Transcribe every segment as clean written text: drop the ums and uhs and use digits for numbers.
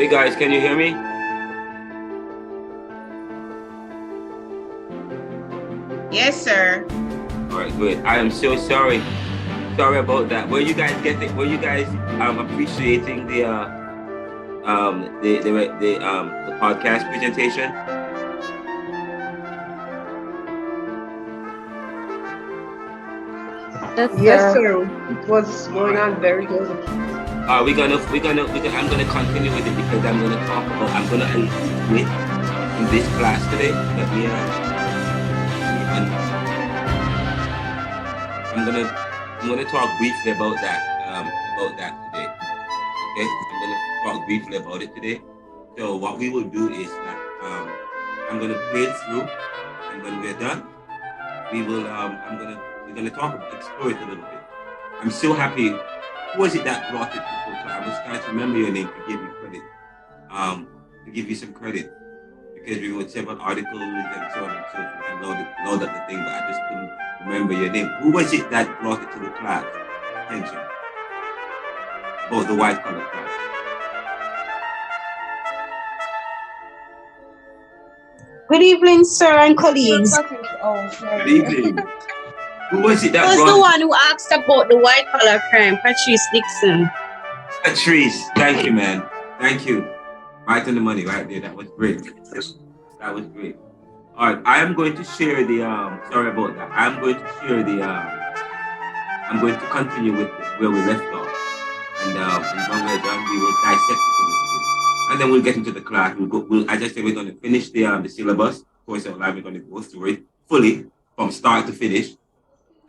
Hey guys, can you hear me? Yes, sir. All right, good. I am so sorry. Sorry about that. Were you guys getting? Were you guys appreciating the podcast presentation? Yes, sir. It was All going right. on very good. I'm gonna continue with it because I'm gonna allude it in this class today. I'm gonna talk briefly about that today. Okay, I'm gonna talk briefly about it today. So what we will do is that I'm gonna play it through, and when we're done, we're gonna explore it a little bit. I'm so happy. Who was it that brought it to book? I was trying to remember your name to give you credit. To give you some credit because we wrote several articles and so on and so forth and load up the thing, but I just couldn't remember your name. Who was it that brought it to the class? Attention. Oh, the white collar class. Good evening, sir and colleagues. Good evening. Who was it that Was brought the it? one who asked about the white collar crime, Patrice Dixon. Patrice, thank you, man. Thank you. Right on the money, right there. That was great. That was great. All right, I am going to share the sorry about that. I'm going to share the I'm going to continue with where we left off. And when we're done, we will dissect it a little bit. And then we'll get into the class. As I said, we're going to finish the syllabus. Course outline, we're going to go through it fully from start to finish,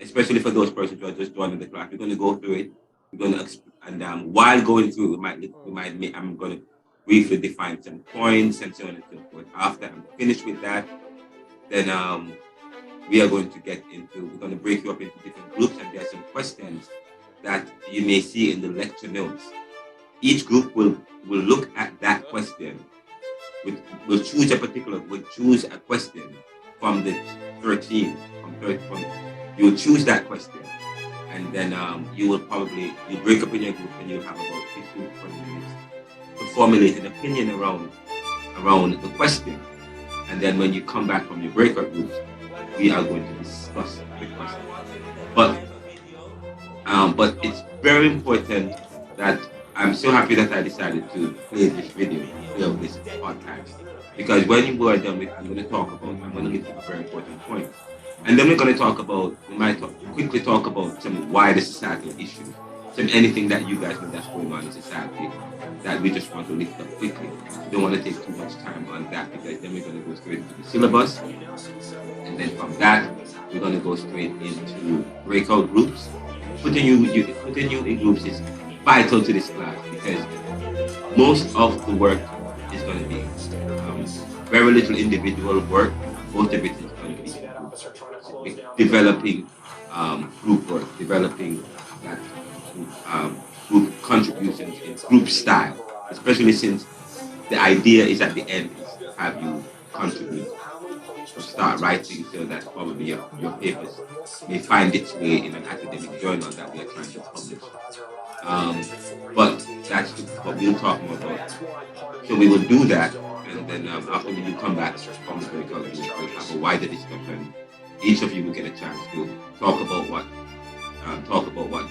especially for those persons who are just joining the class. We're going to go through it. We're going to, while going through it, I'm going to briefly define some points and so on and so forth. After I'm finished with that, then we are going to we're going to break you up into different groups, and there are some questions that you may see in the lecture notes. Each group will look at that question. We'll choose a question from the 13. You'll choose that question, and then you break up in your group, and you'll have about 15 to 20 minutes to formulate an opinion around the question. And then when you come back from your breakout groups, we are going to discuss the question. But it's very important that I'm so happy that I decided to play this video, this podcast, because when we are done with, I'm going to leave a very important point. And then we might quickly talk about some wider societal issues, anything that you guys know that's going on in society that we just want to lift up quickly. We don't want to take too much time on that because then we're going to go straight into the syllabus. And then from that, we're going to go straight into breakout groups. Putting you in groups is vital to this class because most of the work is going to be very little individual work. Most of it is going to be developing group work, developing that group contributions in group style, especially since the idea is at the end is have you contribute or start writing so that probably your papers may find its way in an academic journal that we are trying to publish. But that's what we'll talk more about. So we will do that, and then after we come back from the breakout, we'll have a wider discussion. Each of you will get a chance to talk about what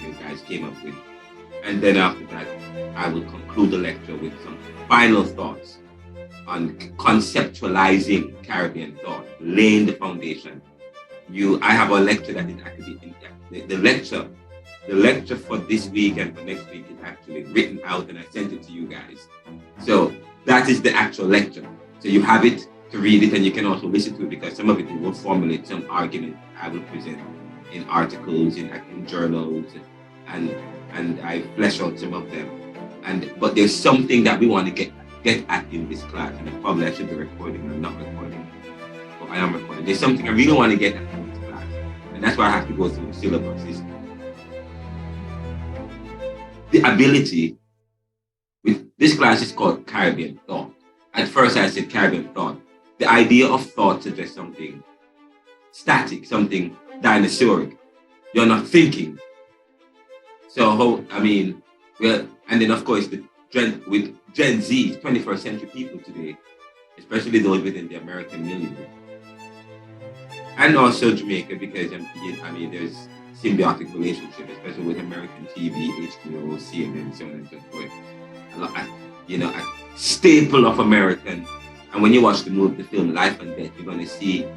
you guys came up with. And then after that, I will conclude the lecture with some final thoughts on conceptualizing Caribbean thought, laying the foundation. I have a lecture that is actually the lecture for this week and for next week is actually written out, and I sent it to you guys. So that is the actual lecture. So you have it to read it, and you can also listen to it because some of it will formulate some argument I will present in articles, in journals, and I flesh out some of them. But there's something that we want to get at in this class, and probably I should be recording. I'm not recording, but I am recording. There's something I really want to get at in this class, and that's why I have to go through the syllabus. Is the ability with this class is called Caribbean thought. At first, I said Caribbean thought. The idea of thought suggests something static, something dinosauric. You're not thinking. So, and then of course the Gen Z, 21st century people today, especially those within the American milieu, and also Jamaica, because I mean, there's symbiotic relationship, especially with American TV, HBO, CNN, so on and so forth. A staple of American. And when you watch the film Life and Death, you're gonna see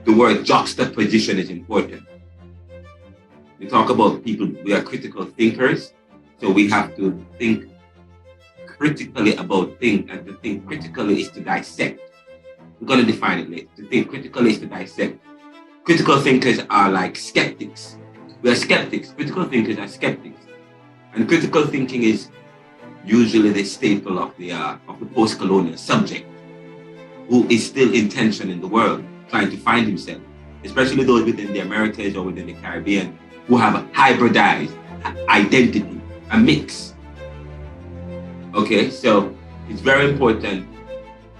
the word juxtaposition is important. We talk about people, we are critical thinkers, so we have to think critically about things, and to think critically is to dissect. We're going to define it later. To think critically is to dissect. Critical thinkers are like skeptics. We are skeptics. Critical thinkers are skeptics. And critical thinking is usually the staple of the post-colonial subject who is still in tension in the world, trying to find himself, especially those within the Americas or within the Caribbean who have a hybridized identity, a mix. Okay, so it's very important.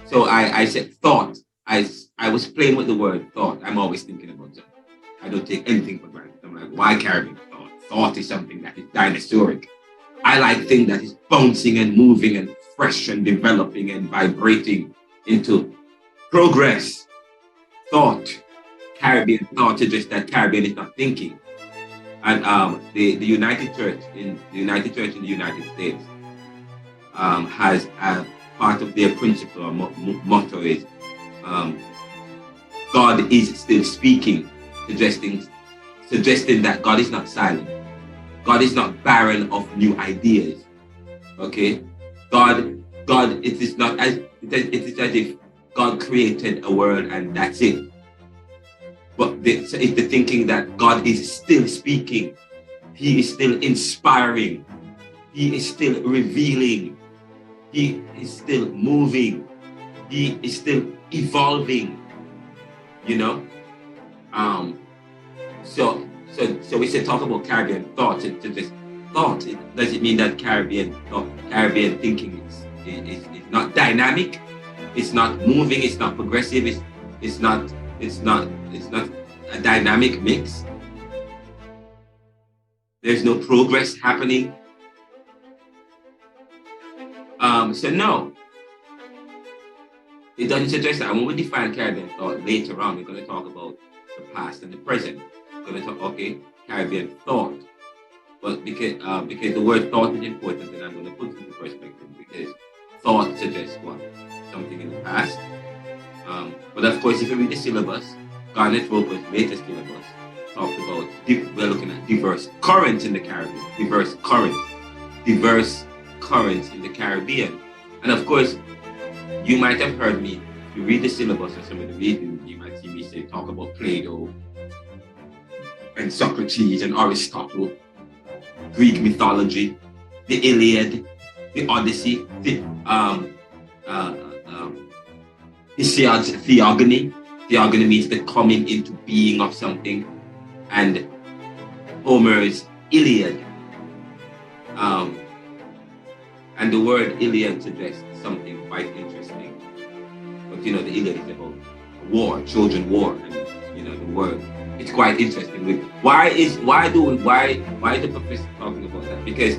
So I said thought. I was playing with the word thought. I'm always thinking about something. I don't take anything for granted. I'm like, why Caribbean thought? Thought is something that is dinosauric. I like things that is bouncing and moving and fresh and developing and vibrating into progress. Thought. Caribbean thought suggests that Caribbean is not thinking. And the United Church in the United States has a part of their principle or motto is God is still speaking, suggesting that God is not silent. God is not barren of new ideas. Okay, God, it is not as it is as if God created a world and that's it. But it's the thinking that God is still speaking, He is still inspiring, He is still revealing, He is still moving, He is still evolving. You know, so we say talk about Caribbean thoughts. It's just thought. It doesn't mean that Caribbean thinking is not dynamic. It's not moving. It's not progressive. It's not a dynamic mix. There's no progress happening. So no, it doesn't suggest that. When we define Caribbean thought later on, we're going to talk about the past and the present. We're going to talk, Caribbean thought. But because the word thought is important, then I'm going to put it into perspective, because thought suggests what? Something in the past. But of course, if you read the syllabus, Garnet Roper's latest syllabus talked about, we're looking at diverse currents in the Caribbean, diverse currents in the Caribbean. And of course, you might have heard me, if you read the syllabus or some of the readings, you might see me say, talk about Plato and Socrates and Aristotle, Greek mythology, the Iliad, the Odyssey, the theogony. Theogony means the coming into being of something, and Homer's Iliad. And the word Iliad suggests something quite interesting. But the Iliad is about war, Trojan War, and the word. It's quite interesting. Why is the professor talking about that? Because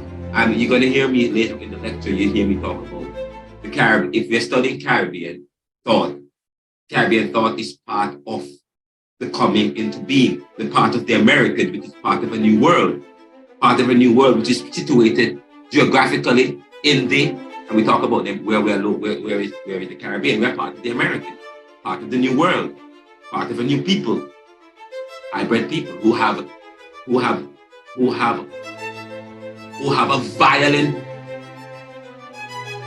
you're going to hear me later in the lecture. You hear me talk about the Caribbean. If we're studying Caribbean thought is part of the coming into being, the part of the American, which is part of a new world, which is situated geographically and we talk about them where is the Caribbean? We're part of the American, part of the new world, part of a new people, hybrid people who have a violent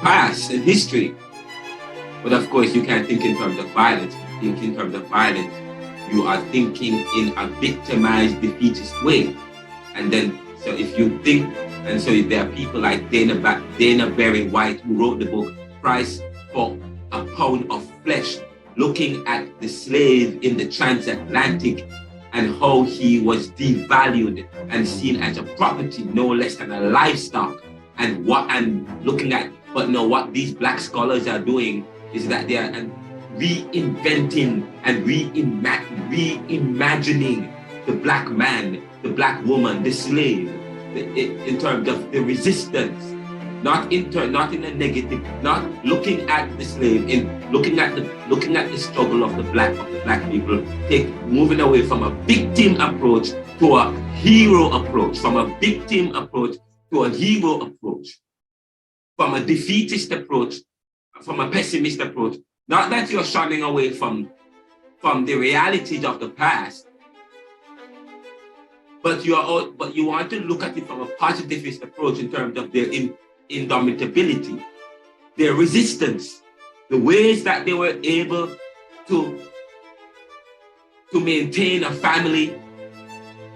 past and history. But of course, you can't think in terms of violence. Think in terms of violence, you are thinking in a victimized, defeatist way. And then, so if you think, and so there are people like Dana Barry White, who wrote the book Price for a Pound of Flesh, looking at the slave in the transatlantic and how he was devalued and seen as a property, no less than a livestock. And looking at, but no, what these black scholars are doing is that they are reinventing and reimagining the black man, the black woman, the slave, in terms of the resistance, not in a negative, not looking at the slave, in looking at the struggle of the black people, moving away from a victim approach to a hero approach, from a victim approach to a hero approach, from a defeatist approach, from a pessimist approach. Not that you're shunning away from the realities of the past, but you want to look at it from a positivist approach in terms of their indomitability, their resistance, the ways that they were able to maintain a family,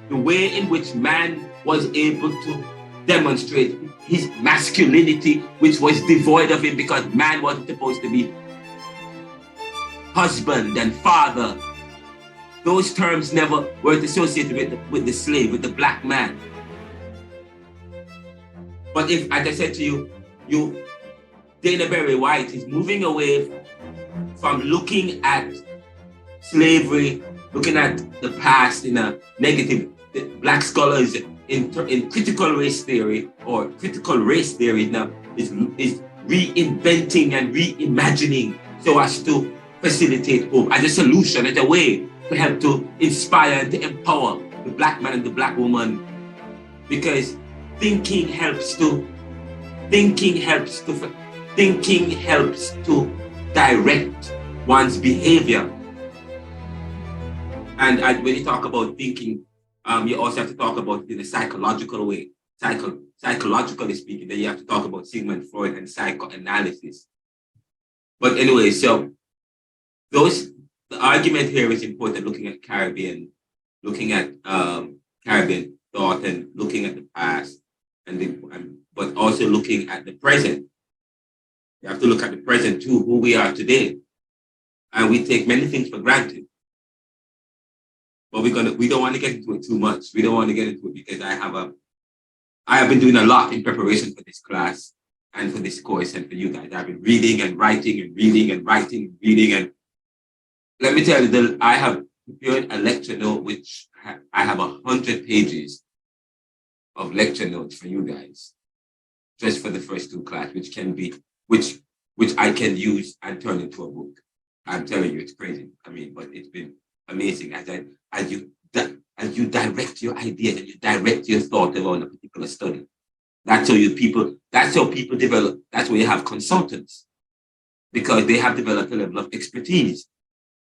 the way in which man was able to demonstrate his masculinity, which was devoid of him because man wasn't supposed to be husband and father. Those terms never were associated with the slave, with the black man. But if, as I said to you, Dana Berry White is moving away from looking at slavery, looking at the past in a negative. Black scholars in critical race theory or critical race theory now is reinventing and reimagining so as to facilitate hope as a solution, as a way to help to inspire and to empower the black man and the black woman, because thinking helps to direct one's behavior. And when you talk about thinking, you also have to talk about it in a psychological way. Psychologically speaking, then you have to talk about Sigmund Freud and psychoanalysis. But anyway, so the argument here is important, looking at Caribbean thought and looking at the past, but also looking at the present. You have to look at the present too, who we are today. And we take many things for granted. But we don't want to get into it too much. We don't want to get into it because I have been doing a lot in preparation for this class and for this course and for you guys. I've been reading and writing and reading and writing and reading. And let me tell you, I have prepared a lecture note, which I have 100 pages of lecture notes for you guys, just for the first two classes, which I can use and turn into a book. I'm telling you, it's crazy. I mean, but it's been amazing as you direct your ideas and you direct your thought around a particular study. That's how people develop. That's why you have consultants, because they have developed a level of expertise,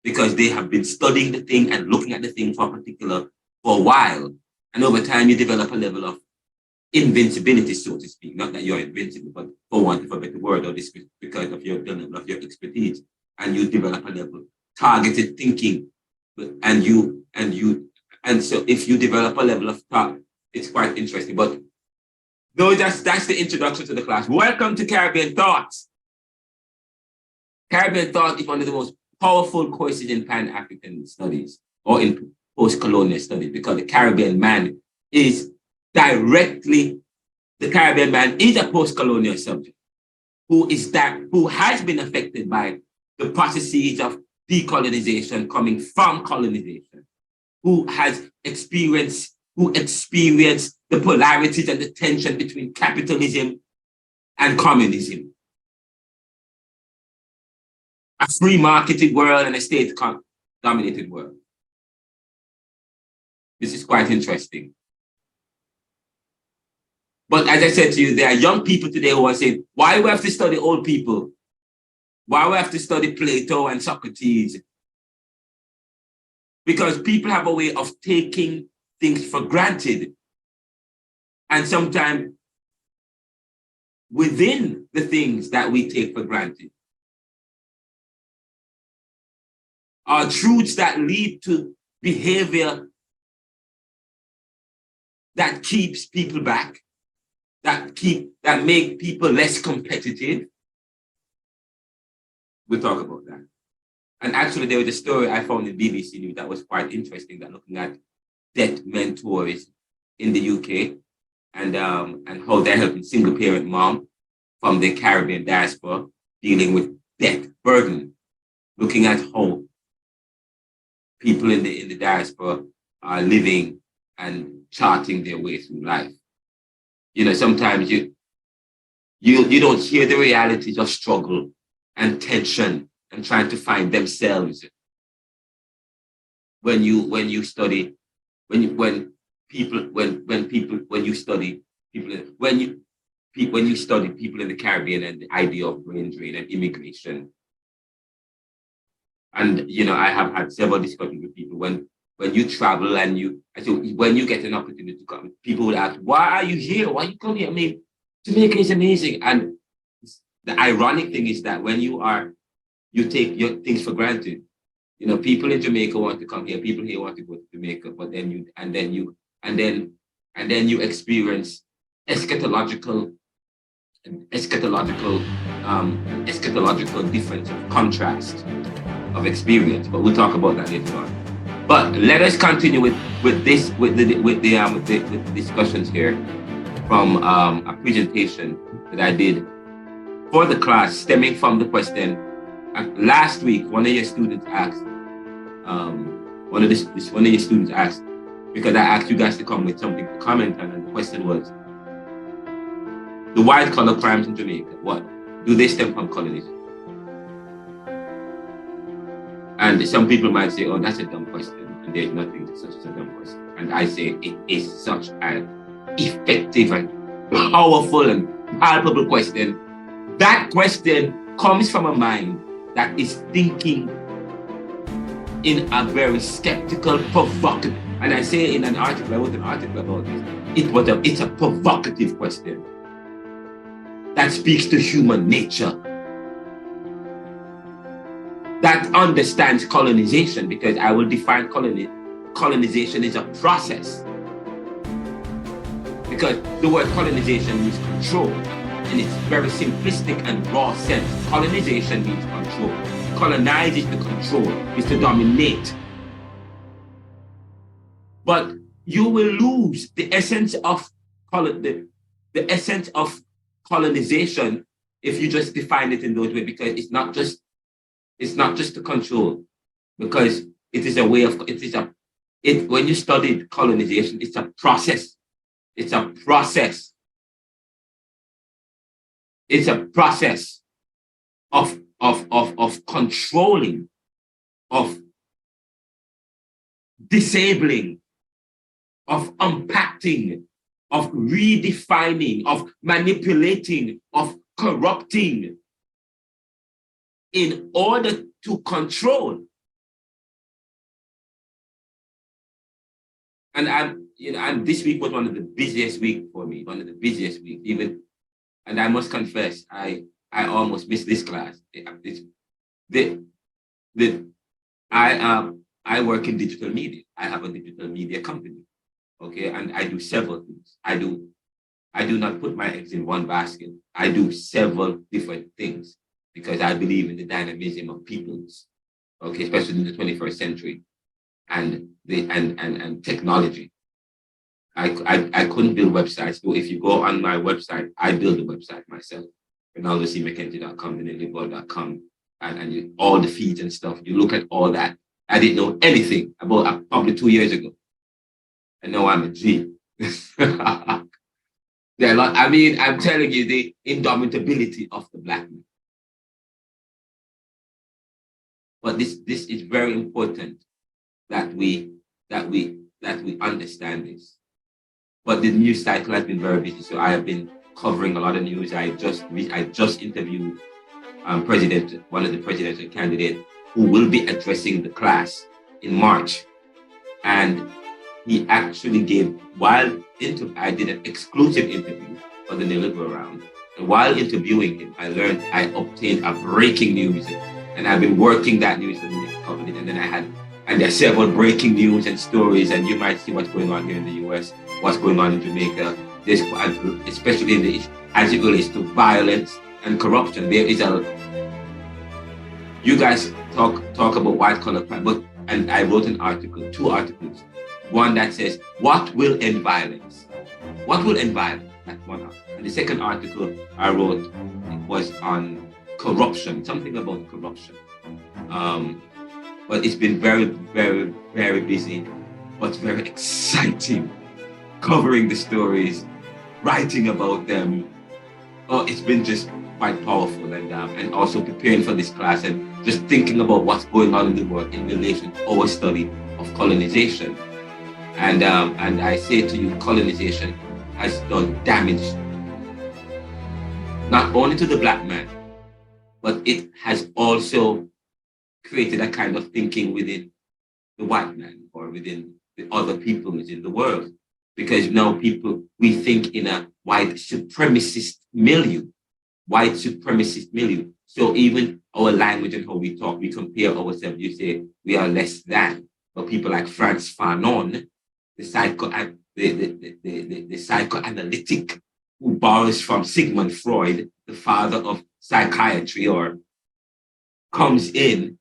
because they have been studying the thing and looking at the thing for a while. And over time, you develop a level of invincibility, so to speak. Not that you're invincible, but for want of a better word, or this because of the level of your expertise. And you develop a level of targeted thinking. And so if you develop a level of thought, it's quite interesting. But no, that's the introduction to the class. Welcome to Caribbean Thoughts. Caribbean Thought is one of the most powerful courses in Pan-African studies or in post-colonial studies, because the Caribbean man is a post-colonial subject who has been affected by the processes of decolonization coming from colonization, who experienced the polarities and the tension between capitalism and communism, a free marketed world and a state-dominated world. This is quite interesting. But as I said to you, there are young people today who are saying, why do we have to study old people? Why do we have to study Plato and Socrates? Because people have a way of taking things for granted. And sometimes within the things that we take for granted are truths that lead to behavior that keeps people back, that make people less competitive. We'll talk about that. And actually, there was a story I found in BBC News that was quite interesting, that looking at debt mentors in the UK and how they're helping single parent mom from the Caribbean diaspora dealing with debt burden, looking at how people in the diaspora are living and charting their way through life. sometimes you don't hear the realities of struggle and tension and trying to find themselves when you study when you study people when you study people in the Caribbean and the idea of brain drain and immigration. And I have had several discussions with people when you travel and when you get an opportunity to come, people would ask, why are you here? Why you come here? I mean, Jamaica is amazing. And the ironic thing is that when you take your things for granted. People in Jamaica want to come here, people here want to go to Jamaica, but then you experience eschatological difference of contrast of experience. But we'll talk about that later on. But let us continue with the discussions here from a presentation that I did for the class, stemming from the question. Last week, one of your students asked, because I asked you guys to come with something to comment on, and the question was, the white collar crimes in Jamaica, what do they stem from colonialism? And some people might say, oh, that's a dumb question, and there's nothing such as a dumb question. And I say it is such an effective and powerful and palpable question. That question comes from a mind that is thinking in a very skeptical, provocative, and I say in an article, I wrote an article about this, it's a provocative question that speaks to human nature, that understands colonization, because I will define colonization is a process. Because the word colonization means control, in its very simplistic and raw sense. Colonization means control. Colonize is to control, is to dominate. But you will lose the essence of the essence of colonization if you just define it in those ways, because it's not just to control, because it is a way of when you study colonization, it's a process. It's a process. It's a process of controlling, of disabling, of unpacking, of redefining, of manipulating, of corrupting in order to control. And this week was one of the busiest weeks for me, even. And I must confess, I almost missed this class. I work in digital media. I have a digital media company, okay, and I do several things. I do not put my eggs in one basket. I do several different things because I believe in the dynamism of peoples, okay, especially in the 21st century, and technology. I couldn't build websites. So if you go on my website, I build the website myself. RonaldoCMcKenzie.com, TheNinjaBall.com, and all the feeds and stuff. You look at all that. I didn't know anything about probably 2 years ago. And now I'm a G. I'm telling you, the indomitability of the Black man. But this is very important that we understand this. But the news cycle has been very busy, so I have been covering a lot of news. I just interviewed one of the presidential candidates who will be addressing the class in March, and he actually I did an exclusive interview for the neoliberal round, and while interviewing him, I obtained a breaking news, and I've been working that news for the next couple of days, and there are several breaking news and stories, and you might see what's going on here in the US, what's going on in Jamaica, especially as it relates to violence and corruption. You guys talk about white collar crime, and I wrote two articles. One that says, what will end violence? What will end violence? That's one article. And the second article I wrote was on corruption, something about corruption. But it's been very, very, very busy, but very exciting, covering the stories writing about them. Oh, it's been just quite powerful, and also preparing for this class and just thinking about what's going on in the world in relation to our study of colonization. And I say to you, colonization has done damage not only to the black man, but it has also created a kind of thinking within the white man or within the other peoples in the world. Because now we think in a white supremacist milieu. So even our language and how we talk, we compare ourselves. You say we are less than. But people like Frantz Fanon, the psychoanalytic who borrows from Sigmund Freud, the father of psychiatry, or comes in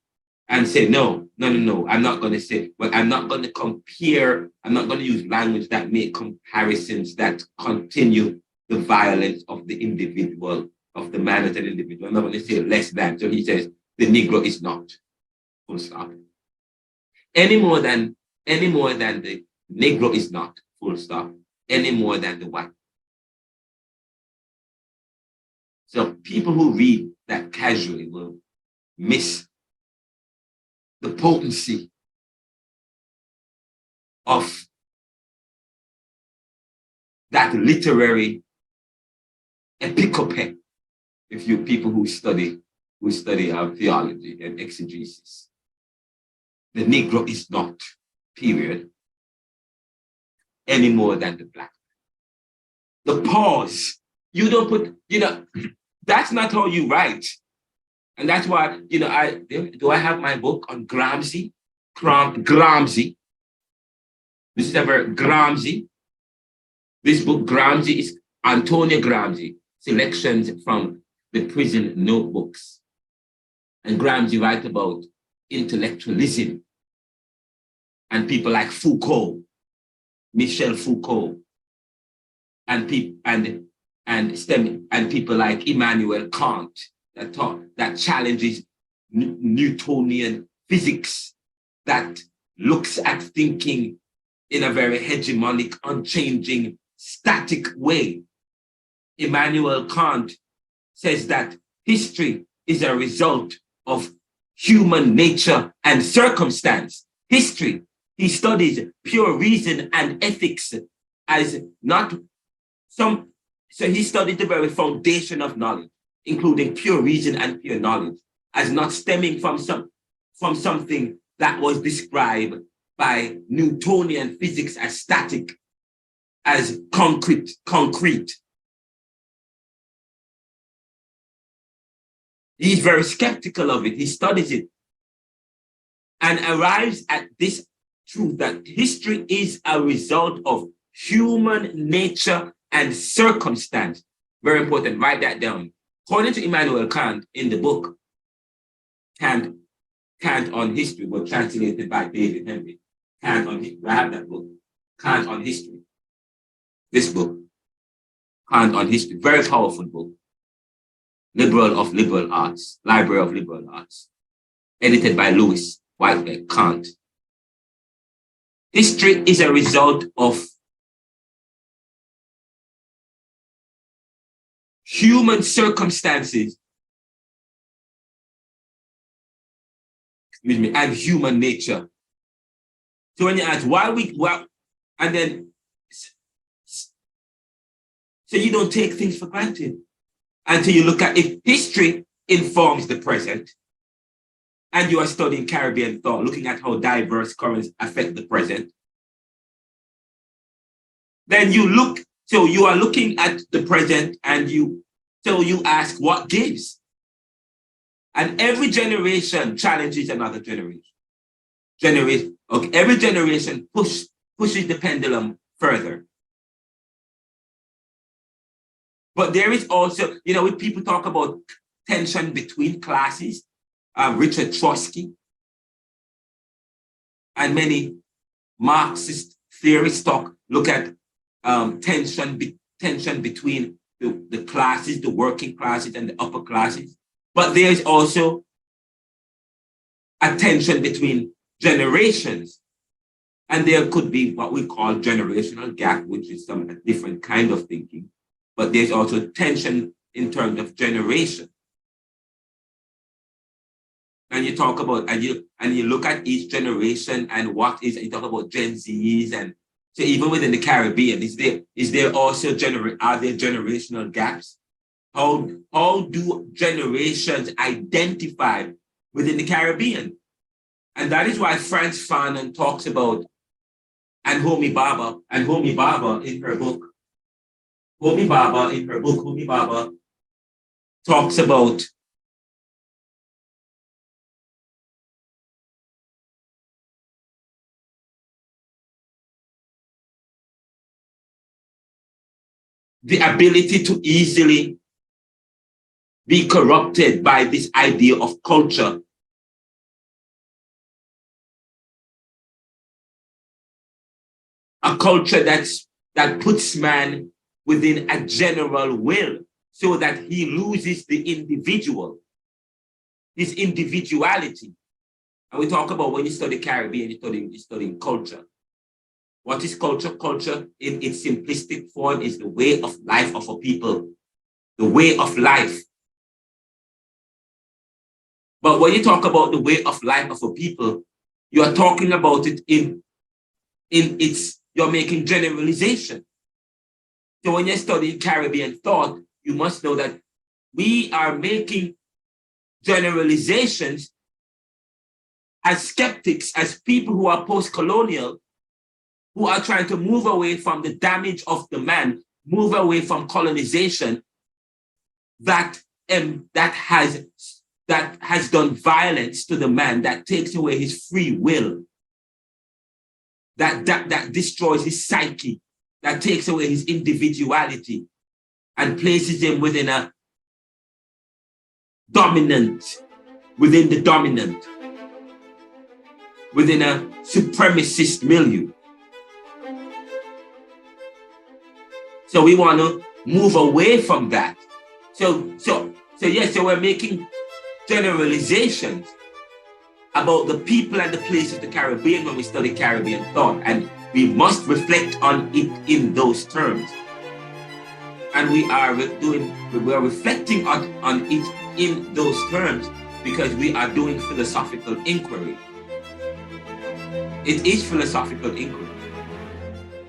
and say, no, I'm not going to say, but I'm not going to compare, I'm not going to use language that make comparisons that continue the violence of the individual, of the man as an individual. I'm not going to say less than. So he says, the Negro is not, full stop. Any more than the Negro is not, full stop, any more than the white. So people who read that casually will miss the potency of that literary epicope, if you people who study theology and exegesis. The Negro is not, period, any more than the black. The pause, you don't put, that's not how you write. And that's why, I have my book on Gramsci. This is ever Gramsci. This book, Gramsci, is Antonio Gramsci, selections from the prison notebooks. And Gramsci writes about intellectualism and people like Foucault, Michel Foucault, and people like Immanuel Kant that challenges Newtonian physics, that looks at thinking in a very hegemonic, unchanging, static way. Immanuel Kant says that history is a result of human nature and circumstance. History, he studies pure reason and ethics as not some, so he studied the very foundation of knowledge, including pure reason and pure knowledge, as not stemming from something that was described by Newtonian physics as static, as concrete. He's very skeptical of it. He studies it and arrives at this truth that history is a result of human nature and circumstance. Very important, write that down. According to Immanuel Kant in the book, Kant on History, was translated by David Henry. Kant on History, I have that book, Kant on History. This book, Kant on History, very powerful book. Library of Liberal Arts, edited by Louis Whitehead, Kant. History is a result of human circumstances, and human nature. So when you ask and then, so you don't take things for granted until you look at if history informs the present, and you are studying Caribbean thought, looking at how diverse currents affect the present, then you are looking at the present and you ask what gives. And every generation challenges another generation. Every generation pushes the pendulum further. But there is also, when people talk about tension between classes, Richard Trotsky and many Marxist theorists look at tension between the classes, the working classes and the upper classes. But there is also a tension between generations And there could be what we call generational gap, which is some different kind of thinking. But there's also tension in terms of generation. And you talk about, and you look at each generation and what is, you talk about Gen Zs, and so even within the Caribbean, is there also are there generational gaps? How do generations identify within the Caribbean? And that is why Frantz Fanon talks about, and Homi Bhabha in her book, Homi Bhabha talks about the ability to easily be corrupted by this idea of culture. A culture that puts man within a general will so that he loses the individual, his individuality. And we talk about when you study Caribbean, you're studying culture. What is culture? Culture in its simplistic form is the way of life of a people, the way of life. But when you talk about the way of life of a people, you are talking about it in its, you're making generalization. So when you're studying Caribbean thought, you must know that we are making generalizations as skeptics, as people who are post-colonial, who are trying to move away from the damage of the man, move away from colonization that has done violence to the man, that takes away his free will, that destroys his psyche, that takes away his individuality and places him within a dominant, within the dominant, within a supremacist milieu. So we want to move away from that. So we're making generalizations about the people and the places of the Caribbean when we study Caribbean thought, and we must reflect on it in those terms. And we are reflecting on it in those terms because we are doing philosophical inquiry. It is philosophical inquiry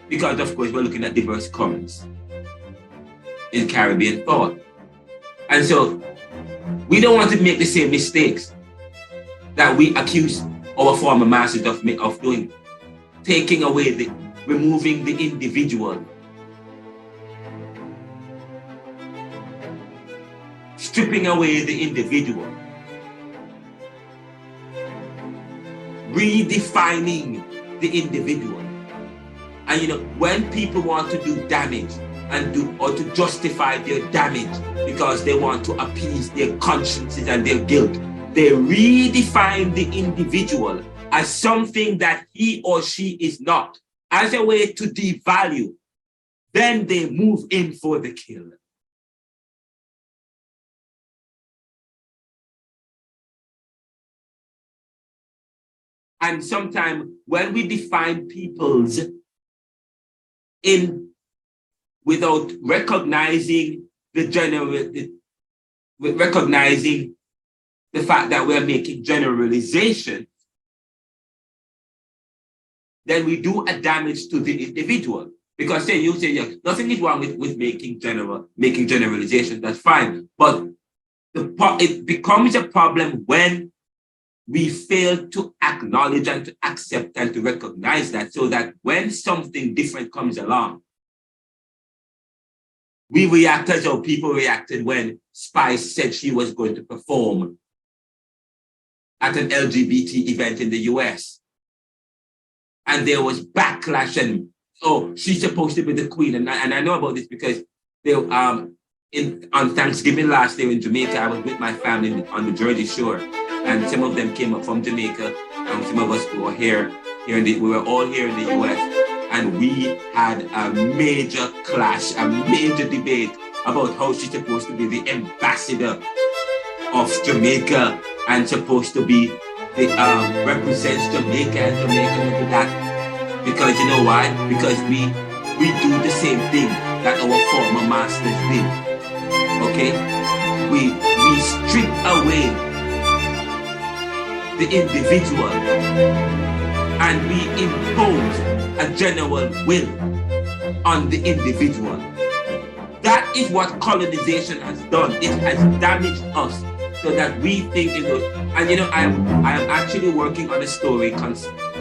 because, of course, we're looking at diverse currents in Caribbean thought. And so we don't want to make the same mistakes that we accuse our former masters of doing, removing the individual, stripping away the individual, redefining the individual. And when people want to do damage or to justify their damage because they want to appease their consciences and their guilt, they redefine the individual as something that he or she is not, as a way to devalue. Then they move in for the kill. And sometimes when we define peoples without recognizing recognizing the fact that we're making generalization, then we do a damage to the individual. Because you say, yeah, nothing is wrong with making generalization, that's fine. But it becomes a problem when we fail to acknowledge and to accept and to recognize that, so that when something different comes along, we react as how people reacted when Spice said she was going to perform at an LGBT event in the US. And there was backlash and, oh, she's supposed to be the queen. And I know about this because on Thanksgiving last year in Jamaica, I was with my family on the Jersey Shore. And some of them came up from Jamaica, and some of us were we were all here in the US, and we had a major clash, a major debate about how she's supposed to be the ambassador of Jamaica and supposed to be represents Jamaica and Jamaica and that. Because you know why? Because we do the same thing that our former masters did. Okay? We strip away the individual and we impose a general will on the individual. That is what colonization has done. It has damaged us so that we think and I am actually working on a story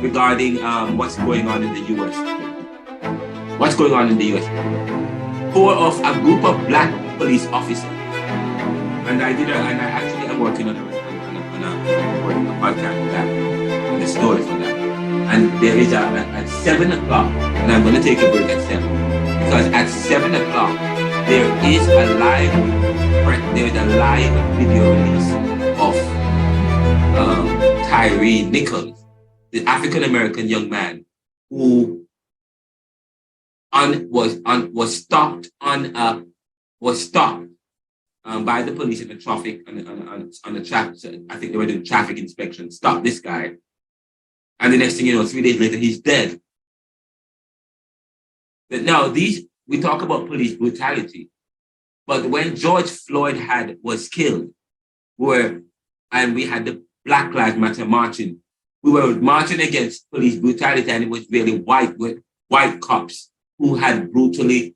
regarding what's going on in the US. What's going on in the US? A group of black police officers. And I actually am working on a podcast for that, on the story for that. And there is at 7 o'clock, and I'm going to take a break at 7, because at 7 o'clock, there is a live video release of Tyree Nichols, the African-American young man who was stopped by the police in the traffic on the traffic. I think they were doing traffic inspection. Stopped this guy, and the next thing you know, 3 days later, he's dead. But now we talk about police brutality, but when George Floyd was killed, and we had the Black Lives Matter marching, we were marching against police brutality, and it was really white cops who had brutally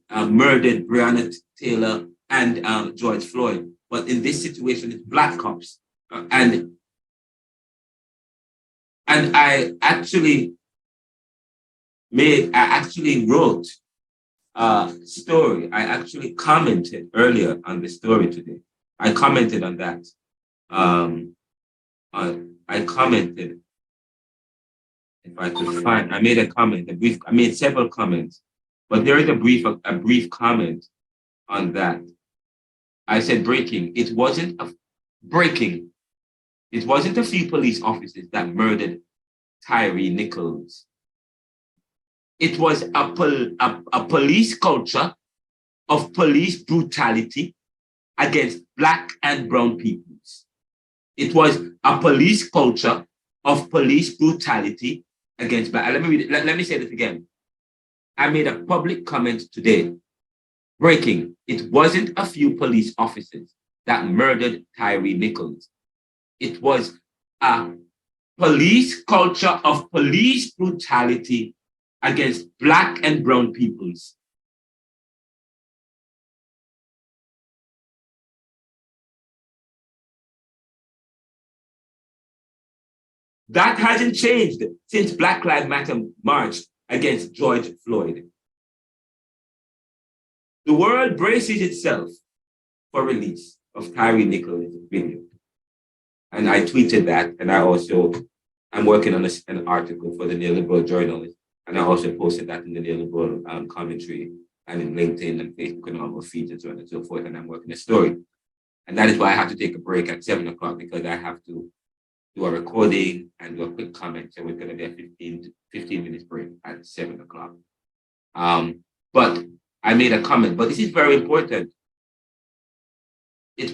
murdered Breonna Taylor and George Floyd. But in this situation, it's black cops. And I actually wrote a story. I actually commented earlier on the story today. I commented on that. I commented, if I could find, I made a comment, I made several comments, but there is a brief comment on that. I said breaking. It wasn't a few police officers that murdered Tyree Nichols. It was a police culture of police brutality against black and brown peoples. It was a police culture of police brutality against black. Let me say this again. I made a public comment today. Breaking. It wasn't a few police officers that murdered Tyree Nichols. It was a police culture of police brutality against black and brown peoples. That hasn't changed since Black Lives Matter marched against George Floyd. The world braces itself for release of Tyree Nichols' video. And I tweeted that, and I'm working on an article for the Neoliberal Journal, and I also posted that in the Neoliberal commentary and in LinkedIn and Facebook and all my feeds and so on and so forth, and I'm working a story. And that is why I have to take a break at 7 o'clock, because I have to do a recording and do a quick comment. So we're going to be a 15 minutes break at 7 o'clock. But I made a comment, but this is very important. So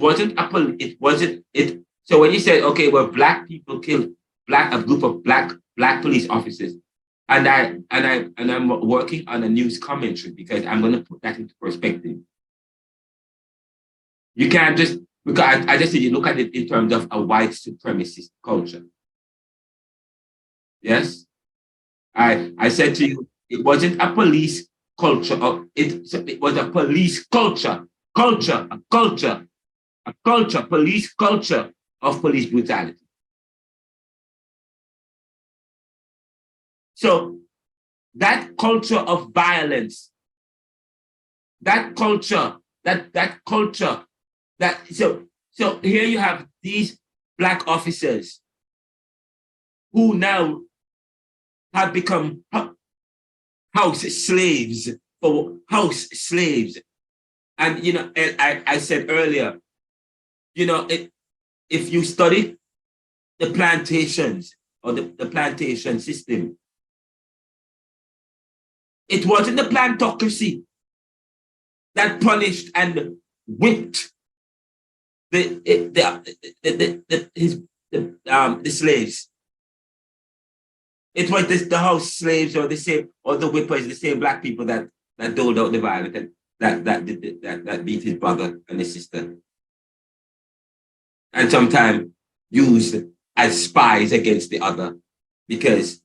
when you said, okay, well, black people killed a group of black police officers, and I'm working on a news commentary because I'm going to put that into perspective. You can't just, because I just said you look at it in terms of a white supremacist culture. Yes? I said to you, it wasn't a police culture, it was a police culture, police culture of police brutality. So that culture of violence, so here you have these black officers who now have become house slaves. And, I said earlier, if you study the plantations or the plantation system, it wasn't the plantocracy that punished and whipped the slaves. It was the house slaves or the same, or the whippers, the same black people that doled out the violence and that beat his brother and his sister. And sometimes used as spies against the other. Because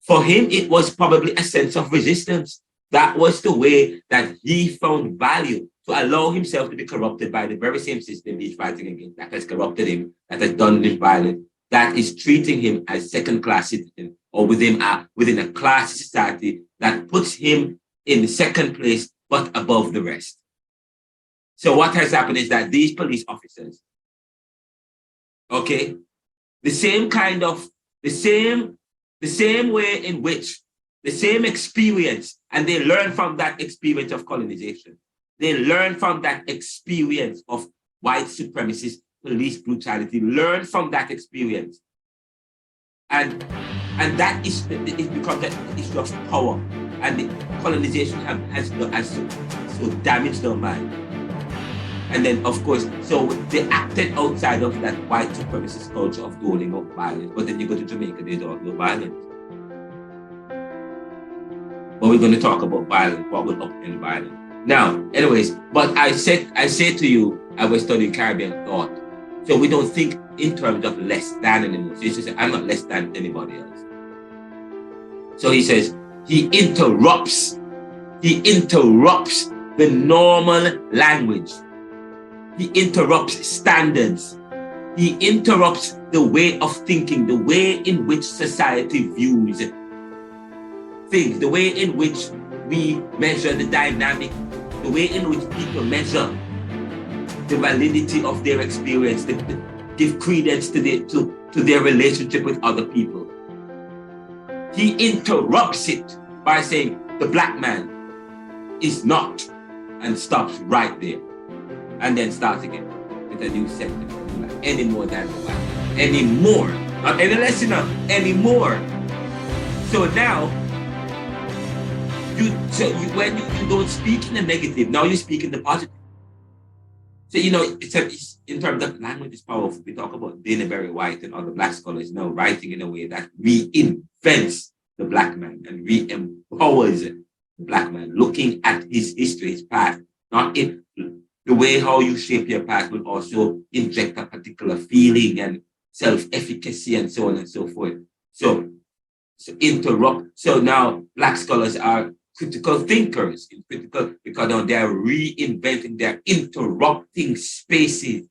for him, it was probably a sense of resistance. That was the way that he found value, to allow himself to be corrupted by the very same system he's fighting against, that has corrupted him, that has done this violence, that is treating him as second-class citizen, or within a class society that puts him in the second place, but above the rest. So what has happened is that these police officers, okay, the same way in which, the same experience, and they learn from that experience of colonization. They learn from that experience of white supremacist police brutality, learn from that experience. And that is because that issue of power, and the colonization has so damaged their mind. And then, of course, so they acted outside of that white supremacist culture of doling out violence. But then you go to Jamaica, they don't do violence. But we're going to talk about violence, what will upend violence. Now, anyways, but I say to you, I was studying Caribbean thought. So we don't think in terms of less than anymore. So he says, I'm not less than anybody else. So he says, he interrupts the normal language. He interrupts standards. He interrupts the way of thinking, the way in which society views things, the way in which we measure the dynamic, the way in which people measure the validity of their experience, give credence to their relationship with other people. He interrupts it by saying the black man is not, and stops right there. And then starts again with a new sentence. Any more than the black man. Any more. Not any less enough. Any more. So now, when you don't speak in the negative, now you speak in the positive. So, it's in terms of language is powerful. We talk about Dana Barry White and other black scholars now writing in a way that reinvents the black man and re-empowers the black man, looking at his history, his past, not in the way how you shape your past will also inject a particular feeling and self-efficacy and so on and so forth. So interrupt. So now black scholars are critical thinkers, because now they're reinventing, they're interrupting spaces.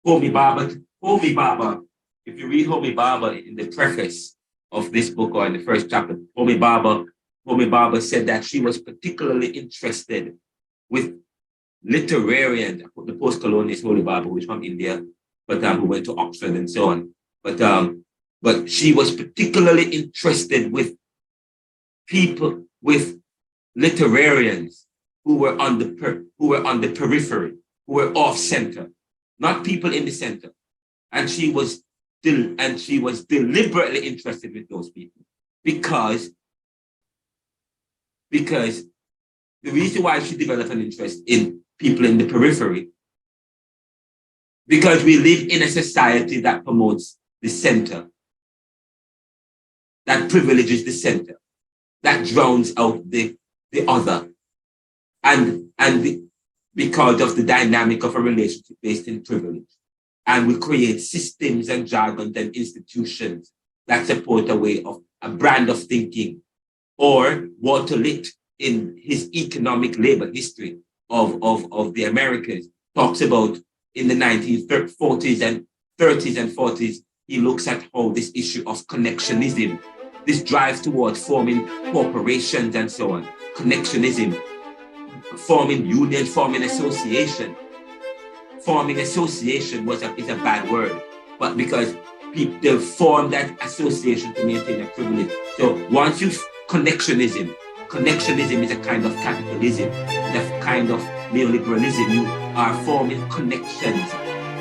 Homi Bhabha, if you read Homi Bhabha in the preface of this book or in the first chapter, Homi Bhabha said that she was particularly interested with literarians, the post-colonialist Homi Bhabha, who is from India, but who went to Oxford and so on. But she was particularly interested with people, with literarians who were on the periphery, who were off center, not people in the center. And she was deliberately interested with those people because the reason why she developed an interest in people in the periphery, because we live in a society that promotes the center, that privileges the center, that drowns out the other. And because of the dynamic of a relationship based in privilege. And we create systems and jargons and institutions that support a brand of thinking. Or Walter Litt, in his economic labor history of the Americas, talks about in the 1940s and 30s and 40s, he looks at how this issue of connectionism, this drive towards forming corporations and so on, connectionism, forming unions, forming association. Forming association is a bad word, but because people form that association to maintain a privilege. So once you connectionism is a kind of capitalism, it's a kind of neoliberalism. You are forming connections,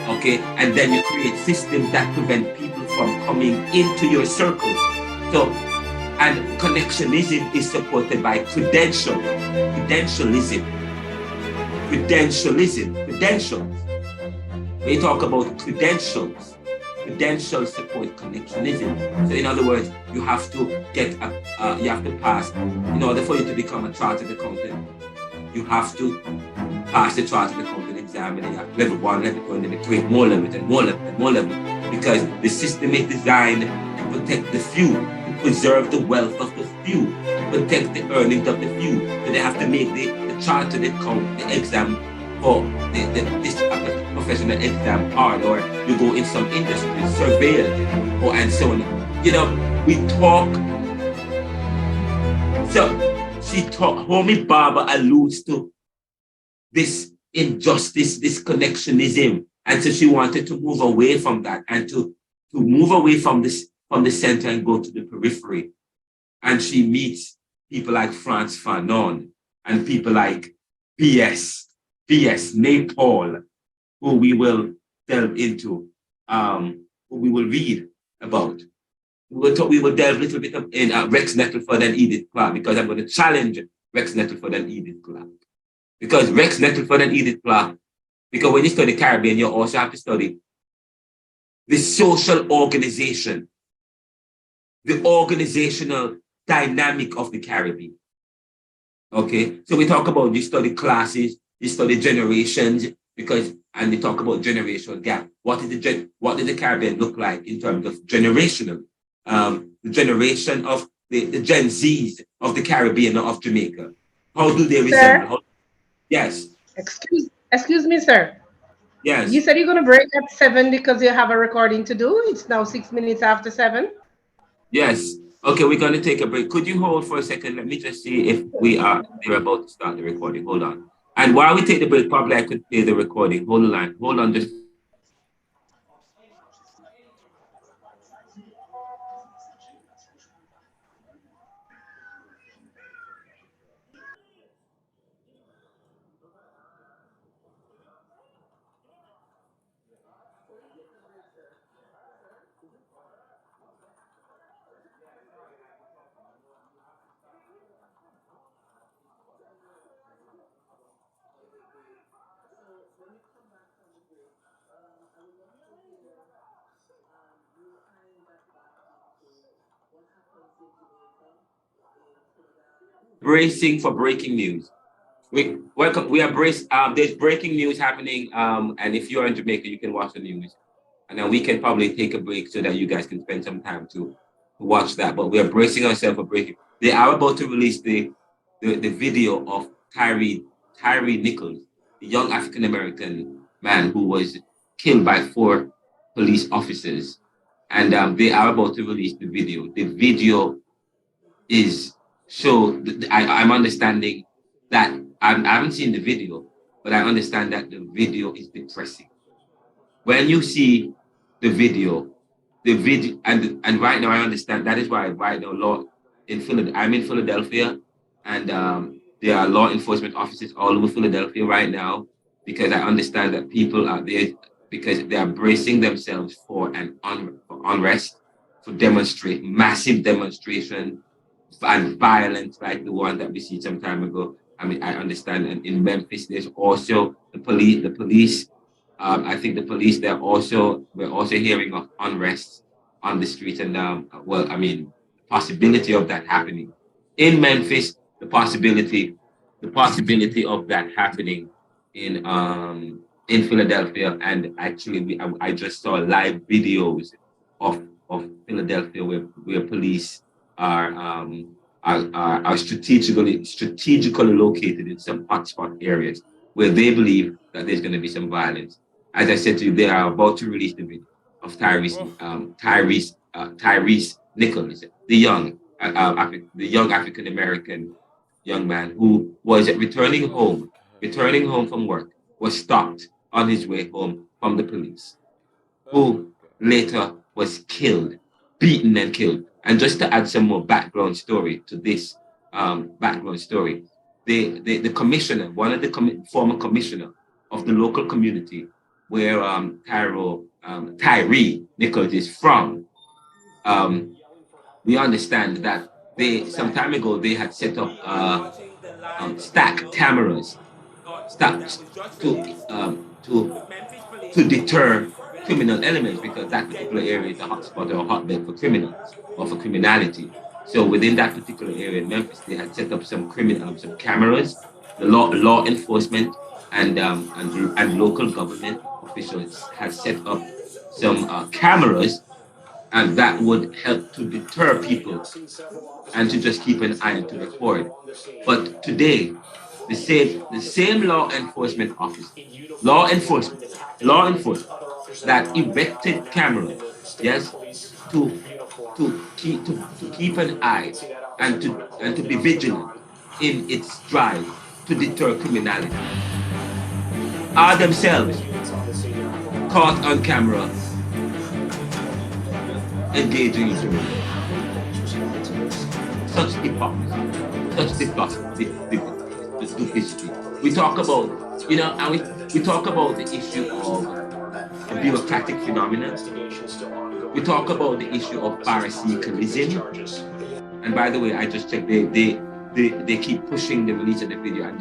okay? And then you create systems that prevent people from coming into your circle. So, and connectionism is supported by credentials. When you talk about credentials, credential support connectionism. So in other words, you have to you have to pass, in order for you to become a chartered accountant, you have to pass the chartered accountant exam, and you have level one, level two, and then create more levels and more levels and more levels, because the system is designed to protect the few, to preserve the wealth of the few, to protect the earnings of the few. So they have to make the chartered account, the exam for this professional exam hard, or you go in some industry, surveillance, or and so on. We talk. So she talk. Homie Baba alludes to this injustice, this connectionism, and so she wanted to move away from that, and to move away from the center and go to the periphery. And she meets people like Frantz Fanon and people like P.S. Paul, who we will delve into, who we will read about. We will delve a little bit in Rex Nettleford and Edith Clark, because I'm going to challenge Rex Nettleford and Edith Clark. Because Rex Nettleford and Edith Clark, because when you study Caribbean, you also have to study the social organization, the organizational dynamic of the Caribbean. Okay, so we talk about, you study classes, you study generations, and we talk about generational gap. What did the Caribbean look like in terms of generational? The generation of the Gen Zs of the Caribbean or of Jamaica. How do they Sir, resemble? Yes, excuse me, sir. You yes. said you're gonna break at 7 because you have a recording to do. It's now 6 minutes after 7. Yes. Okay, we're going to take a break. Could you hold for a second? Let me just see if we're about to start the recording. Hold on. And while we take the break, probably I could play the recording. Hold on. Hold on just. Bracing for breaking news. We welcome. We are braced. There's breaking news happening. And if you're in Jamaica, you can watch the news, and then we can probably take a break so that you guys can spend some time to watch that. But we are bracing ourselves for breaking. They are about to release the video of Tyree Nichols, the young African American man who was killed by 4 police officers, and they are about to release the video. The video is I'm understanding that I haven't seen the video, but I understand that the video is depressing. When you see the video, and right now I understand that is why right now law in Philadelphia. I'm in Philadelphia, and there are law enforcement officers all over Philadelphia right now, because I understand that people are there because they are bracing themselves for for unrest, for massive demonstration and violence like the one that we see some time ago. I mean, I understand, and in Memphis, there's also the police. I think the police, we're also hearing of unrest on the streets, and well, I mean, the possibility of that happening in Memphis, the possibility of that happening in Philadelphia, and actually, I just saw live videos of Philadelphia where police are are strategically located in some hotspot areas where they believe that there's going to be some violence. As I said to you, they are about to release the video of Tyrese Nichols, the young African American young man who was returning home from work, was stopped on his way home from the police, who later was killed, beaten and killed. And just to add some more background story to this background story, the commissioner, one of the former commissioner of the local community where Tyree Nichols is from, we understand that they some time ago they had set up stack cameras stacked to to deter criminal elements, because that particular area is a hotspot or a hotbed for criminals or for criminality. So within that particular area in Memphis, they had set up some some cameras. The law enforcement and local government officials had set up some cameras, and that would help to deter people and to just keep an eye and to record. But today, the same law enforcement that erected camera, yes, to keep an eye and to be vigilant in its drive to deter criminality, are themselves caught on camera engaging in criminality. Such hypocrisy, such duplicity. We talk about, and we talk about the issue of the bureaucratic phenomena. We talk about the issue of parasicalism. And by the way, I just checked, they keep pushing the release of the video. And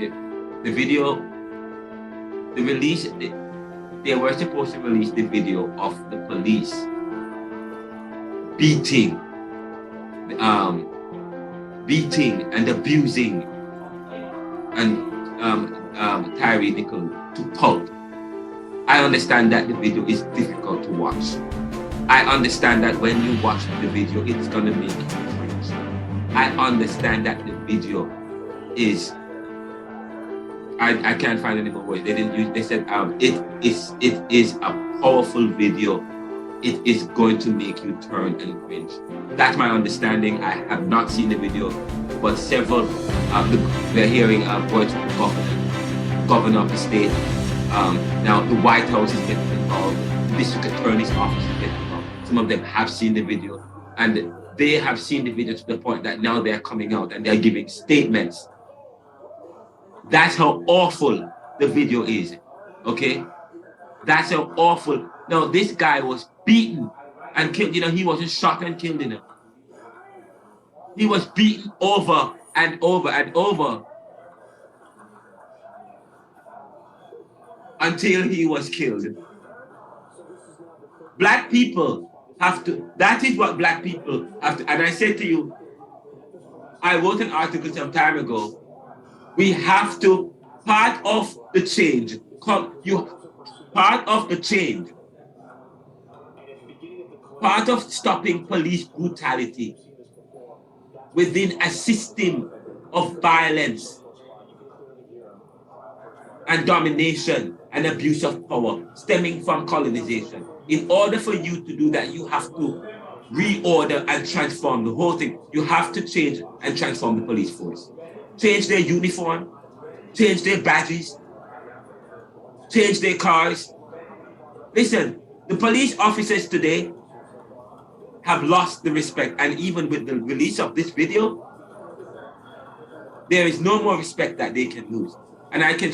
the video, the release, they were supposed to release the video of the police beating and abusing and Tyree Nichols to pulp. I understand that the video is difficult to watch. I understand that when you watch the video, it's gonna make you cringe. I understand that the video is. I can't find any more words. They didn't use. They said it is a powerful video. It is going to make you turn and cringe. That's my understanding. I have not seen the video, but several we're hearing words from the governor of the state. Now the White House is getting involved. The district attorney's office is getting involved. Some of them have seen the video, and they have seen the video to the point that now they're coming out and they're giving statements. That's how awful the video is. Okay, that's how awful. Now this guy was beaten and killed. He wasn't shot and killed. He was beaten over and over and over until he was killed. Black people have to. That is what black people have to. And I said to you, I wrote an article some time ago. We have to, part of the change, part of the change, part of stopping police brutality within a system of violence and domination and abuse of power stemming from colonization. In order for you to do that, you have to reorder and transform the whole thing. You have to change and transform the police force. Change their uniform, change their badges, change their cars. Listen, the police officers today have lost the respect, and even with the release of this video, there is no more respect that they can lose. And I can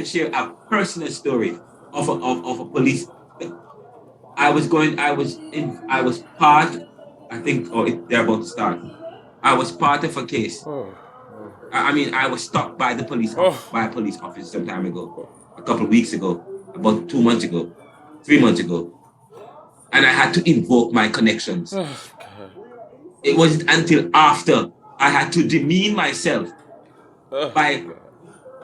share a personal story of a police. I was part, I think, they're about to start. I was part of a case. I was stopped by the police by a police officer some time ago, a couple of weeks ago, about 2 months ago, 3 months ago, and I had to invoke my connections. It wasn't until after I had to demean myself by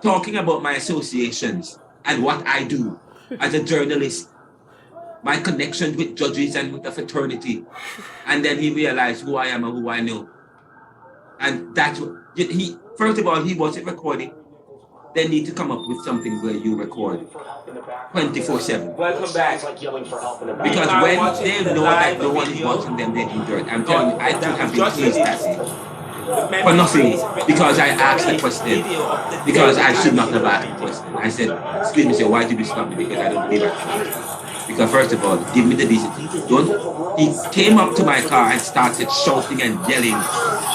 talking about my associations and what I do as a journalist, my connections with judges and with the fraternity, and then he realized who I am and who I know. And that's what he. First of all, he wasn't recording. They need to come up with something where you record 24/7. Welcome back. Because when they know that no one is watching them, they do dirt. I'm telling you, I could have been chased that day for nothing because I asked the question. Because I should not have asked the question. I said, excuse me, sir, why did you stop me? Because I don't believe it. Because first of all, give me the decency. He came up to my car and started shouting and yelling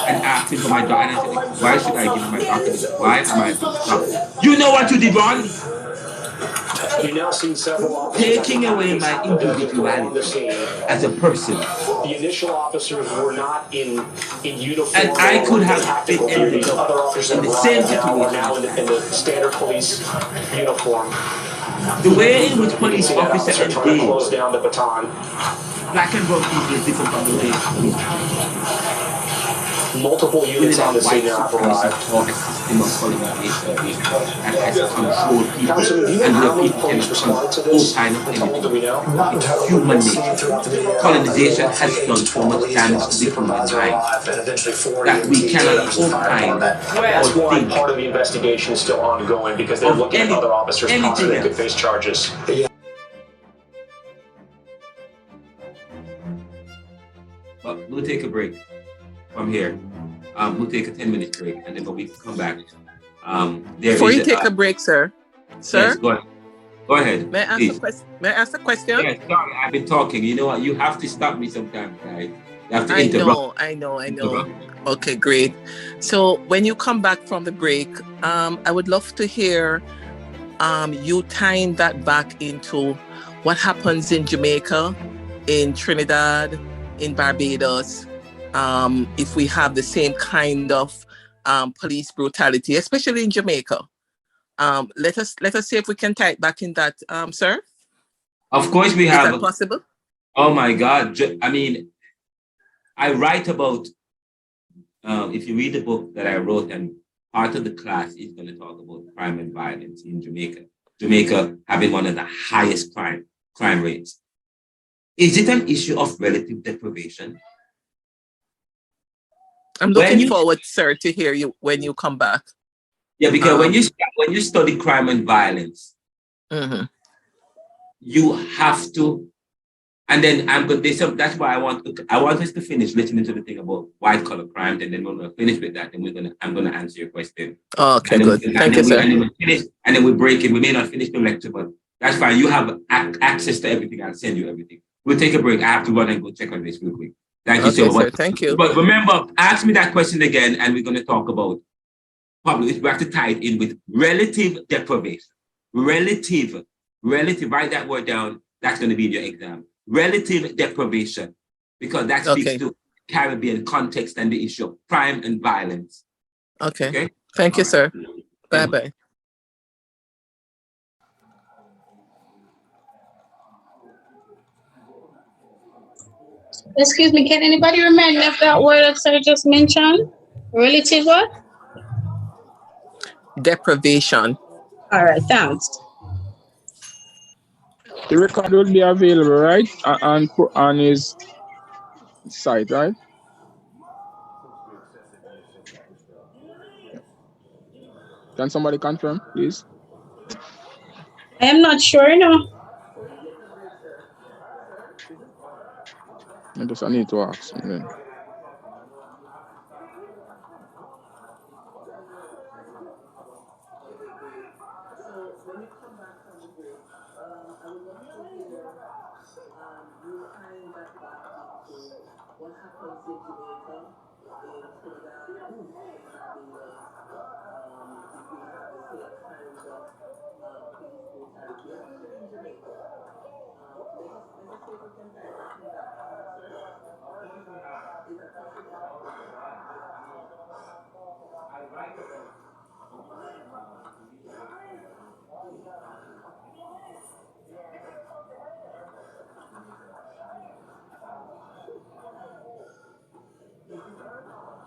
and asking for my daughter. And I said, why should I give him my daughter? Why am I stop? You know what you did wrong? Taking away my individuality as a person. The initial officers were not in uniform. And I could have been ended up in the same situation. We're now in the standard police uniform. The way in which You can police see that officer officer trying to engage close down the baton. black and brown people is different from the way police Multiple within units a on the white scene have supremacist arrived. or a system of colonization that has controlled people Councilman, do you know and where how many people police cannot responded to confront all this? kind of And how many do evidence. we know? It's human nature. Colonization has done so much damage to the human mind that we cannot opine or That's why think part of the investigation is still ongoing, because they're of looking at other officers anything possibly could else. face charges. But we'll take a break from here. We'll take a 10-minute break, and then when we come back, Before you take a break, sir. Yes, go ahead. Go ahead. May I ask a question? Yes, sorry, I've been talking. You know what? You have to stop me sometimes, guys. You have to interrupt. I know. Okay, great. So when you come back from the break, I would love to hear you tying that back into what happens in Jamaica, in Trinidad, in Barbados, if we have the same kind of police brutality, especially in Jamaica. Let us see if we can tie it back in that, sir. Of course, we have. Is that possible? Oh my God! I mean, I write about. If you read the book that I wrote, and part of the class is going to talk about crime and violence in Jamaica. Jamaica having one of the highest crime rates. Is it an issue of relative deprivation? I'm looking forward, sir, to hear you when you come back. Yeah, because when you study crime and violence, you have to, and then that's why I want us to finish listening to the thing about white collar crime, and then when we're finished with that, then I'm gonna answer your question. Okay, good. Thank you, sir. And then we break it. We may not finish the lecture, but that's fine. You have access to everything. I'll send you everything. We'll take a break. I have to run and go check on this real quick. Thank you so much. Sir, thank you. But remember, ask me that question again, and we're going to talk about probably we have to tie it in with relative deprivation. Relative. Write that word down. That's going to be in your exam. Relative deprivation, because that speaks to Caribbean context and the issue of crime and violence. Okay. Thank you, sir. Bye-bye. Excuse me, can anybody remind me of that word that sir just mentioned? Relative what? Deprivation. All right, thanks. The record will be available, right? On his site, right? Can somebody confirm, please? I am not sure, I need to ask. Okay.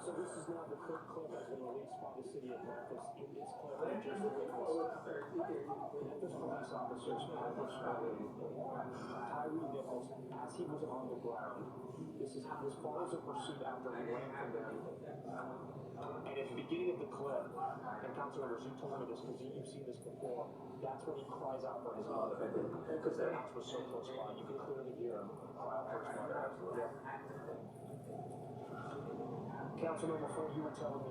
So this is now the third clip that's been released by the city of Memphis. In this clip, we just witnessed Memphis police officers Tyree Nichols as he was on the ground. This follows a pursuit after he ran from them. And at the beginning of the clip, and council members, you told me this because you've seen this before, that's when he cries out for his mother. Because their house was so close by. You can clearly hear him cry out for his mother. Yeah. Councilman, before you were telling me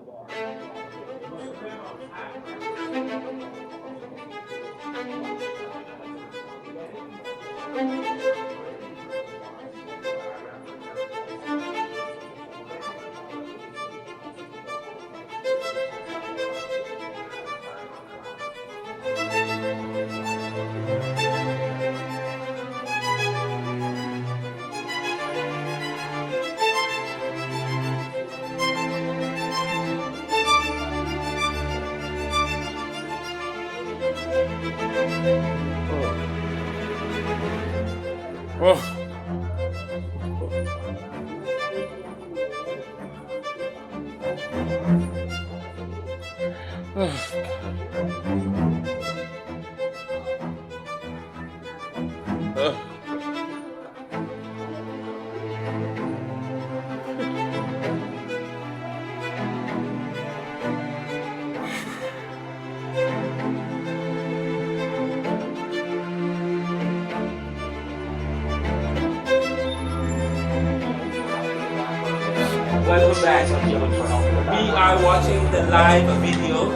Welcome back. We are watching the live video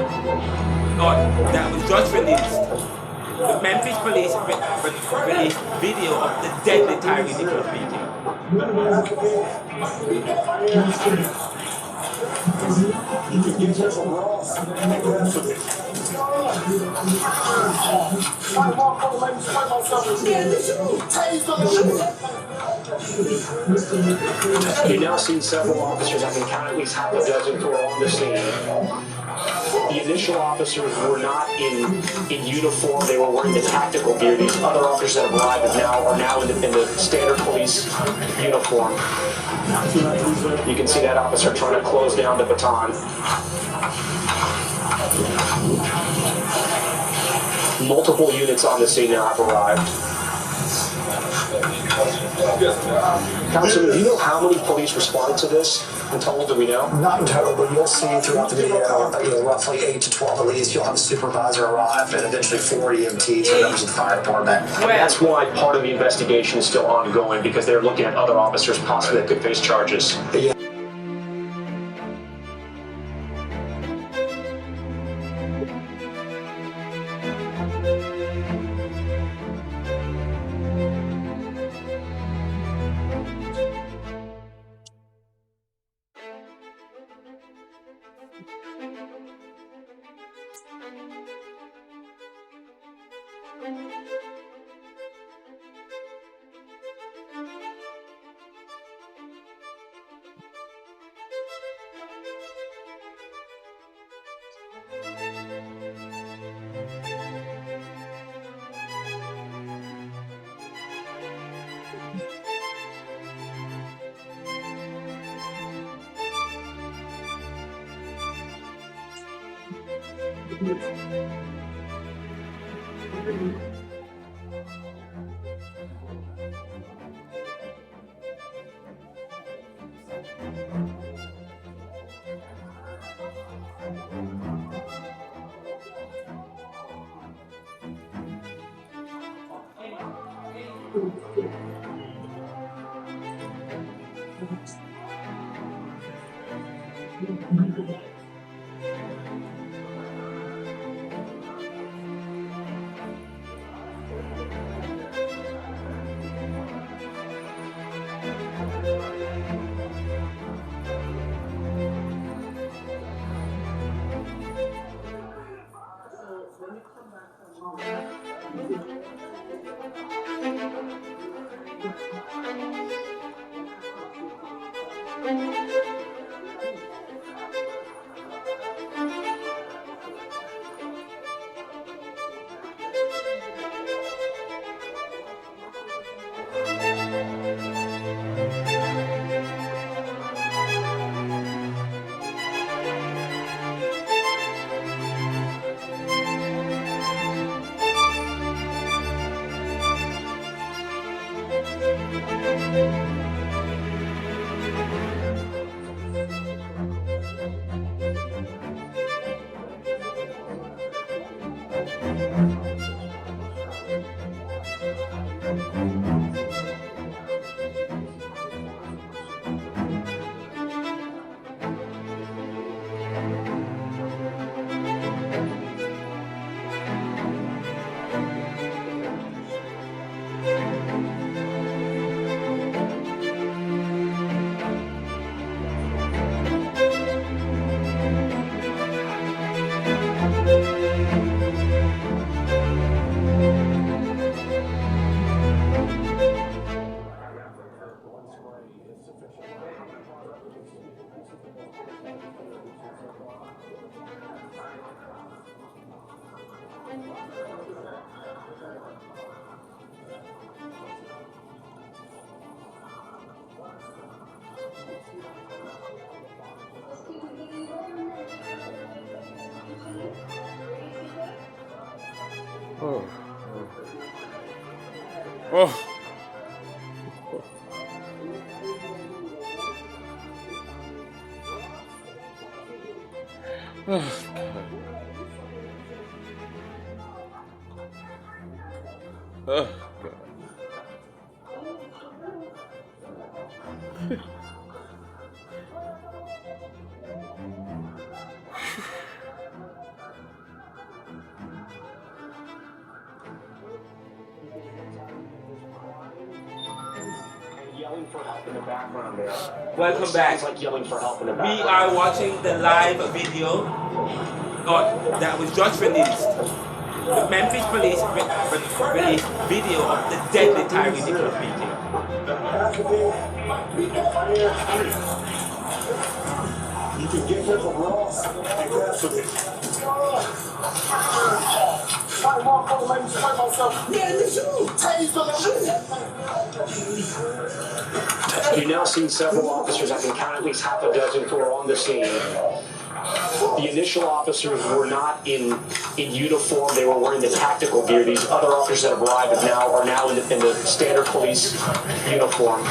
that was just released. The Memphis police released video of the deadly Tyree Nichols beating. You've now seen several officers, I can count at least half a dozen who are on the scene. The initial officers were not in uniform, they were wearing the tactical gear. These other officers that have arrived are now in the standard police uniform. You can see that officer trying to close down the baton. Multiple units on the scene now have arrived. Councilman, do you know how many police responded to this? In total, do we know? Not in total, but you'll see throughout the video, roughly 8 to 12 at least. You'll have a supervisor arrive and eventually 4 EMTs or members of the fire department. And that's why part of the investigation is still ongoing, because they're looking at other officers possibly that could face charges. Yeah. Oh. Oh. Oh. Oh. And yelling for help in the background there. Welcome back. Sounds like yelling for help in the We background. are watching the live video that was just released. The Memphis police released video of the deadly Tyree Nichols beating. You can get here from Ross and Cassidy. You've now seen several officers. I can count at least half a dozen who are on the scene. The initial officers were not in uniform. They were wearing the tactical gear. These other officers that have arrived are now in the standard police uniform.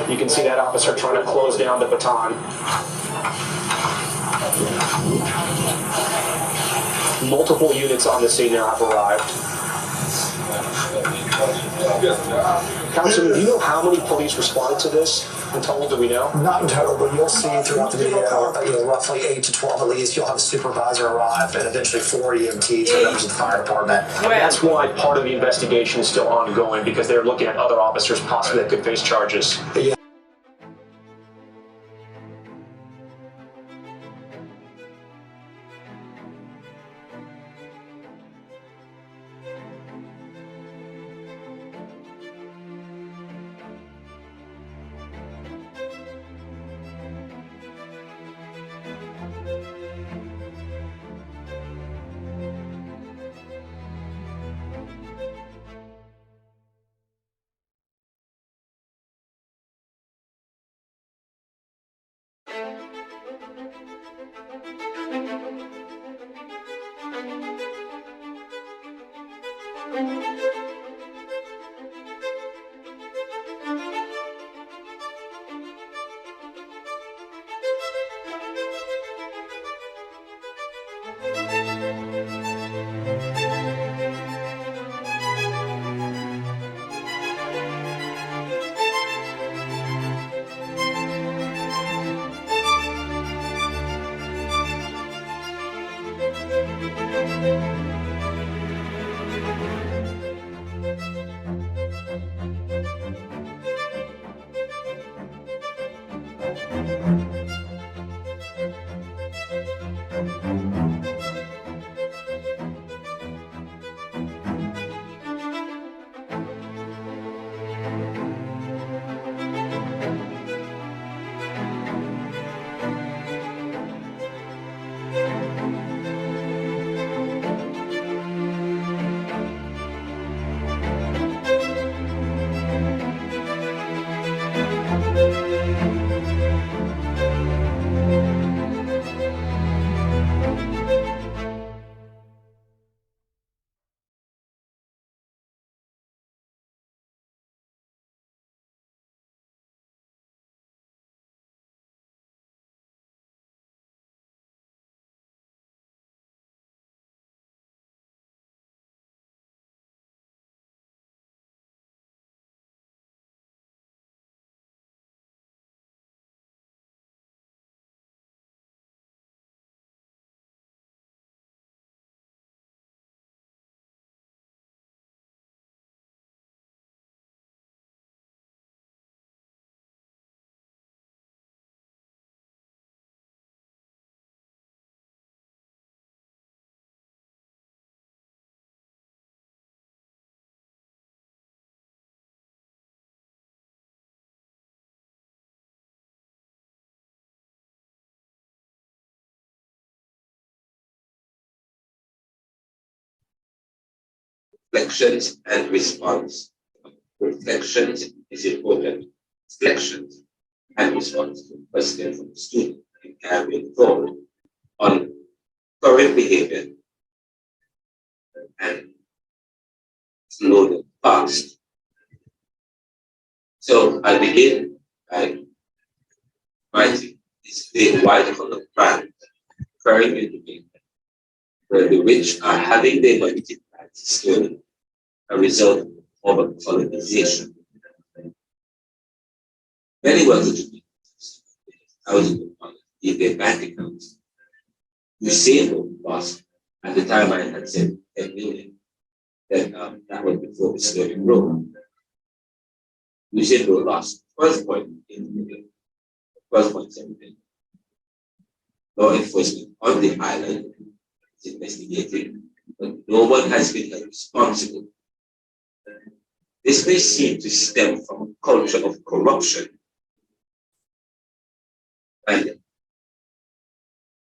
You can see that officer trying to close down the baton. Multiple units on the scene now have arrived. Councilman, do you know how many police responded to this in total? Do we know? Not in total, but you'll see throughout the video, roughly 8 to 12 at least. You'll have a supervisor arrive and eventually 4 EMTs and members of the fire department. That's why part of the investigation is still ongoing, because they're looking at other officers possibly that could face charges. Yeah. Reflections and response. Reflections is important. Reflections and response to questions from the student can be informed on current behavior and loaded fast. So I begin by writing this big white collar brand occurring in Jamaica, where the rich are having their money stolen, a result of colonization. Many wealthy Jamaicans, thousands of dollars in their bank accounts. Usain lost at the time I had said 10 million. Then that was before the sterling role. Usain lost 12.7 million. Law enforcement on the island is investigating, but no one has been held responsible. This may seem to stem from a culture of corruption. And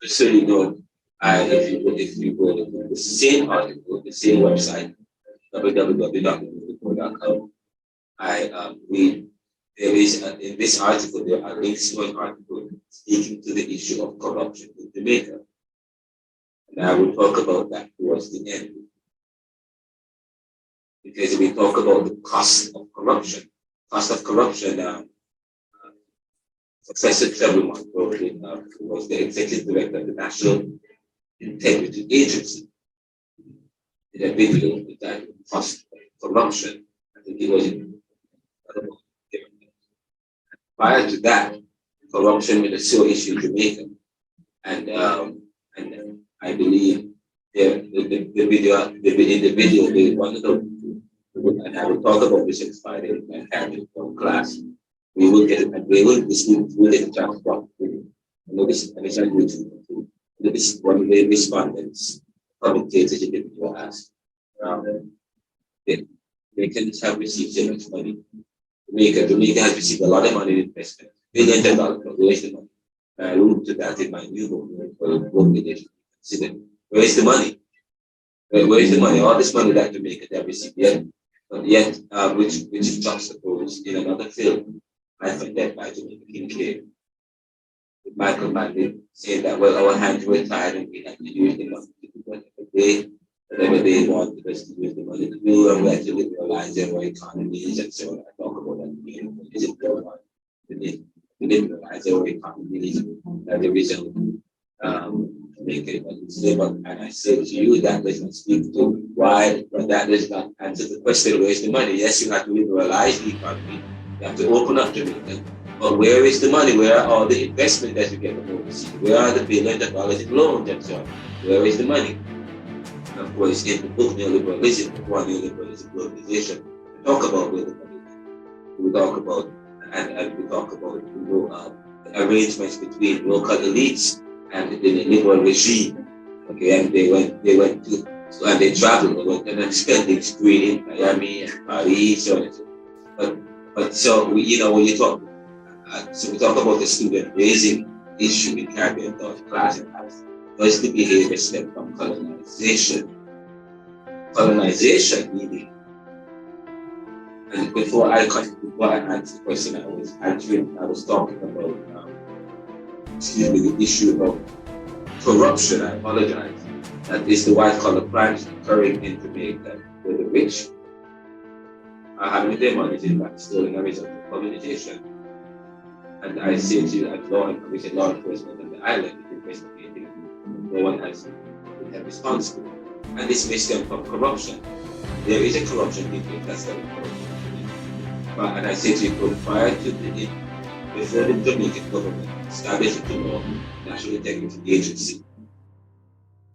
just so you know, if you go to the same article, the same website, www.com, I read there is in this article there are links to an article speaking to the issue of corruption in Jamaica, and I will talk about that towards the end, because we talk about the cost of corruption. Professor Trevor who was the executive director of the National Integrity Agency, did a video with that cost of corruption. I think it was in, I don't know. Prior to that, corruption was a sore issue in Jamaica, and I believe the video they wanted to, and I will talk about this in Friday in my academic class. We will get it, and we will get a chance to talk. I know this, and it's on YouTube. This is one of the respondents, commentators in the video asked. They can have received so much money. Jamaica has received a lot of money in investment, billions of dollars, but where's the money? I alluded to that in my new book, consider where is the money? Where is the money? All this money that Jamaica have received yet, but yet, which is juxtaposed in another film, Life and Death by Jamaica Kincaid. With Michael Manley saying that, well, our hands were tied and we had to use the money to do whatever they wanted us to use the money to do, and we had to liberalize our economies and so on. I talk about that is it to liberalize our economies as a result make it stable. And I say to you that does not speak to why, but that does not answer the question, where is the money? Yes, you have to liberalize the economy, you have to open up Jamaica. But where is the money? Where are all the investment that you get from overseas? Where are the billions of dollars in loans and so on? Where is the money? And of course, in the book Neoliberalism, globalization, we talk about where the money is. We talk about and we talk about the arrangements between local elites and the liberal regime. Okay, and they went to so and they traveled, they went and spending spree in Miami and Paris, so on and so on. But so when you talk, so we talk about the student raising issue in Caribbean thought class and class. Does the behavior stem from colonization? Colonization, meaning. And before I answered the question, I was talking about the issue of corruption. I apologize. That is the white collar crimes occurring in Jamaica, where the rich are having their money stolen as a result of colonization. And I say to you, as law enforcement on the island is investigating, no one has been held responsible. And this may stem from corruption. There is a corruption between that's the corruption. And I say to you, prior to before the Jamaican government established the law, National Integrity Agency,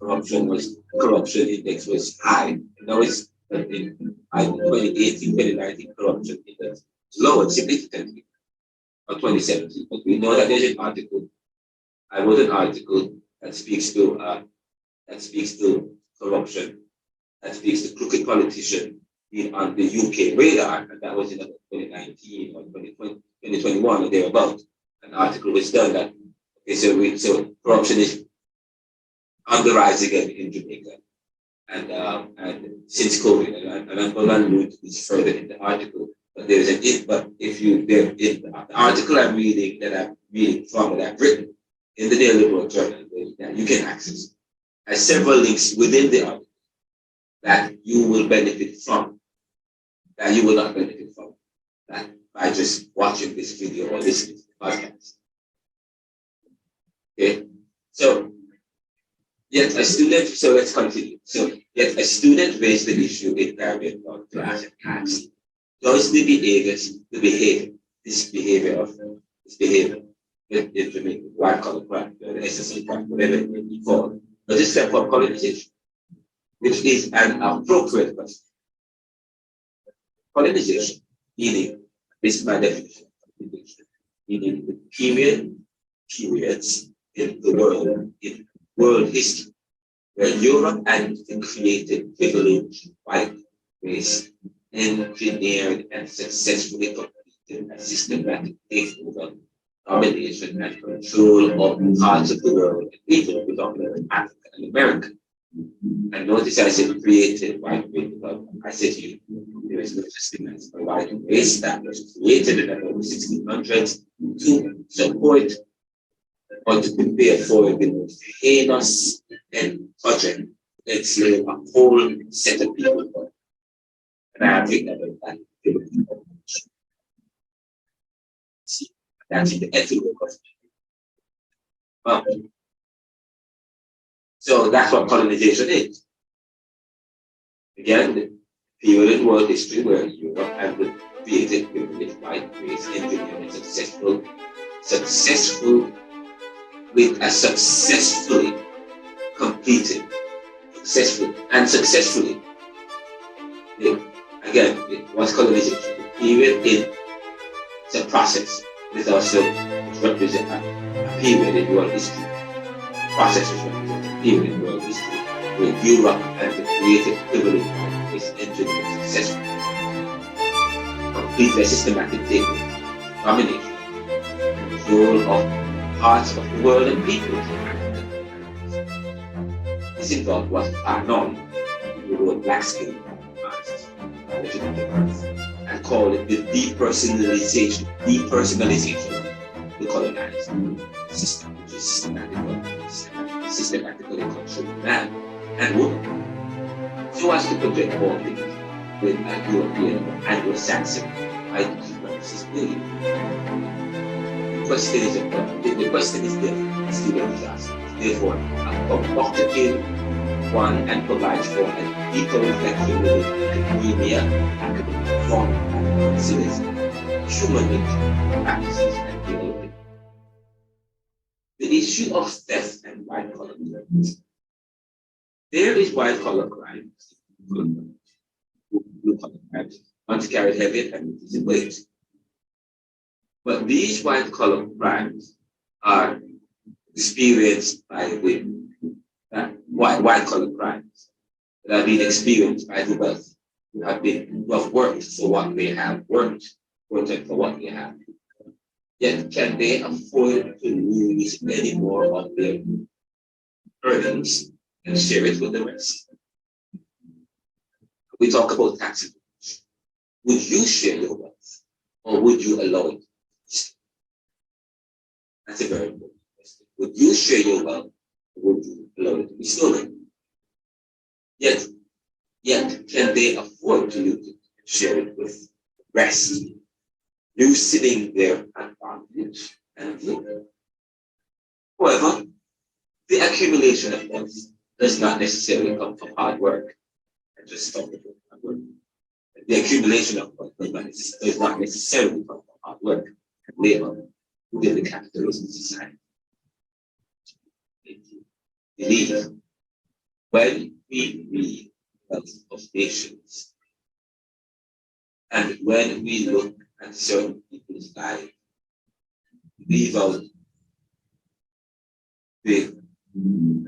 corruption index was high. Now it's in 2018, 2019, corruption index lowered significantly. Or 2017, but we know that there's an article. I wrote an article that speaks to corruption, that speaks to crooked politician being on the UK radar, and that was in 2019 or 2021 or thereabout. An article was done that so corruption is on the rise again in Jamaica, and since COVID, and I'm going to allude to this further in the article. But there's an if, but if you there in the article I'm reading from that I've written in the Daily Liberal Journal that you can access, has several links within the article that you will benefit from, that you will not benefit from, that by just watching this video or listening to the podcast. Okay, so yet a student, so let's continue. So yet a student raised the issue in private class and asked, does the behavior in Jamaica, white collar crime, the SSC crime, whatever it may be called, does it step up colonization? Which is an appropriate question. Colonization, meaning, this is my definition, meaning the periods in the world, in world history, where Europe and created privileged white race, engineered and successfully completed a systematic takeover, domination, and control of parts of the world, even predominantly Africa and America. And notice I said created white race because I said to you, there is no such thing as a white race that was created in the early 1600s to support or to prepare for the most heinous and project to enslave a whole set of people. And I think that see, that's the ethical question. So that's what colonization is. Again, the period in world history where Europe and the created privileged white race engineered and successful with a successfully completed, successfully. Again, it was colonization. The period in the process is also represent a period in world history. The process is represent a period in world history where Europe and the creative privilege is engineered successfully. Complete a systematic takeover, domination, control of parts of the world and people. This involved what are known in the word black skin and called it the depersonalization of the colonized system, which is systematically controlled man and woman. So as to project all things with a European or Anglo-Saxon white supremacist belief. The question is different. Students ask. Therefore, a provocative one and provides for a deeper reflection within academia, academic thought, and considers human nature, practices, and behavior. The issue of theft and white collar crime. There is white collar crime, blue collar crime, once carried heavy and easy weight. But these white collar crimes are experienced by the white collar crimes that have been experienced by the wealthy, who have worked for what they have, worked for what they have. Yet can they afford to lose any more of their earnings and share it with the rest? We talk about taxes. Would you share your wealth or would you allow it? That's a very important question. Would you share your wealth or would you allow it to be stolen? Yet can they afford to use it and share it with the rest? You sitting there advantage and look. However, the accumulation of wealth does not necessarily come from hard work and just from the hard work. The accumulation of wealth does not necessarily come from hard work and labor within the capitalist society. Believe when we read wealth of nations and when we look at certain people's lives, leave out the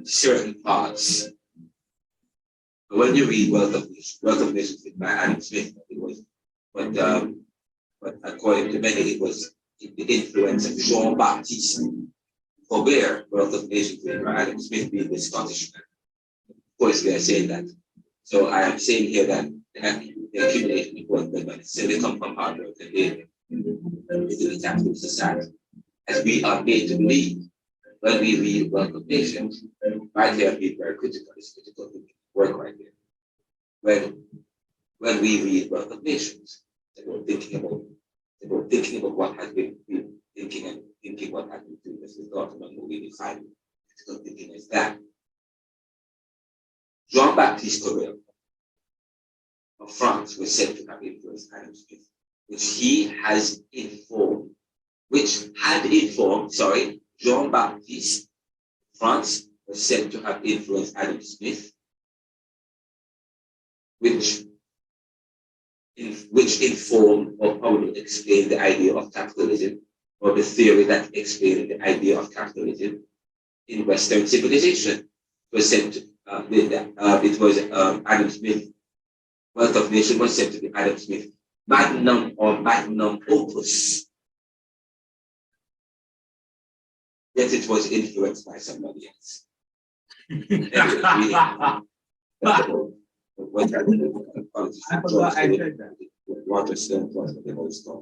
certain parts. But when you read Wealth of Nations by Adam Smith, it was, but according to many, it was the influence of Jean-Baptiste Faubert, Wealth of Nations by Adam Smith being the Scottish man. Of course, we are saying that. So I am saying here that the accumulation of wealth does not necessarily come from hard work and labor within the capitalist society, as we are made to believe when we read Wealth of Nations. Right here, be very critical. It's critical to work right there. when we read Wealth of Nations. About thinking about what has been thinking and thinking what has been previously thought about what we define critical thinking as that. Jean-Baptiste Correll of France was said to have influenced Adam Smith, which had informed, Jean-Baptiste France was said to have influenced Adam Smith, which informed or probably explained the idea of capitalism, or the theory that explained the idea of capitalism in Western civilization. It was said to, Adam Smith. Wealth of Nations was said to be Adam Smith magnum opus. Yet it was influenced by somebody else.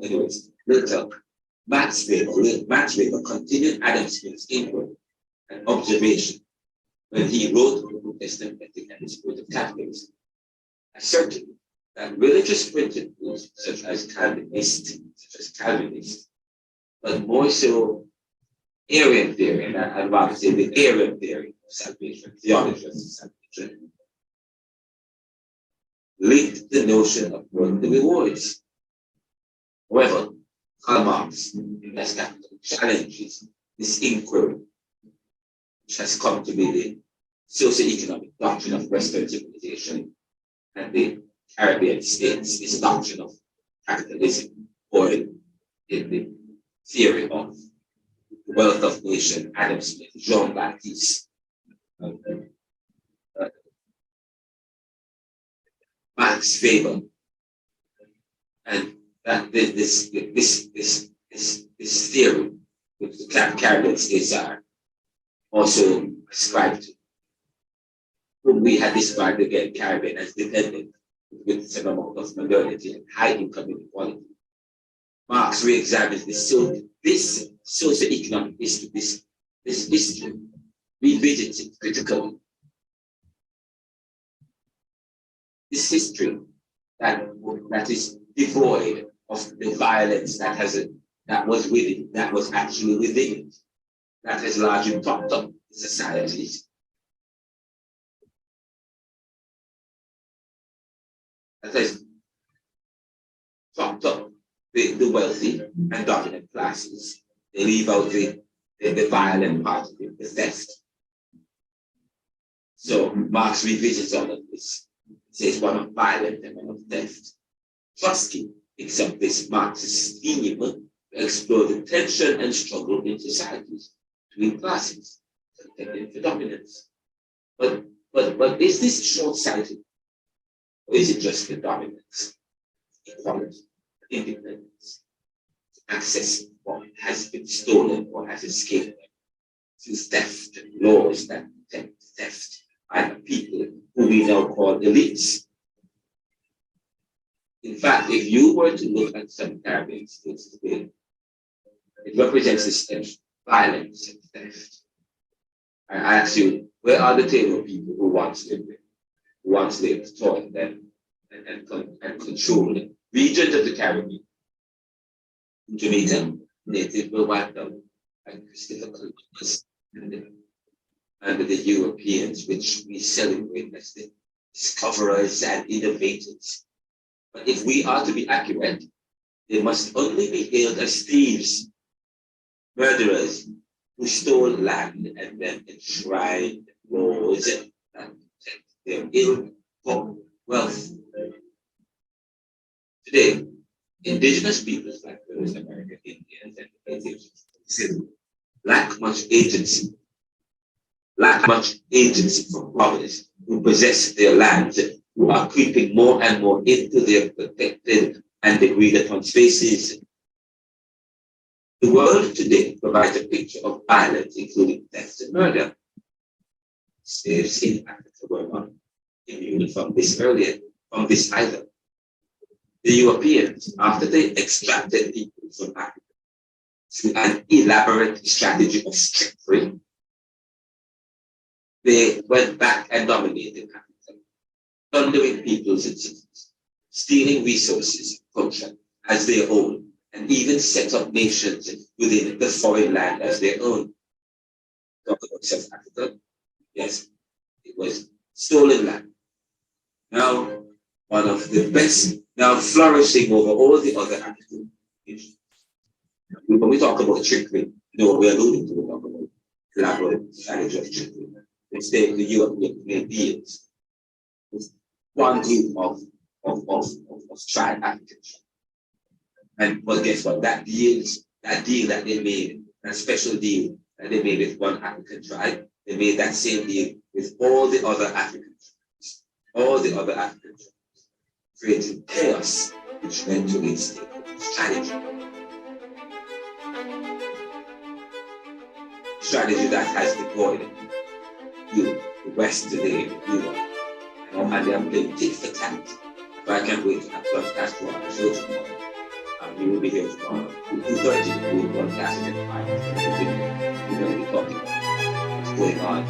Anyways, later, Max Weber continued Adam Smith's input and observation when he wrote the book Ethic and the Spirit of Capitalism, asserting that religious principles such as Calvinist, but more so Arian theory, and I'd rather say the Arian theory of salvation, theology of salvation, linked the notion of worldly rewards. However, Karl Marx in Das Kapital challenges this inquiry, which has come to be the socio-economic doctrine of Western civilization and the Caribbean states, this doctrine of capitalism, or in the theory of the Wealth of Nations, Adam Smith, Jean-Baptiste, Max Weber, and that this theory, which the Caribbean states are also ascribed to, whom we had described again Caribbean as dependent with some amount of modernity and high income inequality. Marx re-examines this socio-economic history, this history, revisits it critically. This history that is devoid of the violence that was actually within it, that has largely propped up societies. That has propped up the wealthy and dominant classes. They leave out the violent part of it, the theft. So Marx revisits all of this. He says one of violence and one of theft. Trotsky picks up this Marxist theme to explore the tension and struggle in societies between classes, contending for dominance. But is this short-sighted? Or is it just the dominance, equality, independence, access what has been stolen or has escaped through theft and laws that protect theft by the people who we now call elites? In fact, if you were to look at some Caribbean states today, it represents this tension, violence and theft. I ask you, where are the table people who once lived there? Once lived, taught them, and controlled regions of the Caribbean. In Jamaica, natives were wiped out by Christopher Columbus and the Europeans, which we celebrate as the discoverers and innovators. But if we are to be accurate, they must only be hailed as thieves, murderers who stole land and then enshrined laws that protect their ill-gotten wealth. Today, indigenous peoples like those American Indians and Asians lack much agency from providence who possess their lands, who are creeping more and more into their protected and agreed upon spaces. The world today provides a picture of violence, including theft and murder. Slaves in Africa were not immune from this either. The Europeans, after they extracted people from Africa through an elaborate strategy of strict freedom, they went back and dominated Africa. plundering peoples and cities, stealing resources, culture as their own, and even set up nations within the foreign land as their own. Talk about South Africa. Yes, it was stolen land. Now, one of the best, now flourishing over all the other African nations. When we talk about trickery, you know what we're alluding to, we talk about collaborative strategy of trickery. Instead, the European made deals with one group of tribe Africans. And but guess what? That deal that they made, that special deal that they made with one African tribe, they made that same deal with all the other African tribes. All the other African tribes, creating chaos, which led to a state strategy. Strategy that has deployed you, the West today, Europe, and they are playing tit for tat. If I can't wait to have broadcast for our show tomorrow, we will be here tomorrow. 2:30, we will broadcast at 5. We're going to be talking about what's going on.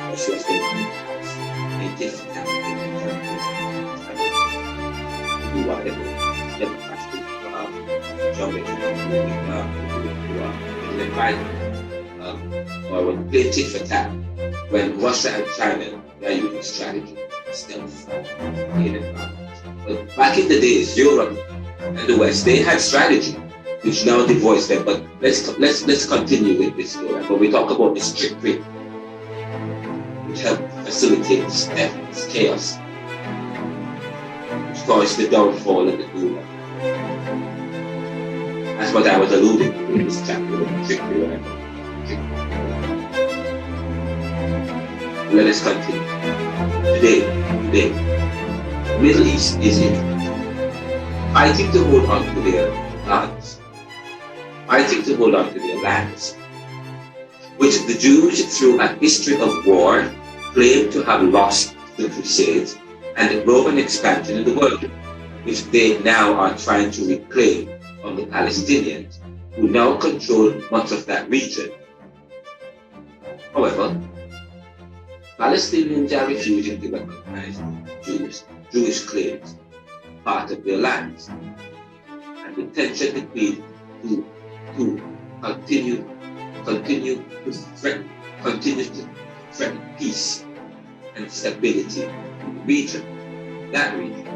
What's going on in the house. And tit for tat. We do whatever. Never pass it. Jump it. Or when play tit for tat, when Russia and China they are using strategy, stealth, but back in the days, Europe and the West they had strategy, which now divorced them. But let's continue with this story. But we talk about this trickery, which helped facilitate this theft, this chaos, which caused the downfall of the Gulag. That's what I was alluding to in this chapter with trickery, whatever. Let us continue. Today, the Middle East is in fighting to hold on to their lands, which the Jews, through a history of war, claim to have lost the Crusades and the Roman expansion in the world, which they now are trying to reclaim from the Palestinians, who now control much of that region. However, Palestinians are refusing to recognize Jewish claims part of their lands, and the tension between to continue to threaten peace and stability in that region.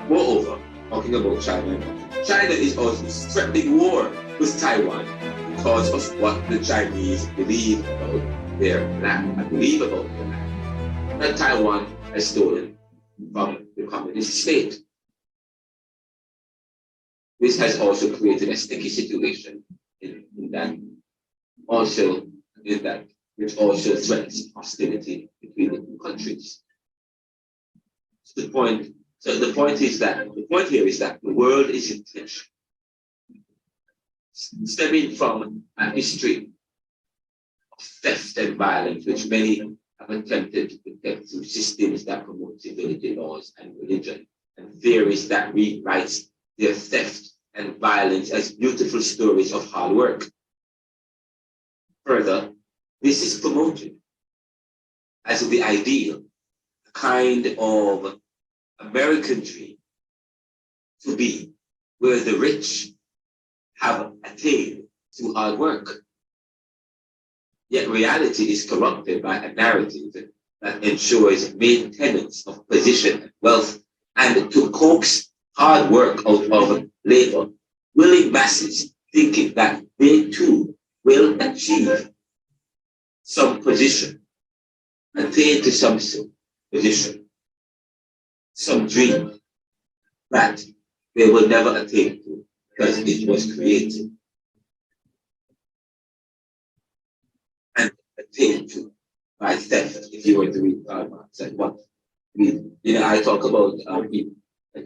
Moreover, talking about China is also threatening war with Taiwan because of what the Chinese believe about their land. That Taiwan has stolen from the communist state. This has also created a sticky situation in that which also threatens hostility between the two countries. So the point here is that the world is in tension, stemming from a history of theft and violence, which many have attempted to protect through systems that promote civility laws and religion, and theories that rewrite their theft and violence as beautiful stories of hard work. Further, this is promoted as the ideal, a kind of American dream to be where the rich have attained through hard work. Yet reality is corrupted by a narrative that ensures maintenance of position and wealth, and to coax hard work out of labor, willing masses thinking that they too will achieve some position, attain to some position, some dream that they will never attain to because it was created and attained to by theft. If you were to read Karl Marx and what I talk about people.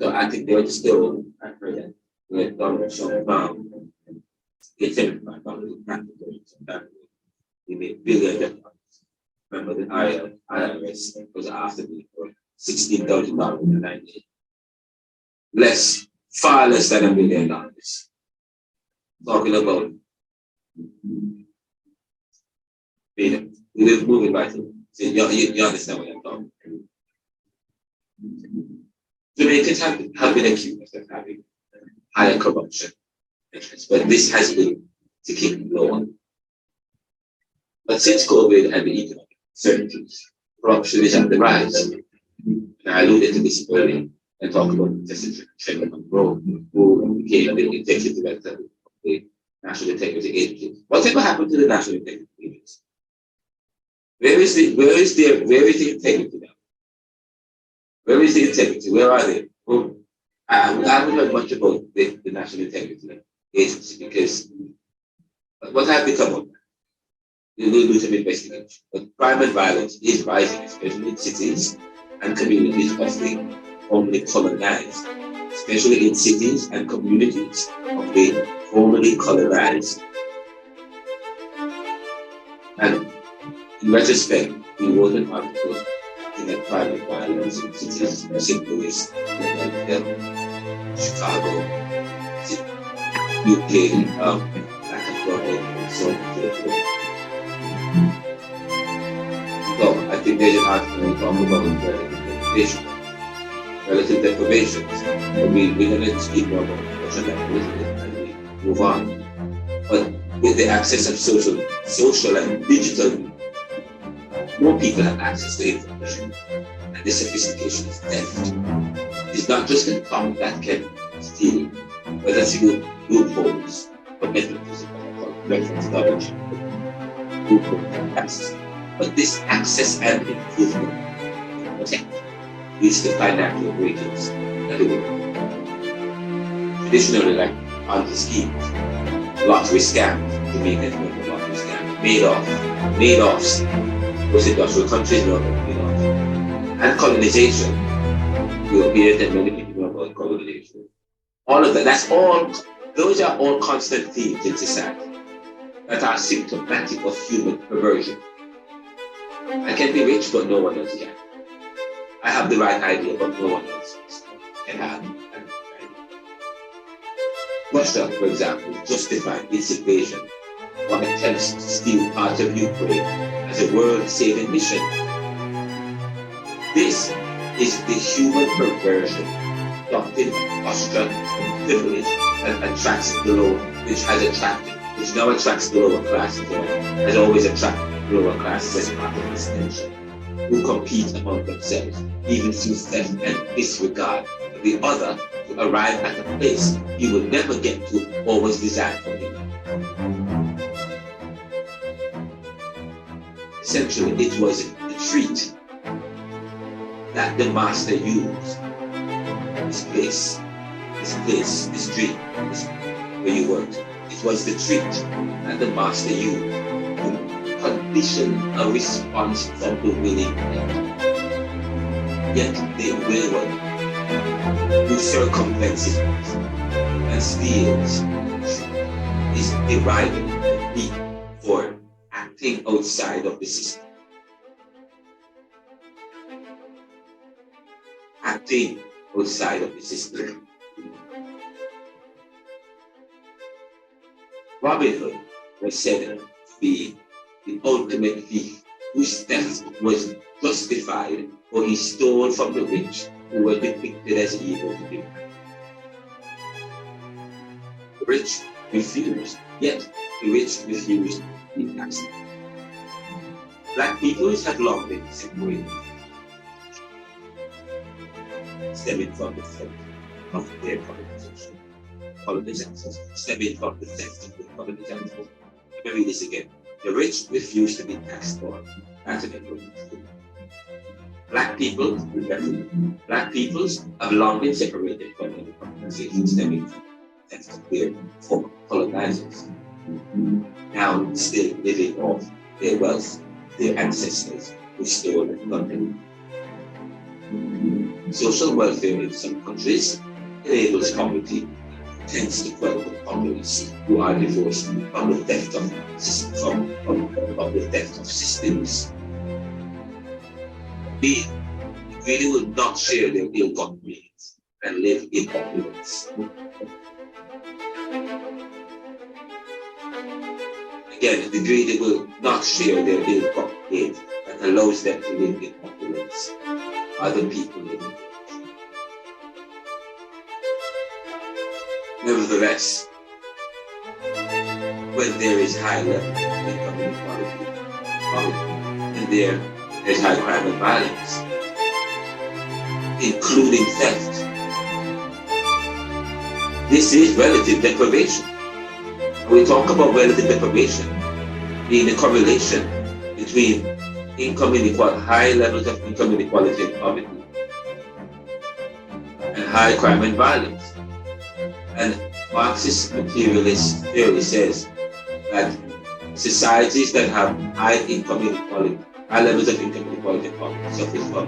I think they were still, I've heard that with Donald Trump, it's practical. He made billions of dollars. Remember the IRS was after me for $16,000 in the 90s. Far less than $1 million. Talking about we're moving right through. So you understand what I'm talking about. Jamaicans have been accused of having higher corruption, but this has been to keep lower. But since COVID and the economic uncertainties, corruption is on the rise. And I alluded to this earlier and talked about Professor Trevor Monroe, who became the executive director of the National Integrity Agency. Whatever happened to the National Integrity Agency? Where is the integrity now? Where is the integrity? Where are they? Well, I haven't heard much about the National Integrity Agency because what have become of that? We will do some investigation. But crime and violence is rising, especially in cities and communities of the formerly colonized, especially in cities and communities of the formerly colonized. And in retrospect, we wrote an article in a private violence in cities as simple as Chicago, UK, like a Broadway, and so on and so forth. So I think there's an article we talk about relative deprivations. We're going to speak more about that and we move on. But with the access of social and digital, more people have access to information, and the sophistication is theft. It's not just the tongue that can steal, whether through loopholes or methods of reference knowledge, loopholes and access. But this access and improvement protect leads to financial breakings everywhere. Traditionally, like Ponzi schemes, lottery scams, Jamaicans remember lottery scams, Madoffs, those industrial countries know about Madoff, and colonization. Europeans and many people know about colonization. All of that, those are all constant themes in society that are symptomatic of human perversion. I can be rich, but no one else can. I have the right idea, but no one else can have an idea. Russia, for example, justified its invasion or attempts to steal part of Ukraine as a world-saving mission. This is the human perversion, adopted posture, privilege, that attracts the lower, which now attracts the lower classes, or has always attracted the lower classes as part of this tension, who compete among themselves, even through theft and disregard of the other to arrive at a place he will never get to or was designed for him. Essentially, it was the treat that the master used. This dream, where you worked. It was the treat that the master used to condition a response from the willing end. Yet the will one who circumvents it and steals is deriving the need for acting outside of the system. Acting outside of the system. Robin Hood was said to be the ultimate thief whose theft was justified, for he stole from the rich who were depicted as evil to him. The rich refused, yet the rich refused to be taxed. Black peoples have long been separated, stemming from the theft of their colonizers, stemming from the theft of their colonizers. Let me read this again. The rich refuse to be taxed on. That's an important thing. Black peoples have long been separated from the colonization stemming from the theft of their former colonizers. Now still living off their wealth, their ancestors who stole and plundered. Social welfare in some countries enables poverty, tends to quell the populace who are divorced from the theft of systems. They really will not share their ill-gotten gains and live in opulence. Again, the greedy will not share their ill-gotten gains and allows them to live in opulence. Other people live in opulence. Nevertheless, when there is high level of income inequality, and there's high crime and violence, including theft. This is relative deprivation. When we talk about relative deprivation, being the correlation between income inequality, high levels of income inequality and poverty, and high crime and violence. And Marxist materialist theory says that societies that have high income inequality, high levels of income inequality and poverty suffer from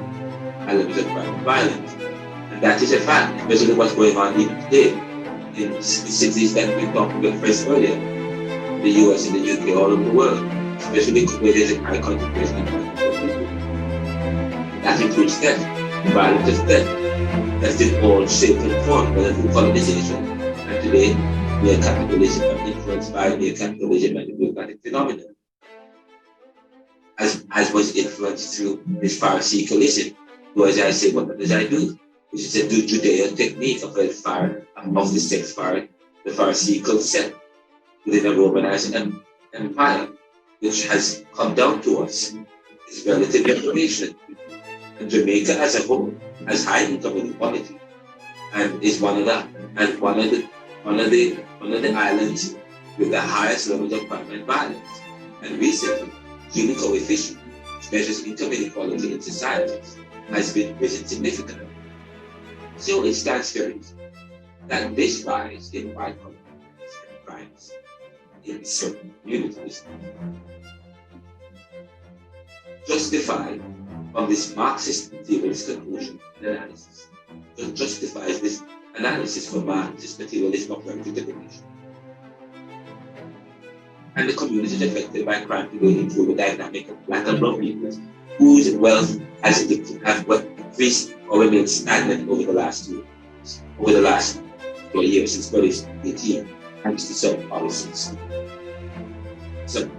high levels of crime and violence. And that is a fact, especially what's going on even today in cities that we talked about first earlier, in the US, in the UK, all over the world, especially where there's a high concentration of people. That includes theft, violence of theft. That's in all shape and form, whether through colonization. And today, mere capitalism are influenced by mere capitalism and the bureaucratic phenomenon. As was influenced through this Pharisaicism. So as I say, what does I do? Which is a Judean technique of the sex fire, the Pharisaical sect within a Romanized empire, which has come down to us. It's relative deprivation. And Jamaica as a whole has high income inequality, and is one of the islands with the highest levels of crime and violence. And recently, Gini coefficient, which measures income inequality in societies, has been risen significantly. So it stands to reason that this rise in white collar crimes in certain communities justified from this Marxist materialist conclusion and analysis. It justifies this analysis for Marxist materialist of reputation. And the communities affected by crime today include a dynamic of black and brown peoples whose wealth has increased or remained stagnant over the last 4 years, since 2018, thanks to some policies, some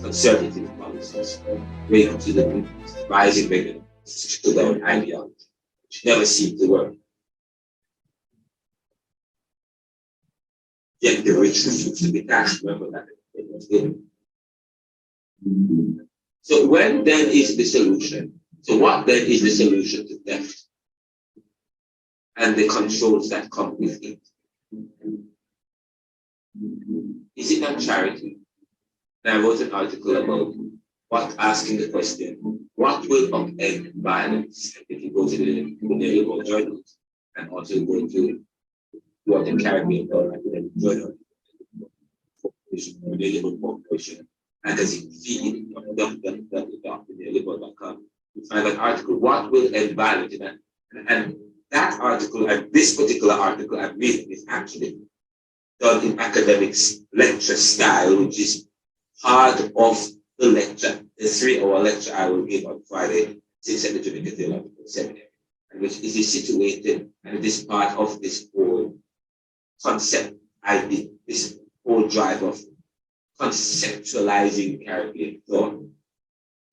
conservative policies, related to the rising regular trickle-down ideology, which never seemed to work. Yet the rich refuse to be taxed. Remember that it was given. So when then is the solution? So what then is the solution to theft and the controls that come with it? Is it not charity? And I wrote an article about asking the question, what will upend violence? If you go to the Neighborhood Journal and also go to what the Caribbean Journal, Neighborhood Corporation, and as you feed www.neighborhood.com, you find an article, what will end violence? And that article, and this particular article I've written, is actually done in academics lecture style, which is part of the lecture, the 3-hour lecture I will give on Friday, 6 at the Jamaica Theological Seminary, and which is situated, and it is part of this whole concept idea, this whole drive of conceptualizing Caribbean thought,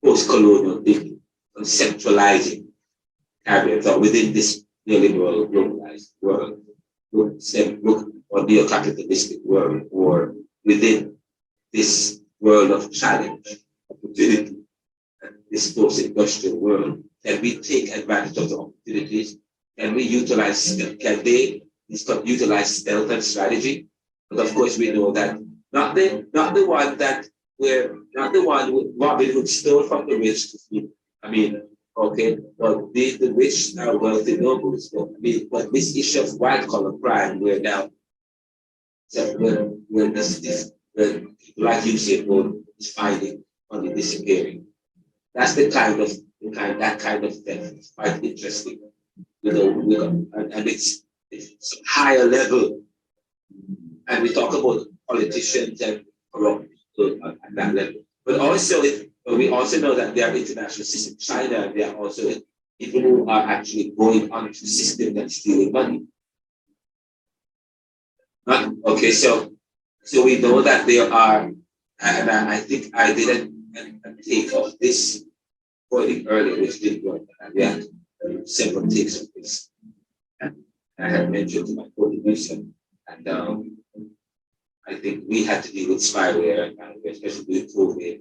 post-colonial thinking, conceptualizing Caribbean thought within this neoliberal globalized world, or neo-capitalistic world, or within this world of challenge, opportunity, and this post-industrial world. Can we take advantage of the opportunities? Can we utilize stealth and strategy? But of course, we know that not the one that Robin Hood stole from the rich to feed. I mean, okay, but the rich are wealthy nobles. But this issue of white collar crime, where now, when people like you say, is finding money disappearing. That's that kind of theft. It's quite interesting. And it's higher level. And we talk about politicians and corrupt people at that level. But also, we also know that there are international systems. China, there are also people who are actually going on to the system and stealing money. Okay, so we know that there are, and I think I did a take of this recording earlier this week, and we had several takes of this. And I had mentioned my contribution, and I think we had to deal with spyware, and especially with COVID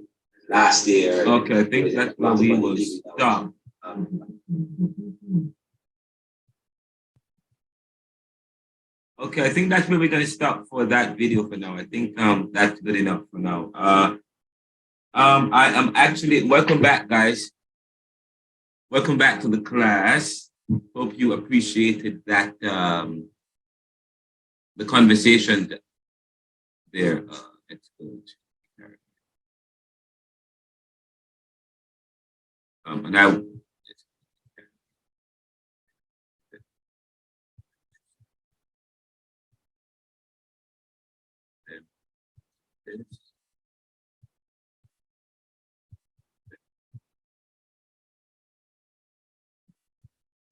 last year. Okay, I think that's where we will stop. Okay, I think that's where we're going to stop for that video for now. I think that's good enough for now. I am actually, welcome back, guys. Welcome back to the class. Hope you appreciated that, the conversation there. Let's go to, and I,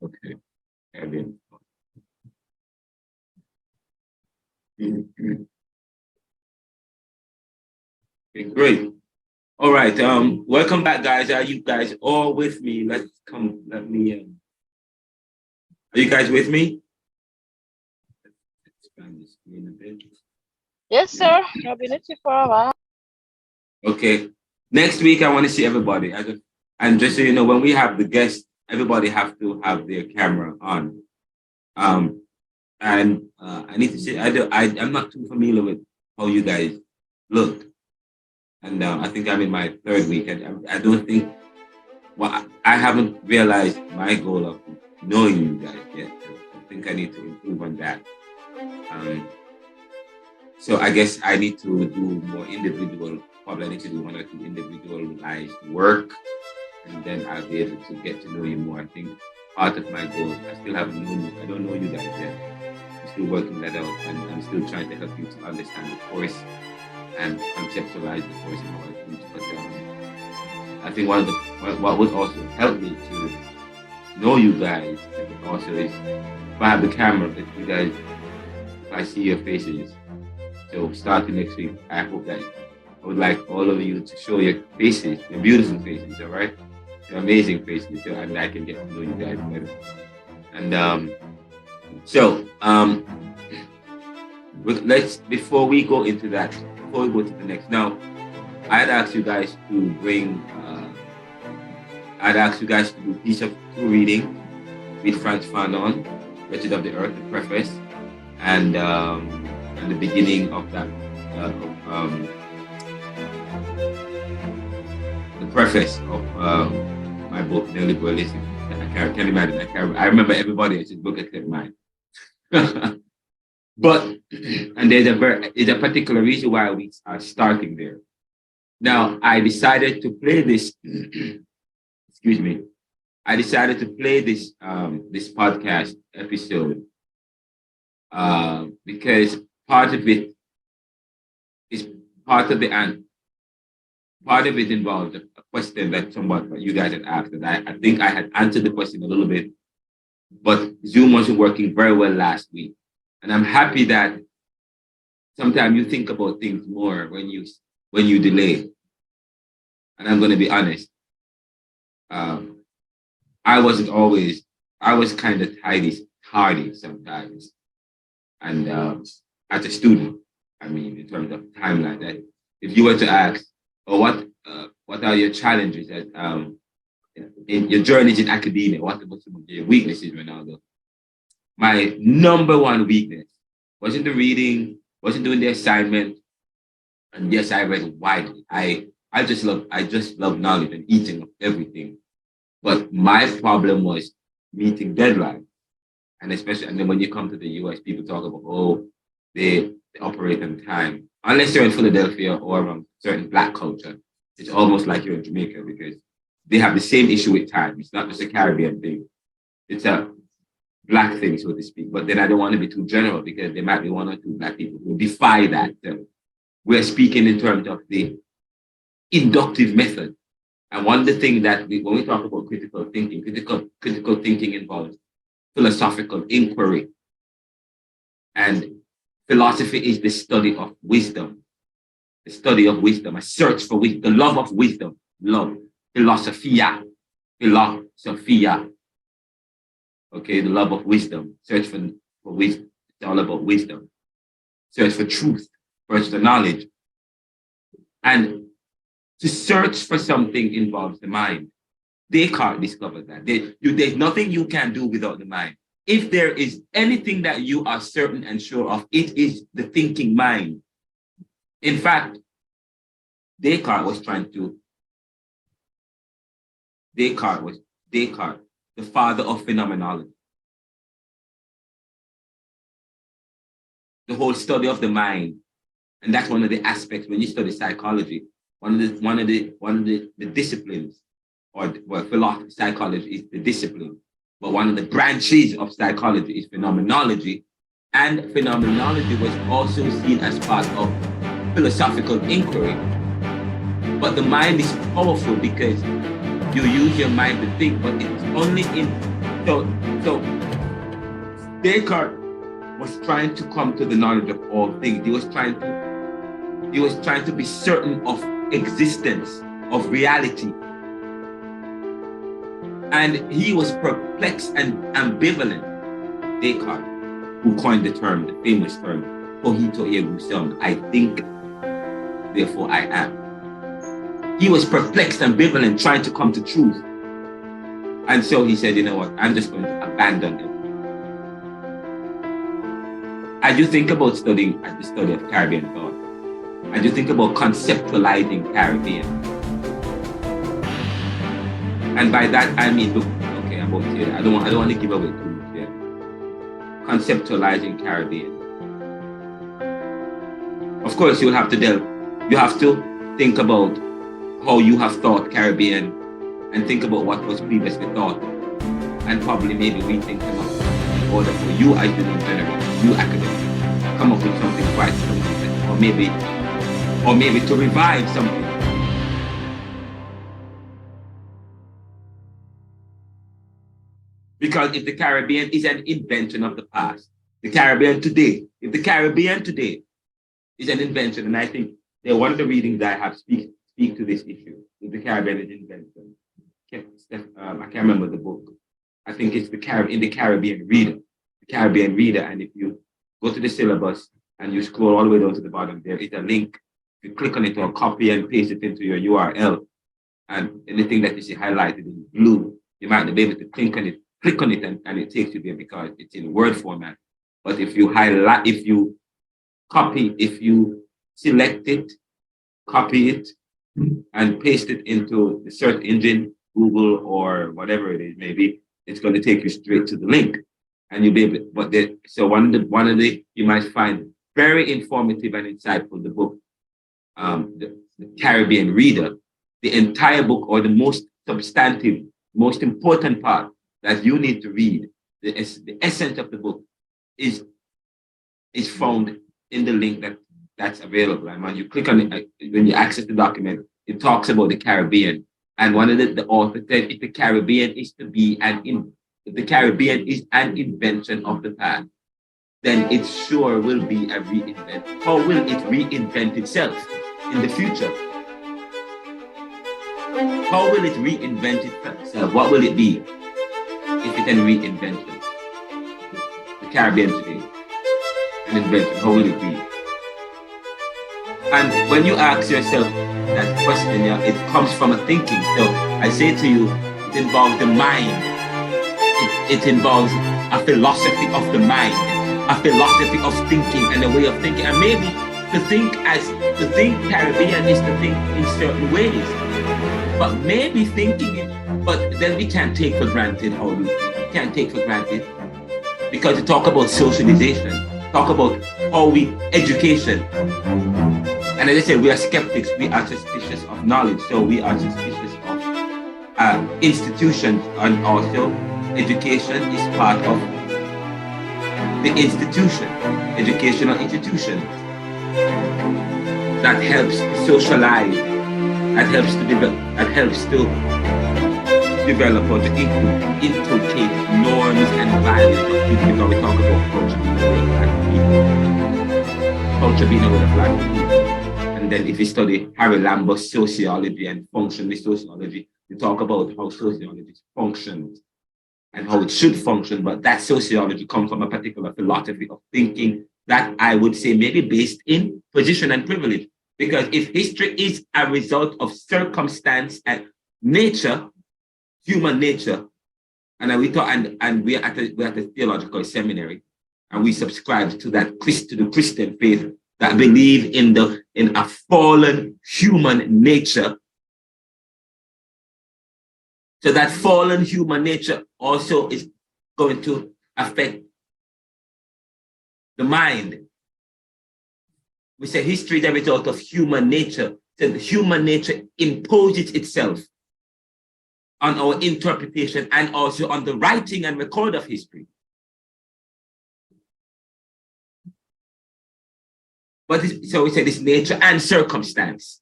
okay, and then, okay, great. All right. Welcome back, guys. Are you guys all with me? Let's come. Let me. Are you guys with me? Expand the screen a bit. Yes, sir. I've been with you for a while. Okay. Next week, I want to see everybody. And just so you know, when we have the guests, everybody have to have their camera on. And I need to say, I'm not too familiar with how you guys look. And I think I'm in my third week, and I don't think, well, I haven't realized my goal of knowing you guys yet. I think I need to improve on that. So I guess I need to do more individual, probably I need to do 1 or 2 individualized work, and then I'll be able to get to know you more. I think part of my goal, I still haven't known you, I don't know you guys yet. I'm still working that out, and I'm still trying to help you to understand the course and conceptualize the course in our things. But I think what would also help me to know you guys also is if I have the camera, if I see your faces. So starting next week, I hope that I would like all of you to show your faces, your beautiful faces, all right? Your amazing faces, so and I can get to know you guys better. And before we go into that, before we go to the next, now, I'd ask you guys to bring, I'd ask you guys to do piece of 2 reading with Franz Fanon, Wretched of the Earth, the preface, and the beginning of that, the preface of my book, Neoliberalism. I can't imagine. I remember everybody else's book except mine. But, and there's a particular reason why we are starting there. Now, I decided to play this, excuse me, I decided to play this podcast episode because part of it is part of it involved a question that you guys had asked, and I think I had answered the question a little bit, but Zoom wasn't working very well last week. And I'm happy that sometimes you think about things more when you delay. And I'm going to be honest. I was kind of tardy sometimes. And as a student, I mean, in terms of timeline, that if you were to ask, what are your challenges in your journeys in academia? What are some of your weaknesses, Ronaldo? My number one weakness wasn't the reading, wasn't doing the assignment. And yes, I read widely. I just love knowledge and eating of everything. But my problem was meeting deadlines. And then when you come to the US, people talk about, they operate on time. Unless you're in Philadelphia or certain Black culture, it's almost like you're in Jamaica because they have the same issue with time. It's not just a Caribbean thing. It's a Black thing, so to speak. But then I don't want to be too general because there might be 1 or 2 Black people who defy that. We're speaking in terms of the inductive method. And one of the things that when we talk about critical thinking involves philosophical inquiry. And philosophy is the study of wisdom. The study of wisdom, a search for wisdom, the love of wisdom, philosophia. philosophia. Okay, the love of wisdom. Search for wisdom. It's all about wisdom. Search for truth. Search for knowledge. And to search for something involves the mind. Descartes discovered that. There's nothing you can do without the mind. If there is anything that you are certain and sure of, it is the thinking mind. In fact, Descartes, the father of phenomenology. The whole study of the mind. And that's one of the aspects when you study psychology, one of the disciplines, or well, philosophy, psychology is the discipline. But one of the branches of psychology is phenomenology. And phenomenology was also seen as part of philosophical inquiry. But the mind is powerful because you use your mind to think, but it's only in, so Descartes was trying to come to the knowledge of all things. He was trying to be certain of existence, of reality. And he was perplexed and ambivalent. Descartes, who coined the term, the famous term, cogito ergo sum, I think, therefore I am. He was perplexed, ambivalent, trying to come to truth. And so he said, you know what, I'm just going to abandon it. As you think about studying the study of Caribbean thought, as you think about conceptualizing Caribbean, and by that I mean, look, okay, I'm about to, I don't want to give away too much here. Conceptualizing Caribbean. Of course, you have to think about how you have thought Caribbean and think about what was previously thought and probably maybe rethink them up in order for you as the new generation, you academics, come up with something quite different, or maybe to revive something. Because if the Caribbean is an invention of the past, if the Caribbean today is an invention, and I think one of the readings I have speak to this issue, if the Caribbean is an invention. I can't remember the book. I think it's in the Caribbean Reader. The Caribbean Reader, and if you go to the syllabus and you scroll all the way down to the bottom, there is a link. You click on it or copy and paste it into your URL, and anything that you see highlighted in blue, you might be able to click on it and it takes you there because it's in Word format. But if you select it, copy it, and paste it into the search engine, Google or whatever it is, maybe it's going to take you straight to the link, and you'll be able. So one of the you might find very informative and insightful the book, the Caribbean Reader. The entire book, or the most substantive, most important part that you need to read, the essence of the book is found in the link that's available. And when you click on it, when you access the document, it talks about the Caribbean. And one of the authors said, if the Caribbean is an invention of the past, then it sure will be a reinvention. How will it reinvent itself in the future? How will it reinvent itself? What will it be if it's a reinvention? The Caribbean today, an invention, how will it be? And when you ask yourself that question, it comes from a thinking. So I say to you, it involves the mind. It involves a philosophy of the mind, a philosophy of thinking and a way of thinking. And maybe to think Caribbean is to think in certain ways. But maybe thinking it, but then we can't take for granted how we think. We can't take for granted because you talk about socialization, talk about education. And as I said, we are skeptics, we are suspicious of knowledge, so we are suspicious of institutions, and also education is part of the institution, educational institutions that helps to socialize, that helps to develop or to inculcate norms and values of people. Because we talk about culture being a way of life. And then if you study Harry Lambert's sociology and functional sociology, to talk about how sociology functions and how it should function, but that sociology comes from a particular philosophy of thinking that I would say maybe based in position and privilege. Because if history is a result of circumstance and nature, human nature, and we thought, and we're at a theological seminary, and we subscribe to that to the Christian faith that believe in a fallen human nature. So that fallen human nature also is going to affect the mind. We say history is a result of human nature. So the human nature imposes itself on our interpretation and also on the writing and record of history. But so we say this nature and circumstance.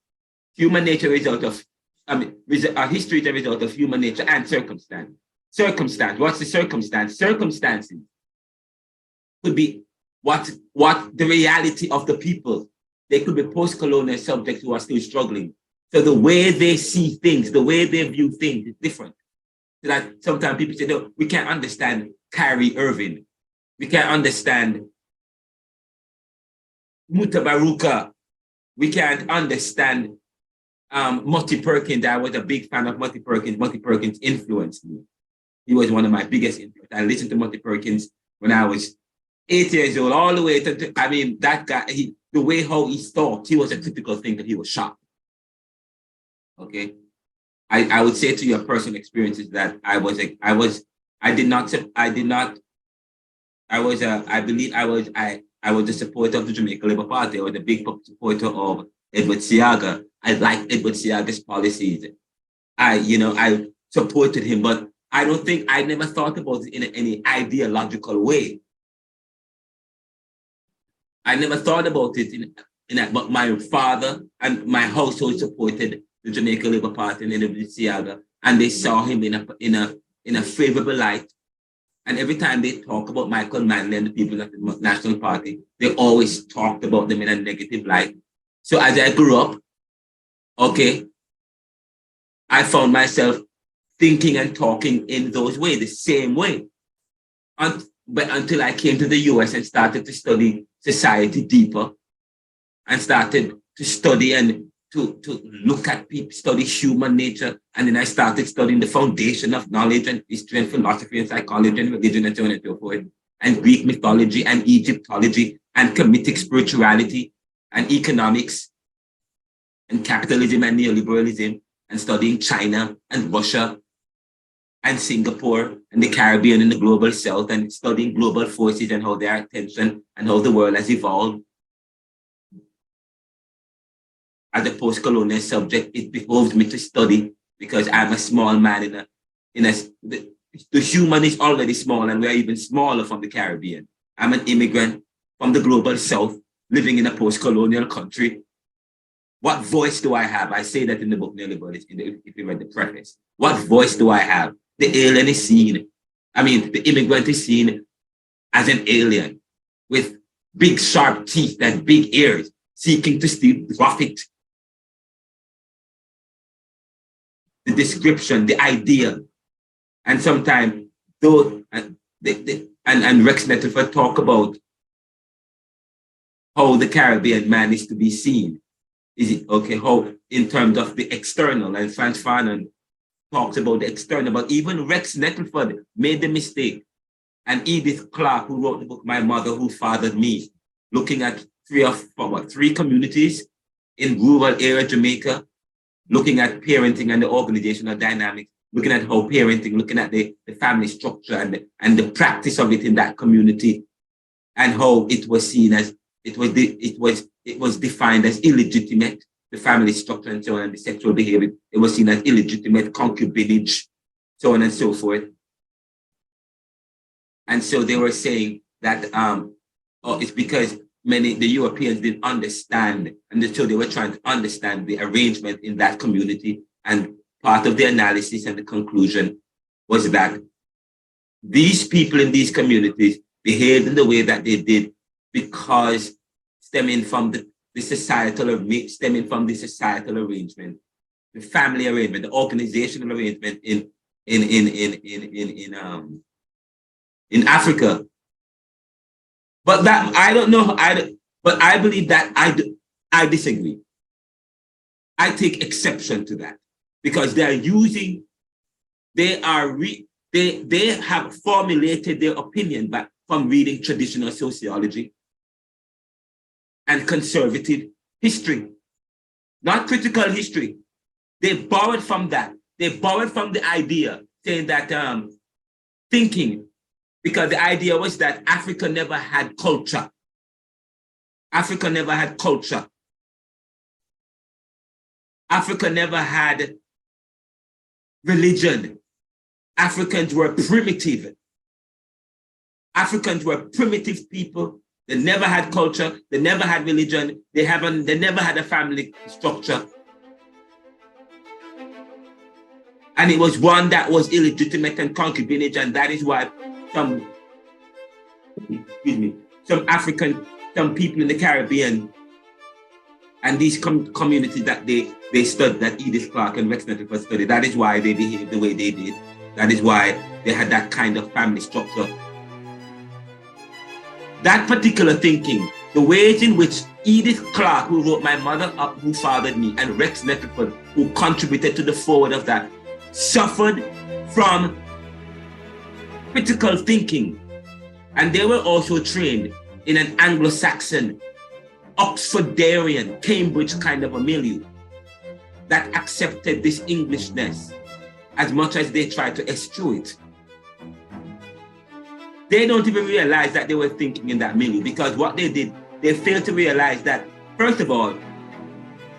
Human nature is a result of, history is a result of human nature and circumstance. Circumstance, what's the circumstance? Circumstances could be what the reality of the people. They could be post-colonial subjects who are still struggling. So the way they see things, the way they view things is different. So that sometimes people say, no, we can't understand Kyrie Irving. We can't understand Mutabaruka. We can't understand Mutty Perkins. I was a big fan of Mutty Perkins. Mutty Perkins influenced me. He was one of my biggest influences. I listened to Mutty Perkins when I was 8 years old, all the way to, that guy, the way how he thought, he was a critical thinker, he was sharp. Okay. I would say to your personal experiences that I believe I was a supporter of the Jamaica Labour Party. I was a big supporter of Edward Seaga. I liked Edward Seaga's policies. I supported him, but I never thought about it in any ideological way. I never thought about it in that, but my father and my household supported the Jamaica Labour Party and Edward Seaga, and they saw him in a favorable light. And every time they talk about Michael Manley and the people of the National Party, they always talked about them in a negative light. So as I grew up, okay, I found myself thinking and talking in those ways, the same way. But until I came to the US and started to study society deeper and started to study and to look at people, study human nature. And then I started studying the foundation of knowledge and history and philosophy and psychology and religion and so on and so forth, and Greek mythology and Egyptology and Kemetic spirituality and economics and capitalism and neoliberalism, and studying China and Russia and Singapore and the Caribbean and the global south, and studying global forces and how they are at tension and how the world has evolved. As a post-colonial subject, it behoves me to study because I'm a small man the human is already small, and we're even smaller from the Caribbean. I'm an immigrant from the global south, living in a post-colonial country. What voice do I have? I say that in the book, Neoliberalism, if you read the preface. What voice do I have? The alien is seen. The immigrant is seen as an alien with big sharp teeth and big ears, seeking to steal profit. The description, the idea, and sometimes though, and Rex Nettleford talk about how the Caribbean man is to be seen. Is it okay? How in terms of the external, and Frantz Fanon talks about the external, but even Rex Nettleford made the mistake, and Edith Clark, who wrote the book My Mother Who Fathered Me, looking at three communities in rural area Jamaica, looking at parenting and the organizational dynamics, looking at how parenting, looking at the family structure and the practice of it in that community, and how it was seen as it was defined as illegitimate, the family structure and so on, and the sexual behavior. It was seen as illegitimate concubinage, so on and so forth. And so they were saying that it's because the Europeans didn't understand, and so they were trying to understand the arrangement in that community. And part of the analysis and the conclusion was that these people in these communities behaved in the way that they did because stemming from the societal arrangement the family arrangement, the organizational arrangement in Africa. But that I don't know. But I believe that I disagree. I take exception to that because they have formulated their opinion back from reading traditional sociology and conservative history, not critical history. They borrowed from that. They borrowed from the idea saying that thinking, because the idea was that Africa never had culture. Africa never had culture. Africa never had religion. Africans were primitive. Africans were primitive people. They never had culture. They never had religion. They never had a family structure. And it was one that was illegitimate and concubinage, and that is why some people in the Caribbean and these communities that they studied, that Edith Clark and Rex Nettleford studied, that is why they behaved the way they did. That is why they had that kind of family structure. That particular thinking, the ways in which Edith Clark, who wrote My Mother Up, Who Fathered Me, and Rex Nettleford, who contributed to the forward of that, suffered from critical thinking. And they were also trained in an Anglo-Saxon, Oxfordarian, Cambridge kind of a milieu that accepted this Englishness as much as they tried to eschew it. They don't even realize that they were thinking in that milieu, because what they did, they failed to realize that, first of all,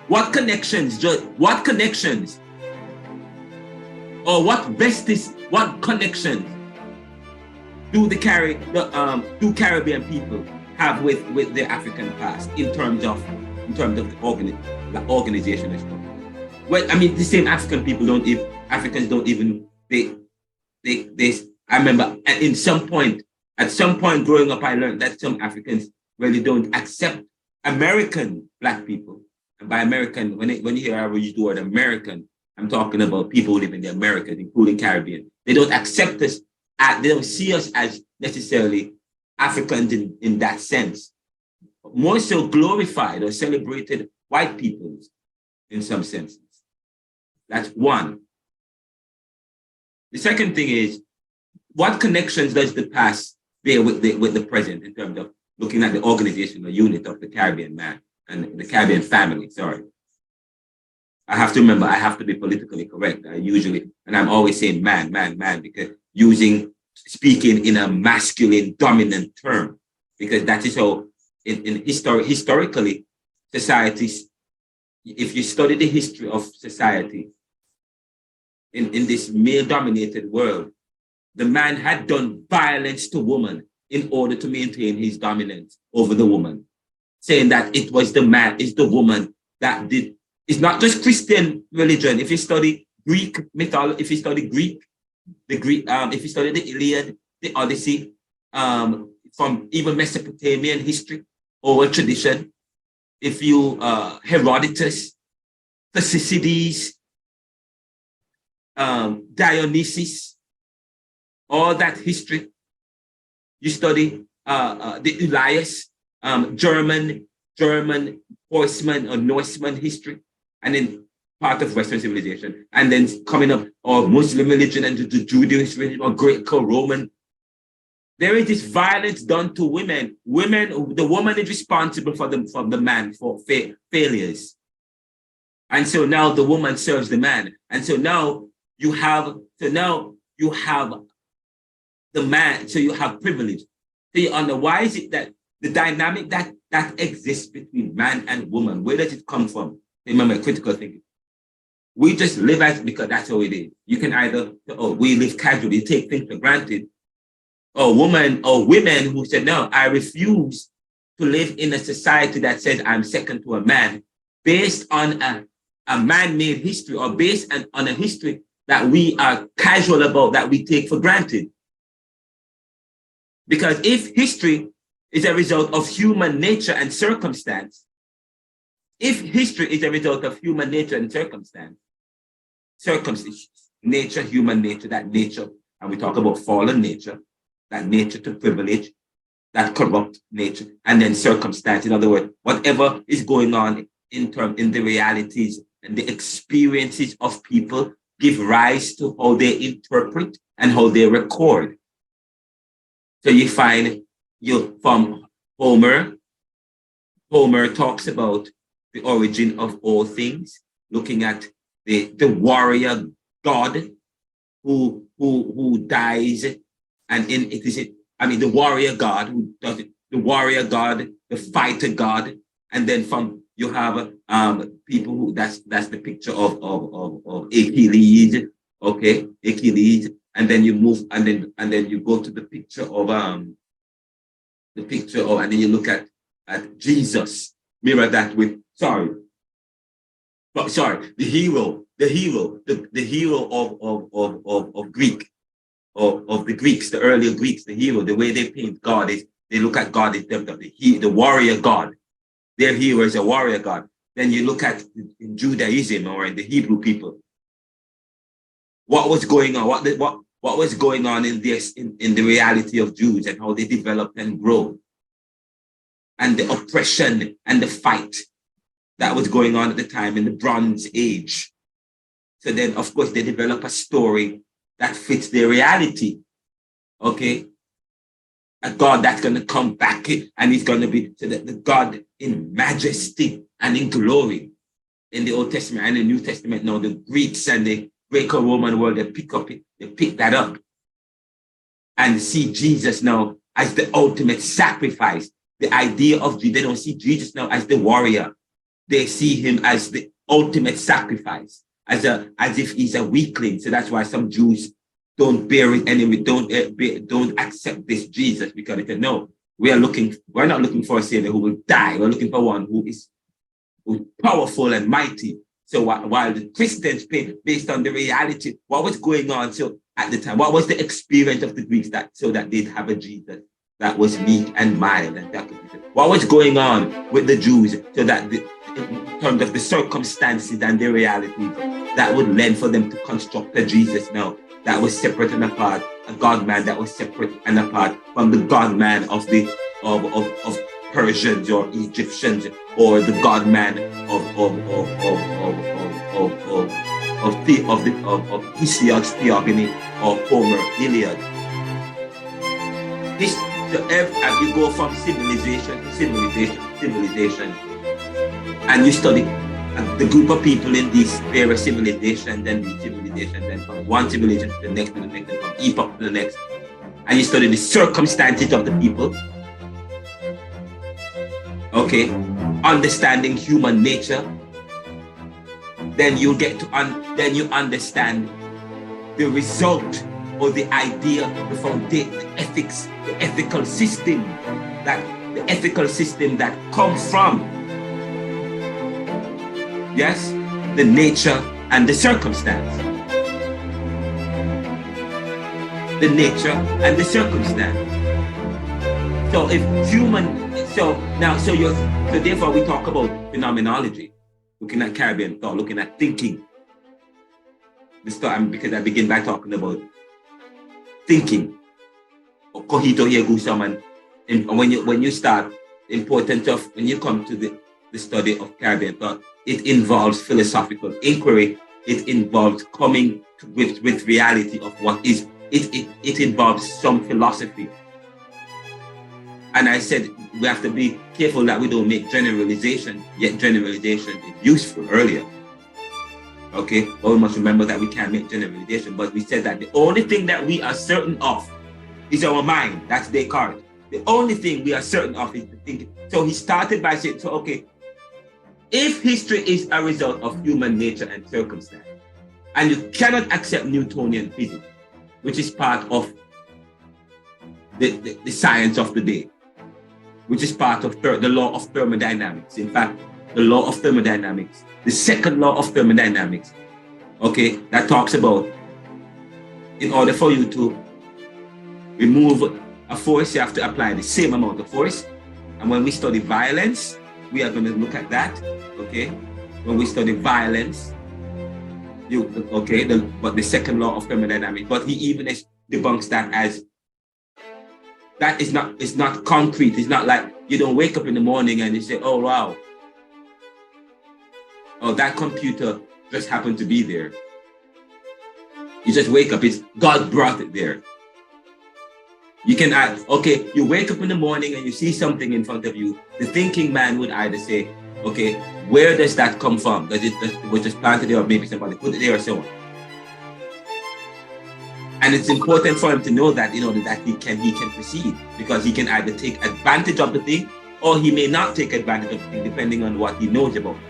what connections do Caribbean people have with their African past in terms of the organizational structure? Well, I mean, the same Africans don't even I remember at some point growing up, I learned that some Africans really don't accept American Black people. And by American, when you hear I use the word American, I'm talking about people who live in the Americas, including Caribbean. They don't accept us, they don't see us as necessarily Africans in that sense. More so glorified or celebrated white peoples in some senses. That's one. The second thing is, what connections does the past bear with the present in terms of looking at the organizational unit of the Caribbean man and the Caribbean family? Sorry. I have to remember, I have to be politically correct. And I'm always saying man, because speaking in a masculine dominant term, because that is how historically societies, if you study the history of society in this male-dominated world, the man had done violence to woman in order to maintain his dominance over the woman, saying that it was the man, it's the woman that did. It's not just Christian religion. If you study Greek mythology, if you study if you study the Iliad, the Odyssey, from even Mesopotamian history, oral tradition, if you Herodotus, Thucydides, Dionysus, all that history, you study the Elias, German horseman or Norseman history, and then part of Western civilization, and then coming up, or Muslim religion and the Jewish religion or Greco-Roman. There is this violence done to women. The woman is responsible from the man for failures. And so now the woman serves the man. And so now you have the man, so you have privilege. So you wonder, why is it that the dynamic that exists between man and woman, where does it come from? Remember, critical thinking. We just live as, because that's how it is. You can either, we live casually, take things for granted, or women who said, no, I refuse to live in a society that says I'm second to a man, based on a man-made history, or based on a history that we are casual about, that we take for granted. Because if history is a result of human nature and circumstance, circumstances, nature, human nature, that nature, and we talk about fallen nature, that nature to privilege, that corrupt nature, and then circumstance. In other words, whatever is going on in the realities and the experiences of people give rise to how they interpret and how they record. So you find from Homer talks about the origin of all things, looking at the warrior god who dies, and the warrior god who does it, the warrior god, the fighter god, and then from you have people who that's the picture of Achilles, okay, Achilles, and then you move and then you go to the picture of and then you look at Jesus, mirror that with the hero of Greek, of the Greeks, the earlier Greeks, the hero, the way they paint God is they look at God in terms of the warrior God. Their hero is a warrior God. Then you look at in Judaism or in the Hebrew people, what was going on, what was going on in the reality of Jews and how they developed and grow, and the oppression and the fight that was going on at the time in the Bronze Age. So then, of course, they develop a story that fits their reality, okay? A God that's going to come back and he's going to be the God in majesty and in glory. In the Old Testament and the New Testament, now the Greeks and the Greco-Roman world, they pick that up and see Jesus now as the ultimate sacrifice. The idea of Jesus, they don't see Jesus now as the warrior. They see him as the ultimate sacrifice, as if he's a weakling. So that's why some Jews don't bear it anyway, don't accept this Jesus, because they say, no, we're not looking for a savior who will die. We're looking for one who is powerful and mighty. So while the Christians pay based on the reality, what was going on so at the time, what was the experience of the Greeks so that they'd have a Jesus that was meek and mild, and that what was going on with the Jews so that in terms of the circumstances and the realities that would lend for them to construct a Jesus now that was separate and apart, a God-man that was separate and apart from the God-man of Persians or Egyptians, or the God-man of Hesiod's Theogony or Homer Iliad. As you go from civilization to civilization, and you study the group of people in these various civilizations, then the civilization, then from one civilization to the next, and from epoch to the next, and you study the circumstances of the people, okay, understanding human nature, then you get to then you understand the result or the idea, the foundation, the ethics, the ethical system that comes from, yes, the nature and the circumstance. The nature and the circumstance. So therefore we talk about phenomenology, looking at Caribbean thought, looking at thinking. Because I begin by talking about thinking, or cogito ergo sum, and when you start the importance of, when you come to the study of Caribbean thought, it involves philosophical inquiry. It involves coming to with reality of what is. It involves some philosophy. And I said we have to be careful that we don't make generalization, yet generalization is useful earlier. Okay, but we must remember that we can't make generalization. But we said that the only thing that we are certain of is our mind. That's Descartes. The only thing we are certain of is the thinking. So he started by saying, so okay, if history is a result of human nature and circumstance, and you cannot accept Newtonian physics, which is part of the science of the day, which is part of the law of thermodynamics. In fact, the law of thermodynamics, the second law of thermodynamics, okay, that talks about, in order for you to remove a force, you have to apply the same amount of force. And when we study violence, we are going to look at that, okay? When we study violence, but the second law of thermodynamics, but he even debunks that as that is not, it's not concrete. It's not like you don't wake up in the morning and you say, oh wow, oh, that computer just happened to be there. You just wake up, it's God brought it there. You can add, okay, you wake up in the morning and you see something in front of you. The thinking man would either say, okay, where does that come from? Does it was just planted there, or maybe somebody put it there, or so on? And it's important for him to know that in order that he can proceed, because he can either take advantage of the thing or he may not take advantage of the thing, depending on what he knows about it.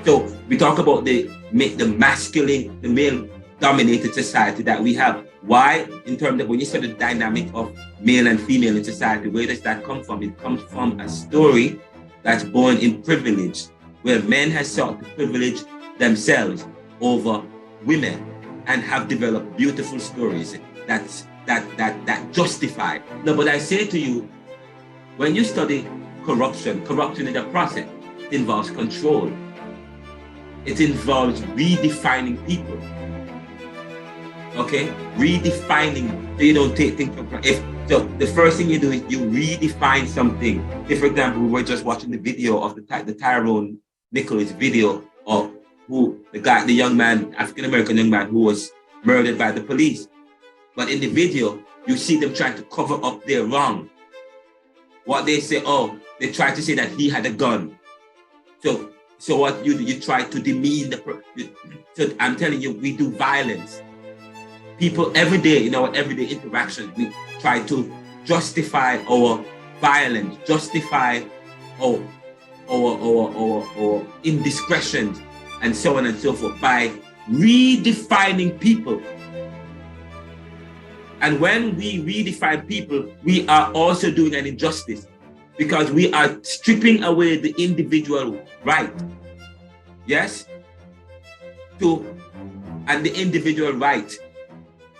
So we talk about the masculine, the male-dominated society that we have. Why? In terms of when you study the dynamic of male and female in society, where does that come from? It comes from a story that's born in privilege, where men have sought to privilege themselves over women and have developed beautiful stories that justify. No, but I say to you, when you study corruption is a process. It involves control. It involves redefining people. Okay, redefining. So you don't take things for granted. So the first thing you do is you redefine something. If, for example, we were just watching the video of the Tyrone Nicholas video of the young man, African-American young man who was murdered by the police. But in the video, you see them trying to cover up their wrong. What they say, they try to say that he had a gun. So what you do, you try to demean so I'm telling you, we do violence. People every day, in our everyday interactions, we try to justify our violence, justify our indiscretions, and so on and so forth, by redefining people. And when we redefine people, we are also doing an injustice, because we are stripping away the individual right, yes, and the individual right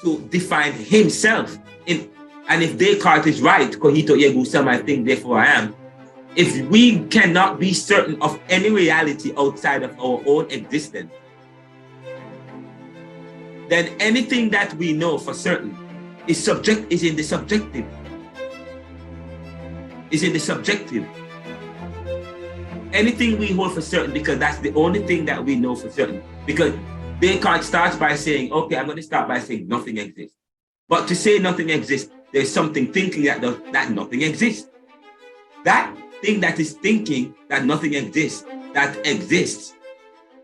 to define himself. And if Descartes is right, cogito ergo sum, I think therefore I am. If we cannot be certain of any reality outside of our own existence, then anything that we know for certain is in the subjective. Is in the subjective. Anything we hold for certain, because that's the only thing that we know for certain. Because Descartes starts by saying, okay, I'm going to start by saying nothing exists. But to say nothing exists, there's something thinking that nothing exists. That thing that is thinking that nothing exists, that exists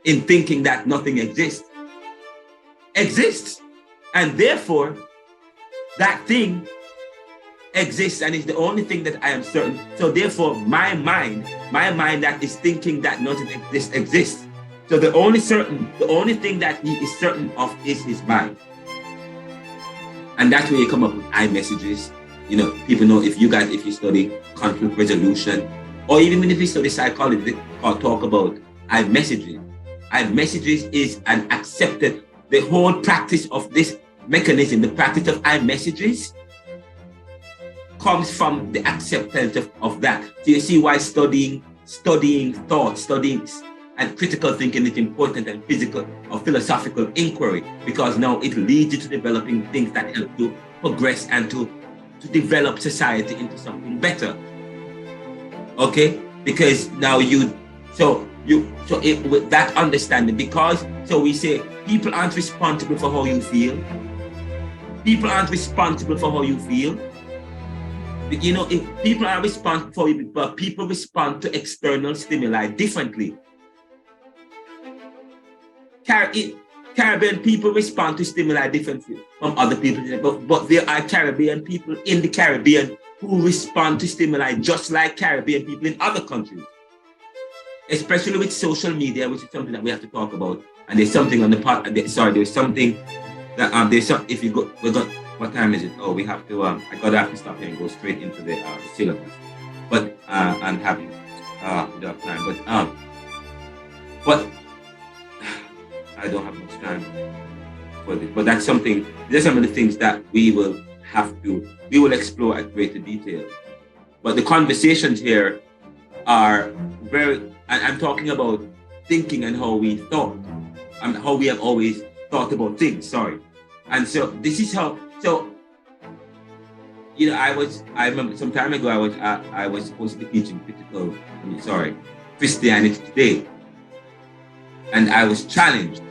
in thinking that nothing exists. And therefore, that thing exists and is the only thing that I am certain. So therefore, my mind that is thinking that nothing exists. So the only thing that he is certain of is his mind. And that's where you come up with iMessages. You know, people know if you study conflict resolution, or even if you study psychology, or talk about iMessages. iMessages is an accepted, the whole practice of this mechanism, the practice of iMessages comes from the acceptance of that. So you see why studying thought, and critical thinking is important, and physical or philosophical inquiry, because now it leads you to developing things that help you progress and to develop society into something better. Okay? Because now with that understanding, so we say people aren't responsible for how you feel. People aren't responsible for how you feel. You know, if people are responsible for you, but people respond to external stimuli differently. Caribbean people respond to stimuli differently from other people, but there are Caribbean people in the Caribbean who respond to stimuli just like Caribbean people in other countries. Especially with social media, which is something that we have to talk about. And there's something on the part. There's something that if you go, what time is it? Oh, we have to. I have to stop here and go straight into the syllabus. But I'm happy. We don't have time. But I don't have much time for this. But that's something. These are some of the things that we will explore at greater detail. But the conversations here are very. I'm talking about thinking and how we thought. how we have always thought about things. Sorry. And so this is how. So you know, I remember some time ago I was supposed to be teaching Christianity Today, and I was challenged.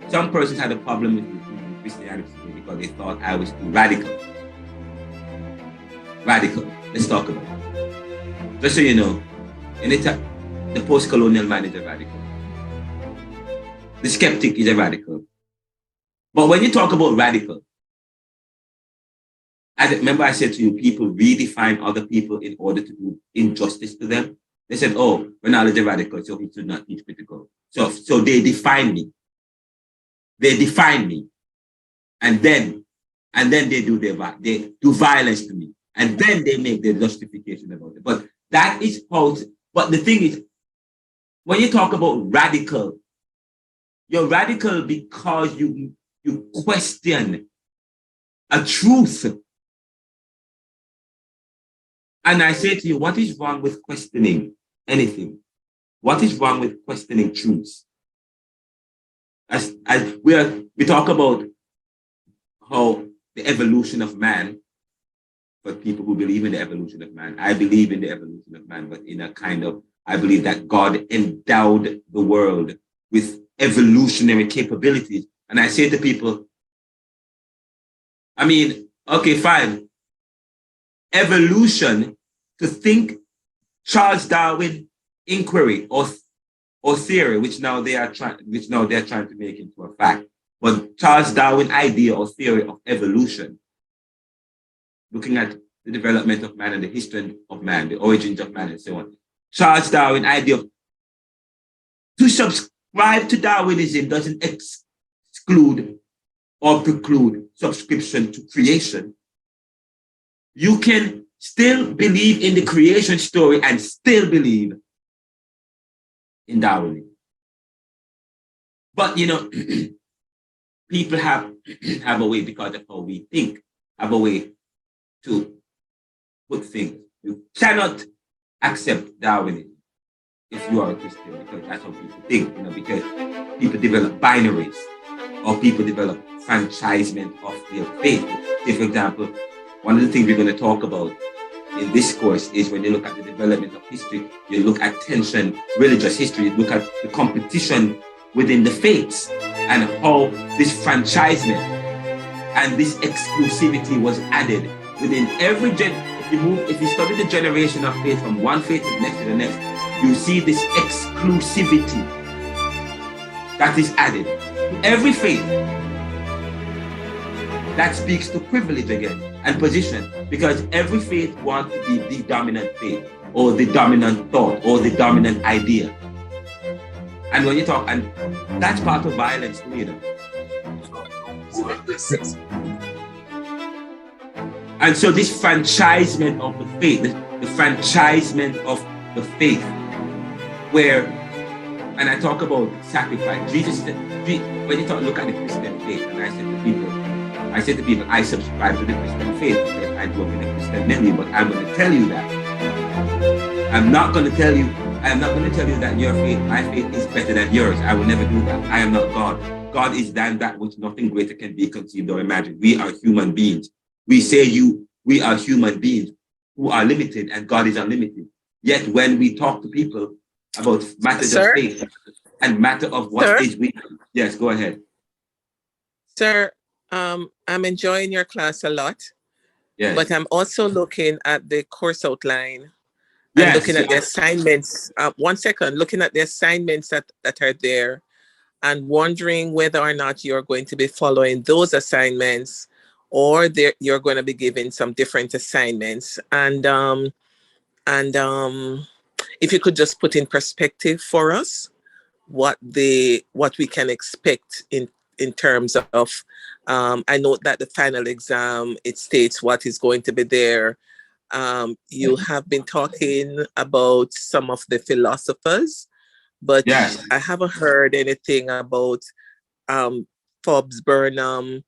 Some persons had a problem with me Christianity Today because they thought I was too radical. Radical. Let's talk about it. Just so you know, the post-colonial man is a radical. The skeptic is a radical. But when you talk about radical, remember I said to you, people redefine other people in order to do injustice to them. They said, oh, Ronaldo is a radical, so he should not teach critical. So they define me. They define me. And then they do violence to me. And then they make their justification about it. But that is how, but the thing is, when you talk about radical, you're radical because you question a truth. And I say to you, what is wrong with questioning anything? What is wrong with questioning truths? As we talk about how the evolution of man, for people who believe in the evolution of man, I believe in the evolution of man, but in a kind of, I believe that God endowed the world with evolutionary capabilities. And I say to people, I mean, okay, fine. Evolution, to think Charles Darwin inquiry or theory, which now they're trying to make into a fact. But Charles Darwin idea or theory of evolution, looking at the development of man and the history of man, the origins of man and so on. Charles Darwin idea of, to subscribe to Darwinism doesn't exclude or preclude subscription to creation. You can still believe in the creation story and still believe in Darwinism. But, you know, people have a way, because of how we think, have a way to put things. You cannot accept Darwinism if you are a Christian, because that's how people think, you know, because people develop binaries or people develop franchisement of their faith. Say, for example, one of the things we're going to talk about in this course is when you look at the development of history, you look at tension, religious history, you look at the competition within the faiths and how this franchisement and this exclusivity was added within every if you study the generation of faith from one faith to the next, you see this exclusivity that is added to every faith. That speaks to privilege again and position, because every faith wants to be the dominant faith or the dominant thought or the dominant idea. And when you talk, and that's part of violence too, you know. And so this franchisement of the faith, the franchisement of the faith, where, and I talk about sacrifice. Jesus said, when you look at the Christian faith, and I said to people, I subscribe to the Christian faith because I grew up in a Christian family, but I'm going to tell you that. I'm not going to tell you that your faith, my faith is better than yours. I will never do that. I am not God. God is than that which nothing greater can be conceived or imagined. We are human beings. We are human beings who are limited, and God is unlimited. Yet when we talk to people about matters of faith and matter of what is we, yes, go ahead. Sir, I'm enjoying your class a lot. Yes. But I'm also looking at the course outline and looking at the assignments. One second, looking at the assignments that are there and wondering whether or not you're going to be following those assignments, or you're going to be given some different assignments. And if you could just put in perspective for us what we can expect in terms of, I note that the final exam, it states what is going to be there. You have been talking about some of the philosophers, but I haven't heard anything about Forbes Burnham,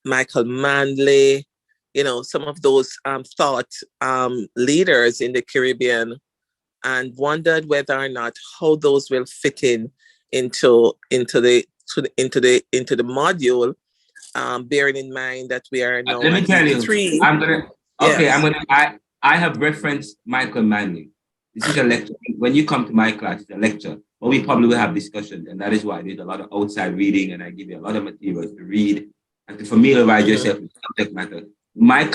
Michael Manley, you know, some of those thought leaders in the Caribbean, and wondered whether or not how those will fit in into the module, bearing in mind that we are now Let me at tell week you, 3. I'm gonna. Okay, Yes. I have referenced Michael Manley. This is a lecture. When you come to my class, it's a lecture, but we probably will have discussions, and that is why there's a lot of outside reading, and I give you a lot of materials to read and to familiarize yourself with subject matter. My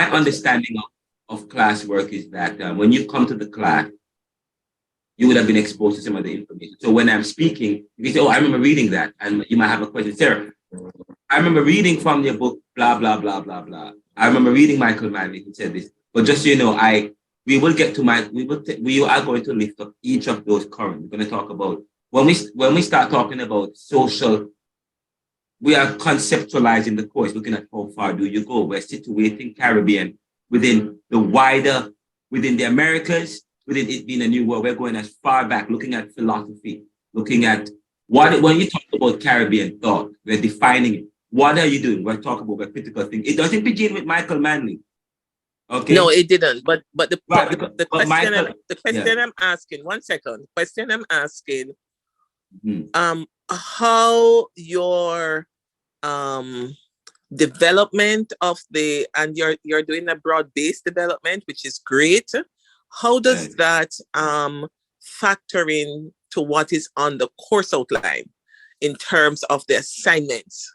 understanding of classwork is that when you come to the class, you would have been exposed to some of the information. So when I'm speaking, you can say, "Oh, I remember reading that," and you might have a question, Sarah. I remember reading from your book, blah blah blah blah blah. I remember reading Michael Manley who said this. But just so you know, we will get to we are going to lift up each of those currents. We're going to talk about when we start talking about social. We are conceptualizing the course, looking at how far do you go. We're situating Caribbean within the Americas, within it being a new world. We're going as far back, looking at philosophy, looking at when you talk about Caribbean thought, we're defining it. What are you doing? We're talking about a critical thing. It doesn't begin with Michael Manley. Okay. No, it didn't. But the Right, the but question Michael, I'm asking, 1 second. The question I'm asking, Mhm. how your development of and you're doing a broad-based development, which is great. How does Right. that factor in to what is on the course outline in terms of the assignments?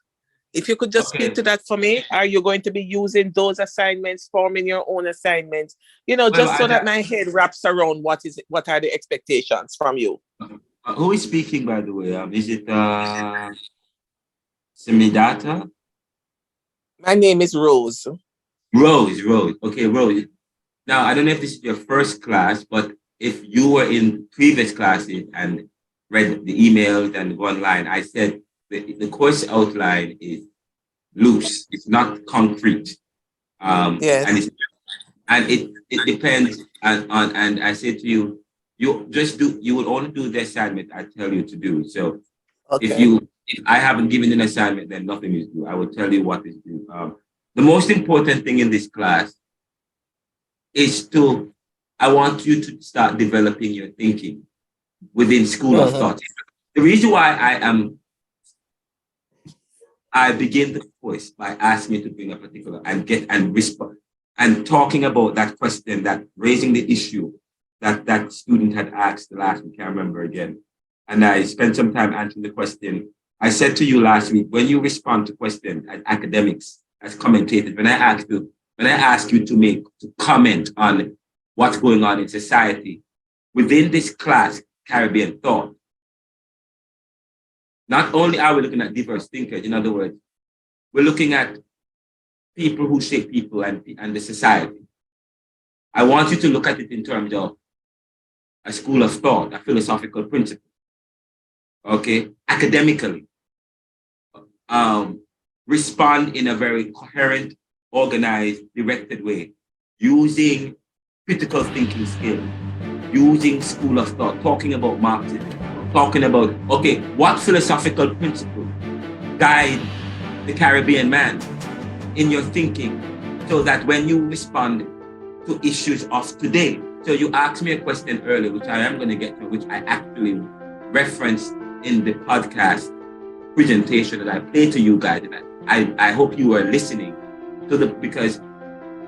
If you could just speak Okay. to that for me, are you going to be using those assignments, forming your own assignments? Well, Just so that my head wraps around what are the expectations from you? who is speaking, by the way? Is it Semidata? My name is Rose. Rose. Okay, Rose. Now, I don't know if this is your first class, but if you were in previous classes and read the emails and go online, I said the course outline is loose. It's not concrete. Yes. And it depends on and I say to you, you will only do the assignment I tell you to do. So Okay. if I haven't given an assignment, then nothing is due. I will tell you what is due. The most important thing in this class is I want you to start developing your thinking within school of thought. The reason why I begin the course by asking you to bring a particular and respond and talking about that question, that raising the issue that student had asked the last week, I can't remember again. And I spent some time answering the question. I said to you last week, when you respond to questions as academics, as commentators, when I ask you to comment on what's going on in society, within this class, Caribbean thought, not only are we looking at diverse thinkers, in other words, we're looking at people who shape people and the society. I want you to look at it in terms of a school of thought, a philosophical principle, okay, academically. Respond in a very coherent, organized, directed way, using critical thinking skills, using school of thought, talking about Marxism, talking about, okay, what philosophical principle guide the Caribbean man in your thinking so that when you respond to issues of today. So you asked me a question earlier, which I am going to get to, which I actually referenced in the podcast presentation that I played to you guys. And I hope you were listening to because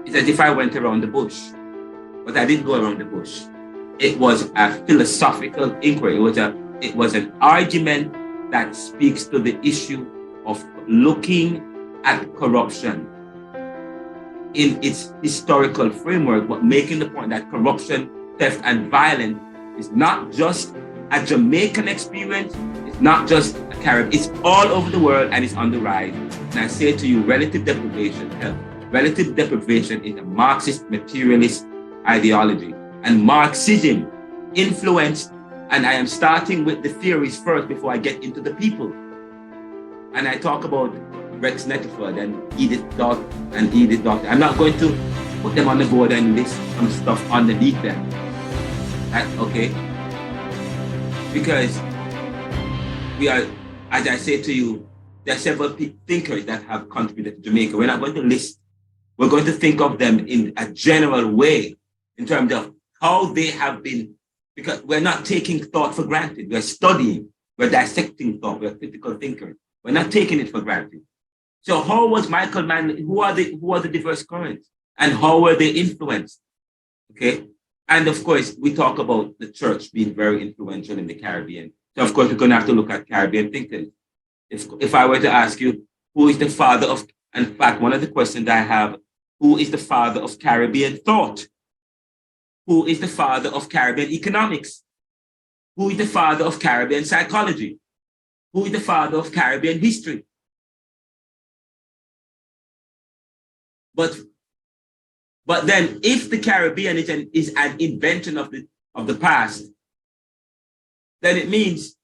it's as if I went around the bush, but I didn't go around the bush. It was a philosophical inquiry. It was an argument that speaks to the issue of looking at corruption in its historical framework, but making the point that corruption, theft, and violence is not just a Jamaican experience, it's not just a Caribbean, it's all over the world and it's on the rise. And I say to you, relative deprivation is a Marxist materialist ideology. And Marxism influenced, and I am starting with the theories first before I get into the people. And I talk about Rex Netterford and Edith Doctor. I'm not going to put them on the board and list some stuff underneath them. Okay? Because we are, as I say to you, there are several thinkers that have contributed to Jamaica. We're not going to list, we're going to think of them in a general way in terms of how they have been, because we're not taking thought for granted. We're studying. We're dissecting thought. We're critical thinkers. We're not taking it for granted. So how was Michael Manley? Who are the diverse currents, and how were they influenced? Okay, and of course we talk about the church being very influential in the Caribbean. So of course we're going to have to look at Caribbean thinkers. If I were to ask you, who is the father of? In fact, one of the questions I have: who is the father of Caribbean thought? Who is the father of Caribbean economics? Who is the father of Caribbean psychology? Who is the father of Caribbean history? But then, if the Caribbean is an invention of the past, then it means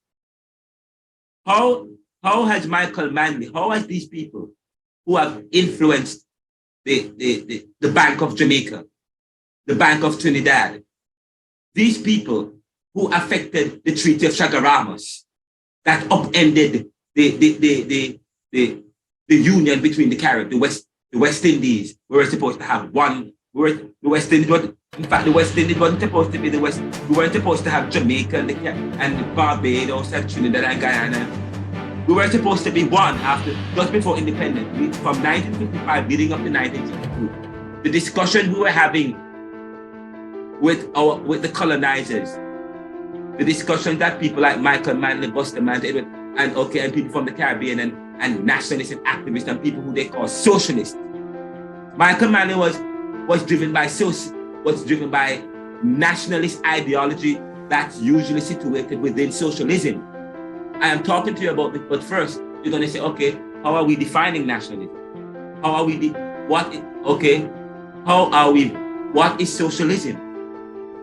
how has Michael Manley, how has these people who have influenced the Bank of Jamaica, the Bank of Trinidad, these people who affected the Treaty of Chaguaramas that upended the union between the Caribbean, the West Indies. We were supposed to have one. The West Indies, in fact, the West Indies wasn't supposed to be the West. We weren't supposed to have Jamaica and Barbados and Trinidad and Guyana. We were supposed to be one after, just before independence, from 1955 leading up to 1962. The discussion we were having with the colonizers, the discussion that people like Michael Manley, Buster Manley, and people from the Caribbean and nationalists and activists and people who they call socialists. Michael Manley was driven by nationalist ideology that's usually situated within socialism. I am talking to you about this, but first you're going to say, okay, how are we defining nationalism? What is socialism?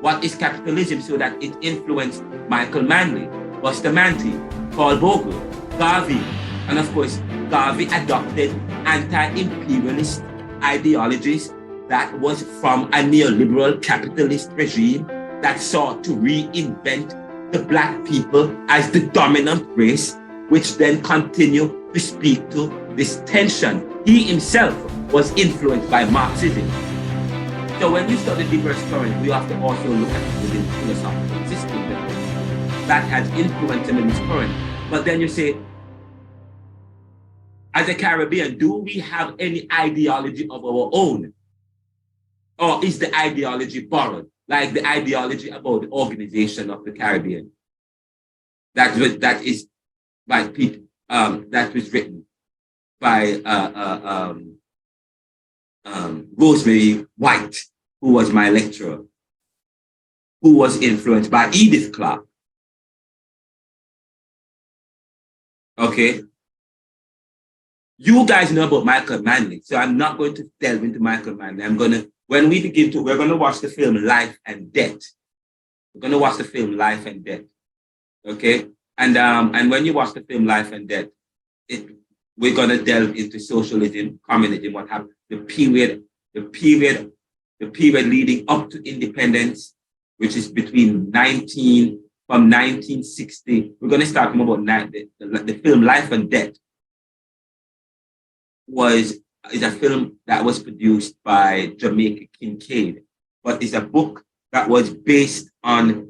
What is capitalism, so that it influenced Michael Manley, Buster Manley, Paul Bogle, Garvey, and of course, Garvey adopted anti-imperialist ideologies that was from a neoliberal capitalist regime that sought to reinvent the Black people as the dominant race, which then continued to speak to this tension. He himself was influenced by Marxism. So when you study diverse currents, we have to also look at it within philosophical system that has influenced him in this current. But then you say, as a Caribbean, do we have any ideology of our own? Or is the ideology borrowed, like the ideology about the organization of the Caribbean? That is by Pete, that was written by Rosemary White, who was my lecturer, who was influenced by Edith Clark. Okay. You guys know about Michael Manley, so I'm not going to delve into Michael Manley. We're gonna watch the film Life and Death. We're gonna watch the film Life and Death. Okay? And when you watch the film Life and Death, we're gonna delve into socialism, communism, what happened, the period leading up to independence, which is from 1960. We're gonna start from about the film Life and Death is a film that was produced by Jamaica Kincaid, but it's a book that was based on,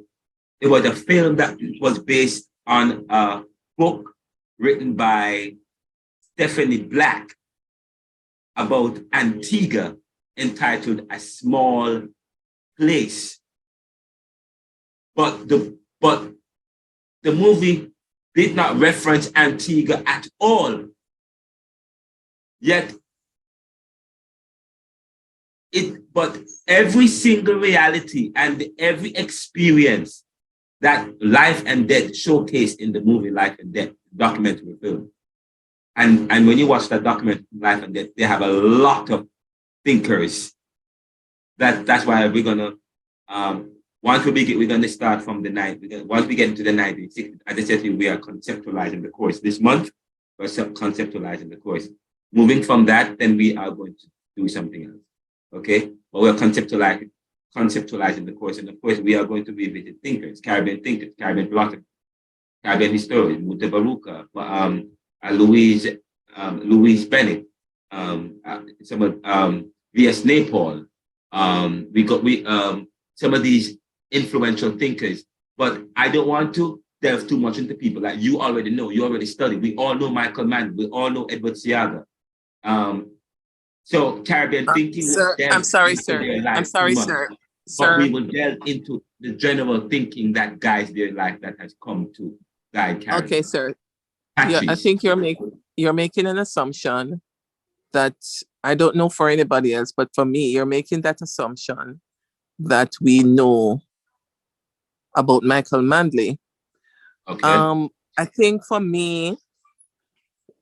it was a film that was based on a book written by Stephanie Black about Antigua entitled A Small Place. But the movie did not reference Antigua at all. Yet, but every single reality and every experience that Life and Death showcased in the movie Life and Death documentary film. And when you watch that documentary Life and Death, they have a lot of thinkers. That's why we're gonna we're gonna start from the night. Once we get into the 1960s, as I said to you, we are conceptualizing the course this month. We're conceptualizing the course. Moving from that, then we are going to do something else. Okay, but we're conceptualizing the course, and of course we are going to revisit thinkers, Caribbean philosophers, Caribbean historians, Muta Baruka, Louise Bennett, some of V.S. Naipaul. We some of these influential thinkers, but I don't want to delve too much into people. Like you already know, you already studied. We all know Michael Mann. We all know Edward Siaga. So Caribbean thinking will Sir, I'm delve sorry, into sir. their I'm life too sorry, much. sir. But we Sir. will delve into the general thinking that guides their life that has come to guide Caribbean. Okay, sir. Patrice. Yeah, I think you're making an assumption that I don't know for anybody else, but for me, you're making that assumption that we know about Michael Manley. Okay. I think for me,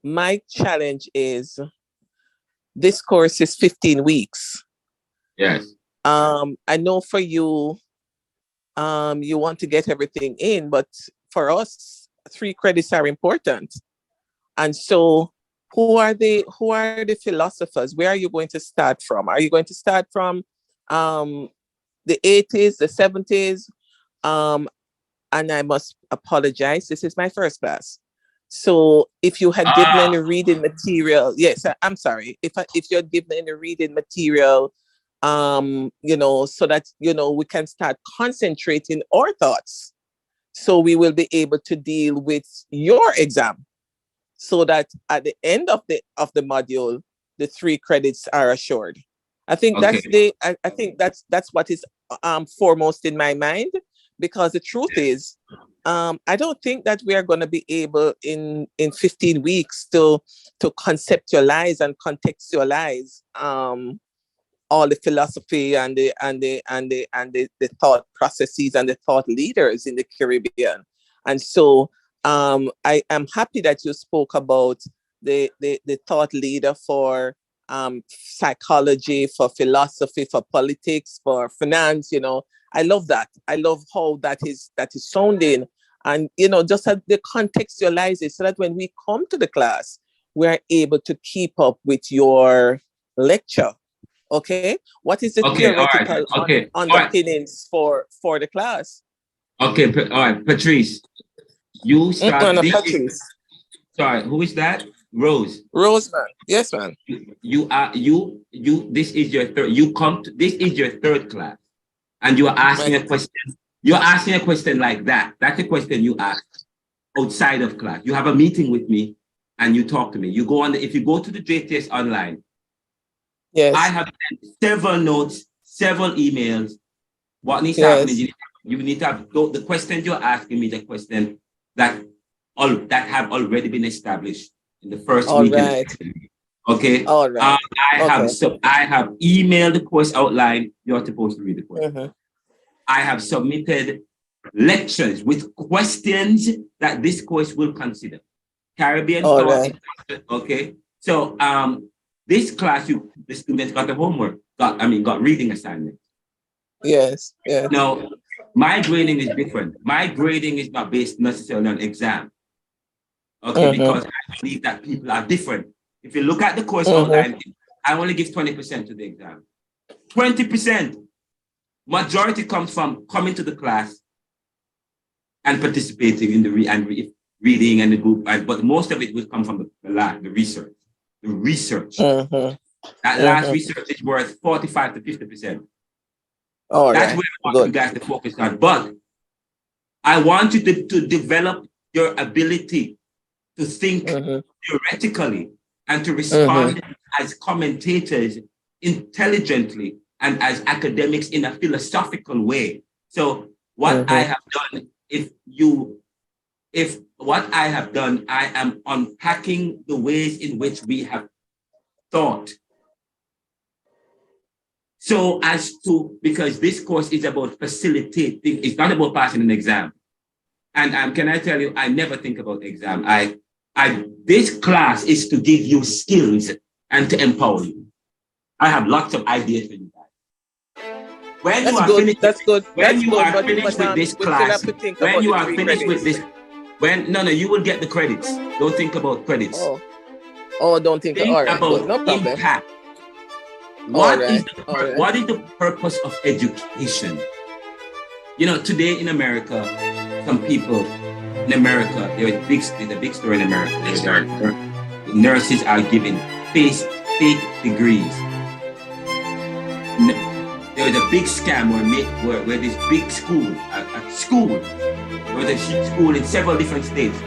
my challenge is this course is 15 weeks. Yes. I know for you, you want to get everything in, but for us, 3 credits are important. And so who are the philosophers? Where are you going to start from? Are you going to start from the 80s, the 70s? And I must apologize. This is my first class. So if you had given any reading material, yes, I'm sorry. If you had given any reading material, so that, we can start concentrating our thoughts. So we will be able to deal with your exam. So that at the end of the module, the 3 credits are assured. I think I think that's what is foremost in my mind, because the truth is, I don't think that we are going to be able in 15 weeks to conceptualize and contextualize all the philosophy and the thought processes and the thought leaders in the Caribbean. And so I am happy that you spoke about the thought leader for psychology, for philosophy, for politics, for finance. I love that. I love how that is sounding, and just the contextualize it so that when we come to the class, we're able to keep up with your lecture. Okay, what is the theoretical underpinnings for the class? Okay, all right, Patrice, you start. Patrice. Sorry, who is that? Rose. Rose, man. Yes, man. You are This is your third. This is your third class, and you are asking a question. You're asking a question like that. That's a question you ask outside of class. You have a meeting with me, and you talk to me. You go on. If you go to the JTS online. Yes. I have sent several notes, several emails. What needs to happen is you need to have the questions you're asking me, the question that have already been established in the first week. Right. Okay. All right. I have emailed the course outline. You're supposed to read the course. Mm-hmm. I have submitted lectures with questions that this course will consider. Caribbean thought. Right. Okay. So this class, the students got the homework, got reading assignments. Yes, yes. Now, my grading is different. My grading is not based necessarily on exam. Okay, because I believe that people are different. If you look at the course outline, I only give 20% to the exam. 20%. Majority comes from coming to the class and participating in the reading and the group, but most of it will come from the research. The research. That last research is worth 45 to 50%. That's where I want you guys to focus on. But I want you to develop your ability to think theoretically and to respond as commentators intelligently and as academics in a philosophical way. So what I have done, I am unpacking the ways in which we have thought. So because this course is about facilitating, it's not about passing an exam. And can I tell you, I never think about exam. This class is to give you skills and to empower you. I have lots of ideas for you guys. When you are finished with this class, when you are finished with this, you will get the credits. Don't think about credits. Don't think about no impact. What is the purpose of education? Today in America, some people in America, there's a big story in America. Nurses are given fake degrees. There was a big scam where this big school There was a school in several different states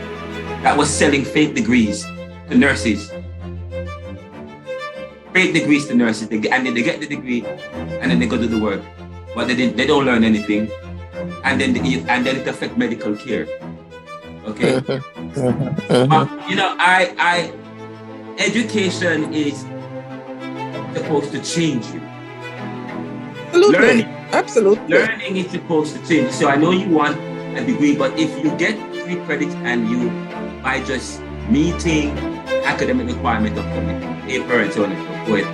that was selling fake degrees to nurses. Fake degrees to nurses. And then they get the degree and then they go do the work. But they don't learn anything. And then it affects medical care. Okay? You know, education is supposed to change you. Absolutely. Learning is supposed to change. So I know you want a degree, but if you get 3 credits and you, by just meeting academic requirement of the paper and so on and so forth,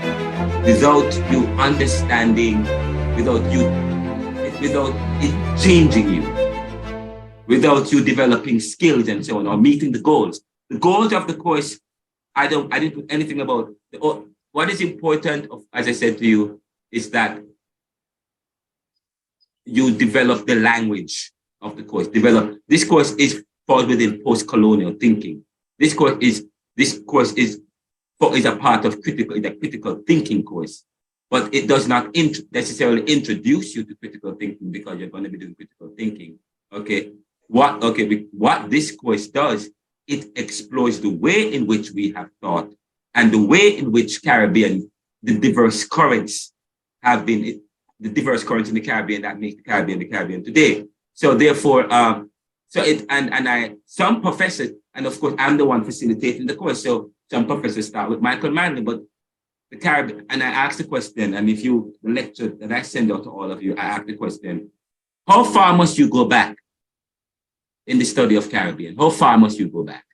without you understanding, without it changing you, without you developing skills and so on, or meeting the goals. The goals of the course, I didn't put anything about. What is important, as I said to you, is that you develop the language of the course. This course falls within post-colonial thinking. This course is a part of critical thinking course, but it does not necessarily introduce you to critical thinking because you're going to be doing critical thinking. Okay. What this course does, it explores the way in which we have thought and the way in which Caribbean, the diverse currents have been, the diverse currents in the Caribbean that make the Caribbean today. So therefore, some professors, and of course, I'm the one facilitating the course. So some professors start with Michael Manley, but the Caribbean, and I ask the question, and the lecture that I send out to all of you, I ask the question, how far must you go back in the study of Caribbean? How far must you go back?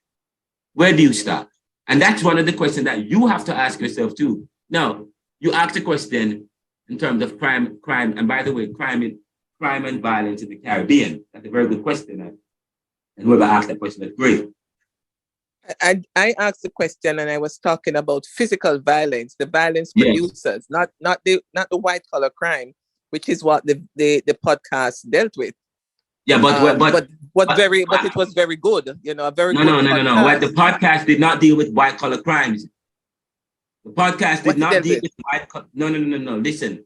Where do you start? And that's one of the questions that you have to ask yourself too. Now, you ask the question in terms of crime, and by the way, crime and violence in the Caribbean. That's a very good question. And whoever asked that question, that's great. I asked the question, and I was talking about physical violence, the violence producers, not the white collar crime, which is what the podcast dealt with. Yeah, but it was very good. You know, a very good podcast. No. What the podcast did not deal with white collar crimes. The podcast did not deal with white collar. No. Listen,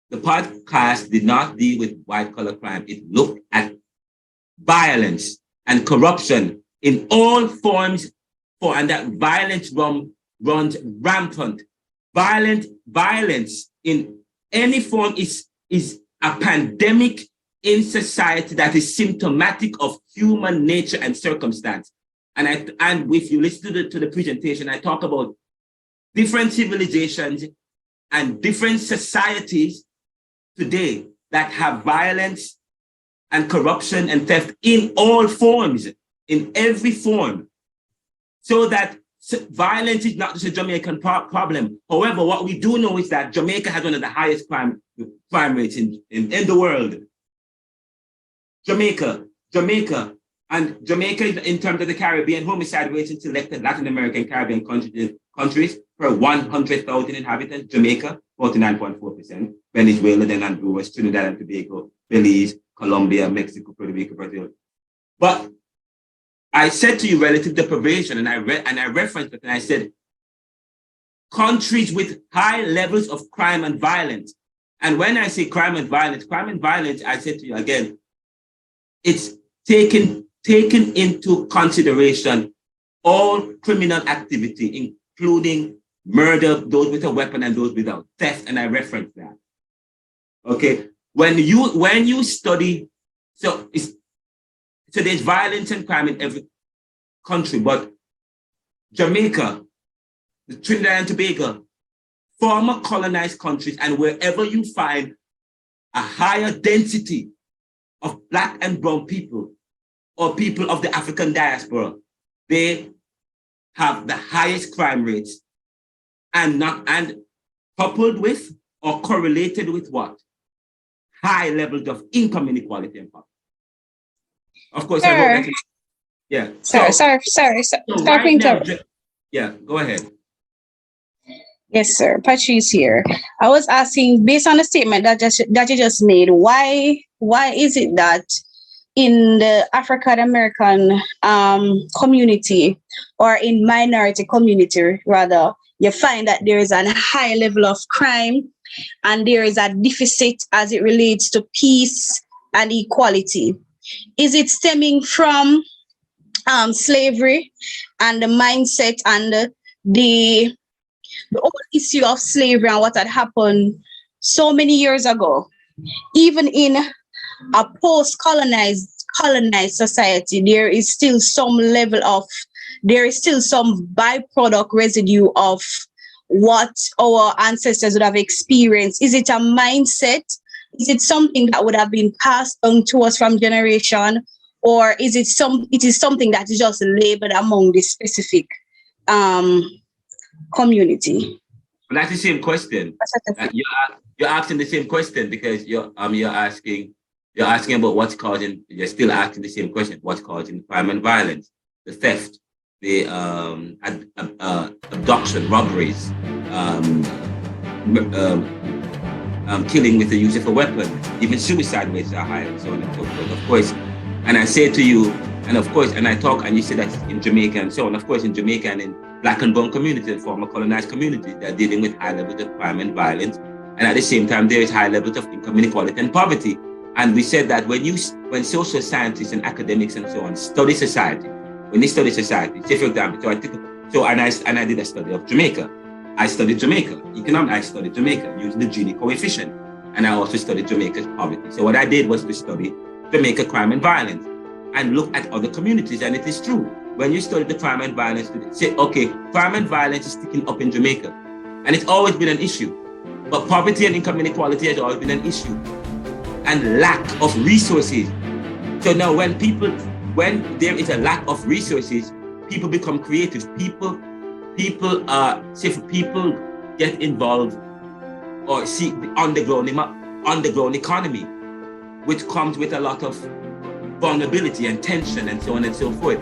the podcast did not deal with white collar crime. It looked at violence and corruption in all forms, and that violence runs rampant. Violence in any form is a pandemic in society that is symptomatic of human nature and circumstance. And if you listen to the presentation, I talk about different civilizations and different societies today that have violence and corruption and theft in all forms, in every form. So that violence is not just a Jamaican problem. However, what we do know is that Jamaica has one of the highest crime rates in the world. Jamaica, in terms of the Caribbean, homicide rates in selected Latin American Caribbean countries per 100,000 inhabitants. Jamaica, 49.4%. Venezuela, then Honduras, Trinidad and Tobago, Belize, Colombia, Mexico, Puerto Rico, Brazil. But I said to you relative deprivation, and I referenced it, and I said countries with high levels of crime and violence. And when I say crime and violence, I said to you again, it's taken into consideration all criminal activity, including murder, those with a weapon and those without, theft, and I referenced that. Okay, when you study, so there's violence and crime in every country, but Jamaica, the Trinidad and Tobago, former colonized countries, and wherever you find a higher density of Black and brown people or people of the African diaspora, they have the highest crime rates and coupled with or correlated with what? High levels of income inequality and poverty. Of course, I hope yeah. Sorry. Right now, yeah, go ahead. Yes, sir. Patrice here. I was asking, based on the statement that you just made, why is it that in the African American community, or in minority community rather, you find that there is a high level of crime and there is a deficit as it relates to peace and equality? Is it stemming from slavery and the mindset and the whole issue of slavery and what had happened so many years ago? Even in a colonized society, there is still some byproduct residue of what our ancestors would have experienced. Is it a mindset? Is it something that would have been passed on to us from generation, or is it something that is just labeled among the specific community? Well, that's the same question. You're asking the same question because you're asking about what's causing. You're still asking the same question: what's causing crime and violence, the theft, the abduction, robberies, killing with the use of a weapon, even suicide rates are high, and so on and so forth. Of course, and I say to you, and of course, and I talk, and you say that in Jamaica and so on. Of course, in Jamaica and in Black and brown communities and former colonized communities, they're dealing with high levels of crime and violence. And at the same time, there is high levels of income inequality and poverty. And we said that when social scientists and academics and so on study society, when they study society, say for example, and I did a study of Jamaica. I studied Jamaica. I studied Jamaica using the Gini coefficient. And I also studied Jamaica's poverty. So what I did was to study Jamaica crime and violence and look at other communities. And it is true. When you study the crime and violence, say, okay, crime and violence is sticking up in Jamaica. And it's always been an issue. But poverty and income inequality has always been an issue. And lack of resources. So now when there is a lack of resources, people become creative. People get involved or see the underground economy, which comes with a lot of vulnerability and tension and so on and so forth.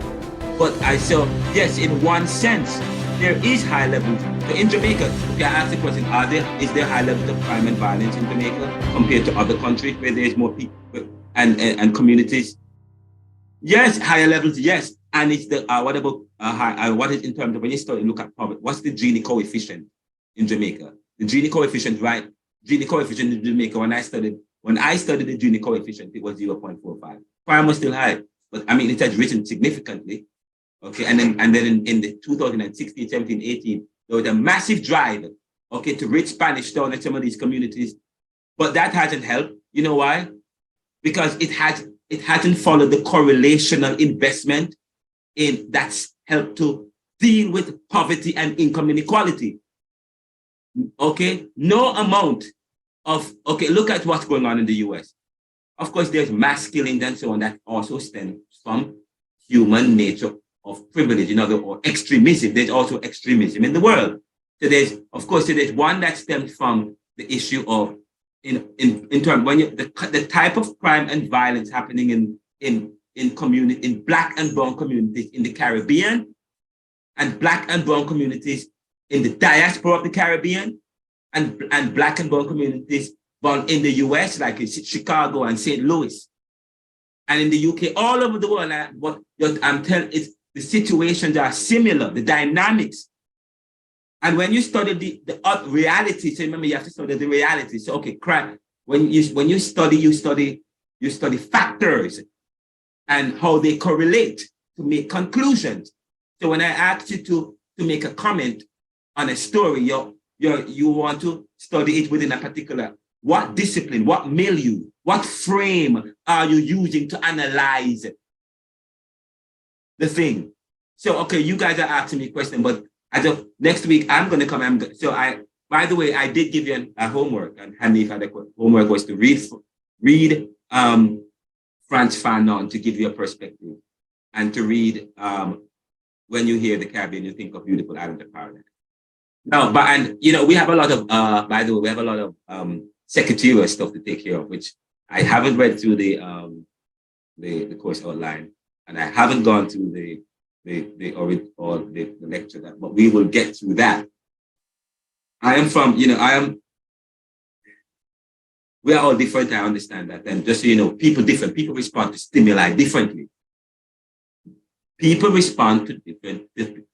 But yes, in one sense, there is high levels. So in Jamaica, if I ask the question, is there high levels of crime and violence in Jamaica compared to other countries where there's more people and communities? Yes, higher levels, yes. And it's what is in terms of when you look at poverty, what's the Gini coefficient in Jamaica? The Gini coefficient, right? Gini coefficient in Jamaica, when I studied the Gini coefficient, it was 0.45. Crime was still high, but I mean, it has risen significantly. Okay, and then in the 2016, 17, 18, there was a massive drive, okay, to rid Spanish Town and some of these communities. But that hasn't helped. You know why? Because it hasn't followed the correlational investment that's helped to deal with poverty and income inequality. Okay, no amount of, look at what's going on in the US. Of course, there's mass killings and so on that also stems from human nature of privilege, or extremism. There's also extremism in the world. So there's one that stems from the issue of in terms when the type of crime and violence happening in Black and brown communities in the Caribbean and Black and brown communities in the diaspora of the Caribbean and Black and brown communities born in the US, like in Chicago and St. Louis, and in the UK, all over the world. What I'm telling is the situations are similar, the dynamics. And when you study the reality, so remember you have to study the reality. So crime. When you study factors and how they correlate to make conclusions. So when I ask you to make a comment on a story, you want to study it within a particular what discipline, what milieu, what frame are you using to analyze the thing? So you guys are asking me a question, but next week I'm going to come. By the way, I did give you a homework, and Hanif had a homework was to read Frantz Fanon to give you a perspective, and to read When You Hear the Caribbean, You Think of Beautiful Island of Paradise. No, we have a lot of by the way, we have a lot of secretarial stuff to take care of, which I haven't read through the course outline, and I haven't gone through the lecture but we will get through that. We are all different, I understand that. And just so you know, people respond to stimuli differently. People respond to different,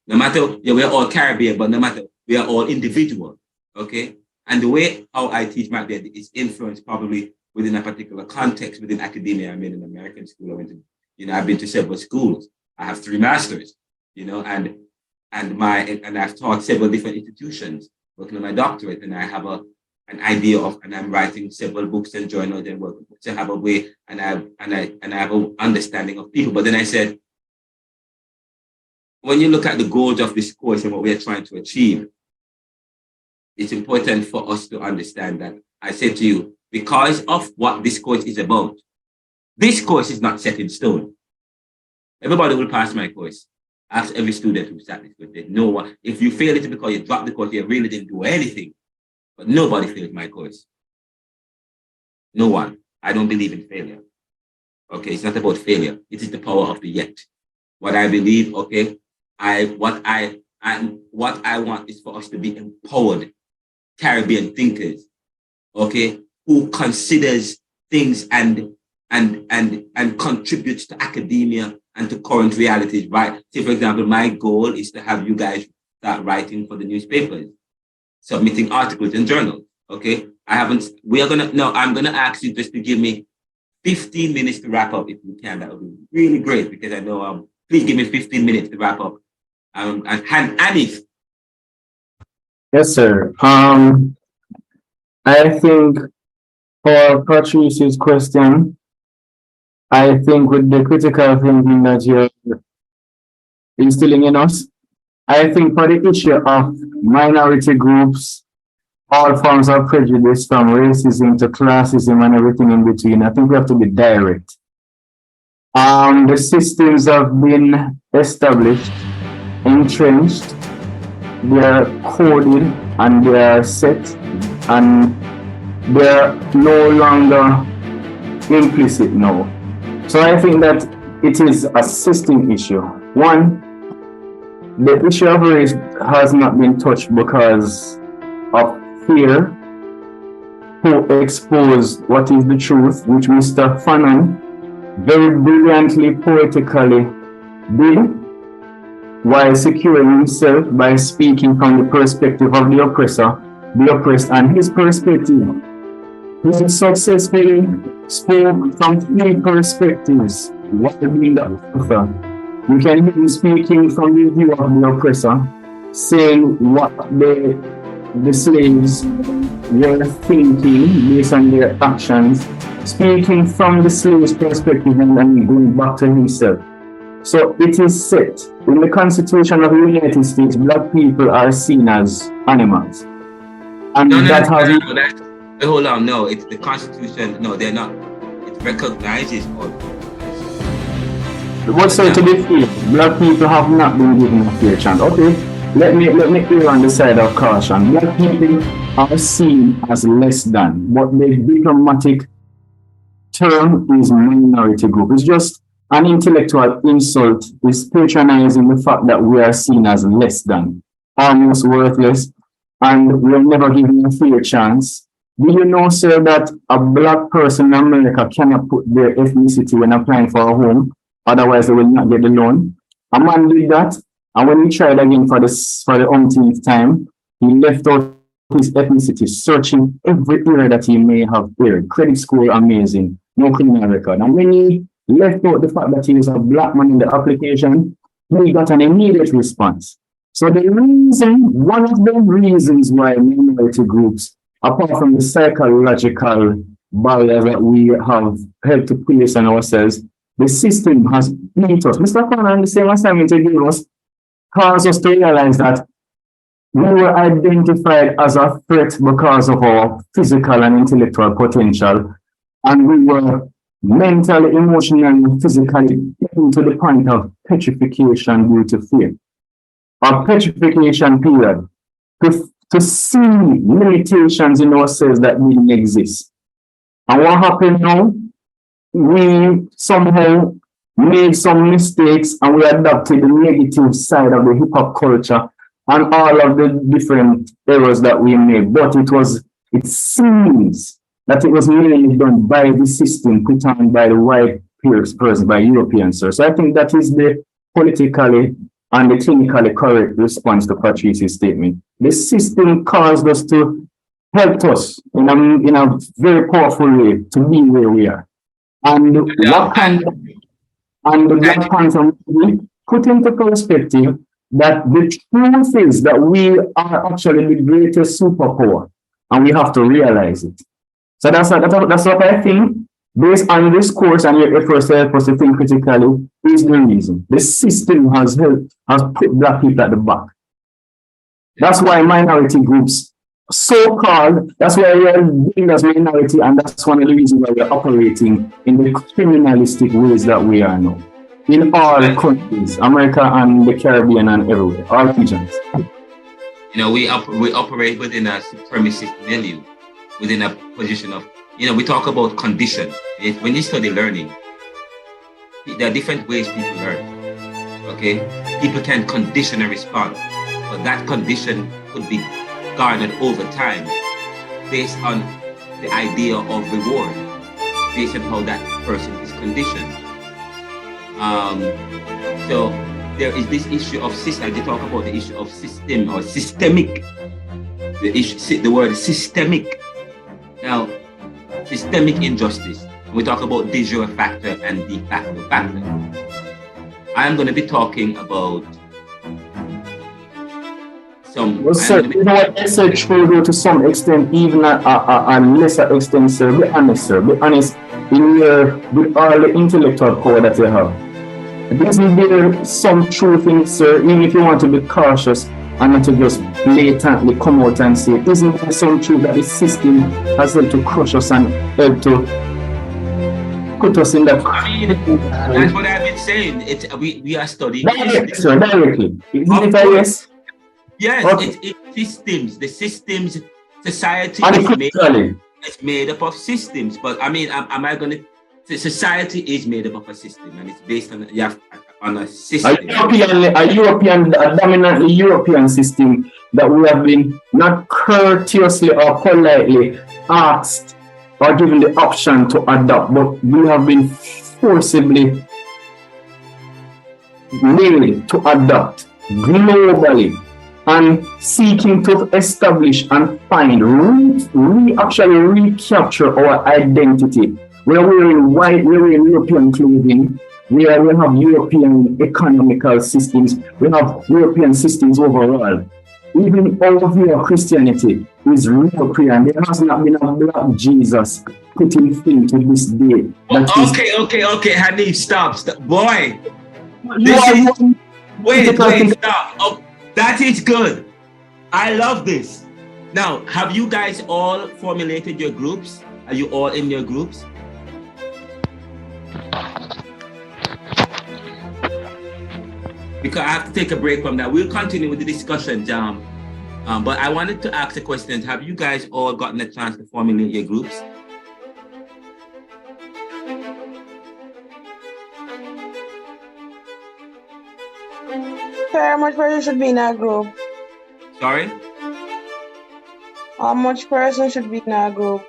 no matter, we're all Caribbean, but no matter, we are all individual, okay? And the way how I teach my dad is influenced probably within a particular context within academia. I'm in an American school. I went to, I've been to several schools. I have 3 masters, and I've taught several different institutions, working on my doctorate, and I have an idea of, and I'm writing several books and journals and work to have a way, and I have an understanding of people. But then I said, when you look at the goals of this course and what we are trying to achieve, it's important for us to understand that I said to you, because of what this course is about, this course is not set in stone. Everybody will pass my course. Ask every student who sat this course. No one. If you fail it because you dropped the course, you really didn't do anything. But nobody fails my course. No one. I don't believe in failure. Okay, it's not about failure. It is the power of the yet. What I believe, okay, what I want is for us to be empowered Caribbean thinkers, okay, who considers things and contributes to academia and to current realities, right? Say, for example, my goal is to have you guys start writing for the newspapers, submitting articles in journals, okay? I'm gonna ask you just to give me 15 minutes to wrap up if you can. That would be really great, because I know, please give me 15 minutes to wrap up. And Hanif. Yes, sir. I think for Patrice's question, I think with the critical thinking that you're instilling in us, I think for the issue of minority groups, all forms of prejudice from racism to classism and everything in between, I think we have to be direct. The systems have been established, entrenched, they are coded and they are set, and they are no longer implicit now. So I think that it is a system issue. One, the issue of race has not been touched because of fear to expose what is the truth, which Mr. Fanon very brilliantly, poetically did, while securing himself by speaking from the perspective of the oppressor, the oppressed, and his perspective. He successfully spoke from 3 perspectives, what being the author. You can hear him speaking from the view of the oppressor, saying what the slaves were thinking based on their actions, speaking from the slave's perspective and then going back to himself. So it is set in the Constitution of the United States, black people are seen as animals. And hold on, no, it's the Constitution, no, they're not. It recognizes all. What's so to be fair, black people have not been given a fair chance. Okay, let me err on the side of caution. Black people are seen as less than, but the diplomatic term is minority group. It's just an intellectual insult. Is patronizing the fact that we are seen as less than, almost worthless, and we're never given a fair chance. Do you know, sir, that a black person in America cannot put their ethnicity when applying for a home? Otherwise, they will not get the loan. A man did that, and when he tried again for the umpteenth time, he left out his ethnicity, searching every area that he may have cleared. Credit score amazing, no criminal record. And when he left out the fact that he was a black man in the application, he got an immediate response. So the reason, one of the reasons why minority groups, apart from the psychological barriers that we have helped to place on ourselves, the system has beat us. Mr. Conner, the same assignment he gave us, caused us to realize that we were identified as a threat because of our physical and intellectual potential, and we were mentally, emotionally, and physically to the point of petrification due to fear. Our petrification period, to see limitations in ourselves that didn't exist. And what happened now? We somehow made some mistakes and we adopted the negative side of the hip hop culture and all of the different errors that we made. But it seems that it was mainly done by the system, put on by the white person, by Europeans. So I think that is the politically and the clinically correct response to Patrice's statement. The system caused us to helped us in a very powerful way to be where we are. And what kind of, and the Black Panther movie put into perspective that the truth is that we are actually the greatest superpower, and we have to realize it. So that's what I think, based on this course and your efforts to help us to think critically, is the reason. The system has put Black people at the back. That's why minority groups, so-called, that's why we are being as minority, and that's one of the reasons why we are operating in the criminalistic ways that we are now. In all countries, America and the Caribbean and everywhere, all regions. We operate within a supremacist milieu, within a position of, we talk about condition. When you study learning, there are different ways people learn. Okay, people can condition a response, but that condition could be garnered over time based on the idea of reward, based on how that person is conditioned. So there is this issue of system. They talk about the issue of system or systemic. The word systemic. Now, systemic injustice. We talk about de jure factor and de facto factor. I am going to be talking about some. Well, sir, you know what? It's true to some extent, even a lesser extent, sir. Be honest, sir. Be honest with all the intellectual power that you have. Isn't there some truth in it, sir? Even if you want to be cautious and not to just blatantly come out and say, isn't there some truth that the system has helped to crush us and helped to put us in that? I mean, that's what I've been saying. We are studying. Directly, sir, directly. Yes? Yes, okay. It's systems. The systems, society is made up of systems. But I mean, am I going to? Society is made up of a system, and it's based on a system. A dominantly European system that we have been not courteously or politely asked or given the option to adopt, but we have been forcibly made to adopt globally and seeking to establish and find, actually recapture our identity. We are wearing European clothing. We have European economical systems. We have European systems overall. Even over here, Christianity is European. There has not been a Black Jesus putting thing to this day. Okay, Hanif, stop. Boy, wait, stop. Oh, that is good. I love this. Now, have you guys all formulated your groups? Are you all in your groups? Because I have to take a break from that. We'll continue with the discussion, but I wanted to ask a question. Have you guys all gotten a chance to formulate your groups? Sir, how much person should be in our group? Sorry? How much person should be in our group?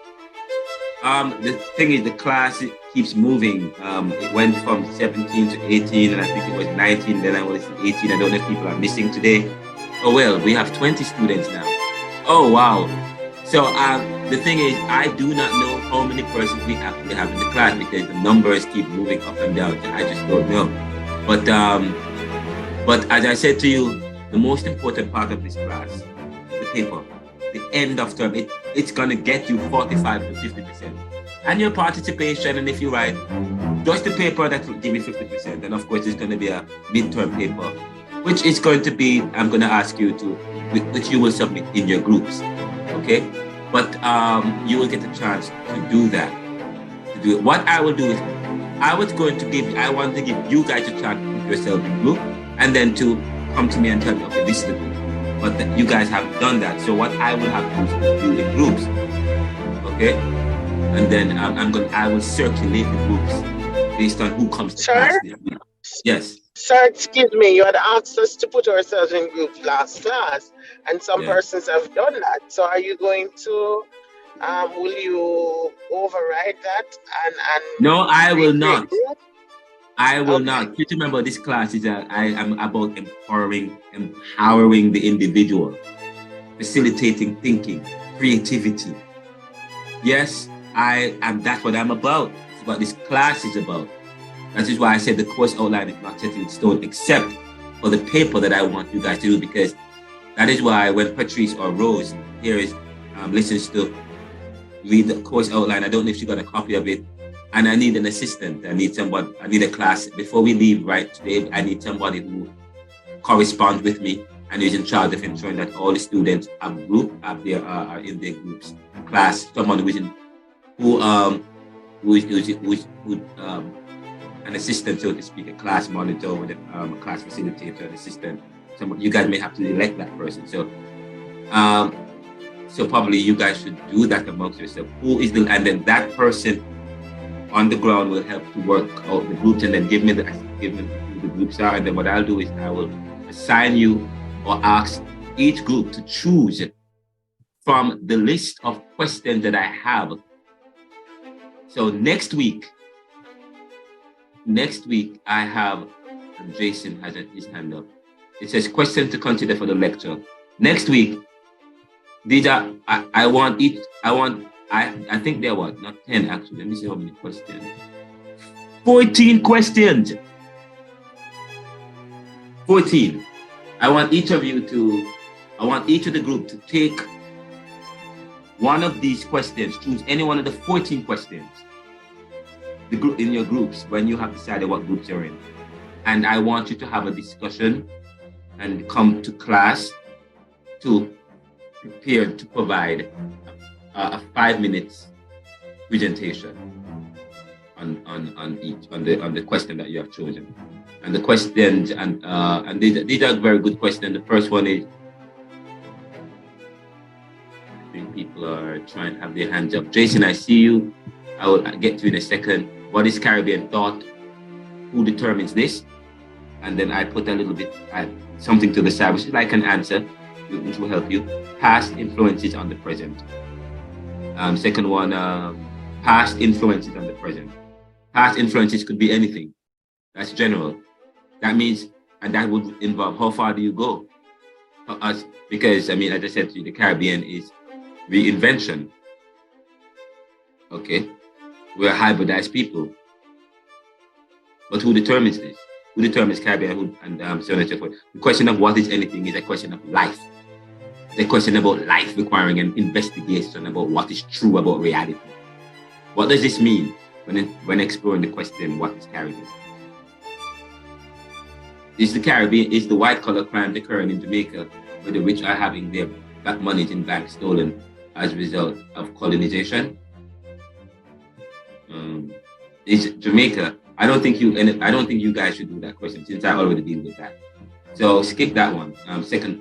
The thing is, the class keeps moving. It went from 17 to 18, and I think it was 19, then I was 18. I don't know if people are missing today. Oh well, we have 20 students now. Oh wow. So the thing is, I do not know how many persons we actually have in the class because the numbers keep moving up and down. I just don't know. But as I said to you, the most important part of this class is the paper. The end of term, it's gonna get you 45 to 50%. And your participation, and if you write just the paper, that will give you 50%. And of course, it's gonna be a midterm paper, which is going to be, I'm gonna ask you to, which you will submit in your groups, okay? But you will get a chance to do that. What I will do is, I want to give you guys a chance to put yourself in group, and then to come to me and tell me, okay, this is the group. But you guys have done that. So what I will have to do is do in groups, okay? And then I will circulate the groups based on who comes to class. Yes. Sir, excuse me, you had asked us to put ourselves in groups last class, and some persons have done that. So are you going to, will you override that? And no, I will not. I will not. Please remember, this class is I am about empowering the individual, facilitating thinking. creativity. Yes, I am. That's what I'm about. It's what this class is about. That is why I said the course outline is not set in stone, except for the paper that I want you guys to do, because that is why when Patrice or Rose here is listens to read the course outline, I don't know if she got a copy of it, and I need an assistant. I need somebody. I need a class before we leave. Right today, I need somebody who corresponds with me and is in charge of ensuring that all the students are in their groups, class. Someone who is in, who an assistant, so to speak, a class monitor or a class facilitator, an assistant. So you guys may have to elect that person. So probably you guys should do that amongst yourself. And then that person on the ground will help to work out the groups and then give me who the groups are. And then what I'll do is I will assign you or ask each group to choose from the list of questions that I have. So next week I have, and Jason has his hand up. It says questions to consider for the lecture. Next week, these are, I think they're what? Not 10 actually. Let me see how many questions. 14 questions. 14. I want each of the group to take one of these questions, choose any one of the 14 questions the group in your groups when you have decided what groups you're in. And I want you to have a discussion and come to class to prepare to provide a 5 minutes presentation on the question that you have chosen. And the questions and these are very good questions. The first one is, I think people are trying to have their hands up. Jason, I see you. I will get to you in a second. What is Caribbean thought? Who determines this? And then I put a little bit something to the side, which is like an answer, which will help you. Past influences on the present. Second one, past influences on the present. Past influences could be anything. That's general. That means, and that would involve how far do you go? Because, I mean, as I said to you, the Caribbean is reinvention. Okay? We're hybridized people. But who determines this? Who determines Caribbean and so on and so forth? The question of what is anything is a question of life. It's a question about life requiring an investigation about what is true about reality. What does this mean when exploring the question, what is Caribbean? Is the Caribbean, is the white collar crimes occurring in Jamaica where the rich are having their black money in banks stolen as a result of colonization? Is Jamaica? I don't think you guys should do that question since I already deal with that. So skip that one.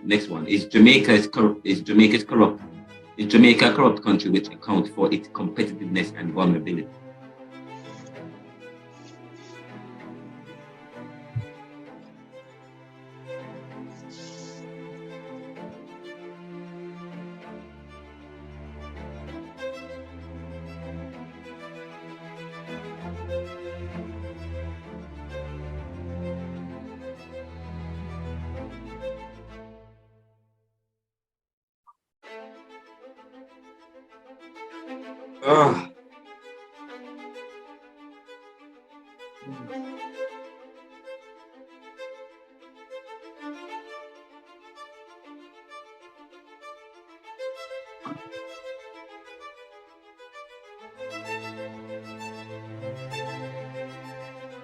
Next one is Jamaica corrupt? Is Jamaica a corrupt country which accounts for its competitiveness and vulnerability? Oh.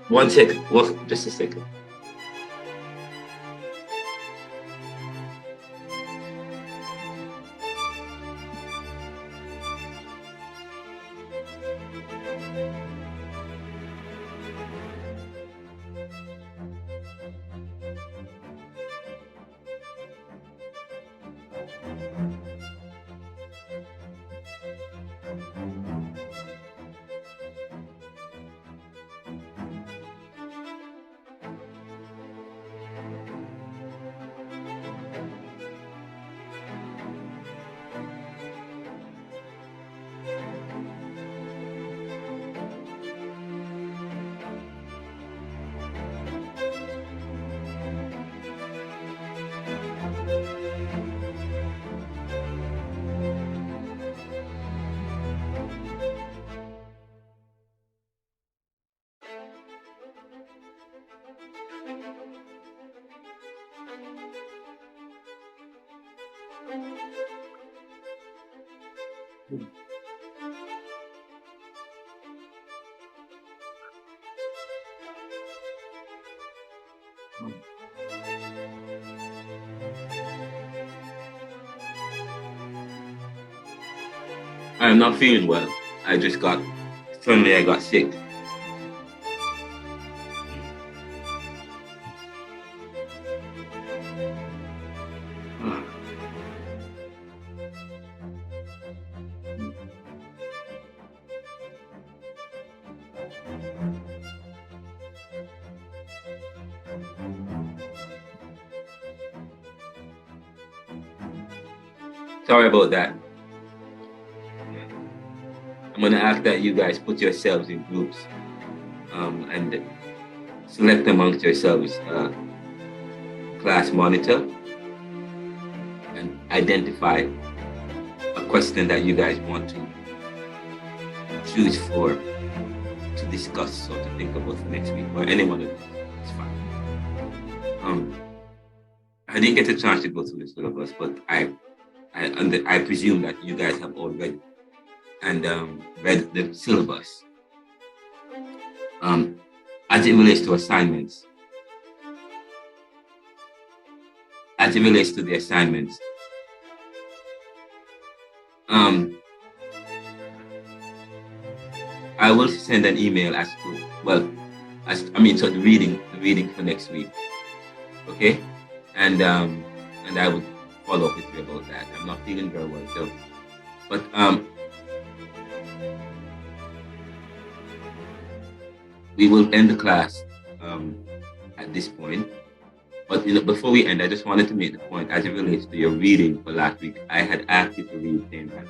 One second. Just a second. I'm not feeling well. Suddenly I got sick. Sorry about that. I'm going to ask that you guys put yourselves in groups and select amongst yourselves a class monitor and identify a question that you guys want to choose to discuss or to think about for next week, or anyone of them. It's fine. I didn't get a chance to go through the syllabus, but I presume that you guys have all read read the syllabus. As it relates to assignments, I will send an email as to the reading for next week. Okay, and I would follow up with you about that. I'm not feeling very well, so but we will end the class at this point. But before we end, I just wanted to make the point as it relates to your reading for last week. I had asked you to read saying that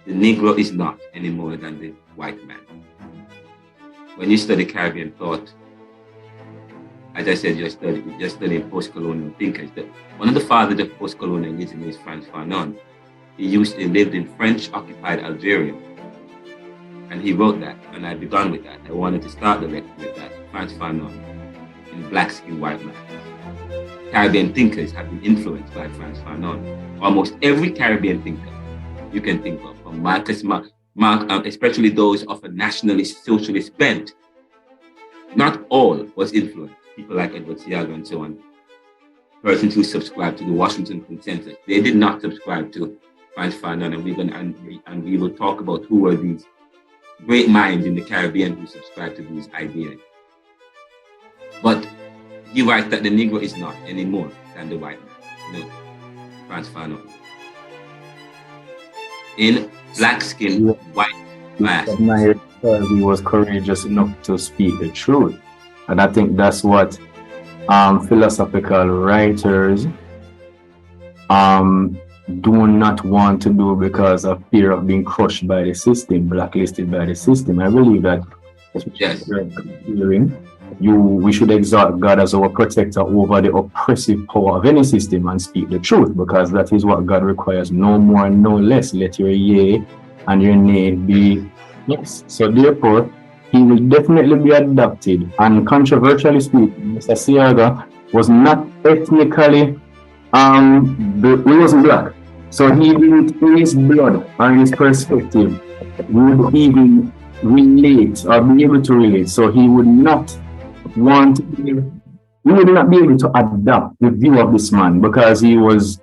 the Negro is not any more than the white man. When you study Caribbean thought, as I said, you're studying post-colonial thinkers. One of the fathers of post-colonialism is Frantz Fanon. He lived in French-occupied Algeria. And he wrote that, and I began with that. I wanted to start the lecture with that. Frantz Fanon, in Black Skin, White Man. Caribbean thinkers have been influenced by Frantz Fanon. Almost every Caribbean thinker you can think of, from Marcus Mark, especially those of a nationalist, socialist bent, not all was influenced. People like Edward Seaga and so on, persons who subscribed to the Washington Consensus, they did not subscribe to Frantz Fanon, and we will talk about who were these great minds in the Caribbean who subscribed to these ideas. But he writes that the Negro is not any more than the white man. No, Frantz Fanon. In Black Skin, White Man. He was courageous enough to speak the truth. And I think that's what philosophical writers do not want to do because of fear of being crushed by the system, blacklisted by the system. I believe that we should exalt God as our protector over the oppressive power of any system and speak the truth, because that is what God requires, no more, no less. Let your yea and your nay be yes. So therefore, he will definitely be adopted. And controversially speaking, Mr. Seaga was not ethnically, he wasn't black. So he didn't, in his blood or in his perspective, would even relate or be able to relate. So he would not want, he would not be able to adopt the view of this man because he was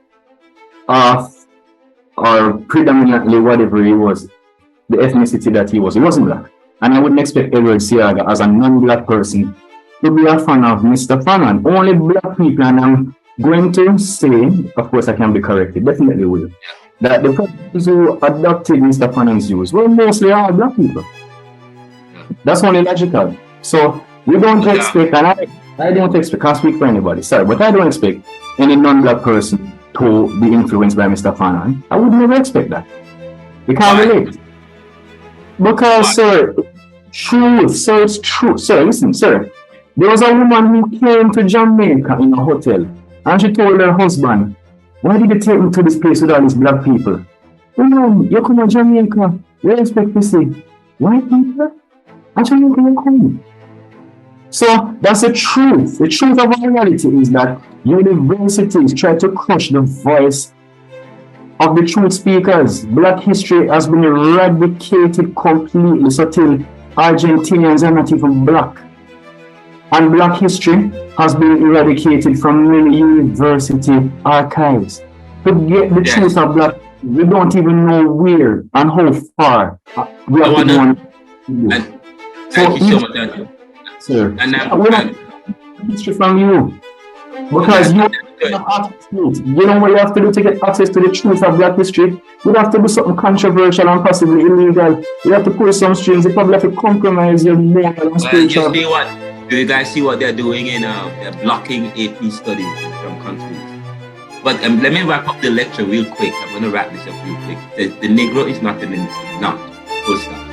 off or predominantly whatever he was, the ethnicity that he was. He wasn't black. And I wouldn't expect Edward Seaga as a non-black person to be a fan of Mr. Fanon. Only black people, and I'm going to say, of course I can be corrected, definitely will, that the persons who adopted Mr. Fanon's views were mostly all black people. That's only logical. So we don't expect, and I don't expect, can't speak for anybody, sorry, but I don't expect any non-black person to be influenced by Mr. Fanon. I would never expect that. We can't relate. Because, sir, it's true. Sir, listen, sir. There was a woman who came to Jamaica in a hotel, and she told her husband, why did you take me to this place with all these black people? You come to Jamaica, we expect to see white people, and Jamaica you come. So that's the truth. The truth of our reality is that universities try to crush the voice of the truth speakers. Black history has been eradicated completely. So till Argentinians are not even black. And black history has been eradicated from many university archives. To get the truth of black, we don't even know where and how far we have to go on. Thank you so much, Andrew. Sir. And history from you. Because you have access to it. You know what you have to do to get access to the truth of black history? You have to do something controversial and possibly illegal. You have to pull some strings. You probably have to compromise your moral and spiritual. You see what? Do you guys see what they're doing in they're blocking AP studies from countries? But let me wrap up the lecture real quick. I'm going to wrap this up real quick. The Negro is not full stop,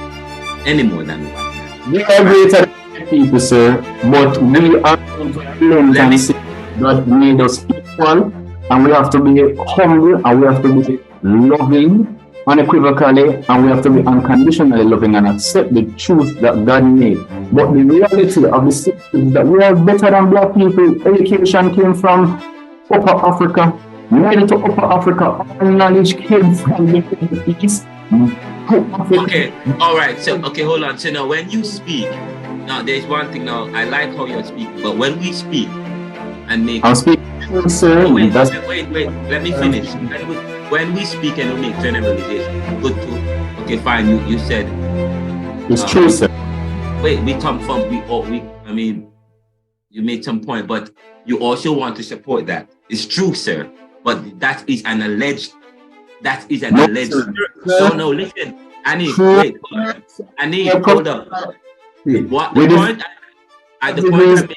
any more than the white man. We are greater than people, sir, but we are going to learn and see God made us equal, and we have to be humble, and we have to be loving unequivocally, and we have to be unconditionally loving and accept the truth that God made. But the reality of the system is that we are better than black people. Education came from Upper Africa. Middle to Upper Africa. All knowledge came from the East. Okay, all right. So, okay, hold on. So now, when you speak, now there's one thing. Now, I like how you're speaking, but when we speak and make, I'm speaking, sir. Oh, wait. Let me finish. When we speak and we make generalization, good too. Okay, fine. You said it's true, sir. Wait, I mean, you made some point, but you also want to support that. It's true, sir. But that is an alleged. No, listen. I need. Wait. I need. Hold up. What the point? At the point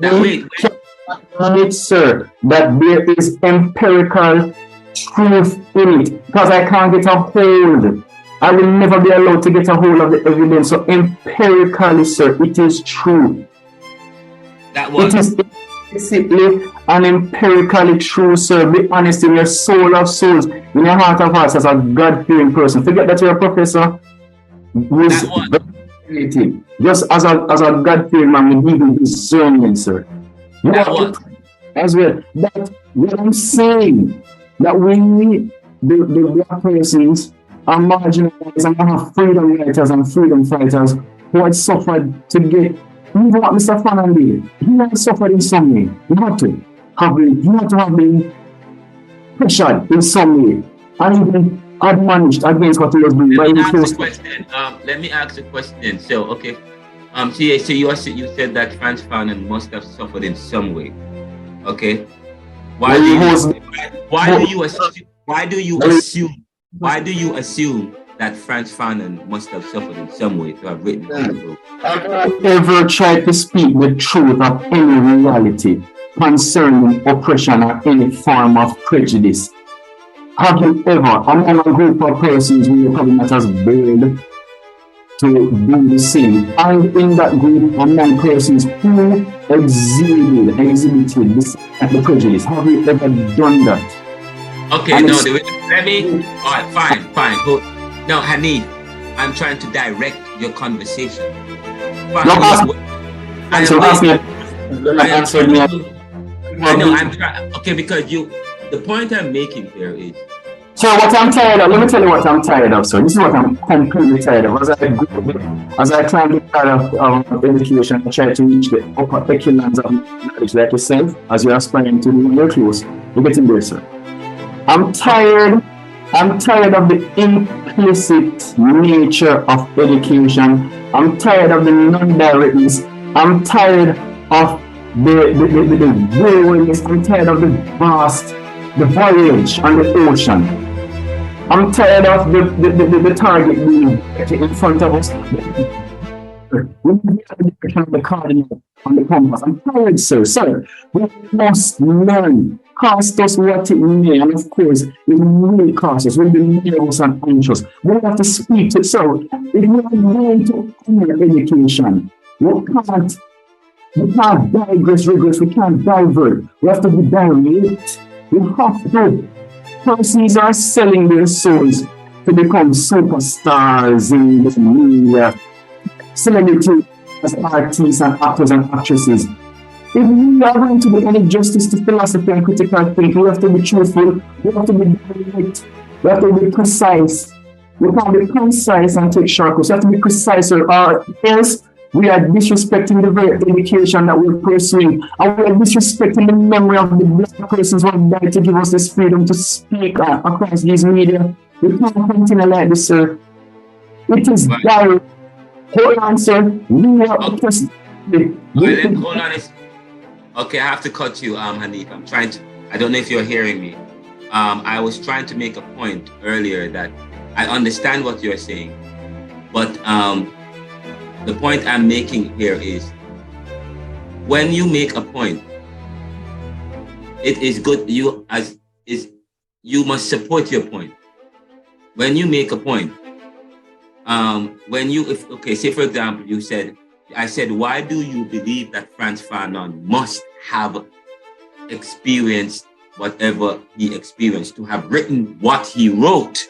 I'm making. Sir, that there is empirical truth in it, because I can't get a hold. I will never be allowed to get a hold of the evidence. So empirically, sir, it is true. That was. It is explicitly and empirically true, sir. Be honest in your soul of souls, in your heart of hearts, as a God-fearing person. Forget that you're a professor. Just as a God-fearing man, we need discernment, sir. As well. But what I'm saying, that we need the black persons are marginalized and have freedom writers and freedom fighters who had suffered to get, even what Mr. Fanon did, he had suffered in some way. He had to have been pressured in some way and even admonished against what he was doing. Let me ask a question. So, okay. So you said that Frantz Fanon must have suffered in some way. Okay. Why do you assume that Frantz Fanon must have suffered in some way to have written the book? Have you ever tried to speak the truth of any reality concerning oppression or any form of prejudice? Have you ever, among a group of persons who are probably not as bold to do the same, and in that group among persons who exhibited the prejudice, have you ever done that? Okay, no, let me. All right, fine. Now, Hanif, I'm trying to direct your conversation. I know. I'm trying. Okay, because the point I'm making here is. So what I'm tired of, let me tell you what I'm tired of, sir. This is what I'm completely tired of. As I climb the ladder of education, I try to reach the upper echelons of knowledge, like yourself, as you're aspiring to do your close. You're getting there, sir. I'm tired of the implicit nature of education. I'm tired of the non-directness. I'm tired of the weariness. I'm tired of the voyage on the ocean. I'm tired of the target being in front of us. We need the cardinal on the compass. I'm tired, sir. Sir, we must learn. Cost us what it may, and of course, it will cost us. We'll be nervous and anxious. We have to speak to it. So, if we are going to honor education, we can't digress, regress. We can't divert. We have to be direct. We have to. Persons are selling their souls to become superstars in the media, celebrities as artists and actors and actresses. If we are going to do any justice to philosophy and critical thinking, we have to be truthful, we have to be direct, we have to be precise. We can't be concise and take shortcuts. We have to be precise, or else we are disrespecting the very education that we're pursuing. And we are disrespecting the memory of the black persons who have died to give us this freedom to speak across these media. We can't continue like this, sir. It is dire. Hold on, sir. We are oppressed. Hold on. Okay, I have to cut you, Hanif. I don't know if you're hearing me. I was trying to make a point earlier that I understand what you're saying, but the point I'm making here is when you make a point, it is good. You must support your point. When you make a point, say for example, I said, why do you believe that Frantz Fanon must have experienced whatever he experienced to have written what he wrote?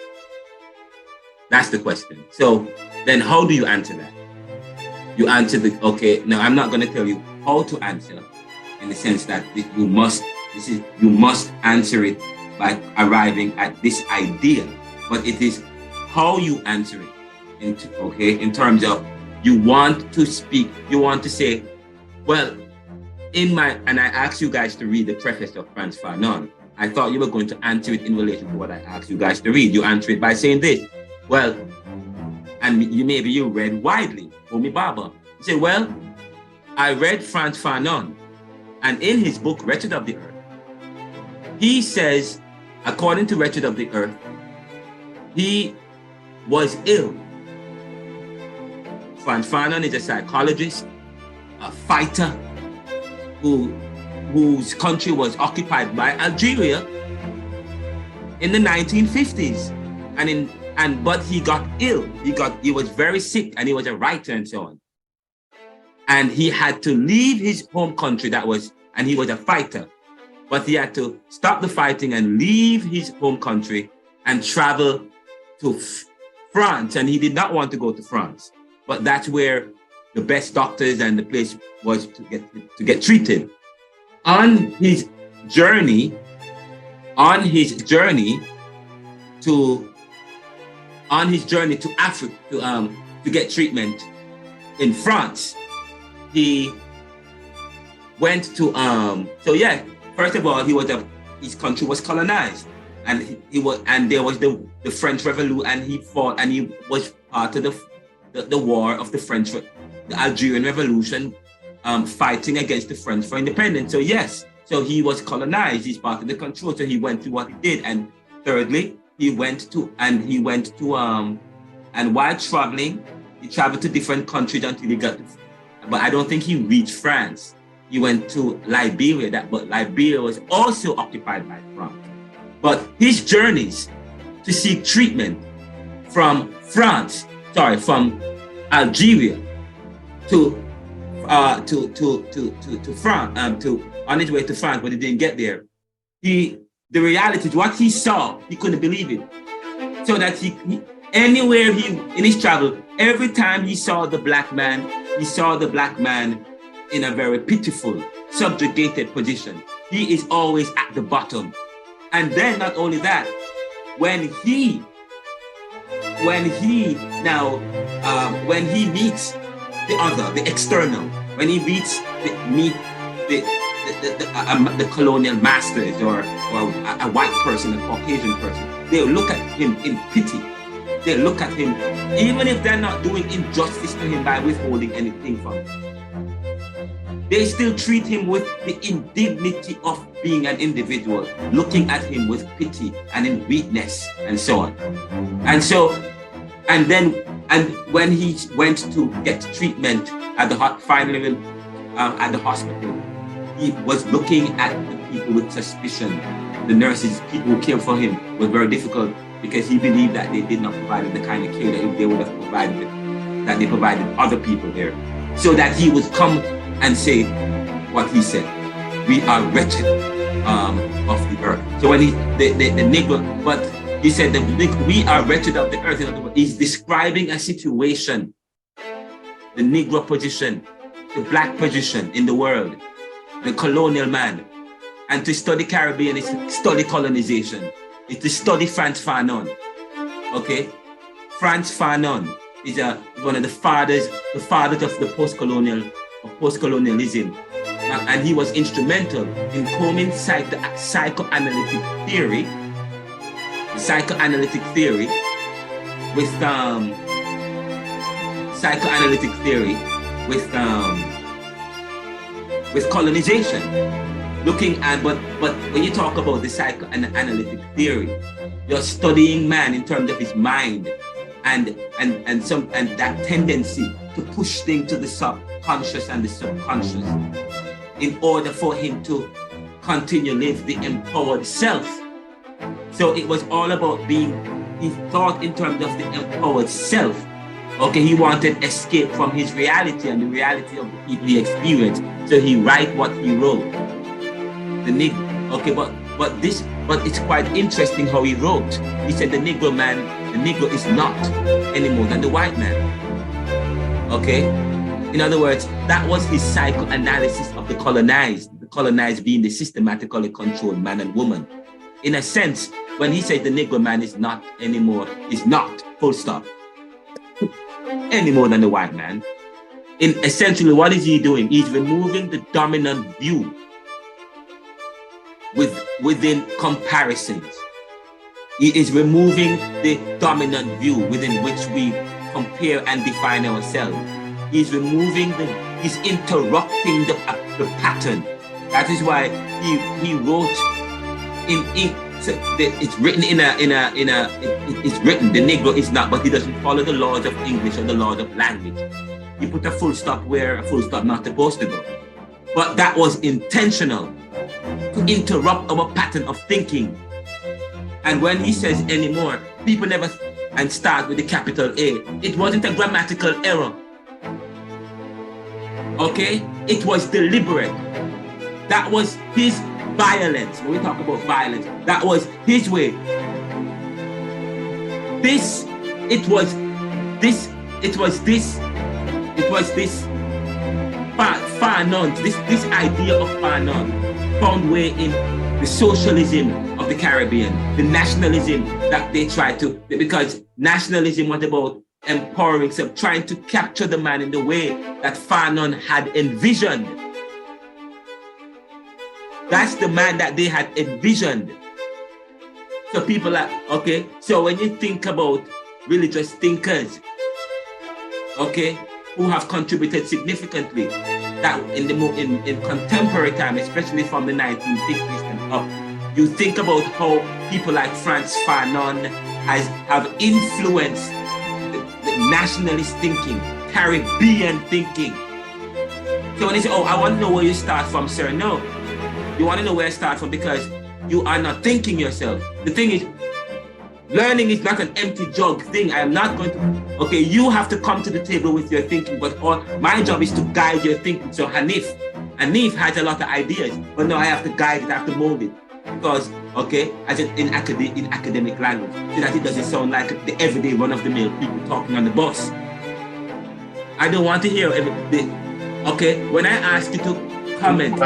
That's the question. So then how do you answer that? You answer now I'm not going to tell you how to answer in the sense that you must answer it by arriving at this idea, but it is how you answer it in terms of you want to speak, you want to say, well, and I asked you guys to read the preface of Frantz Fanon. I thought you were going to answer it in relation to what I asked you guys to read. You answer it by saying this. Well, and maybe you read widely, Homi Baba. You say, well, I read Frantz Fanon, and in his book, Wretched of the Earth, he says, according to Wretched of the Earth, he was ill. Frantz Fanon is a psychologist, a fighter, whose country was occupied by Algeria in the 1950s, but he got ill. He was very sick, and he was a writer and so on. And he had to leave his home country and he was a fighter, but he had to stop the fighting and leave his home country and travel to France. And he did not want to go to France, but that's where the best doctors and the place was to get treated. On his journey to Africa to get treatment in France, he went to first of all, his country was colonized, and there was the French Revolution, and he fought, and he was part of the war of the Algerian Revolution, fighting against the French for independence. So he was colonized. He's part of the control. So he went through what he did. And thirdly, and while traveling, he traveled to different countries until he got but I don't think he reached France. He went to Liberia, but Liberia was also occupied by France. But his journeys to seek treatment from Algeria to France, on his way to France, but he didn't get there. The reality is what he saw, he couldn't believe it. So that anywhere in his travel, every time he saw the black man in a very pitiful, subjugated position. He is always at the bottom. And then not only that, when he meets the other, the external, when he meets the colonial masters or a white person, a Caucasian person, they'll look at him in pity. They look at him, even if they're not doing injustice to him by withholding anything from him. They still treat him with the indignity of being an individual, looking at him with pity and in weakness and so on. And when he went to get treatment at the hospital, he was looking at the people with suspicion. The nurses, people who cared for him, was very difficult because he believed that they did not provide the kind of care that they would have provided, that they provided other people there. So that he would come and say what he said: "We are wretched of the earth." So when the Negro, but he said that we are wretched of the earth. In other words, he's describing a situation, the Negro position, the black position in the world. the colonial man. And to study Caribbean is to study colonization. It's to study Frantz Fanon. Okay? Frantz Fanon is one of the fathers of the post-colonialism. And he was instrumental in combing psychoanalytic theory with colonization. Looking at, but when you talk about the psychoanalytic theory, you're studying man in terms of his mind and that tendency to push things to the subconscious and the subconscious in order for him to continue live the empowered self. So it was all about he thought in terms of the empowered self. Okay, he wanted escape from his reality and the reality of the people he experienced. So he write what he wrote. The Negro. Okay, but it's quite interesting how he wrote. He said the Negro is not any more than the white man. Okay? In other words, that was his psychoanalysis of the colonized being the systematically controlled man and woman. In a sense, when he said the Negro man is not, full stop, any more than the white man. In essentially, what is he doing? He's removing the dominant view within comparisons. He is removing the dominant view within which we compare and define ourselves. He's interrupting the pattern. That is why he wrote it's written it's written, the Negro is not, but he doesn't follow the laws of English or the laws of language. He put a full stop where a full stop not supposed to go. But that was intentional, to interrupt our pattern of thinking. And when he says anymore, people never, and start with the capital A, it wasn't a grammatical error. Okay? It was deliberate. That was his violence. When we talk about violence, that was his way. It was this Fanon, this idea of Fanon found way in the socialism of the Caribbean, the nationalism that they tried to, because nationalism was about empowering, so trying to capture the man in the way that Fanon had envisioned. That's the man that they had envisioned. So people are, okay, so when you think about religious thinkers, okay, who have contributed significantly, that in contemporary time, especially from the 1950s and up, you think about how people like Frantz Fanon have influenced the nationalist thinking, Caribbean thinking. So when they say, oh, I want to know where you start from, sir, no. You want to know where I start from because you are not thinking yourself. The thing is, learning is not an empty jug thing. I am not going to, okay, you have to come to the table with your thinking, but my job is to guide your thinking. So Hanif has a lot of ideas, but no, I have to guide it, I have to mold it. Because, okay, in academic language, so that it doesn't sound like the everyday run-of-the-mill people talking on the bus. I don't want to hear okay, when I ask you to comment.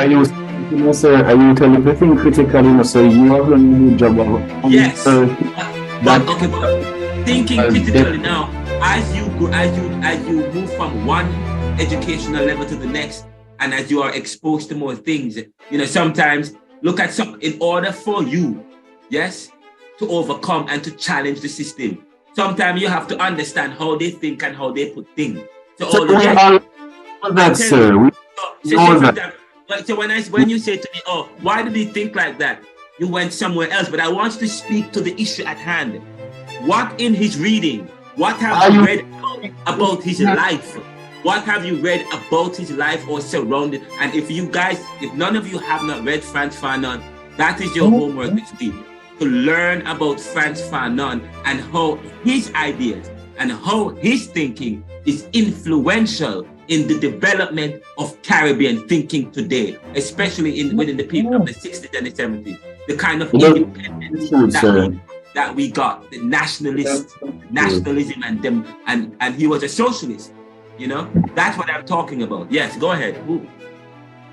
Sir, are you telling me to think critically? So you have done a good job of yes. But thinking critically now, as you move from one educational level to the next, and as you are exposed to more things, sometimes look at in order for you, yes, to overcome and to challenge the system. Sometimes you have to understand how they think and how they put things. So So when you say to me, oh, why did he think like that? You went somewhere else, but I want you to speak to the issue at hand. What in his reading? What have you read about his life? What have you read about his life or surrounded? And if none of you have not read Frantz Fanon, that is your homework this week, to learn about Frantz Fanon and how his ideas and how his thinking is influential in the development of Caribbean thinking today, especially within the period of the 60s and the 70s. The kind of independence that we got, the nationalism and he was a socialist. That's what I'm talking about. Yes, go ahead. Ooh.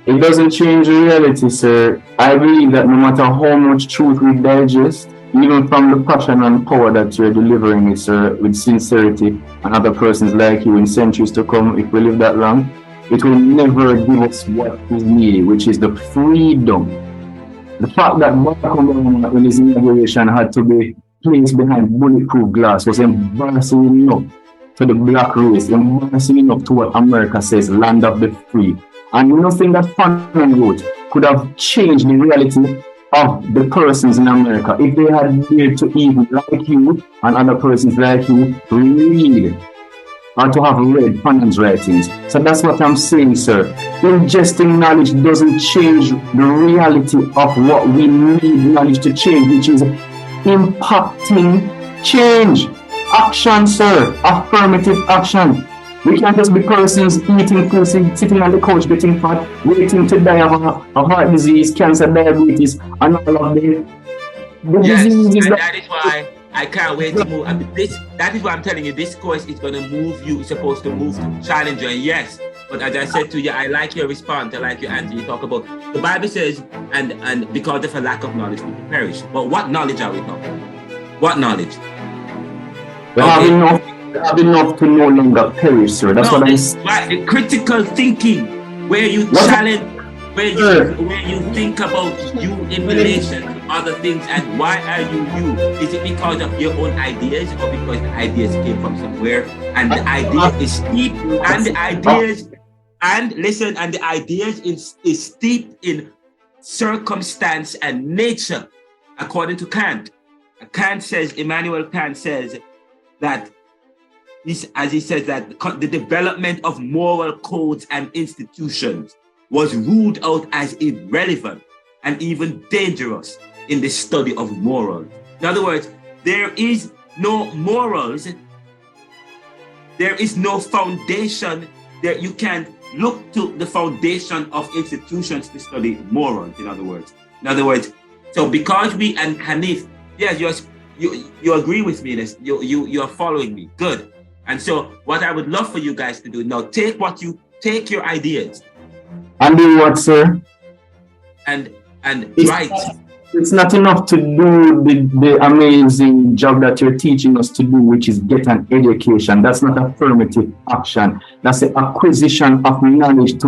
It doesn't change the reality, sir. I believe that no matter how much truth we digest, even from the passion and power that you're delivering it, sir, with sincerity, and other persons like you in centuries to come, if we live that long, it will never give us what is needed, which is the freedom. The fact that Barack Obama in his inauguration had to be placed behind bulletproof glass was embarrassing enough to the black race, embarrassing enough to what America says, land of the free. And nothing that Fanon wrote could have changed the reality of the persons in America if they had dared to even like you and other persons like you read or to have read Fanon's writings. So that's what I'm saying, sir. Ingesting knowledge doesn't change the reality of what we need knowledge to change, which is impacting change. Action, sir. Affirmative action. We can't just be persons eating food, sitting on the couch, getting fat, waiting to die of heart disease, cancer, diabetes, and all of the diseases. And that is why I can't wait to move. That is why I'm telling you, this course is going to move you. It's supposed to move to challenge you. And yes, but as I said to you, I like your response. I like your answer. You talk about, the Bible says, and because of a lack of knowledge, we perish. But what knowledge are we talking about? What knowledge? We have enough to no longer perish, sir. That's what I'm saying. The critical thinking, where you challenge, where you think about you in relation to other things, and why are you you? Is it because of your own ideas, or because the ideas came from somewhere, and the idea is steep, and the ideas, and listen, and the ideas is steeped in circumstance and nature, according to Kant. Immanuel Kant says that, as he says, that the development of moral codes and institutions was ruled out as irrelevant and even dangerous in the study of morals. In other words, there is no morals, there is no foundation that you can look to the foundation of institutions to study morals, in other words. So because we, and Hanif, yes, you agree with me, this, you are following me, good. And so what I would love for you guys to do now, take your ideas. And do what, sir? And write. It's not enough to do the amazing job that you're teaching us to do, which is get an education. That's not affirmative action. That's the acquisition of knowledge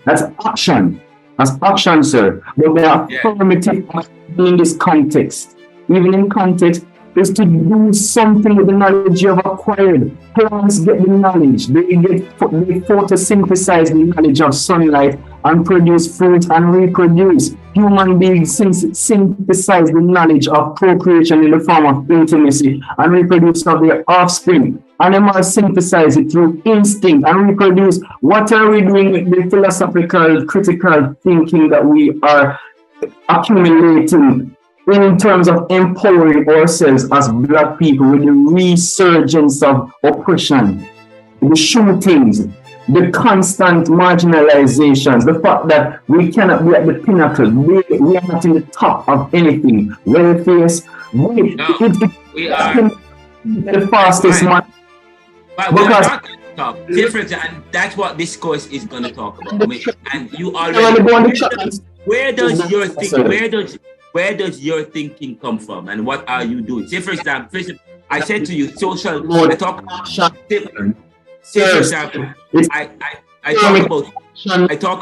that's action. That's action, sir. But the affirmative in this context, even in context, is to do something with the knowledge you have acquired. Plants get the knowledge. They photosynthesize the knowledge of sunlight and produce fruit and reproduce. Human beings synthesize the knowledge of procreation in the form of intimacy and reproduce of their offspring. Animals synthesize it through instinct and reproduce. What are we doing with the philosophical, critical thinking that we are accumulating in terms of empowering ourselves as Black people with the resurgence of oppression, the shootings, the constant marginalizations, the fact that we cannot be at the pinnacle, we are not in the top of anything. We are the fastest man. But we're not going to talk different, and that's what this course is going to talk about. And you already, where does your thinking come from, and what are you doing? Say, for example, I said to you, I talk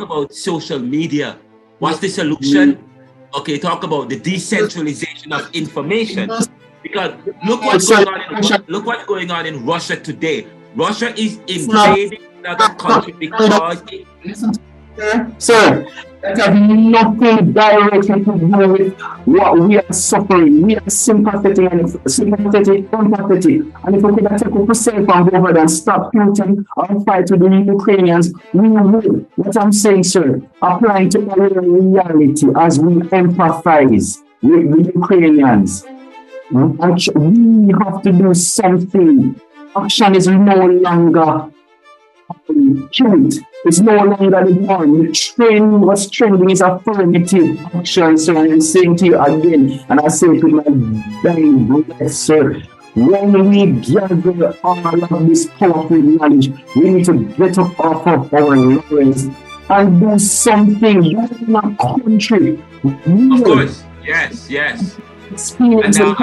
about social media. What's the solution? Okay, talk about the decentralization of information. Because look what's going on in Russia today. Russia is invading another country because Sir, that has nothing directly to do with what we are suffering. We are sympathetic, empathetic. And if we could take up ourselves and go over and stop Putin or fight with the Ukrainians, we will. What I'm saying, sir, applying to our reality as we empathize with the Ukrainians. We have to do something. Action is no longer cute. It's no longer the norm. The trend, what's trending is affirmative action. So I'm saying to you again, and I say it with my dying breath, sir. When we gather all of this powerful knowledge, we need to get up off of our laurels and do something. You're in a country. Of course, yes. And now,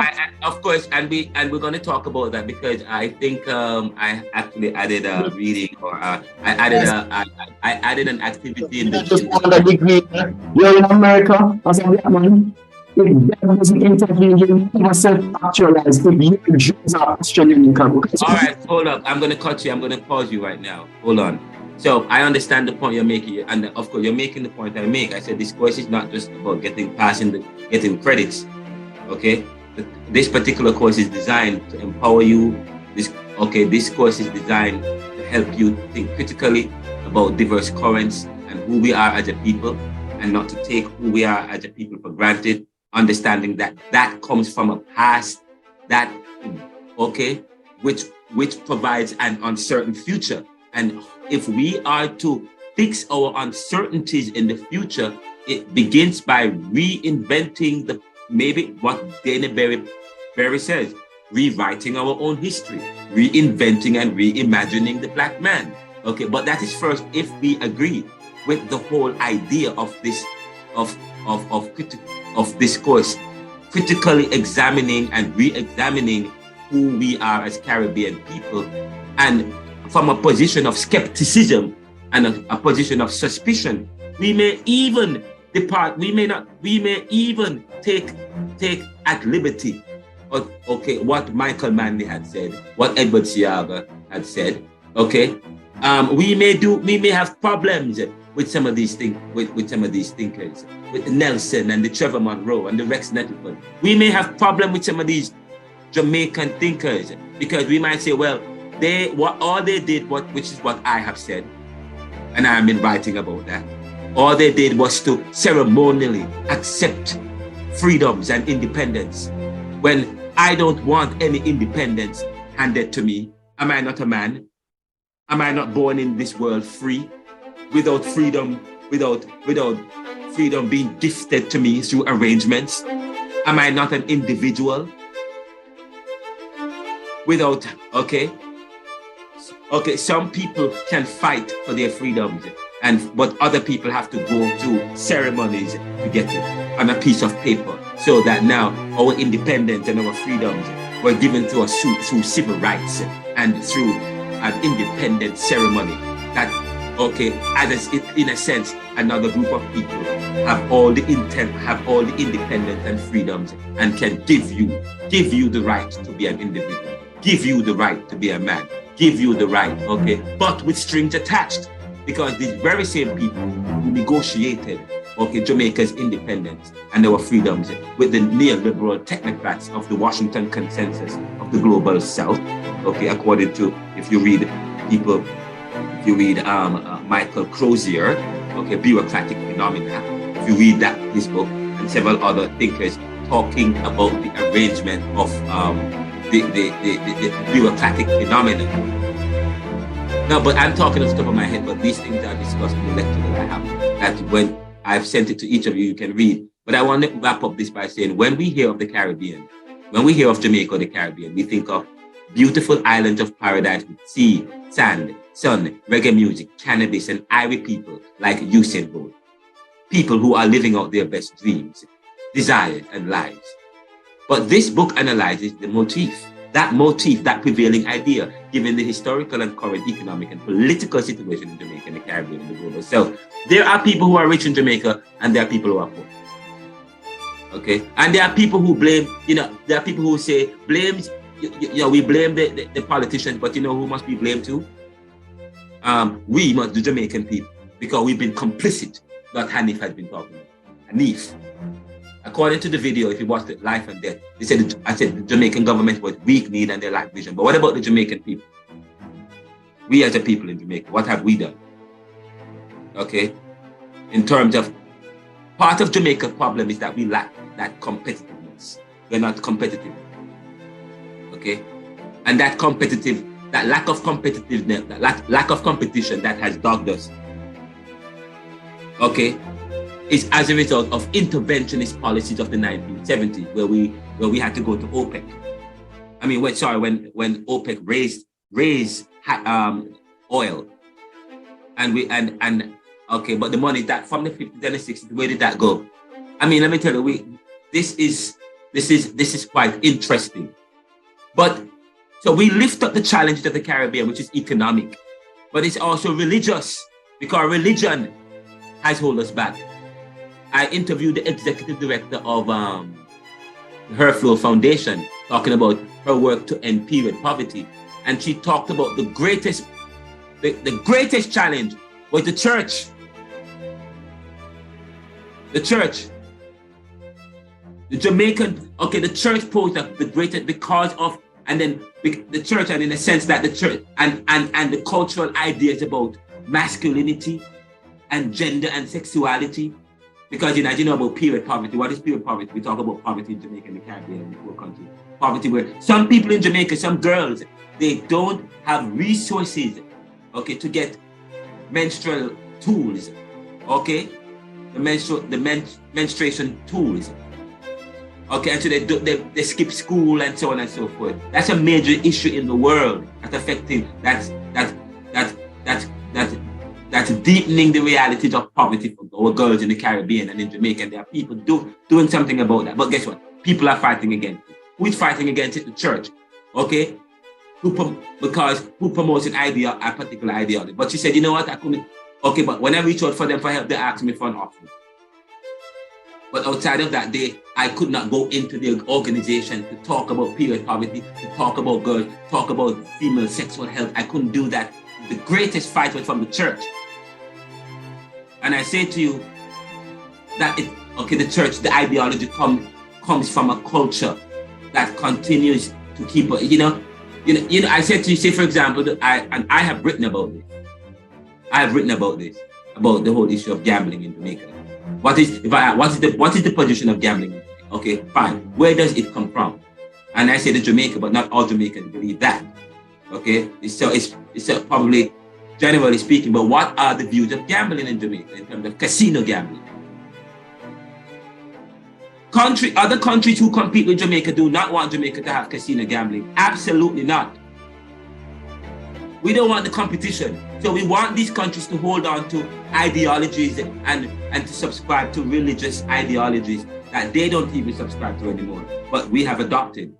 of course, and we're going to talk about that because I think I actually added a reading, or I added an activity in the. Just want a degree. You're in America as a black man. If that doesn't intervene, you never self-actualize. If your dreams are astronomical. All right, hold up. I'm going to cut you. I'm going to pause you right now. Hold on. So I understand the point you're making, and of course you're making the point I make. I said this course is not just about getting credits. Okay, this particular course is designed to empower you. This course is designed to help you think critically about diverse currents and who we are as a people, and not to take who we are as a people for granted. Understanding that comes from a past which provides an uncertain future. And if we are to fix our uncertainties in the future, it begins by reinventing maybe what Dana Berry says, rewriting our own history, reinventing and reimagining the black man. Okay, but that is first if we agree with the whole idea of this of this course, critically examining and re-examining who we are as Caribbean people, and from a position of skepticism and a position of suspicion. We may even depart, we may even take at liberty what Michael Manley had said, what Edward Seaga had said. Okay, we may have problems with some of these things, with some of these thinkers, with Nelson and the Trevor Monroe and the Rex Nettleton. We may have problem with some of these Jamaican thinkers because we might say, well, all they did, which is what I have said, and I've been writing about that. All they did was to ceremonially accept freedoms and independence. When I don't want any independence handed to me, am I not a man? Am I not born in this world free? Without freedom being gifted to me through arrangements? Am I not an individual? Some people can fight for their freedoms, but other people have to go through ceremonies to get it on a piece of paper, so that now our independence and our freedoms were given to us through civil rights and through an independent ceremony. As in a sense, another group of people have all the independence and freedoms, and can give you the right to be an individual, give you the right to be a man, give you the right, but with strings attached, because these very same people who negotiated, Jamaica's independence and our freedoms with the neoliberal technocrats of the Washington Consensus of the Global South, according to, if you read Michael Crozier, Bureaucratic Phenomena, if you read his book, and several other thinkers talking about the arrangement of the bureaucratic phenomena. No, but I'm talking off the top of my head, but these things are discussed in the lecture that I have, that when I've sent it to each of you, you can read. But I want to wrap up this by saying, when we hear of the Caribbean, when we hear of Jamaica or the Caribbean, we think of beautiful islands of paradise with sea, sand, sun, reggae music, cannabis, and irie people like Usain Bolt. People who are living out their best dreams, desires, and lives. But this book analyzes the motif, that prevailing idea, given the historical and current economic and political situation in Jamaica and the Caribbean and the global South. There are people who are rich in Jamaica, and there are people who are poor. And there are people who blame, there are people who say, we blame the politicians, but who must be blamed too? We must, the Jamaican people, because we've been complicit, that Hanif has been talking about. Hanif. According to the video, if you watch it, Life and Death, I said the Jamaican government was weak-kneed and they lacked vision. But what about the Jamaican people? We as a people in Jamaica, what have we done? In terms of, part of Jamaica's problem is that we lack that competitiveness. We're not competitive. And that lack of competitiveness, that lack of competition that has dogged us, is as a result of interventionist policies of the 1970s, where we had to go to OPEC. When OPEC raised oil, and Okay, but the money that from the 50s and the 60s, where did that go? I mean, let me tell you, this is quite interesting. But so we lift up the challenge of the Caribbean, which is economic, but it's also religious, because religion has held us back. I interviewed the executive director of Her Flow Foundation, talking about her work to end period poverty, and she talked about the greatest challenge was the church. The church. The Jamaican, okay, the church posed the greatest because of, and then the church, and in the sense that the church and the cultural ideas about masculinity and gender and sexuality. Because as you know about period poverty, what is period poverty? We talk about poverty in Jamaica and the Caribbean, in the poor country. Poverty where some people in Jamaica, some girls, they don't have resources, okay, to get menstrual tools, okay, the menstruation tools, okay, and so they skip school and so on and so forth. That's a major issue in the world that's affecting that's deepening the realities of poverty for our girls in the Caribbean and in Jamaica. And there are people doing something about that. But guess what? People are fighting against it. Who is fighting against it? The church, okay? Who promotes a particular ideology. But she said, you know what? I couldn't. Okay, but when I reach out for them for help, they ask me for an offering. But outside of that, I could not go into the organization to talk about period poverty, to talk about girls, talk about female sexual health. I couldn't do that. The greatest fight was from the church. And I say to you that the church, the ideology comes from a culture that continues to keep, I said to you, say for example, I have written about this. I have written about this, about the whole issue of gambling in Jamaica. What is the position of gambling? Okay, fine. Where does it come from? And I say the Jamaica, but not all Jamaicans believe that. Okay, so it's probably generally speaking, but what are the views of gambling in Jamaica in terms of casino gambling? Other countries who compete with Jamaica do not want Jamaica to have casino gambling. Absolutely not. We don't want the competition. So we want these countries to hold on to ideologies and to subscribe to religious ideologies that they don't even subscribe to anymore. But we have adopted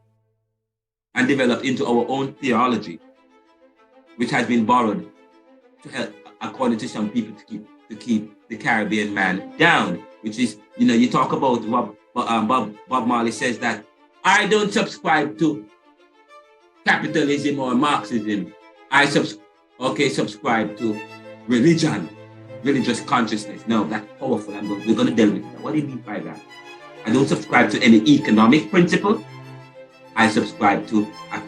and developed into our own theology, which has been borrowed to help, according to some people, to keep the Caribbean man down. Which is, you talk about Bob Marley says that I don't subscribe to capitalism or Marxism. I subscribe to religion, religious consciousness. No, that's powerful. We're going to deal with that. What do you mean by that? I don't subscribe to any economic principle. I subscribe to a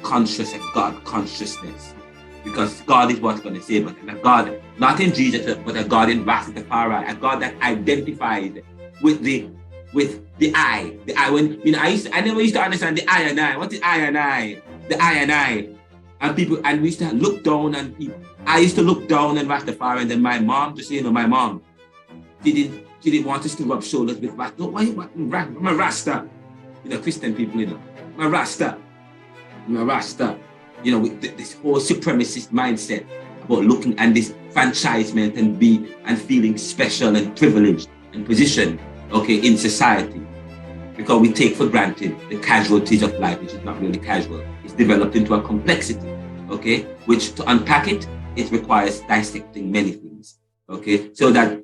God consciousness, because God is what's going to save us. And a God, not in Jesus, but a God in Rastafari, a God that identifies with the I. The I, when I never used to understand the I and I. What is I and I? The I and I. And we used to look down on people. I used to look down on Rastafari, and then my mom, just my mom, she didn't want us to rub shoulders with Rasta. Why you I'm a Rasta? Christian people, I'm a Rasta. I'm a Rasta. With this whole supremacist mindset about looking and this franchisement and feeling special and privileged and positioned, in society. Because we take for granted the casualties of life, which is not really casual. It's developed into a complexity, which to unpack it requires dissecting many things, so that,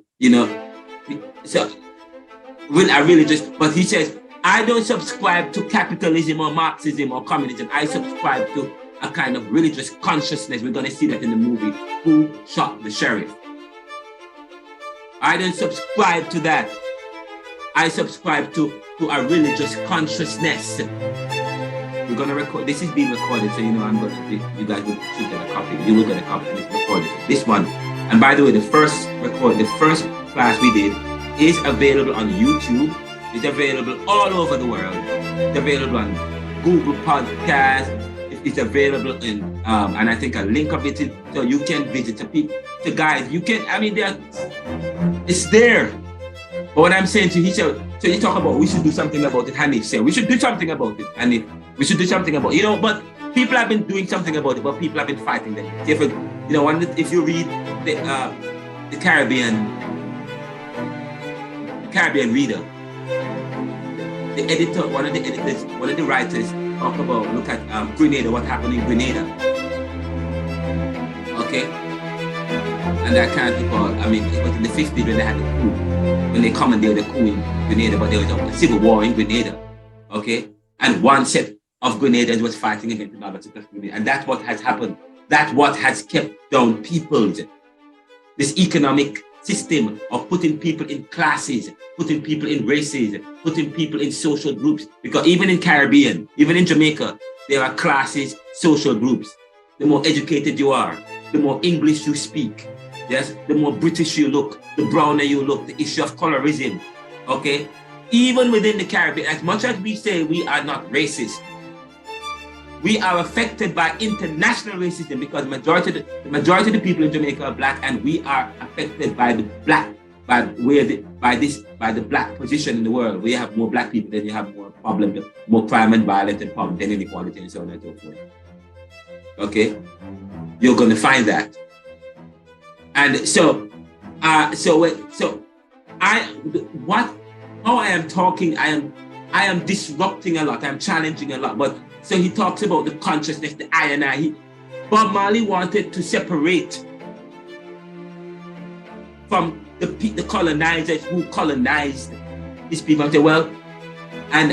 but he says, I don't subscribe to capitalism or Marxism or communism. I subscribe to a kind of religious consciousness. We're going to see that in the movie, Who Shot the Sheriff? I don't subscribe to that. I subscribe to a religious consciousness. We're going to record, this is being recorded, so you guys should get a copy. You will get a copy, and it's recorded. This one. And by the way, the first class we did is available on YouTube. It's available all over the world. It's available on Google Podcasts. It's available in, and I think a link of it, so you can visit to guys. You can, it's there. But what I'm saying to you, so you talk about we should do something about it. Hanif said we should do something about it. And we should do something about it. But people have been doing something about it, but people have been fighting them. If you read the Caribbean Caribbean reader. The editor, one of the editors, one of the writers talk about, look at Grenada, what happened in Grenada. Okay? And I can't recall, I mean, it was in the 50s when they had the coup, when they commandeered the coup in Grenada, but there was a civil war in Grenada. Okay? And one set of Grenadians was fighting against another set of Grenadians. And that's what has happened. That's what has kept down peoples. This economic system of putting people in classes, putting people in races, putting people in social groups. Because even in Caribbean, even in Jamaica, there are classes, social groups. The more educated you are, the more English you speak, yes, the more British you look, the browner you look, the issue of colorism, okay? Even within the Caribbean, as much as we say we are not racist, we are affected by international racism because the majority of the people in Jamaica are black, and we are affected by the black, by the black position in the world. We have more black people, then you have more problems, more crime and violence and problems, then inequality and so on and so forth. Okay, you're going to find that, and how I am talking, I am disrupting a lot, I'm challenging a lot, but. So he talks about the consciousness, the I and I. Bob Marley wanted to separate from the colonizers who colonized these people and say, well, and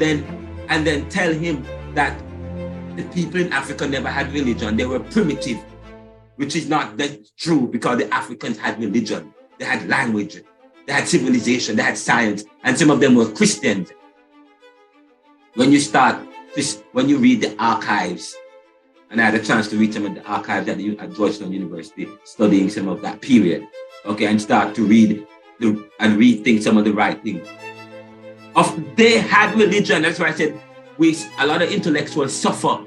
then tell him that the people in Africa never had religion. They were primitive, which is not that true because the Africans had religion. They had language, they had civilization, they had science, and some of them were Christians. When you read the archives, and I had a chance to read some of the archives at Georgetown University, studying some of that period, okay, and start to read some of the right things. They had religion. That's why I said a lot of intellectuals suffer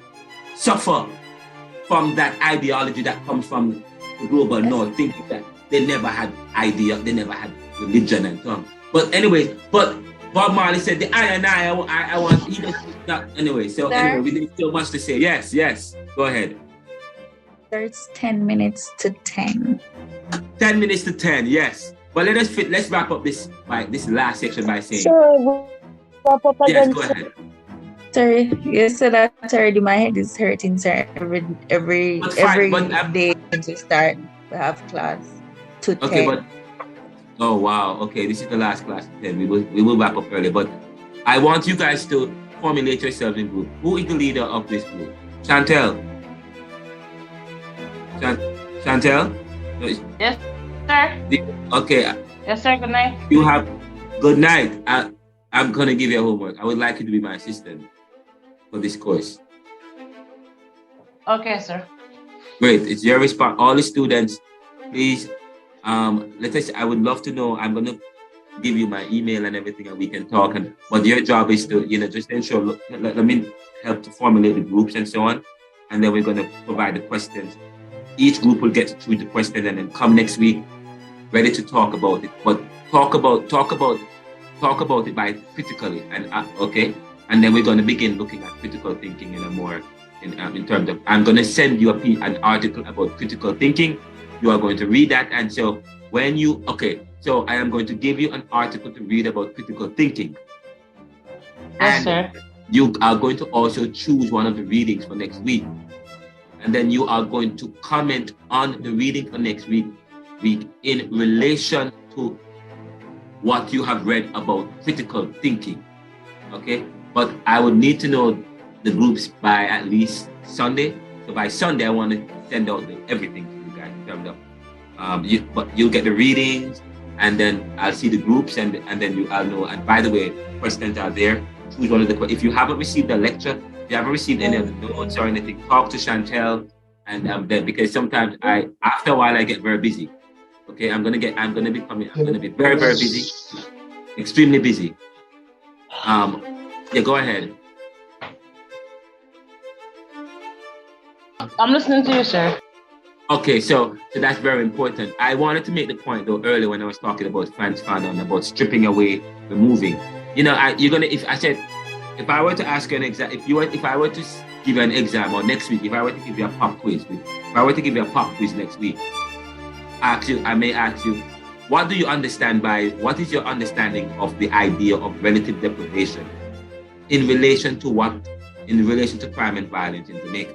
from that ideology that comes from the global north, thinking that they never had they never had religion and so on. But anyway, Bob Marley said the I and I want, he does not, anyway, so Sir? anyway, we need so much to say. Yes, go ahead. Sir, it's 10 minutes to 10. 10 minutes to 10, yes. But let's wrap up this last section by saying. Sure, wrap up Yes, again. go ahead. Sorry, you said that already. My head is hurting, sir. Every day since we start, we have class to Okay, 10. but oh wow, okay, this is the last class at 10. We will wrap up early, but I want you guys to formulate yourselves in group. Who is the leader of this group? Chantel? Chantel? Yes, sir. Okay. Yes, sir. Good night. You have good night. I'm gonna give you a homework. I would like you to be my assistant for this course. Okay, sir. Great. It's your response. All the students, please. I would love to know. I'm gonna give you my email and everything, and we can talk. But your job is to, just ensure. Let me help to formulate the groups and so on, and then we're gonna provide the questions. Each group will get to choose the questions, and then come next week, ready to talk about it. But talk about it by critically, and okay. And then we're gonna begin looking at critical thinking in a more in terms of. I'm gonna send you an article about critical thinking. You are going to read that, and so so I am going to give you an article to read about critical thinking. Yes, sir. You are going to also choose one of the readings for next week, and then you are going to comment on the reading for next week in relation to what you have read about critical thinking. Okay, but I would need to know the groups by at least Sunday. So by Sunday, I want to send out everything. But you'll get the readings, and then I'll see the groups, and then I'll know. And by the way, questions are there. Choose one of the. If you haven't received a lecture, if you haven't received any of the notes or anything, talk to Chantel, and then because sometimes after a while I get very busy. Okay, I'm gonna be very, very busy, extremely busy. Yeah, go ahead. I'm listening to you, sir. Okay, so that's very important. I wanted to make the point though earlier when I was talking about Frantz Fanon, about stripping away, removing. If I were to ask you an exam, if I were to give you an exam, or next week, if I were to give you a pop quiz next week, I may ask you, what do you understand by, what is your understanding of the idea of relative deprivation in relation to crime and violence in Jamaica?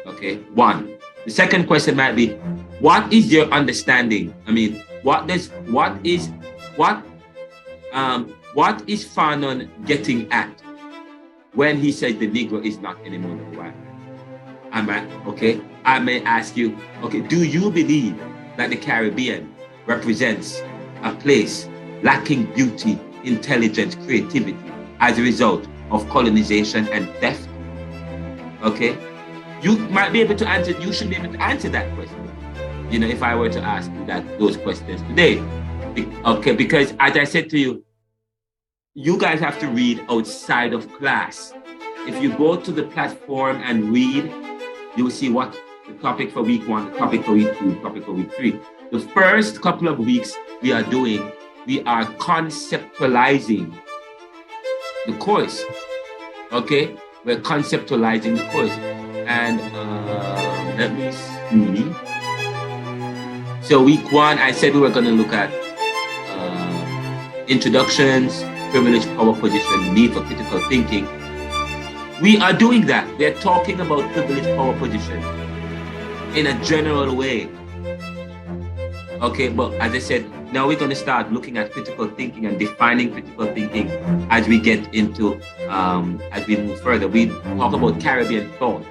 Okay, one. The second question might be, what is your understanding? I mean, what is Fanon getting at when he said the Negro is not anymore the white man? I may ask you, okay, do you believe that the Caribbean represents a place lacking beauty, intelligence, creativity as a result of colonization and theft? Okay, you might be able to answer, you should be able to answer that question, you know, if I were to ask you those questions today. Okay, because as I said to you, you guys have to read outside of class. If you go to the platform and read, you will see what the topic for week 1, the topic for week 2, the topic for week 3. The first couple of weeks we are conceptualizing the course. Okay, we're conceptualizing the course. And let me see. So week 1, I said we were going to look at introductions, privilege, power position, need for critical thinking. We are doing that. We're talking about privilege, power position in a general way. Okay, but as I said, now we're going to start looking at critical thinking and defining critical thinking as we get into, as we move further. We talk about Caribbean thought,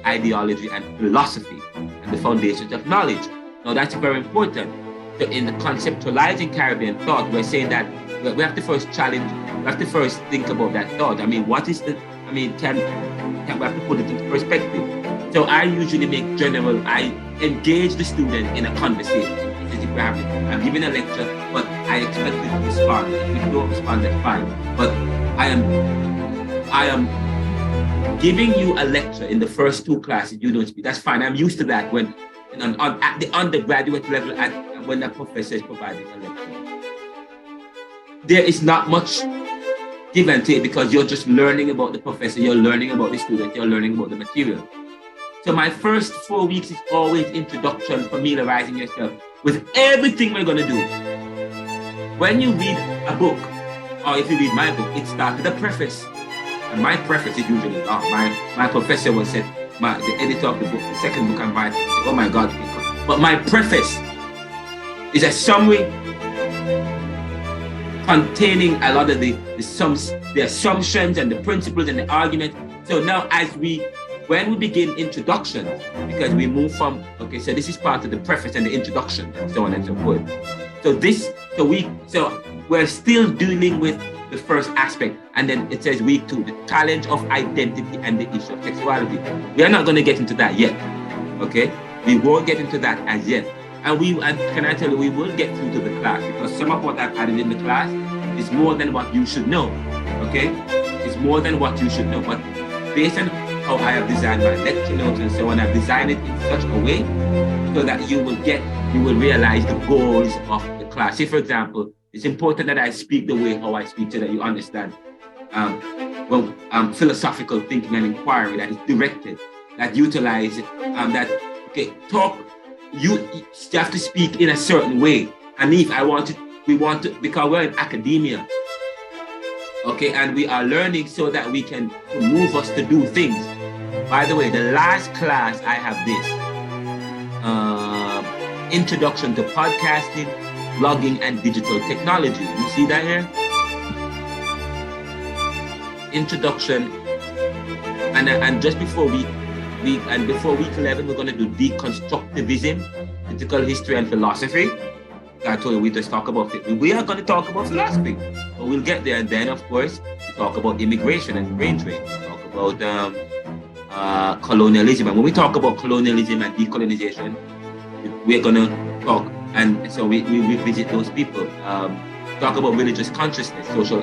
ideology, and philosophy, and the foundations of knowledge. Now that's very important. So in the conceptualizing Caribbean thought, we're saying that we have to first challenge, we have to first think about that thought. I mean, what is the, I mean, can we have to put it into perspective? So I usually I engage the student in a conversation. I'm giving a lecture, but I expect you to respond. If you don't respond, that's fine. But I am giving you a lecture in the first 2 classes. You don't speak. That's fine. I'm used to that when at the undergraduate level, when the professor is providing a lecture. There is not much give and take because you're just learning about the professor, you're learning about the student, you're learning about the material. So my first 4 weeks is always introduction, familiarizing yourself with everything we're going to do. When you read a book, or if you read my book, it starts with a preface. And my preface is usually long. My professor was said, the editor of the book, the second book I'm writing, said, oh my God. But my preface is a summary containing a lot of the assumptions and the principles and the argument. So now when we begin introductions, because we move from, okay, so this is part of the preface and the introduction and so on and so forth. So we're still dealing with the first aspect. And then it says week 2, the challenge of identity and the issue of sexuality. We are not going to get into that yet. Okay? We won't get into that as yet. And can I tell you, we will get through to the class because some of what I've added in the class is more than what you should know. Okay? It's more than what you should know. But based on how I have designed my lecture notes and so on, I've designed it in such a way so that you will realize the goals of the class. Say, for example, it's important that I speak the way how I speak so that you understand philosophical thinking and inquiry that is directed, that utilize, you have to speak in a certain way. And if we want to, because we're in academia, okay, and we are learning so that we can move us to do things. By the way, the last class I have this, Introduction to Podcasting, Blogging, and Digital Technology. You see that here? Introduction, and just before week 11, we're going to do deconstructivism, critical history, and philosophy. I told you we just talk about it. We are going to talk about philosophy, but we'll get there. And then, of course, we talk about immigration and brain drain. We talk about colonialism. And when we talk about colonialism and decolonization, we're going to talk. And so we visit those people. Talk about religious consciousness, social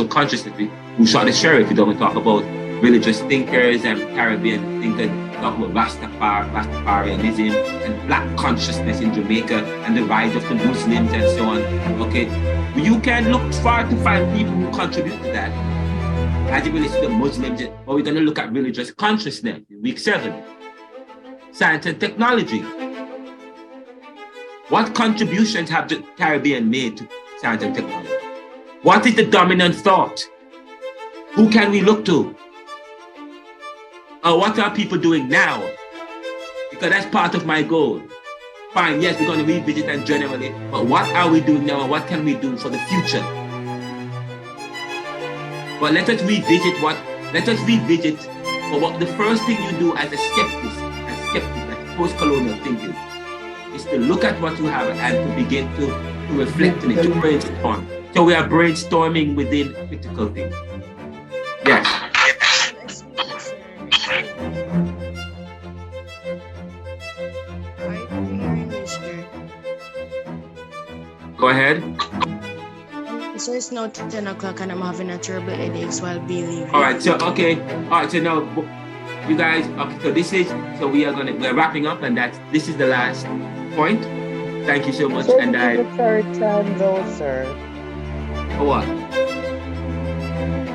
consciousness. Who shot the sheriff? We don't talk about religious thinkers and Caribbean thinkers. Talk about Rastafarianism and black consciousness in Jamaica and the rise of the Muslims and so on. Okay, you can look far to find people who contribute to that. As it relates to the Muslims, but we're going to look at religious consciousness in week 7. Science and technology. What contributions have the Caribbean made to science and technology? What is the dominant thought? Who can we look to? Or what are people doing now? Because that's part of my goal. Fine, yes, we're going to revisit and generally, but what are we doing now and what can we do for the future? But let us revisit what the first thing you do as a skeptic, as post-colonial thinking, is to look at what you have and to begin to reflect on it, to brainstorm. So we are brainstorming within critical thinking. Yes. Go ahead. So it's now 10 o'clock and I'm having a terrible headache, so I'll be leaving. All right, so now you guys, okay, so we're wrapping up, and this is the last point. Thank you so much. So and the third time though, sir. For what?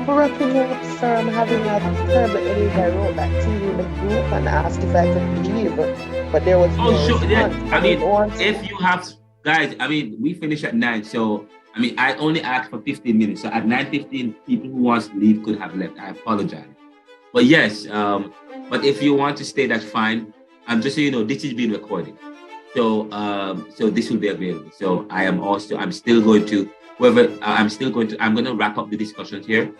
For wrapping up, sir, I'm having a terrible headache. I wrote that to you in the group and asked if I could leave, but there was no sure. Yeah. response. I mean, if you have guys, I mean, we finish at 9, so I mean, I only asked for 15 minutes. So at 9:15, people who want to leave could have left. I apologize. But yes, but if you want to stay, that's fine. Just so you know, this is being recorded. So this will be available. So I'm going to wrap up the discussions here,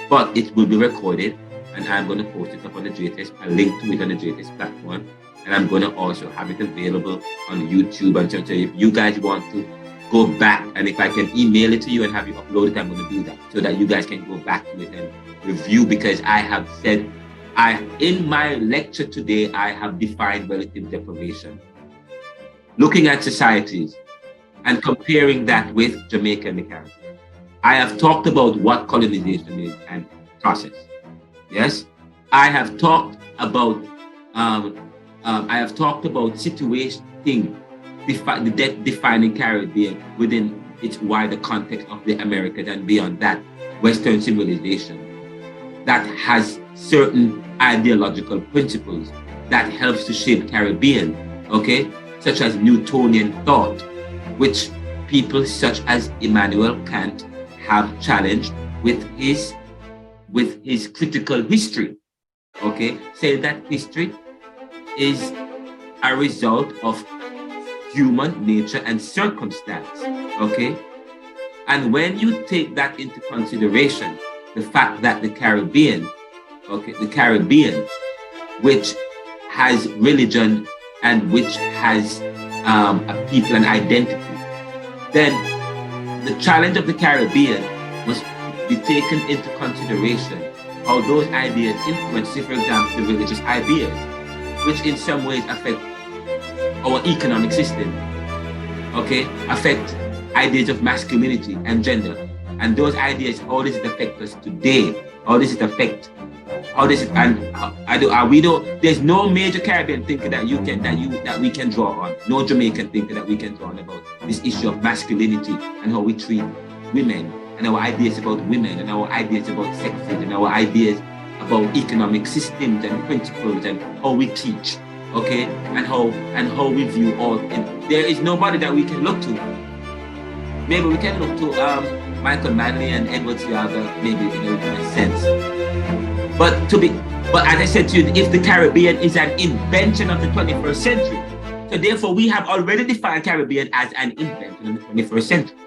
but it will be recorded and I'm going to post it up on the JTS, a link to it on the JTS platform. And I'm going to also have it available on YouTube. And so if you guys want to go back, and if I can email it to you and have you upload it, I'm going to do that so that you guys can go back to it and review, because I have said, in my lecture today, I have defined relative deprivation, looking at societies and comparing that with Jamaica and the Caribbean. I have talked about what colonization is and process. Yes, I have talked about situation defining Caribbean within its wider context of the Americas and beyond that, Western civilization that has certain ideological principles that helps to shape Caribbean, okay, such as Newtonian thought, which people such as Immanuel Kant have challenged with his critical history, okay, saying that history is a result of human nature and circumstance, okay? And when you take that into consideration, the fact that the Caribbean, which has religion and which has a people and identity, then the challenge of the Caribbean must be taken into consideration how those ideas influence, say, for example, the religious ideas, which in some ways affect our economic system, okay, affect ideas of masculinity and gender. And those ideas, how does it affect us today? There's no major Caribbean thinker that we can draw on. No Jamaican thinker that we can draw on about this issue of masculinity and how we treat women, and our ideas about women, and our ideas about sexes, and our ideas about economic systems and principles, and how we teach, okay, and how we view all. And there is nobody that we can look to. Maybe we can look to Michael Manley and Edward Seaga, maybe in a sense. But as I said to you, if the Caribbean is an invention of the 21st century, so therefore we have already defined Caribbean as an invention of the 21st century.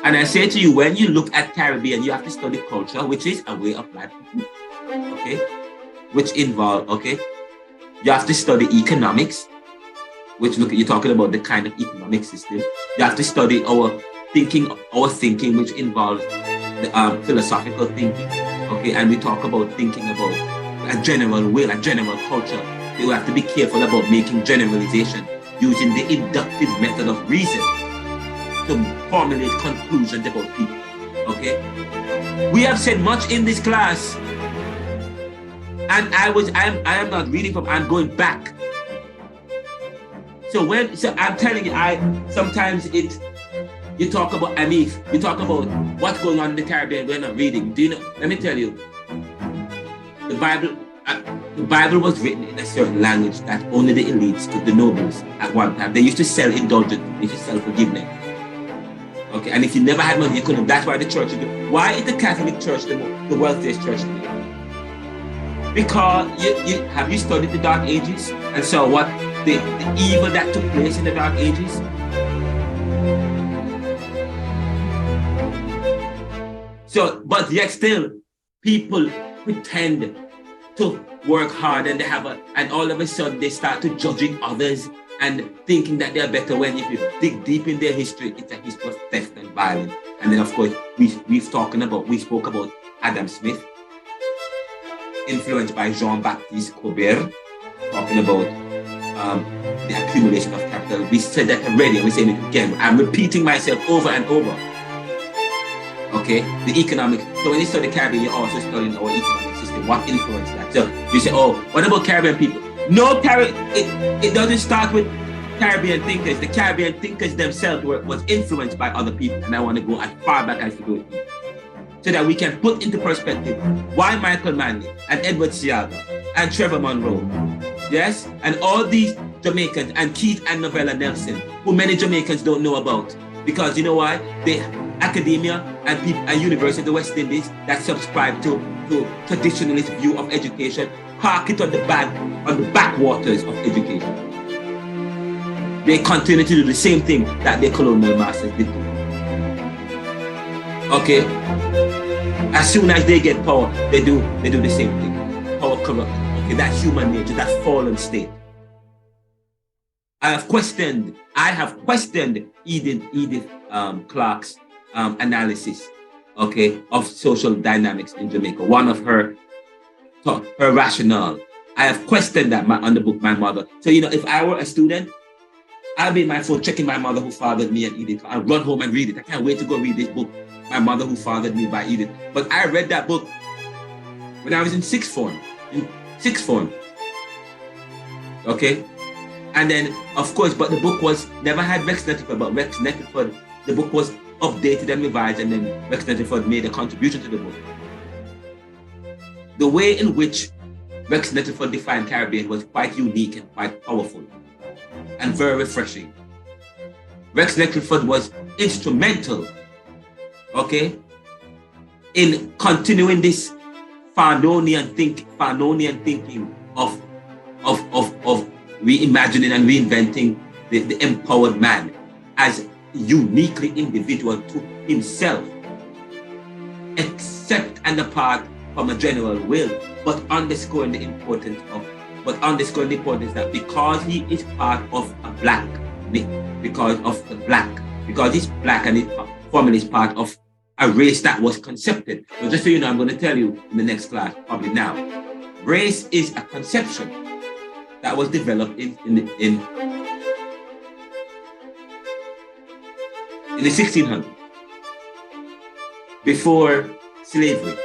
And I say to you, when you look at Caribbean, you have to study culture, which is a way of life, okay, which involve, okay, you have to study economics, which you're talking about the kind of economic system. You have to study our thinking, which involves the philosophical thinking, okay, and we talk about thinking about a general will, a general culture. You have to be careful about making generalization using the inductive method of reason to formulate conclusions about people, okay? We have said much in this class, and I am not reading from, I'm going back. So I'm telling you, you talk about Amif, you talk about what's going on in the Caribbean, we're not reading. Do you know, let me tell you, the Bible, The Bible was written in a certain language that only the elites, the nobles, at one time, they used to sell indulgence, they used to sell forgiveness. Okay, and if you never had money, you couldn't. That's why the church, why is the Catholic Church the wealthiest church today? Because have you studied the Dark Ages and saw what the evil that took place in the Dark Ages? So, but yet still, people pretend to work hard and and all of a sudden they start to judging others and thinking that they're better, when if you dig deep in their history, it's a history of theft and violence. And then of course, we spoke about Adam Smith, influenced by Jean-Baptiste Colbert, talking about the accumulation of capital. We said that already, and we're saying it again. I'm repeating myself over and over. Okay, the economics. So when you study Caribbean, you're also studying our economic system. What influenced that? So you say, oh, what about Caribbean people? No, it doesn't start with Caribbean thinkers. The Caribbean thinkers themselves was influenced by other people, and I want to go as far back as you go, so that we can put into perspective why Michael Manley and Edward Seaga and Trevor Monroe, yes, and all these Jamaicans, and Keith and Novella Nelson, who many Jamaicans don't know about, because you know why? The academia and people and university of the West Indies that subscribe to traditionalist view of education park it on the backwaters of education. They continue to do the same thing that their colonial masters did. Okay, as soon as they get power, they do the same thing. Power corrupt. Okay, that's human nature. That's fallen state. I have questioned Edith Clarke's analysis, okay, of social dynamics in Jamaica. One of her rationale. I have questioned that on the book My Mother. So if I were a student, I'll be in my phone checking My Mother Who Fathered Me and Edith. I'll run home and read it. I can't wait to go read this book, My Mother Who Fathered Me by Edith. But I read that book when I was in sixth form. Okay? And then, of course, but the book was never had Rex Nettleford, but Rex Nettleford, the book was updated and revised, and then Rex Nettleford made a contribution to the book. The way in which Rex Nettleford defined Caribbean was quite unique and quite powerful and very refreshing. Rex Nettleford was instrumental, okay, in continuing this Farnonian thinking of reimagining and reinventing the empowered man as uniquely individual to himself, except and apart from a general will, but underscoring the importance that because he is part of a black, because he's black and his family is part of a race that was concepted. So just so you know, I'm going to tell you in the next class, probably now, race is a conception that was developed in the 1600s, before slavery.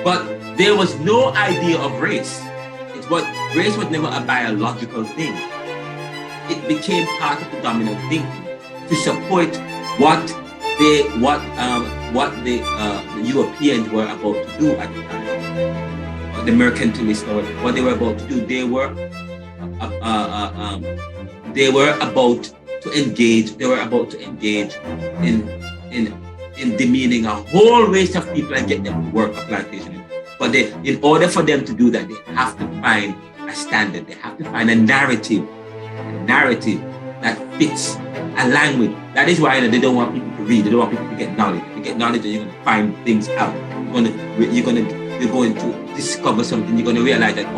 But there was no idea of race. Race was never a biological thing. It became part of the dominant thinking to support what the Europeans were about to do at the time. The mercantilists, or what they were about to do, they were about to engage in demeaning a whole race of people and get them to work a plantation. But in order for them to do that, they have to find a standard. They have to find a narrative that fits a language. That is why they don't want people to read. They don't want people to get knowledge. To get knowledge, you're going to find things out. You're going to discover something. You're going to realize that,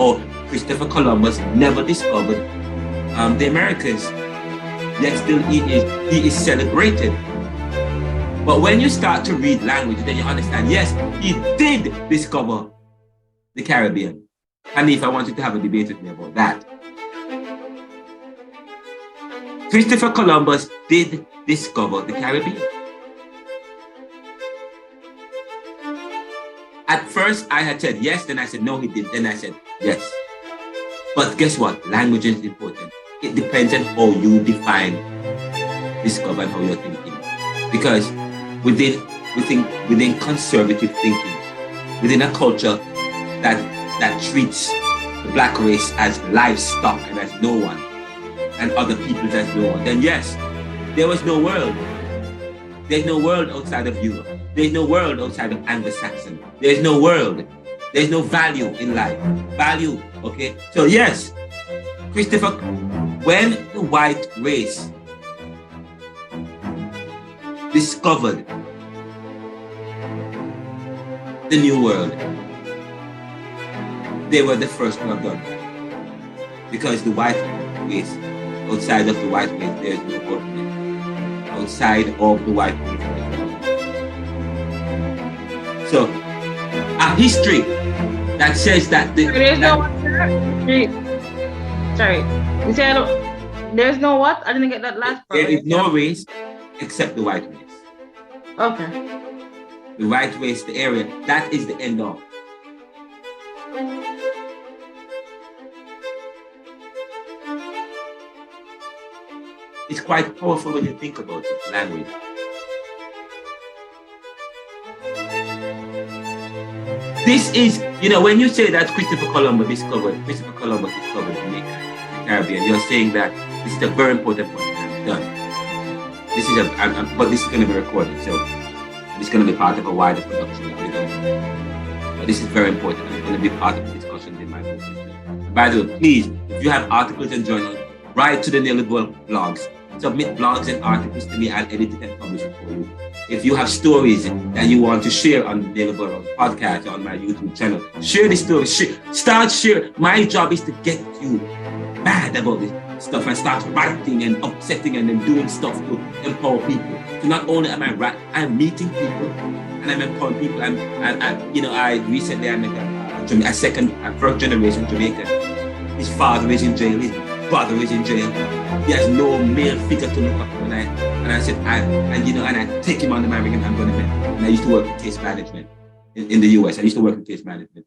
Christopher Columbus never discovered the Americas. Yet still he is celebrated. But when you start to read language, then you understand, yes, he did discover the Caribbean. And if I wanted to have a debate with me about that. Christopher Columbus did discover the Caribbean. At first, I had said yes, then I said no, he did. Then I said yes. But guess what? Language is important. It depends on how you define discover and how you're thinking. Because within conservative thinking, within a culture that treats the black race as livestock and as no one, and other peoples as no one, then yes, there was no world. There's no world outside of Europe. There's no world outside of Anglo-Saxon. There's no world. There's no value in life. Value, okay? So yes, Christopher, when the white race discovered the new world, they were the first to have done it. Because the white race, outside of the white race, there's no government. Outside of the white race. So, a history that says that the... There's no what, sorry. You said there's no what? I didn't get that last part. There is no race except the white race. Okay. The white race, the area, that is the end of. It's quite powerful when you think about it, language. This is, when you say that Christopher Columbus discovered Jamaica, the Caribbean, you're saying that this is a very important point. Done. This is but this is going to be recorded, so it's going to be part of a wider production that we're going to do. But this is very important, and it's going to be part of the discussions in my book. By the way, please, if you have articles and journals, write to the Nearly World blogs. Submit blogs and articles to me. I'll edit it and publish it for you. If you have stories that you want to share on the Nearly World podcast or on my YouTube channel, share the story. Start share. My job is to get you mad about this stuff and start writing and upsetting and then doing stuff to empower people. So not only am I I'm meeting people and I'm empowering people. I recently I met a first generation Jamaican. His father is in jail. His brother is in jail. He has no male figure to look up to. And I said, I take him under my wing and I'm going to meet. And I used to work with case management in the US. I used to work with case management,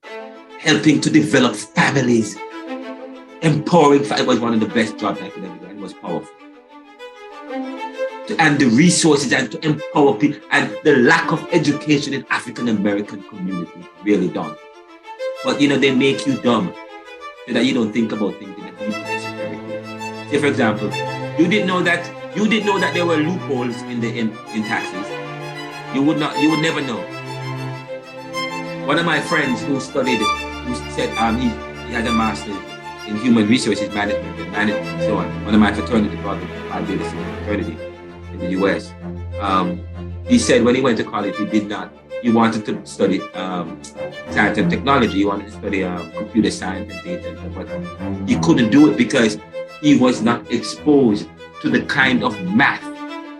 helping to develop families, empowering. It was one of the best jobs I could ever do. And it was powerful. And the resources and to empower people and the lack of education in African American communities really done. But they make you dumb so that you don't think about things in a deep necessary. Say, for example, you didn't know that there were loopholes in taxes. You would never know. One of my friends who said he had a master's in human resources management and so on. One of my fraternity brothers, I did this fraternity in the US. He said when he went to college, he wanted to study science and technology. He wanted to study computer science and data and stuff, but he couldn't do it because he was not exposed to the kind of math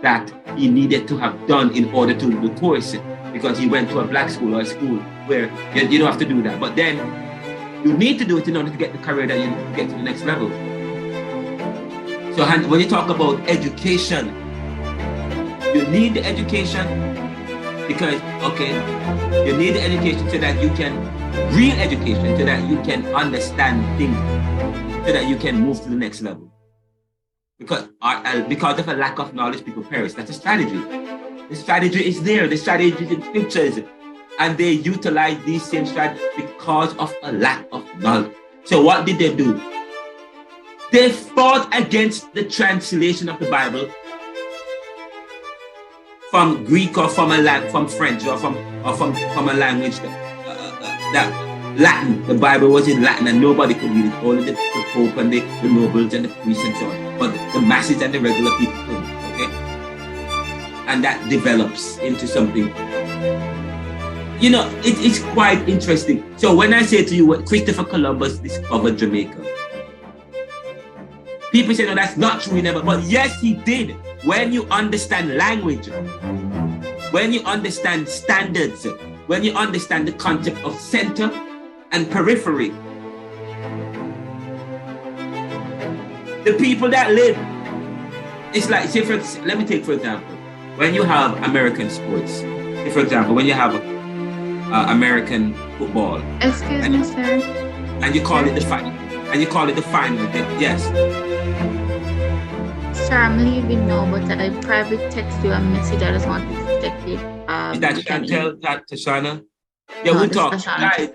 that he needed to have done in order to do the course, because he went to a black school or a school where you don't have to do that. But then you need to do it in order to get the career that you need to get to the next level. So when you talk about education, you need the education because, you need the education so that you can, real education, so that you can understand things, so that you can move to the next level. Because of a lack of knowledge, people perish. That's a strategy. The strategy is there. The strategy is in scriptures. And they utilize these same strategies because of a lack of knowledge. So what did they do? They fought against the translation of the Bible from Greek or from French or from a language that Latin. The Bible was in Latin and nobody could read it. Only the Pope and the nobles and the priests and so on. But the masses and the regular people couldn't. Okay, and that develops into something. It's quite interesting. So when I say to you, what Christopher Columbus discovered Jamaica, people say, no, that's not true, he never. But yes, he did. When you understand language, when you understand standards, when you understand the concept of center and periphery, the people that live, it's like, let me take for example, when you have American sports, say for example, when you have American football. Excuse me, sir. And you call it the final. Yes. Sir, I'm leaving now, but I private text you a message. I just want to check it. Is that you can tell that to Shana? Yeah, No, we'll this talk. is Ashan. Guys,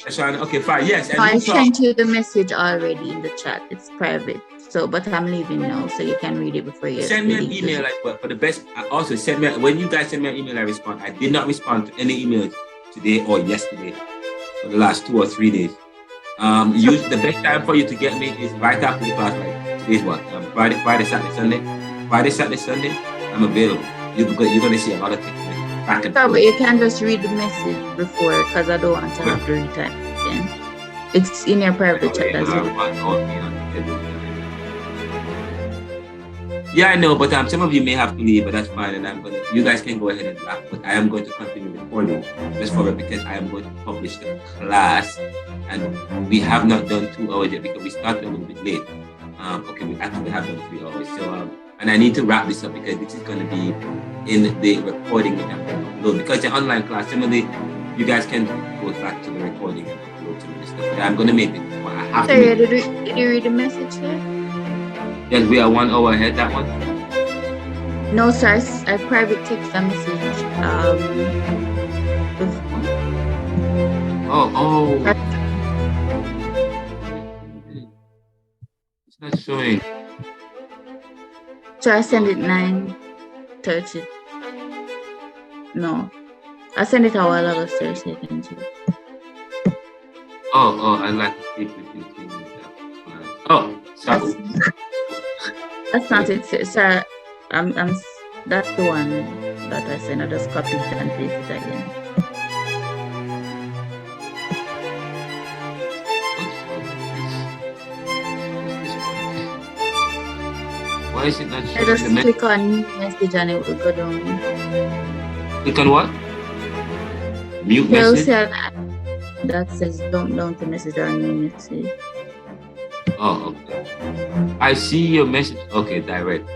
Ashan, okay, fine. Yes, and No, I we'll talk. sent you the message already in the chat. It's private. So, but I'm leaving now, so you can read it before you Send me an leave. email, but for the best. Also, send me when you guys send me an email, I respond. I did not respond to any emails today or yesterday for the last 2 or 3 days. Use the best time for you to get me is right after the class. Like today's what? Friday, Saturday, Sunday. Friday, Saturday, Sunday. I'm available. You're gonna see a lot of things back and No, forth. but you can just read the message before, because I don't want to have to read it again. It's in your private chat. That's it. Yeah, I know, but some of you may have to leave, but that's fine. And you guys can go ahead and laugh, but I am going to continue recording just for it because I am going to publish the class, and we have not done 2 hours yet because we started a little bit late. Okay, we actually have done 3 hours. So, and I need to wrap this up because this is going to be in the recording that I'm going to upload because the online class. Similarly, you guys can go back to the recording and upload some of this stuff. But I'm going to make it. Well, I have to. Sorry, did you read the message there? Yes, we are 1 hour ahead. That one. No, sir. I private text a message. Oh. It's not showing. So I sent it 9:30. No, I sent it a while ago, sir. So you can see. Oh, I like to speak with you. Oh, sorry. That's not it, sir. That's the one that I sent. I just copied it and paste it again. Why is it not showing? I just click on new message and it will go down. Click on what? Mute message? That says don't the message or new message. Oh, okay. I see your message. Okay, direct.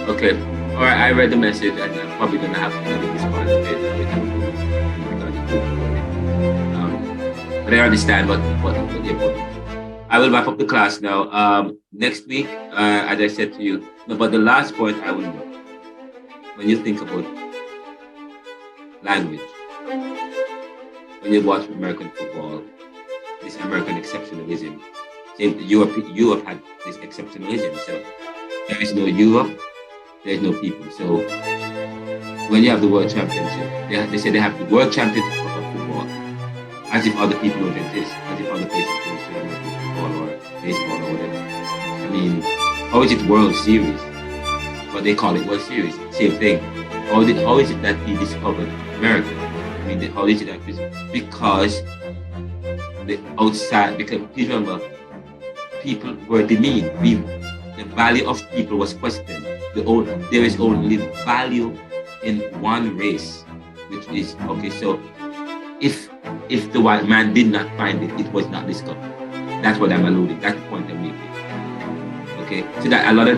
Okay. All right. I read the message, and I'm probably gonna have to respond to it. But I understand what you're putting. I will wrap up the class now. Next week, as I said to you, no, but the last point I will make, when you think about language, when you watch American football, this American exceptionalism, Europe had this exceptionalism. So there is no Europe, there's no people. So when you have the world championship, they say they have the world championship of football, as if other people don't exist, as if other places don't play American football or baseball or whatever. I mean, how is it World Series? But they call it World Series, same thing. How is it that he discovered America? I mean, how is it that because the outside, because please remember, people were demeaned. The value of people was questioned. There is only value in one race, which is okay. So if the white man did not find it, it was not discovered. That's what I'm alluding. That's the point I'm making. Okay, so that a lot of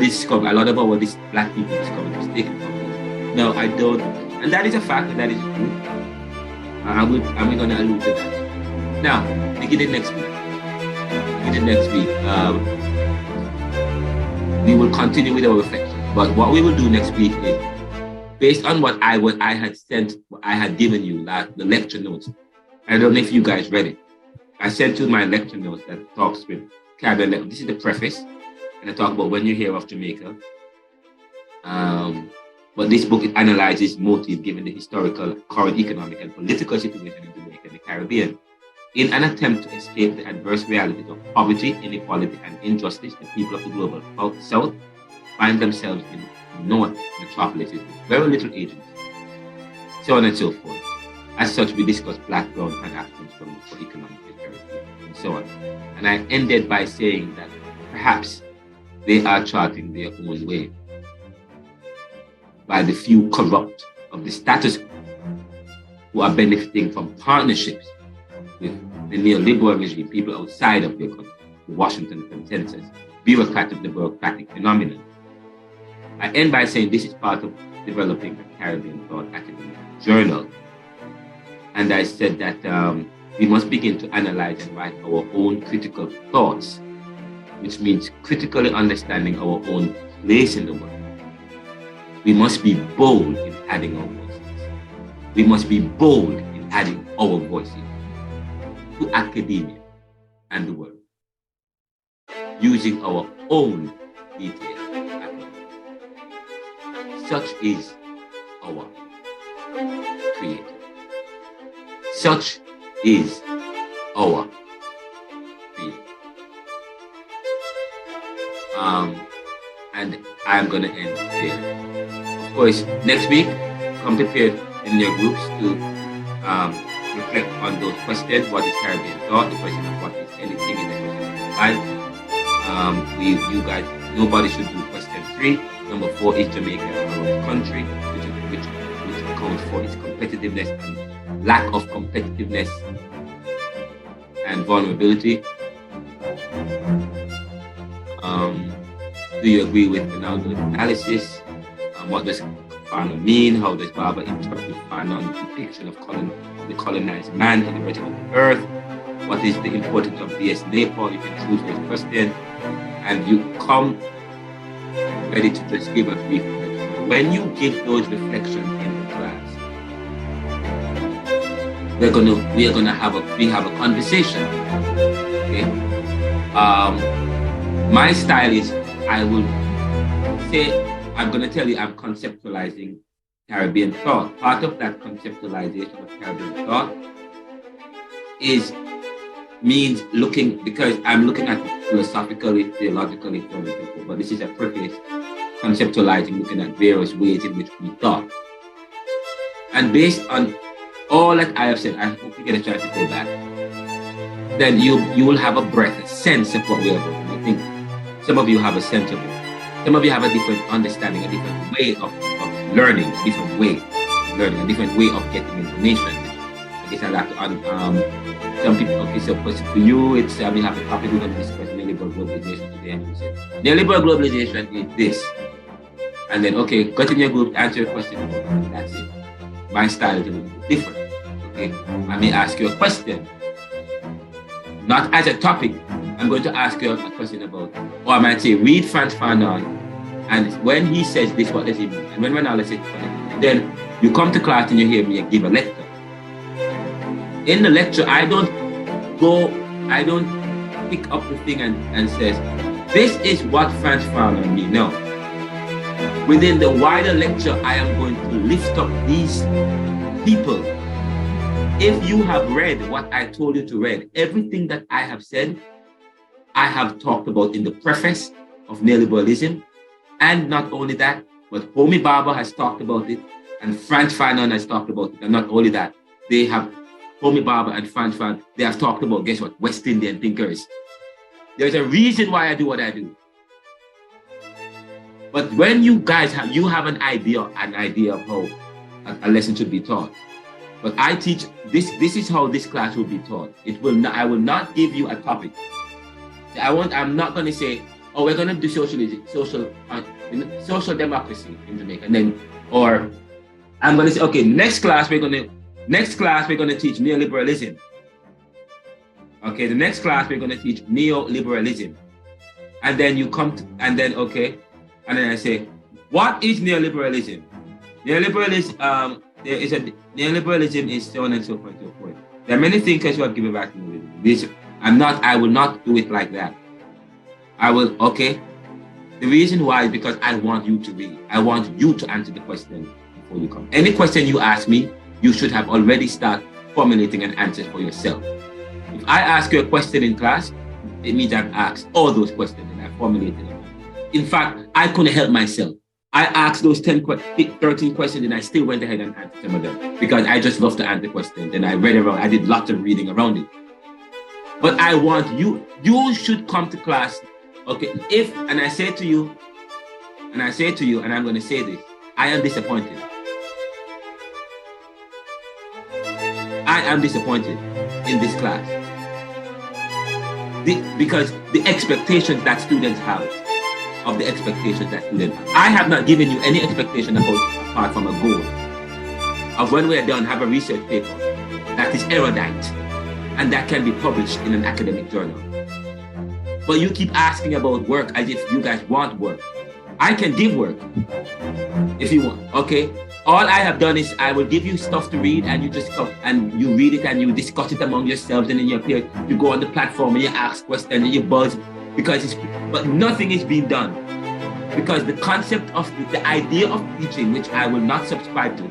what these black people discovered was taken from them. No, I don't, and that is a fact, and that is true. I'm going to allude to that. Now, beginning next week. We will continue with our reflection. But what we will do next week is, based on what I had given you, the lecture notes. I don't know if you guys read it. I sent you my lecture notes that talks with Caribbean. This is the preface, and I talk about when you hear of Jamaica. But this book analyzes motive given the historical, current economic, and political situation in Jamaica and the Caribbean. In an attempt to escape the adverse realities of poverty, inequality, and injustice, the people of the global South find themselves in North metropolises with very little agency, so on and so forth. As such, we discuss Black, Brown, and African struggles for economic prosperity, and so on. And I ended by saying that perhaps they are charting their own way by the few corrupt of the status quo who are benefiting from partnerships with the neoliberal regime, people outside of their country, the Washington consensus, bureaucratic, the bureaucratic phenomenon. I end by saying this is part of developing a Caribbean Thought academic journal. And I said that we must begin to analyze and write our own critical thoughts, which means critically understanding our own place in the world. We must be bold in adding our voices. We must be bold in adding our voices to academia and the world, using our own detail. Such is our Creator. Such is our Creator. And I'm going to end there. Of course, next week, come prepared in your groups to reflect on those questions. What is Caribbean Thought? The question of what is anything in the question of life. You guys, nobody should do question 3. Number 4 is Jamaica, our country, which accounts for its competitiveness and lack of competitiveness and vulnerability. Do you agree with Ronaldo's analysis? What does Fano mean? How does Baba interpret Fano's depiction of the colonized man in the region of the earth? What is the importance of BS Nepal? You can choose this question, and you come ready to just give a brief reflection. When you give those reflections in the class, we have a conversation. Okay. My style is I will say I'm going to tell you I'm conceptualizing Caribbean thought. Part of that conceptualization of Caribbean thought means looking, because I'm looking at it philosophically, theologically, theoretically, but this is a preface, conceptualizing, looking at various ways in which we thought. And based on all that I have said, I hope you get a chance to go back, then you will have a breath, a sense of what we are doing. I think some of you have a sense of it. Some of you have a different understanding, a different way of learning, a different way of learning, a different way of getting information. I guess I'd like to, some people, okay, so for you, it's, we have a topic we're going to discuss, neoliberal globalization today, and you say, neoliberal globalization is this. And then, okay, got in your group, answer your question, and that's it. My style is a little bit different, okay? I may ask you a question, not as a topic. I'm going to ask you a question about, or I might say, read Frantz Fanon, and when he says this, what does he mean? And when Ronaldo says, then you come to class and you hear me give a lecture. In the lecture, I don't pick up the thing and says, this is what Frantz Fanon means. No. Within the wider lecture, I am going to lift up these people. If you have read what I told you to read, everything that I have said, I have talked about in the preface of neoliberalism. And not only that, but Homi Bhabha has talked about it, and Frantz Fanon has talked about it. And not only that, they have, Homi Bhabha and Frantz Fanon, they have talked about, guess what, West Indian thinkers. There's a reason why I do what I do. But when you guys have an idea of how a lesson should be taught. But I teach, this is how this class will be taught. I will not give you a topic. I'm not going to say, oh, we're going to do social democracy in Jamaica, and then, or I'm going to say, okay, next class we're going to teach neoliberalism. Okay, the next class we're going to teach neoliberalism, and then you come to, and then okay, and then I say, what is neoliberalism? Neoliberalism, neoliberalism is so on and so forth and so forth. There are many thinkers who have given back to neoliberalism. I will not do it like that. I will, okay. The reason why is because I want you to read. I want you to answer the question before you come. Any question you ask me, you should have already started formulating an answer for yourself. If I ask you a question in class, it means I've asked all those questions and I formulated them. In fact, I couldn't help myself. I asked those 13 questions and I still went ahead and answered some of them because I just love to answer questions and I read around, I did lots of reading around it. But I want you should come to class, okay, and I say to you, and I'm going to say this, I am disappointed. I am disappointed in this class. Because the expectations that students have of the expectations that students have. I have not given you any expectation apart from a goal of when we're done, have a research paper that is erudite and that can be published in an academic journal. But you keep asking about work as if you guys want work. I can give work if you want, okay? All I have done is I will give you stuff to read and you just come and you read it and you discuss it among yourselves, and then you go on the platform and you ask questions and you buzz but nothing is being done. Because the concept of the idea of teaching, which I will not subscribe to,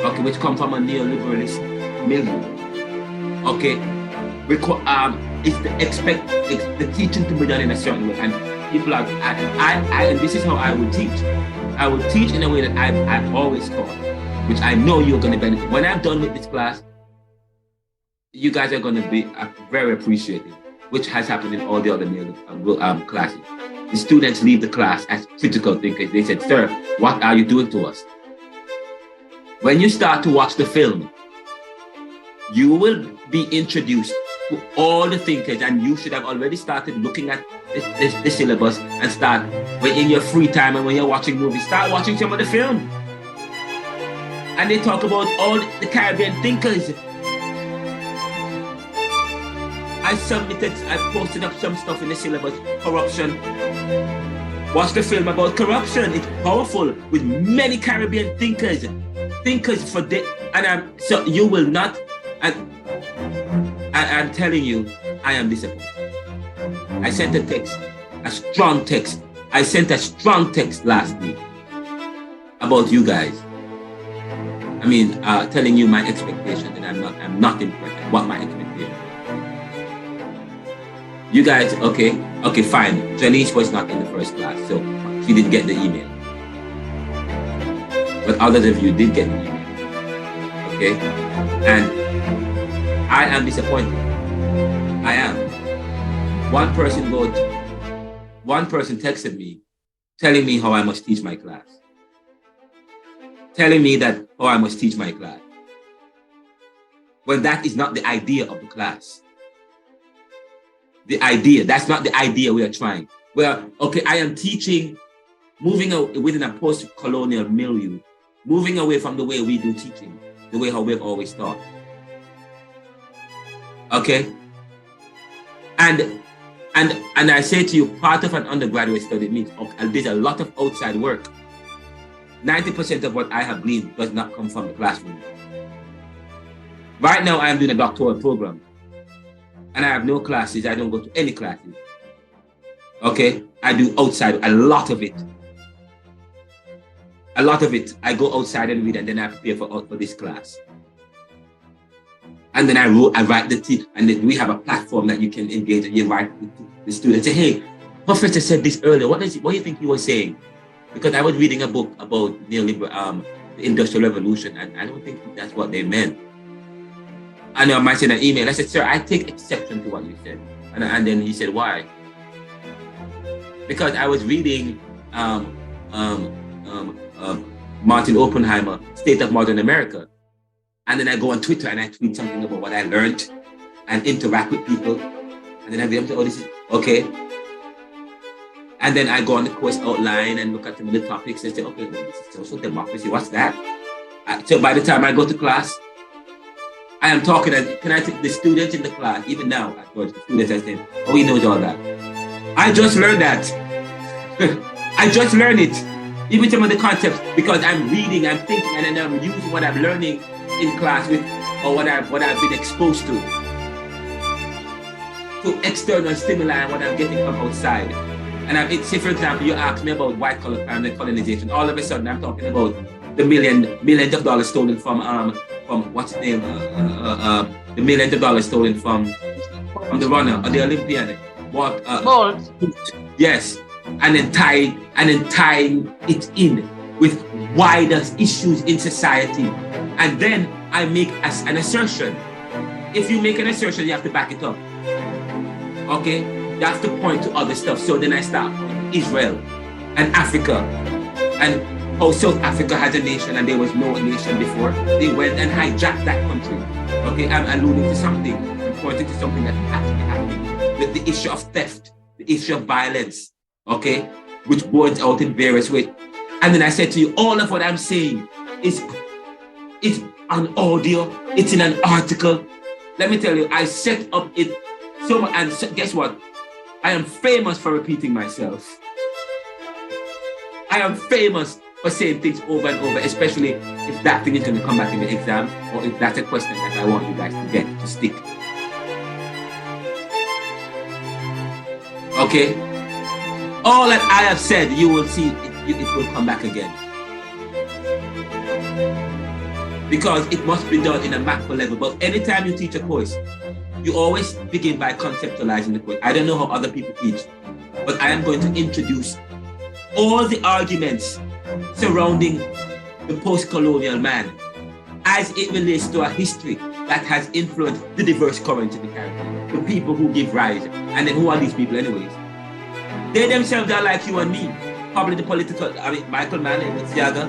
okay, which comes from a neoliberalist milieu, okay, it's the teaching to be done in a certain way, and people are, and this is how I would teach. I would teach in a way that I've always taught, which I know you're going to benefit. When I'm done with this class, you guys are going to be very appreciative, which has happened in all the other classes. The students leave the class as critical thinkers. They said, "Sir, what are you doing to us?" When you start to watch the film, you will be introduced to all the thinkers, and you should have already started looking at the syllabus and start, when in your free time and when you're watching movies, start watching some of the film. And they talk about all the Caribbean thinkers. I posted up some stuff in the syllabus, corruption. Watch the film about corruption. It's powerful with many Caribbean thinkers for the, and so you will not, I'm telling you, I am disappointed. I sent a text, a strong text. I sent a strong text last week about you guys. I mean, telling you my expectation that I'm not impressed. What my expectation. You guys, okay, fine. Janice was not in the first class, so she didn't get the email. But others of you did get the email, okay? And I am disappointed. I am. One person texted me, telling me how I must teach my class. Telling me that, oh, I must teach my class. When that is not the idea of the class. The idea, that's not the idea we are trying. Well, okay, I am teaching, moving within a post-colonial milieu, moving away from the way we do teaching, the way how we've always taught. Okay? And I say to you, part of an undergraduate study means there's a lot of outside work. 90% of what I have gleaned does not come from the classroom. Right now, I am doing a doctoral program. And I have no classes. I don't go to any classes. Okay? I do outside, a lot of it. A lot of it. I go outside and read, and then I prepare for this class. And then I write the text, and then we have a platform that you can engage, and you write the students. Say, hey, Professor said this earlier. What do you think he was saying? Because I was reading a book about the Industrial Revolution, and I don't think that's what they meant. And I sent an email. I said, sir, I take exception to what you said. And then he said, why? Because I was reading Martin Oppenheimer, State of Modern America. And then I go on Twitter and I tweet something about what I learned and interact with people. And then I be able to, oh, this is, okay. And then I go on the course outline and look at some of the topics and say, okay, well, this is social democracy, what's that? So by the time I go to class, I am talking, and can I take the students in the class, even now, at George, the students are saying, oh, he knows all that. I just learned that. I just learned it. Even some of the concepts, because I'm reading, I'm thinking, and then I'm using what I'm learning in class with, or what I've been exposed to external stimuli and what I'm getting from outside. And say, for example, you ask me about white collar crime and colonization. All of a sudden, I'm talking about the millions of dollars stolen from what's his name? The millions of dollars stolen from the runner or the Olympian. Bolt. Yes, and then tying it in with wider issues in society, and then I make an assertion. If you make an assertion, you have to back it up. Okay, you have to point to other stuff. So then I start Israel and Africa and how South Africa has a nation and there was no nation before. They went and hijacked that country. Okay, I'm alluding to something. I'm pointing to something that's actually happening with the issue of theft, the issue of violence. okay, which boards out in various ways. And then I said to you, all of what I'm saying is on audio, it's in an article. Let me tell you, I set up it so much, and guess what? I am famous for repeating myself. I am famous for saying things over and over, especially if that thing is going to come back in the exam, or if that's a question that I want you guys to get, to stick. Okay? All that I have said, you will see, it will come back again. Because it must be done in a macro level. But anytime you teach a course, you always begin by conceptualizing the course. I don't know how other people teach, but I am going to introduce all the arguments surrounding the post-colonial man as it relates to a history that has influenced the diverse currents in the Caribbean, the people who give rise. And then who are these people anyways? They themselves are like you and me. Probably the political, Michael Mann and Thiago,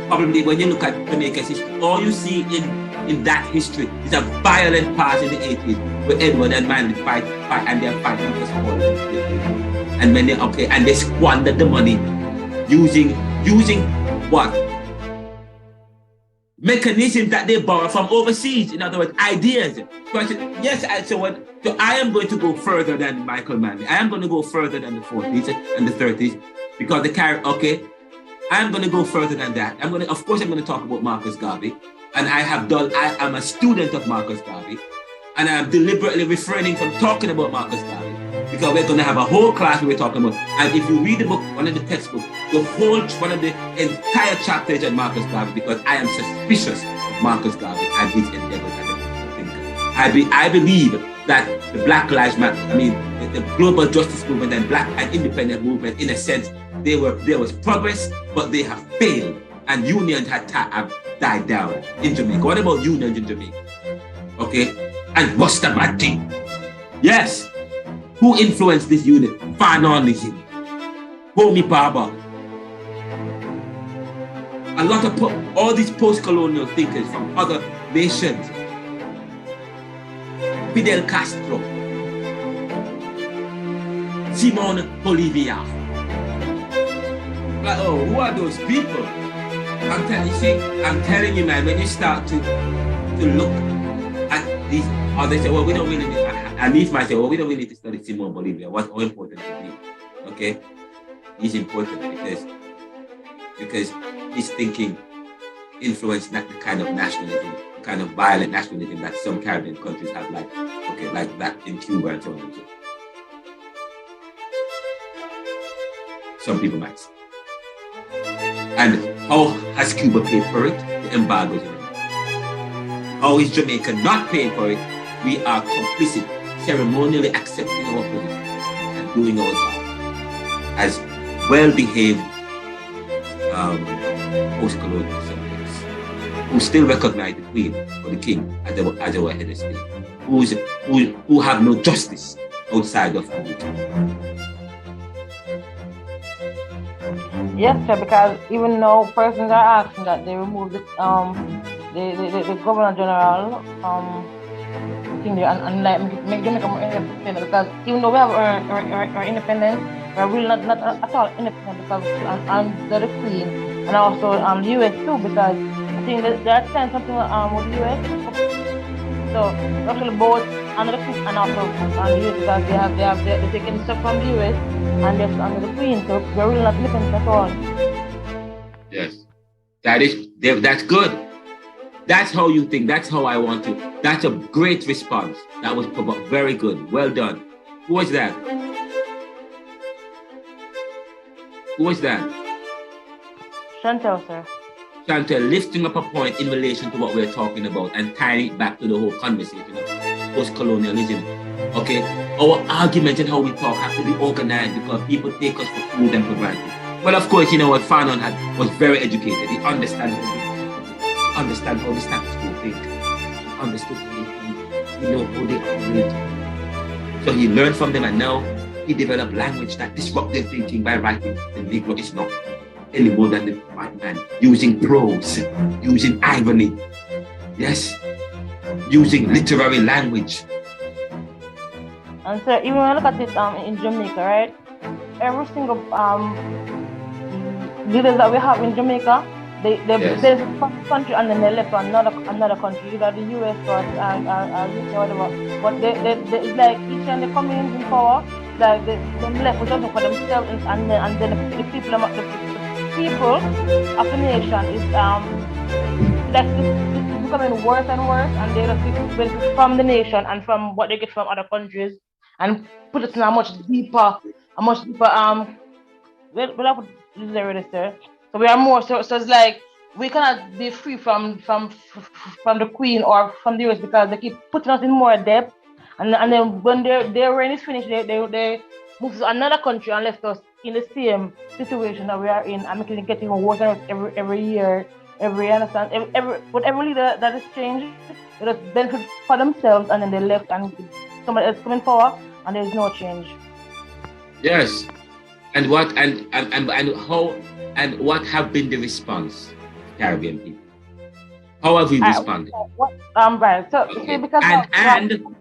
probably when you look at Jamaica's history, all you see in that history is a violent past in the 80s where Edward and Manley fight and they're fighting for support. And when they squandered the money using what? Mechanisms that they borrow from overseas. In other words, ideas. So I am going to go further than Michael Manley. I am going to go further than the 40s and the 30s because I'm going to go further than that. Of course, I'm going to talk about Marcus Garvey, and I am a student of Marcus Garvey, and I am deliberately refraining from talking about Marcus Garvey because we're going to have a whole class where we're talking about. And if you read the book, one of the textbooks, one of the entire chapters on Marcus Garvey, because I am suspicious of Marcus Garvey and his endeavors as a thinker. I believe that the Black Lives Matter, the global justice movement and Black and independent movement, in a sense, there was progress, but they have failed, and unions have died down in Jamaica. What about unions in Jamaica? Okay, and Bustamante. Yes, who influenced this unit? Fanonism, Homi Baba. A lot of all these post-colonial thinkers from other nations. Fidel Castro, Simon Bolivar. Like, who are those people? I'm telling you, man, when you start to look at these, or they say, well, we don't really need, Anif might say, well, we don't really need to study Simon Bolivar. What's more important to me? Okay? He's important because his thinking influenced that the kind of nationalism, the kind of violent nationalism that some Caribbean countries have, like that in Cuba and so on and so on. Some people might say. And how has Cuba paid for it? The embargoes. How is Jamaica not paying for it? We are complicit, ceremonially accepting our position and doing our job as well-behaved post-colonial subjects who still recognize the Queen or the King as our head of state, who have no justice outside of Cuba. Yes, sir, because even though persons are asking that they remove the Governor General thing there and like make Jamaica more independent, because even though we have our independence, we're really not at all independent because under the Queen and also the US too, because I think they're saying something with the US. So actually both under the Queen and also the US, because they're taking stuff from the US and they're under the Queen, so we're really not independent at all. Yes, that's good. That's how you think. That's how I want to. That's a great response. That was very good. Well done. Who was that? Who was that? Chantel, sir. Chantel, lifting up a point in relation to what we're talking about and tying it back to the whole conversation of post-colonialism. Okay? Our arguments and how we talk have to be organized because people take us for food and for granted. Well, of course, you know what Fanon was very educated. He understands how the status quo think. He understood how they think. He knows how they operate. So he learned from them, and now he developed language that disrupts their thinking by writing. The Negro is not any more than the white man, using prose, using irony, yes, using literary language. And so even when I look at it in Jamaica, right? every single leaders that we have in Jamaica, they benefit from the country and then they left to another country, either the US or UK or whatever. But they it's like each time they come in power, like them left with something for themselves, and then the people of the nation is like it's becoming worse and worse, and they just benefit from the nation and from what they get from other countries, and put it in a much deeper we'll have to register. So we are more so it's like we cannot be free from the Queen or from the US because they keep putting us in more debt, and then when their reign is finished, they move to another country and left us in the same situation that we are in, and making it getting worse and worse every year. Every leader that is changed, they just benefit for themselves, and then they left, and somebody else coming forward, and there's no change. Yes. And what have been the response, Caribbean people? How have we responded? Right. So okay. Because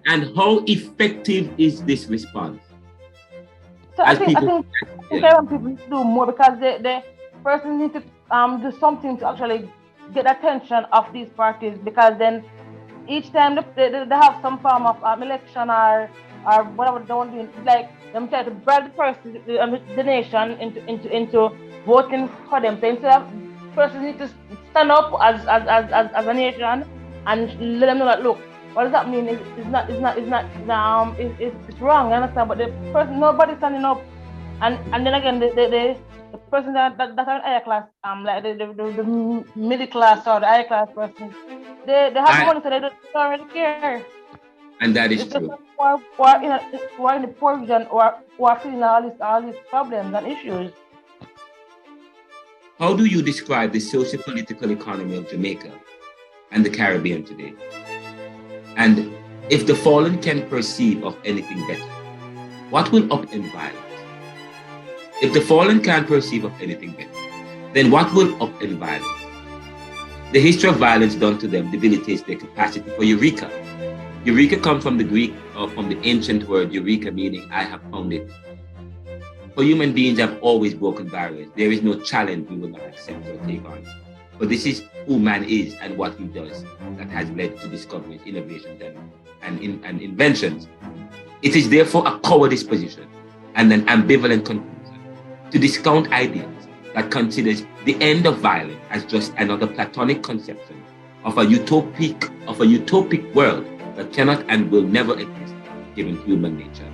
and how effective is this response? So I think Caribbean people need to do more because they first need to do something to actually get attention of these parties, because then each time they have some form of election or whatever they want to do, like them try to bribe the person, the nation into voting for them. So instead of persons need to stand up as a nation and let them know that look, what does that mean? It's wrong, you understand? But the person, nobody's standing up, and then again the person that are higher class, like the middle class or the higher class person, they have money, so they don't really care. And that is true. Who are in the poor region who are feeling all these problems and issues. How do you describe the socio-political economy of Jamaica and the Caribbean today? And if the fallen can perceive of anything better, what will upend violence? If the fallen can't perceive of anything better, then what will upend violence? The history of violence done to them debilitates their capacity for eureka. Eureka comes from the Greek or from the ancient word eureka, meaning I have found it. For human beings have always broken barriers. There is no challenge we will not accept or take on. But this is who man is and what he does that has led to discoveries, innovations, and inventions. It is therefore a cowardice position and an ambivalent conclusion to discount ideas that considers the end of violence as just another platonic conception of a utopic world that cannot and will never exist given human nature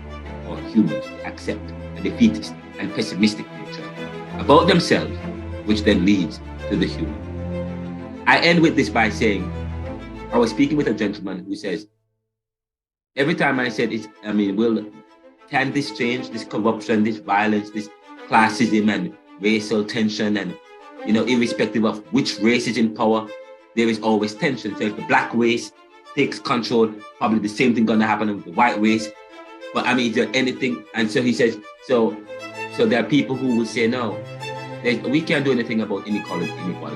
or humans accept a defeatist and pessimistic nature about themselves, which then leads to the human. I end with this by saying, I was speaking with a gentleman who says, every time I said, can this change, this corruption, this violence, this classism and racial tension, and irrespective of which race is in power, there is always tension. So if the black race takes control, probably the same thing gonna happen with the white race. But is there anything? And so he says, so there are people who will say, no, we can't do anything about inequality.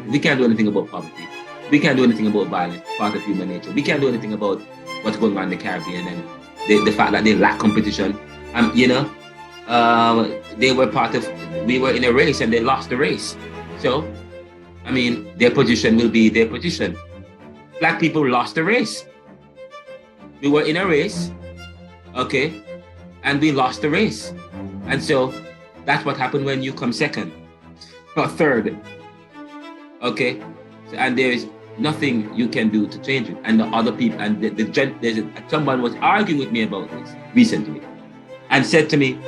We can't do anything about poverty. We can't do anything about violence, part of human nature. We can't do anything about what's going on in the Caribbean and the fact that they lack competition. They were we were in a race and they lost the race. So, their position will be their position. Black people lost the race. We were in a race, okay, and we lost the race. And so that's what happened when you come second or third, okay? And there is nothing you can do to change it. And the other people, and someone was arguing with me about this recently and said to me,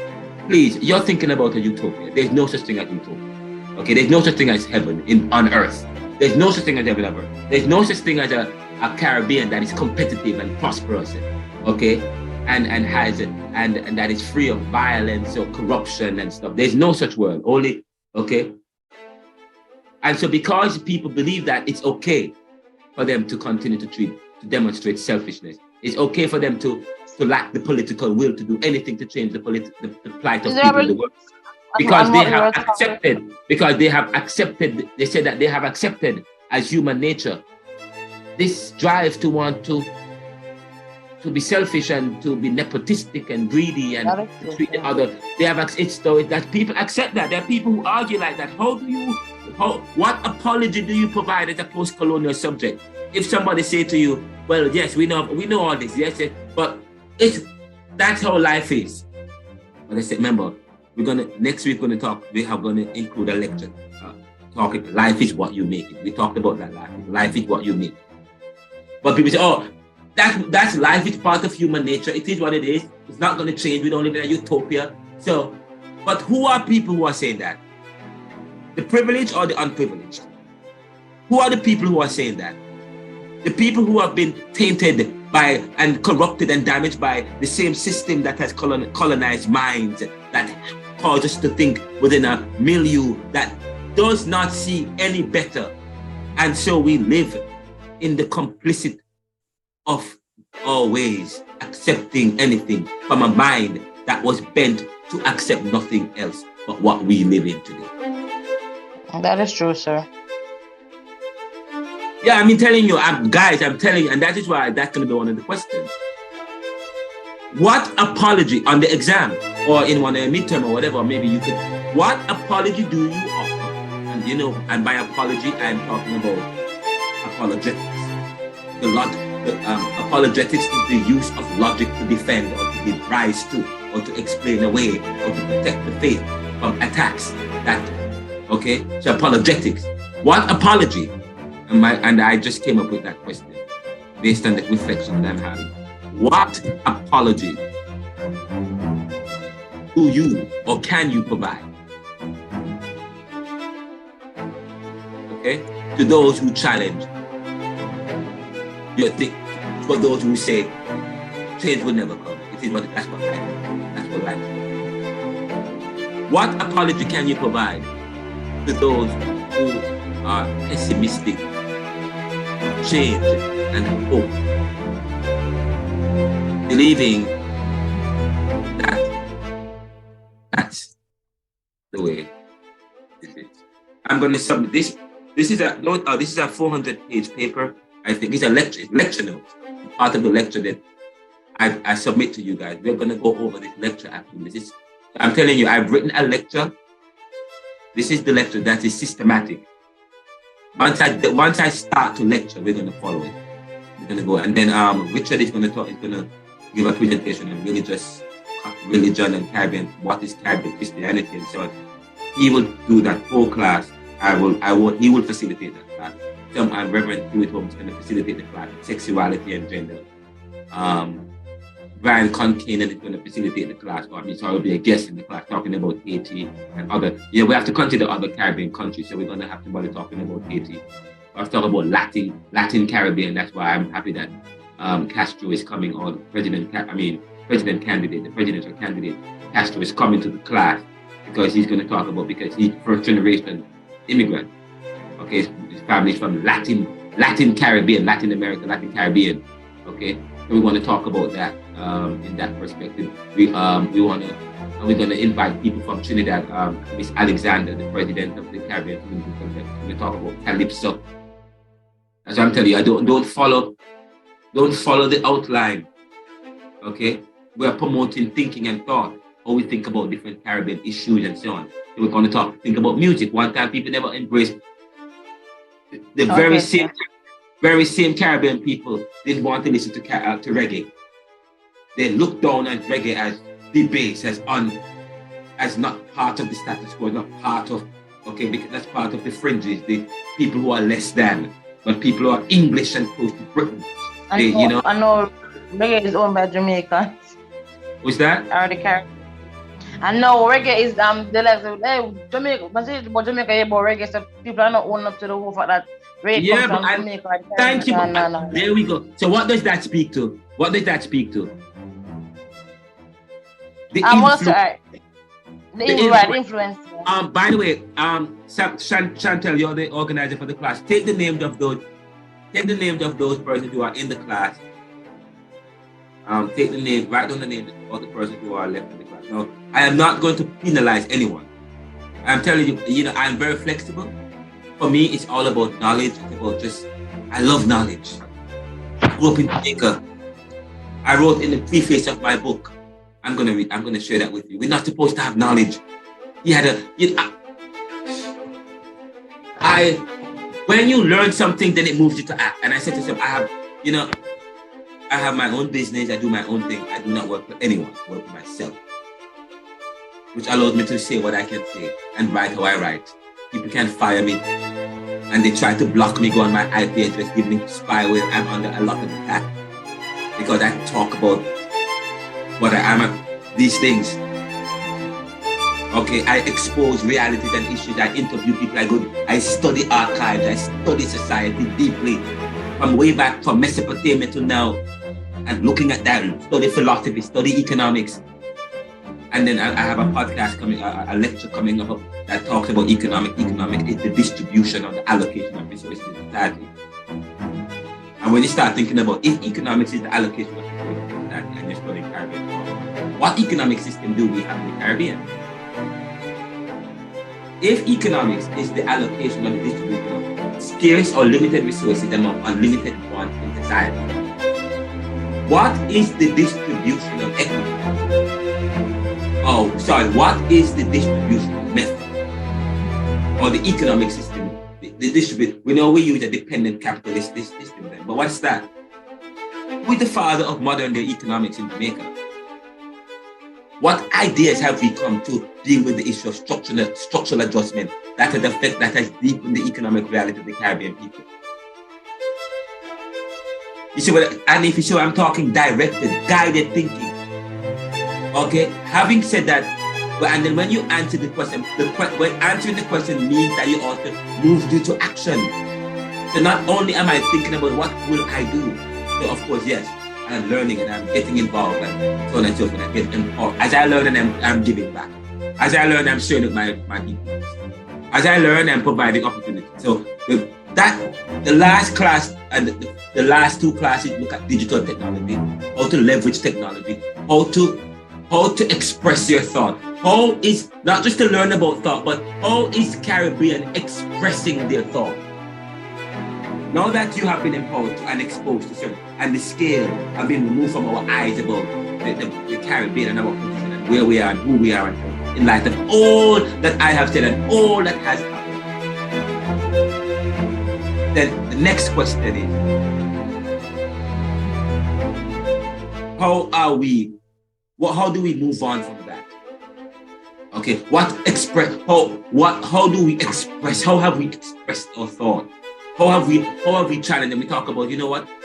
please, you're thinking about a utopia. There's no such thing as utopia, okay? There's no such thing as heaven on earth. There's no such thing as heaven on earth. There's no such thing as a Caribbean that is competitive and prosperous, okay? And that is free of violence or corruption and stuff. There's no such world, only, okay? And so because people believe that it's okay for them to continue to demonstrate selfishness, it's okay for them to lack the political will to do anything to change the plight of people in the world. Because they have accepted, they said that they have accepted as human nature this drive to want to to be selfish and to be nepotistic and greedy and to treat the other. They have it's though that people accept that. There are people who argue like that. What apology do you provide as a post-colonial subject? If somebody say to you, well, yes, we know all this, yes, but that's how life is. But I said, remember, next week we are gonna include a lecture talking life is what you make it. We talked about that life is what you make. But people say, oh, that's life, it's part of human nature. It is what it is. It's not gonna change. We don't live in a utopia. So, but who are people who are saying that? The privileged or the unprivileged? Who are the people who are saying that? The people who have been tainted by and corrupted and damaged by the same system that has colonized minds, that cause us to think within a milieu that does not see any better. And so we live in the complicit of our ways, accepting anything from a mind that was bent to accept nothing else but what we live in today. That is true, sir. Yeah, I'm telling you, guys, I'm telling you, and that is why that's going to be one of the questions. What apology on the exam or in one midterm or whatever, maybe you could, what apology do you offer? And and by apology, I'm talking about apologetics. Apologetics is the use of logic to defend or to give rise to or to explain away or to protect the faith from attacks. So apologetics. What apology? And I just came up with that question based on the reflection that I'm having. What apology do you or can you provide? To those who challenge your thing, for those who say change will never come. That's what life is. That's what life is. What apology can you provide to those who are pessimistic, change and hope, believing that that's the way it is? I'm going to submit this. This is a 400-page paper. I think it's a lecture note. Part of the lecture that I submit to you guys. We're going to go over this lecture after this. I'm telling you, I've written a lecture. This is the lecture that is systematic. Once I start to lecture, we're going to follow it. We're going to go, and then Richard is going to give a presentation on religious religion and Caribbean, what is Caribbean Christianity, and so on. He will do that whole class. He will facilitate that class. Reverend Hewitt Holmes is going to facilitate the class, sexuality and gender. Brian Concanen is going to facilitate the class, so I will be a guest in the class talking about Haiti and other. We have to consider other Caribbean countries, so we're going to have somebody talking about Haiti. I was talking about Latin Caribbean. That's why I'm happy that Castro is coming on. The presidential candidate Castro is coming to the class because he's going to talk about, because he's first generation immigrant. Okay, his family's from Latin Caribbean, Latin America, Latin Caribbean. Okay, so we want to talk about that in that perspective. We're going to invite people from Trinidad. Miss Alexander, the president of the Caribbean Community Congress. We talk about Calypso. As I'm telling you, I don't follow the outline. Okay, we are promoting thinking and thought. How we think about different Caribbean issues and so on. So we're going to think about music. One time people never embraced the very same Caribbean people didn't want to listen to reggae. They looked down on reggae as debased, as not part of the status quo, not part of, because that's part of the fringes, the people who are less than, but people who are English and close to Britain. I know reggae is owned by Jamaicans. What's that? Or the Caribbean. I know reggae is they like Jamaica, but Jamaica about reggae, so people are not owning up to the whole fact that reggae comes from Jamaica. Thank you. No. There we go. So what does that speak to? The influence. By the way, Chantel, you're the organizer for the class. Take the names of those persons who are in the class. Write down the names of the persons who are left in the class. No, I am not going to penalize anyone. I'm telling you, I'm very flexible. For me, it's all about knowledge. It's about I love knowledge. I grew up in Jamaica. I wrote in the preface of my book. I'm gonna share that with you. We're not supposed to have knowledge. He had when you learn something, then it moves you to act. And I said to myself, I have my own business. I do my own thing. I do not work for anyone. I work for myself, which allows me to say what I can say and write how I write. People can fire me, and they try to block me, go on my IP address, give me spyware. I'm under a lot of attack because I talk about what I am, these things. Okay, I expose realities and issues. I interview people. I study archives. I study society deeply, from way back from Mesopotamia to now, and looking at that, study philosophy, study economics. And then I have a podcast coming, a lecture coming up that talks about economic. Economic is the distribution or the allocation of resources in society. And when you start thinking about if economics is the allocation of resources in society, and you're studying Caribbean, what economic system do we have in the Caribbean? If economics is the allocation or the distribution of scarce or limited resources and unlimited wants in society, what is the distribution of equity? What is the distribution method or the economic system? The distribute. We know we use a dependent capitalist system then, but what's that? Who is the father of modern day economics in Jamaica? What ideas have we come to deal with the issue of structural adjustment that has deepened the economic reality of the Caribbean people? You see and if you see what I'm talking, directed, guided thinking. Okay, having said that, and then when you answer the question, when answering the question means that you also move you to action. So not only am I thinking about what will I do, so of course, yes, I'm learning and I'm getting involved and so on and so forth. As I learn and I'm giving back. As I learn, I'm sharing with my people. As I learn, I'm providing opportunity. So the last class and the last two classes look at digital technology, how to leverage technology, how to express your thought. How is not just to learn about thought, but how is Caribbean expressing their thought? Now that you have been empowered and exposed to certain, and the scale have been removed from our eyes about the Caribbean and our position and where we are and who we are, in light of all that I have said and all that has happened, then the next question is, how do we move on from that? Okay, how do we express, how have we expressed our thought? How have we challenged? And we talk about,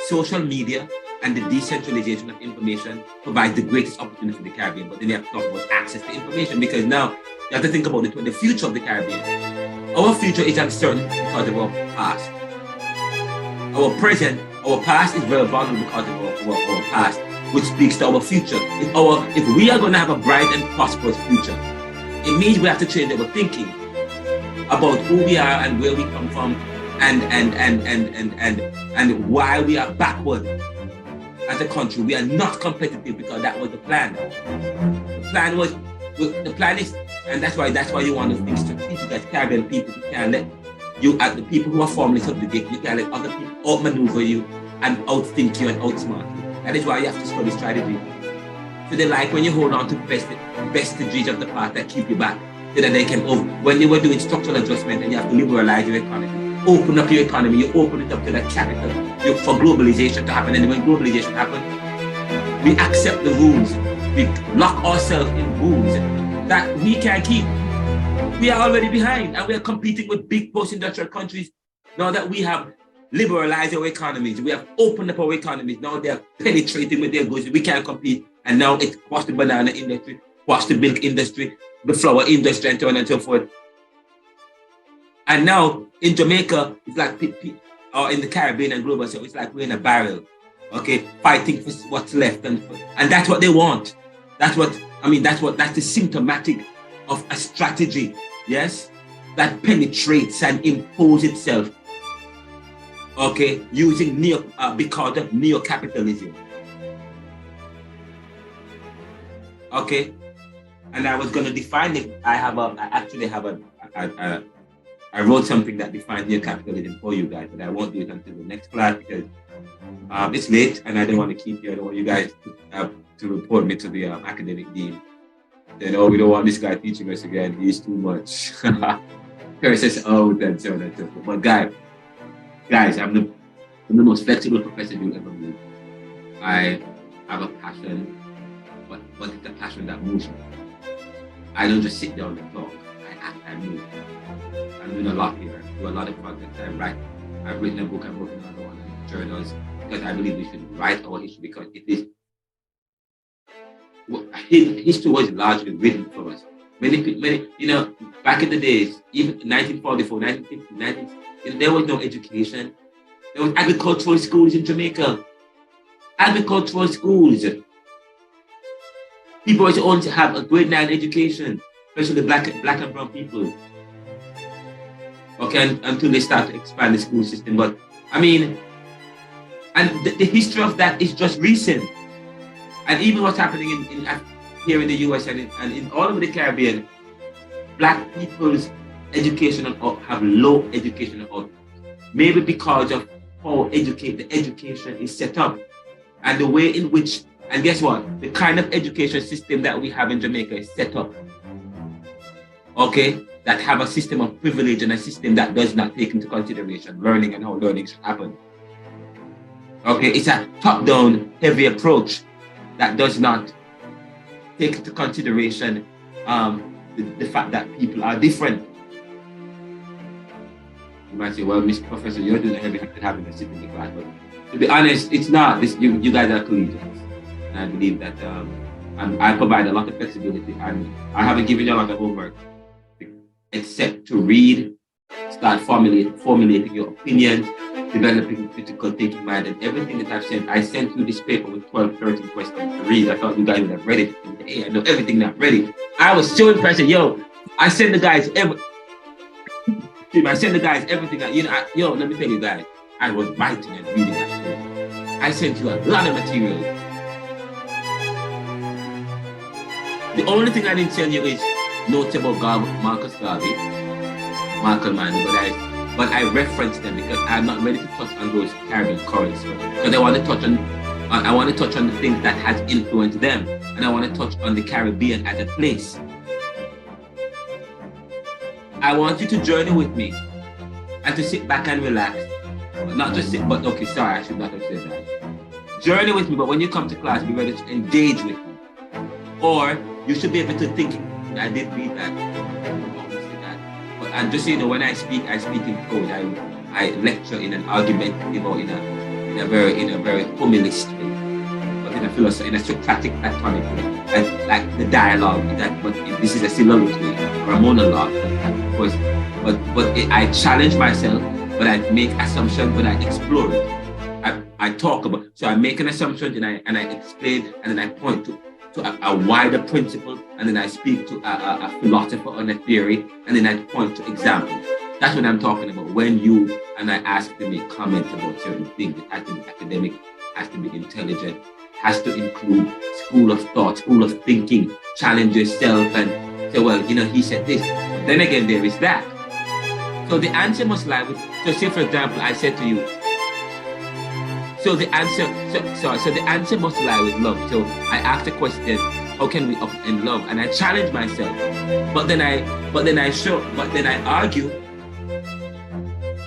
social media and the decentralization of information provides the greatest opportunity for the Caribbean. But then you have to talk about access to information, because now you have to think about the future of the Caribbean. Our future is uncertain because of our past. Our past is very vulnerable because of our past, which speaks to our future. If we are going to have a bright and prosperous future, it means we have to change our thinking about who we are and where we come from, and why we are backward as a country. We are not competitive because that was the plan. The plan is, and that's why you want to think strategic as Caribbean people. You can't let the people who are formally subjugated, you can't let other people outmaneuver you and outthink you and outsmart you. That is why you have to study strategy. So they like when you hold on to vestiges of the past that keep you back, so that they can, when they were doing structural adjustment and you have to liberalize your economy, open up your economy, you open it up to that capital for globalization to happen. And when globalization happens, we accept the rules. We lock ourselves in rules that we can't keep. We are already behind, and we are competing with big post-industrial countries. Now that we have liberalized our economies, we have opened up our economies. Now they are penetrating with their goods. We can't compete. And now it's watch the banana industry, watch the milk industry, the flour industry, and so on and so forth. And now in Jamaica, it's like, or in the Caribbean and global, so it's like we're in a barrel, okay, fighting for what's left, and that's what they want. That's the symptomatic of a strategy, yes, that penetrates and imposes itself, okay, using because of neo-capitalism, okay. And I was going to define it. I actually have a I wrote something that defined neo-capitalism for you guys, but I won't do it until the next class because it's late and I don't want to keep you. I don't want you guys to report me to the academic dean. Then, oh, we don't want this guy teaching us again. He's too much. Says, oh, that's so, that's so. But guys, I'm the most flexible professor you'll ever meet. I have a passion, but it's a passion that moves me. I don't just sit down and talk. I act, I move. I'm doing a lot here. I do a lot of projects. I write. I've written a book. I've written another one in journals because I believe we should write our history because it is. History was largely written for us. Many, back in the days, even 1944, 1950, there was no education. There was agricultural schools in Jamaica. Agricultural schools. People were only to have a grade 9 education, especially black and brown people. Okay, until they start to expand the school system. But I mean, and the history of that is just recent. And even what's happening in here in the US and in all over the Caribbean, black people's education have low education output. Maybe because of how the education is set up and the way in which, and guess what? The kind of education system that we have in Jamaica is set up. Okay? That have a system of privilege and a system that does not take into consideration learning and how learning should happen. Okay? It's a top-down heavy approach that does not take into consideration the fact that people are different. You might say, well, Mr. Professor, you're doing a heavy handed having a sit in the class. But to be honest, it's not. You guys are collegians. And I believe that I provide a lot of flexibility. And I haven't given you a lot of homework except to read, start formulating your opinions, developing critical thinking mind, and everything that I've sent. I sent you this paper with 12, 13 questions to read. I thought you guys would have read it. Hey, I know everything that I've read it. I was so impressed. I sent the guys everything. Let me tell you guys, I was writing and reading that paper. I sent you a lot of material. The only thing I didn't send you is notes about Marcus Garvey, Malcolm Mandela, but I reference them because I'm not ready to touch on those Caribbean currents because I want to touch on the things that has influenced them, and I want to touch on the Caribbean as a place. I want you to journey with me and to sit back and relax. Not just sit, but okay, sorry, I should not have said that. Journey with me, but when you come to class, be ready to engage with me. Or you should be able to think, I did read that. But and just so you know, when I speak in prose. I lecture in an argumentative or in a very humorist way, but in a Socratic platonic way, like the dialogue. But this is a soliloquy or a monologue. But I challenge myself, but I make assumptions, but I explore it. I talk about. So I make an assumption and I explain and then I point to a wider principle, and then I speak to a philosopher on a theory, and then I point to examples. That's what I'm talking about. When you and I ask to make comments about certain things, it has to be academic, has to be intelligent, has to include school of thought, school of thinking, challenge yourself and say, well, he said this. But then again, there is that. So the answer must lie with, so say for example, I said to you, so the answer must lie with love. So I asked the question, how can we upend love? And I challenge myself. But then I argue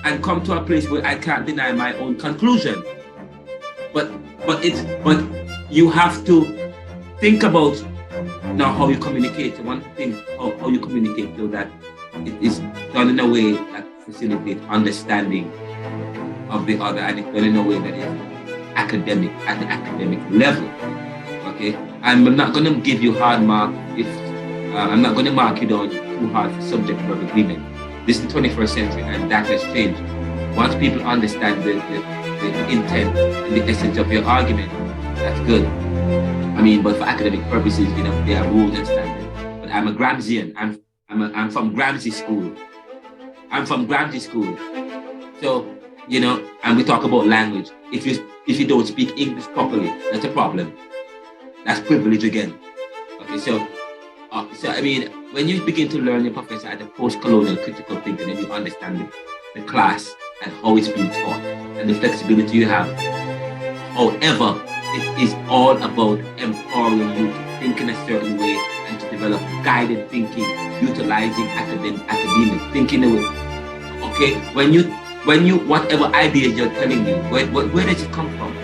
and come to a place where I can't deny my own conclusion. But you have to think about now how you communicate. One thing, how you communicate so that it is done in a way that facilitates understanding of the other, and it's done in a way that is academic, at the academic level. Okay, I'm not going to give you hard mark if I'm not going to mark you down too hard for subject verb agreement. This is the 21st century, and that has changed. Once people understand the intent and the essence of your argument, that's good. I mean, but for academic purposes, there are rules and standards. But I'm a Gramscian. I'm from Gramsci school. So, and we talk about language. If you don't speak English properly, that's a problem. That's privilege again. Okay, so So I mean, when you begin to learn your professor at the post-colonial critical thinking, then you understand the class and how it's being taught and the flexibility you have. However, it is all about empowering you to think in a certain way and to develop guided thinking, utilizing academic thinking. Okay, when you whatever ideas you're telling me, where does it come from?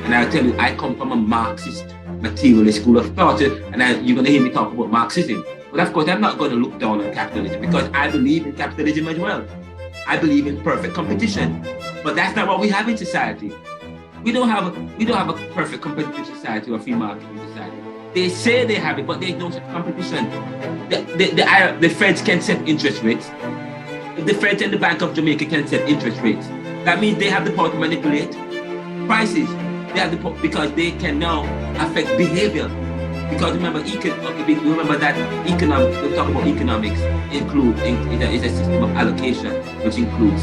And I'll tell you, I come from a Marxist materialist school of thought, and you're going to hear me talk about Marxism. But of course, I'm not going to look down on capitalism because I believe in capitalism as well. I believe in perfect competition, but that's not what we have in society. We don't have a perfect competitive society or free market society. They say they have it, but there's no such competition. The Feds can set interest rates. The Feds and the Bank of Jamaica can set interest rates. That means they have the power to manipulate prices. They have the power because they can now affect behavior. Because remember, remember that economics. We talk about economics. Is a system of allocation which includes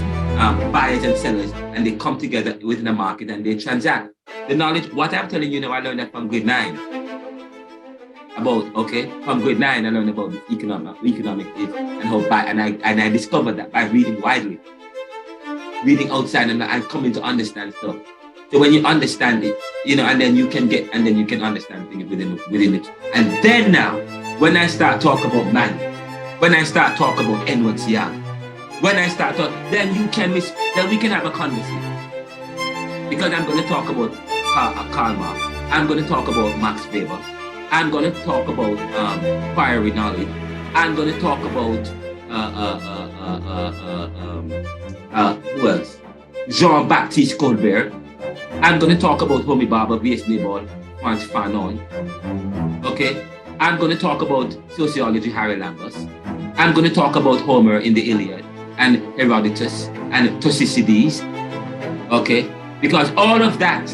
buyers and sellers, and they come together within a market and they transact. The knowledge, what I'm telling you now, I learned that from grade 9. From grade 9, I learned about economic is and how and I discovered that by reading widely, reading outside and coming to understand stuff. So when you understand it, and then you can understand things within it. And then now, when I start talking about man, when I start talking about Edwards Young, then we can have a conversation. Because I'm going to talk about Karl Marx. I'm going to talk about Max Weber. I'm going to talk about fiery knowledge. I'm going to talk about who else? Jean-Baptiste Colbert. I'm going to talk about Homi Bhabha, V.S. Naipaul, Frantz Fanon. Okay? I'm going to talk about sociology, Harry Lambert. I'm going to talk about Homer in the Iliad and Herodotus and Thucydides. Okay? Because all of that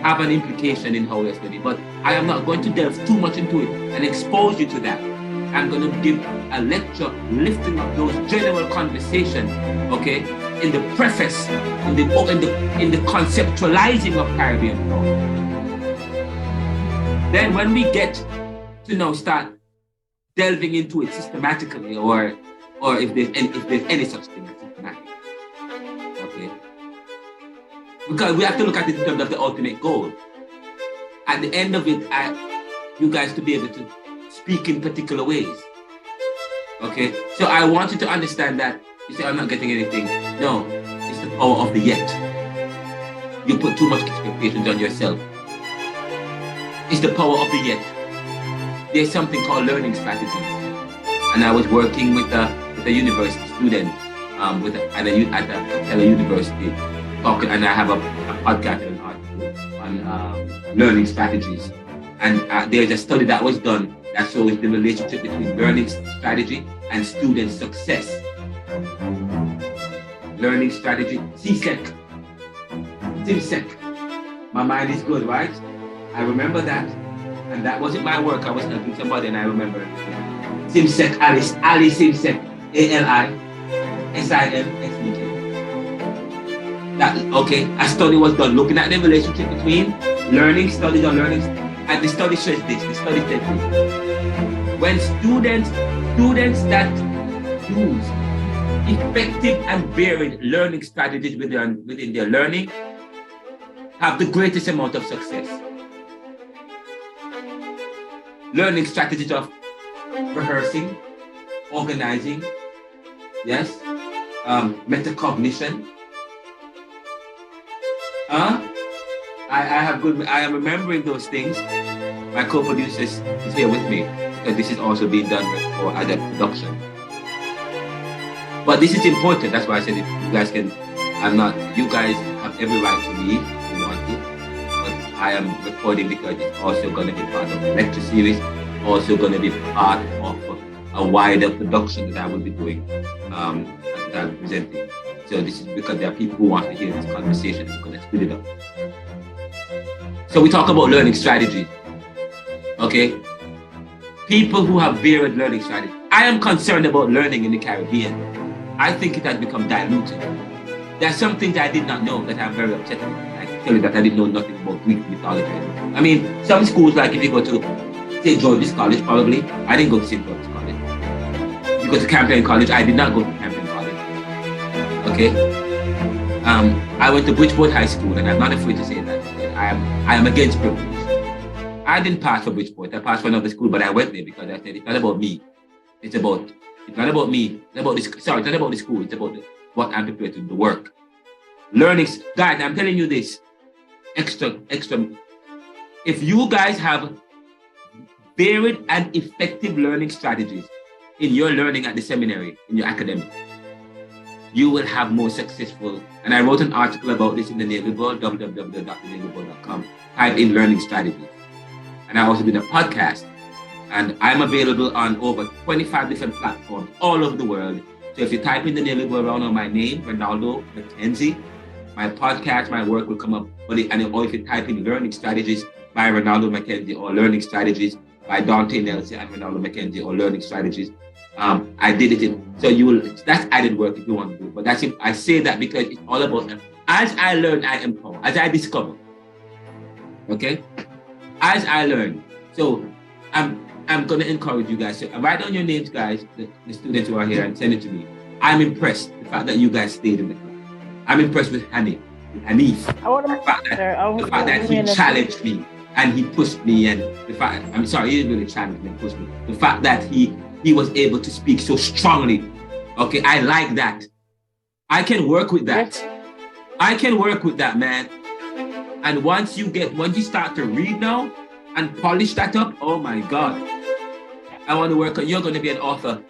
have an implication in how we study. But I am not going to delve too much into it and expose you to that. I'm going to give a lecture lifting up those general conversations, okay, in the preface, in the conceptualizing of Caribbean thought. Then when we get to now start delving into it systematically, or if there's any such thing as systematic, okay, because we have to look at it in terms of the ultimate goal. At the end of it, you guys to be able to speak in particular ways. Okay, so I want you to understand that you say I'm not getting anything. No, it's the power of the yet. You put too much expectations on yourself. It's the power of the yet. There's something called learning strategies, and I was working with a university student at a university talking, and I have a podcast and an article on learning strategies. And there's a study that was done that shows the relationship between learning strategy and student success. Learning strategy, CSEC. My mind is good, right? I remember that. And that wasn't my work. I was helping somebody and I remember it. CSEC, Ali CSEC, ALISIMSEK. A study was done looking at the relationship between learning, studies on learning. And the study says this, when students that use effective and varied learning strategies within their learning have the greatest amount of success. Learning strategies of rehearsing, organizing, yes, metacognition. I am remembering those things. My co-producer is here with me because this is also being done for as a production. But this is important. That's why I said if you guys you guys have every right to leave if you want to. But I am recording because it's also going to be part of the lecture series, also going to be part of a wider production that I will be doing that I'm presenting. So this is because there are people who want to hear this conversation. We're going to split it up. So we talk about learning strategy. Okay? People who have varied learning strategy. I am concerned about learning in the Caribbean. I think it has become diluted. There are some things I did not know that I'm very upset about. I tell you that I didn't know nothing about Greek mythology. I mean, some schools, like if you go to St. George's College, probably. I didn't go to St. George's College. You go to Campion College. I did not go to Campion College. Okay. I went to Bridgeport High School, and I'm not afraid to say that. I am against privilege. I didn't pass for Bridgeport. I passed for another school, but I went there because I said it's not about me. It's not about me. It's about this. Sorry, it's not about the school. It's about what I'm prepared to do, the work. Learning, guys. I'm telling you this. Extra. If you guys have varied and effective learning strategies in your learning at the seminary, in your academic, you will have more successful. And I wrote an article about this in the Navy World, www.thenavyworld.com. Type in learning strategies. And I also did a podcast. And I'm available on over 25 different platforms all over the world. So if you type in the Navy World around my name, Ronaldo McKenzie, my podcast, my work will come up. Or if you type in learning strategies by Ronaldo McKenzie, or learning strategies by Dante Nelson and Ronaldo McKenzie, or learning strategies, I did it in. So that's added work if you want to do it. But that's it. I say that because it's all about, as I learn, I empower, as I discover. Okay? As I learn. So I'm going to encourage you guys. So write down your names, guys, the students who are here, and send it to me. I'm impressed the fact that you guys stayed in the class. I'm impressed with Hanif. The fact that he challenged me and he pushed me, and the fact, I'm sorry, he didn't really challenge me and push me. The fact that he was able to speak so strongly. Okay, I like that. I can work with that. I can work with that, man. And once you start to read now and polish that up, oh my God. I want to work on, you're going to be an author.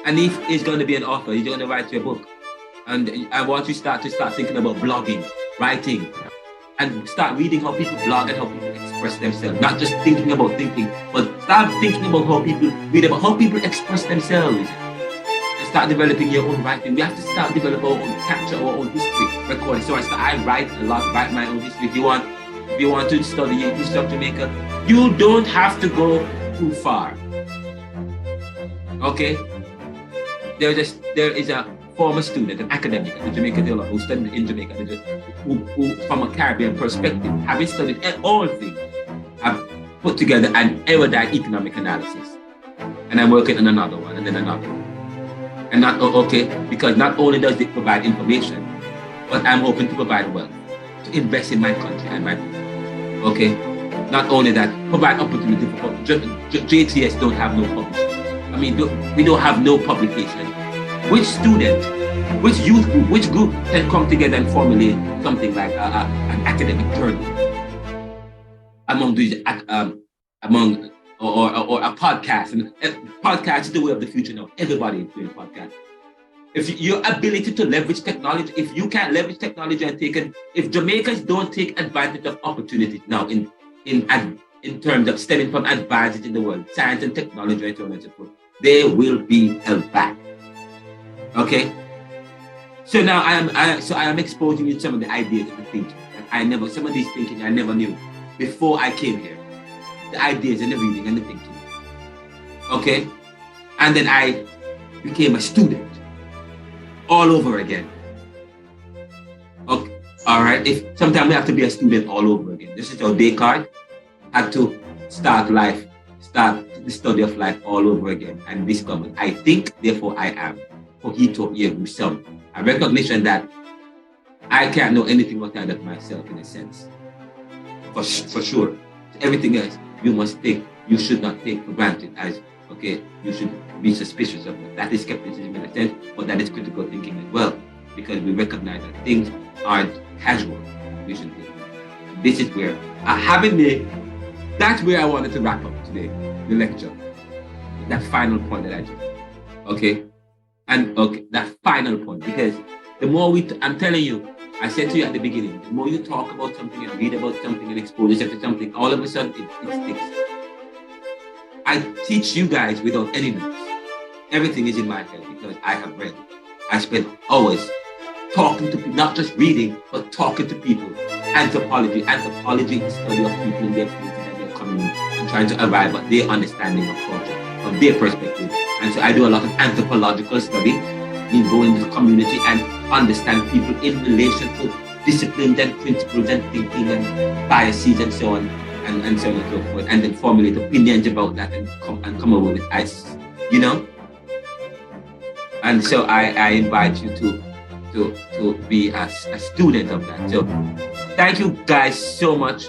Hanif is going to be an author. He's going to write your book. And I want you to start thinking about blogging, writing, and start reading how people blog and how people express themselves. Not just thinking about thinking, but start thinking about how people read about how people express themselves. And start developing your own writing. We have to start developing our own, capture our own history, record. So I write a lot, write my own history. If you want to study history of Jamaica, you don't have to go too far. Okay? There is a former student, an academic at the Jamaica Dilla who studied in Jamaica, who from a Caribbean perspective, having studied all things, have put together an erudite economic analysis. And I'm working on another one, and then another one. And because not only does it provide information, but I'm hoping to provide wealth, to invest in my country and my people. Okay? Not only that, provide opportunity for JTS don't have no publishing. I mean, we don't have no publication. Which student, which youth group, which group can come together and formulate something like an academic journal among these, or a podcast? And podcast is the way of the future now. Everybody is doing podcast. If your ability to leverage technology, if you can't leverage technology and if Jamaicans don't take advantage of opportunities now in terms of stemming from advances in the world, science and technology and so on and so forth, they will be held back. Okay, so now I am exposing you some of the ideas and the thinking. Some of these thinking I never knew before I came here. The ideas and the reading and the thinking. Okay, and then I became a student all over again. Okay, all right. If sometimes we have to be a student all over again. This is how Descartes had to start the study of life all over again and discover. I think, therefore I am. Cogito ergo sum. A recognition that I can't know anything outside of myself, in a sense. For sure. Everything else you should not take for granted as, okay, you should be suspicious of that. That is skepticism in a sense, but that is critical thinking as well. Because we recognize that things aren't casual. We should think. This is where that's where I wanted to wrap up today, the lecture. That final point that I just, okay? And okay, that final point, because the more I'm telling you, I said to you at the beginning, the more you talk about something and read about something and expose yourself to something, all of a sudden it sticks. I teach you guys without any notes. Everything is in my head because I have read. I spent hours talking to people, not just reading, but talking to people. Anthropology is the study of people in their places and their community and trying to arrive at their understanding of culture, of their perspective. And so I do a lot of anthropological study, in going into the community and understand people in relation to disciplines and principles and thinking and biases and so on. and so on and so forth, and then formulate opinions about that and come up with it as, you know. And so I invite you to be a student of that. So thank you guys so much.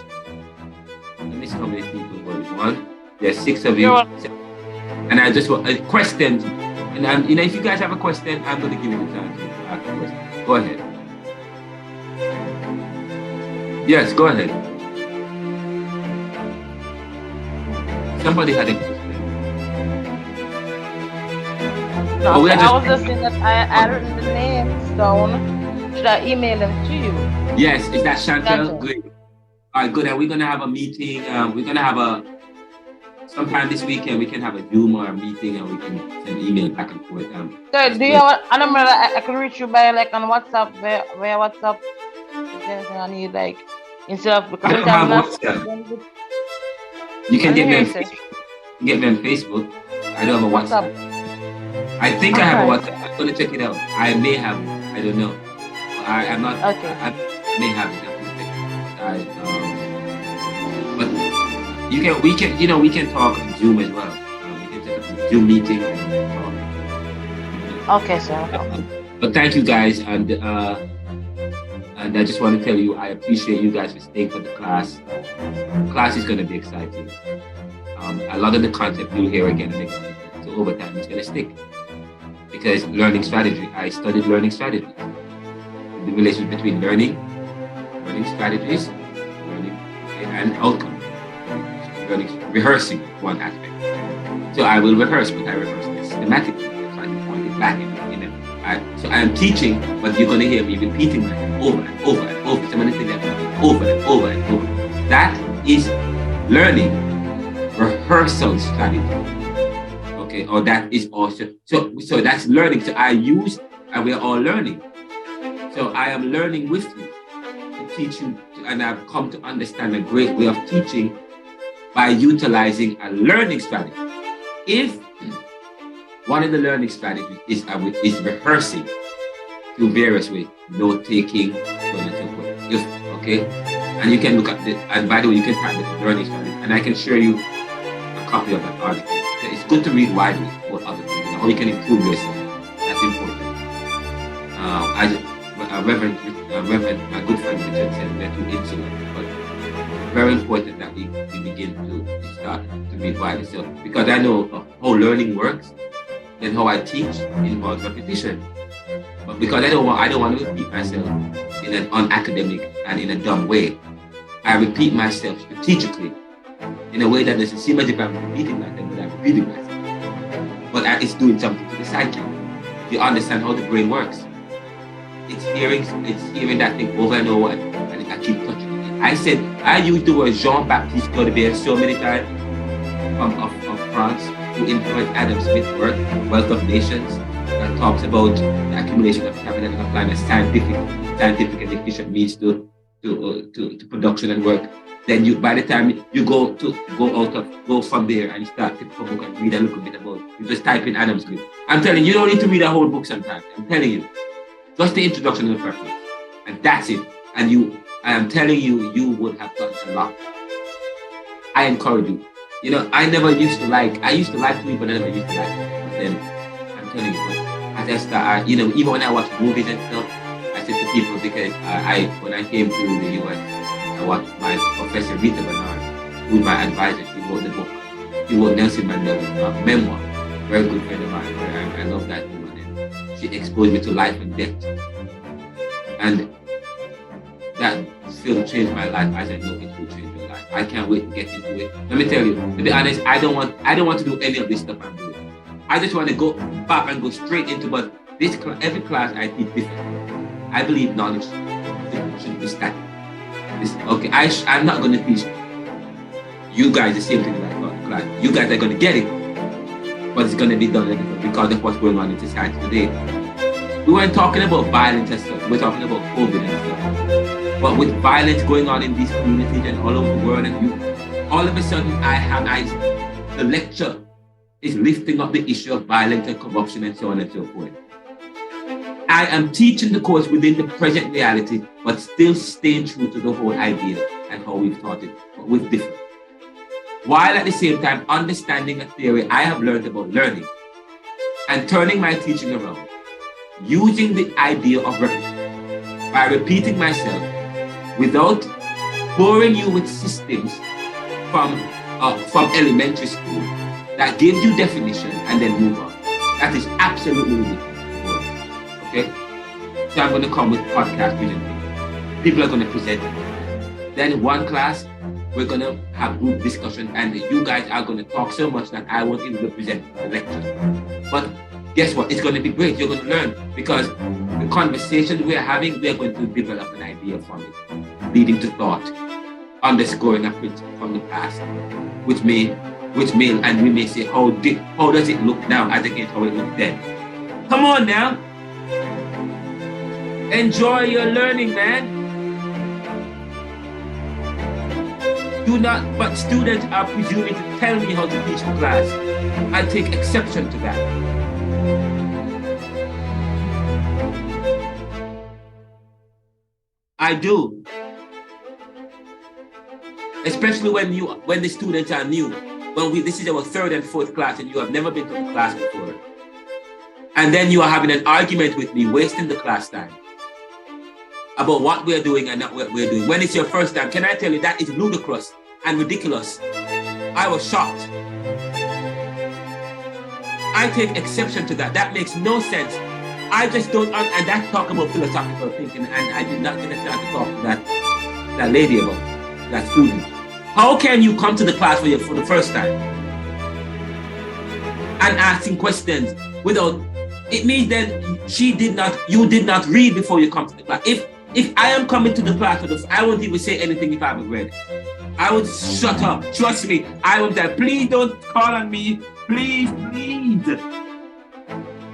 Let me see how many people were. One, there's 6 of you. And I just want questions. And you know, if you guys have a question, I'm going to give you the chance to ask a question. Go ahead. Yes, go ahead. Somebody had a question. No, I was just saying that I had written the names down. Should I email them to you? Yes, is that Chantel? Good. All right, good. And we're going to have a meeting. We're going to have sometime this weekend, we can have a Zoom or a meeting and we can send email back and forth. So do you have a number that I can reach you by, like, on WhatsApp, via WhatsApp? I need, like, instead of, because I don't have WhatsApp. You can get me on Facebook. You get me on Facebook. I don't have a WhatsApp. I think I have a WhatsApp. I'm going to check it out. I may have. I don't know. I'm not. Okay. I may have it. But we can talk on Zoom as well. We can set up a Zoom meeting and talk. Okay, sir. But thank you guys, and I just want to tell you, I appreciate you guys for staying for the class. The class is going to be exciting. A lot of the concept you'll hear again and again. So over time, it's going to stick. Because learning strategy, I studied learning strategies. The relationship between learning strategies, learning and outcome. Rehearsing one aspect. So I will rehearse, but I rehearse systematically. So I can point it back so I am teaching, but you're going to hear me repeating myself over and over and over. Some of the things over and over and over. That is learning rehearsal strategy. Okay, or that is also so that's learning. So I use, and we're all learning. So I am learning with you to teach you, and I've come to understand a great way of teaching by utilizing a learning strategy. If one of the learning strategies is rehearsing through various ways, note taking, so on and so forth. Okay, and you can look at this. And by the way, you can type the learning strategy, and I can share you a copy of that article. It's good to read widely about other things, how you can improve yourself. That's important. Reverend, my good friend Richard said we're too insular, but very important that we begin to start to read widely. So because I know how learning works, then how I teach involves repetition. But because I don't want to repeat myself in an unacademic and in a dumb way, I repeat myself strategically in a way that doesn't seem as if I'm repeating myself, but I'm repeating myself. But it's doing something to the psyche. If you understand how the brain works, it's hearing that thing over and over, and I keep touching it. I used the word Jean-Baptiste Godebert so many times of France, who influenced Adam Smith's work, Wealth of Nations, that talks about the accumulation of capital and applying a scientific and efficient means to production and work. Then you, by the time you go from there and you start to pick up a book and read a little bit about it, you just type in Adam Smith. I'm telling you, you don't need to read a whole book sometimes. I'm telling you, just the introduction and the preface, and that's it. And I am telling you, you would have gotten a lot. I encourage you. You know, I used to like to read, but I never used to like it. But then I'm telling you, as I start, even when I watch movies and stuff, I said to people, because when I came to the US, I watched my professor Rita Bernard, who was my advisor. She wrote the book. She wrote Nelson Mandela's memoir. Very good friend of mine. I love that woman. And she exposed me to life and death. And that film changed my life, as I know it will change your life. I can't wait to get into it. Let me tell you, to be honest, I don't want to do any of this stuff I'm doing. I just want to go back and go straight into, but every class I teach different. I believe knowledge should be static. Okay, I'm not going to teach you guys the same thing that I taught in class. You guys are going to get it, but it's going to be done because of what's going on in society today. We weren't talking about violence and stuff. We're talking about COVID and stuff. But with violence going on in these communities and all over the world, and all of a sudden, the lecture is lifting up the issue of violence and corruption and so on and so forth. I am teaching the course within the present reality, but still staying true to the whole idea and how we've taught it, but with different. while at the same time understanding a theory I have learned about learning and turning my teaching around, using the idea of repetition by repeating myself without boring you with systems from elementary school that gives you definition and then move on. That is absolutely ridiculous. Okay? So I'm going to come with podcast presentation. People are going to present it. Then in one class, we're going to have group discussion, and you guys are going to talk so much that I won't even present a lecture. But guess what? It's going to be great. You're going to learn, because the conversation we're having, we're going to develop an idea from it, leading to thought, underscoring a principle from the past, which may, and we may say, how does it look now as against how it looked then? Come on now. Enjoy your learning, man. Do not, but students are presuming to tell me how to teach the class. I take exception to that. I do. Especially when the students are new. This is our third and fourth class and you have never been to the class before. And then you are having an argument with me, wasting the class time about what we're doing and not what we're doing. When it's your first time, can I tell you that is ludicrous and ridiculous? I was shocked. I take exception to that. That makes no sense. I just don't, and that's talk about philosophical thinking, and I did not get a chance to talk to that lady about that student. How can you come to the class for the first time and asking questions without, it means then you did not read before you come to the class. If I am coming to the class, I won't even say anything if I haven't read. I would shut up. Trust me. I would say, please don't call on me. Please, please.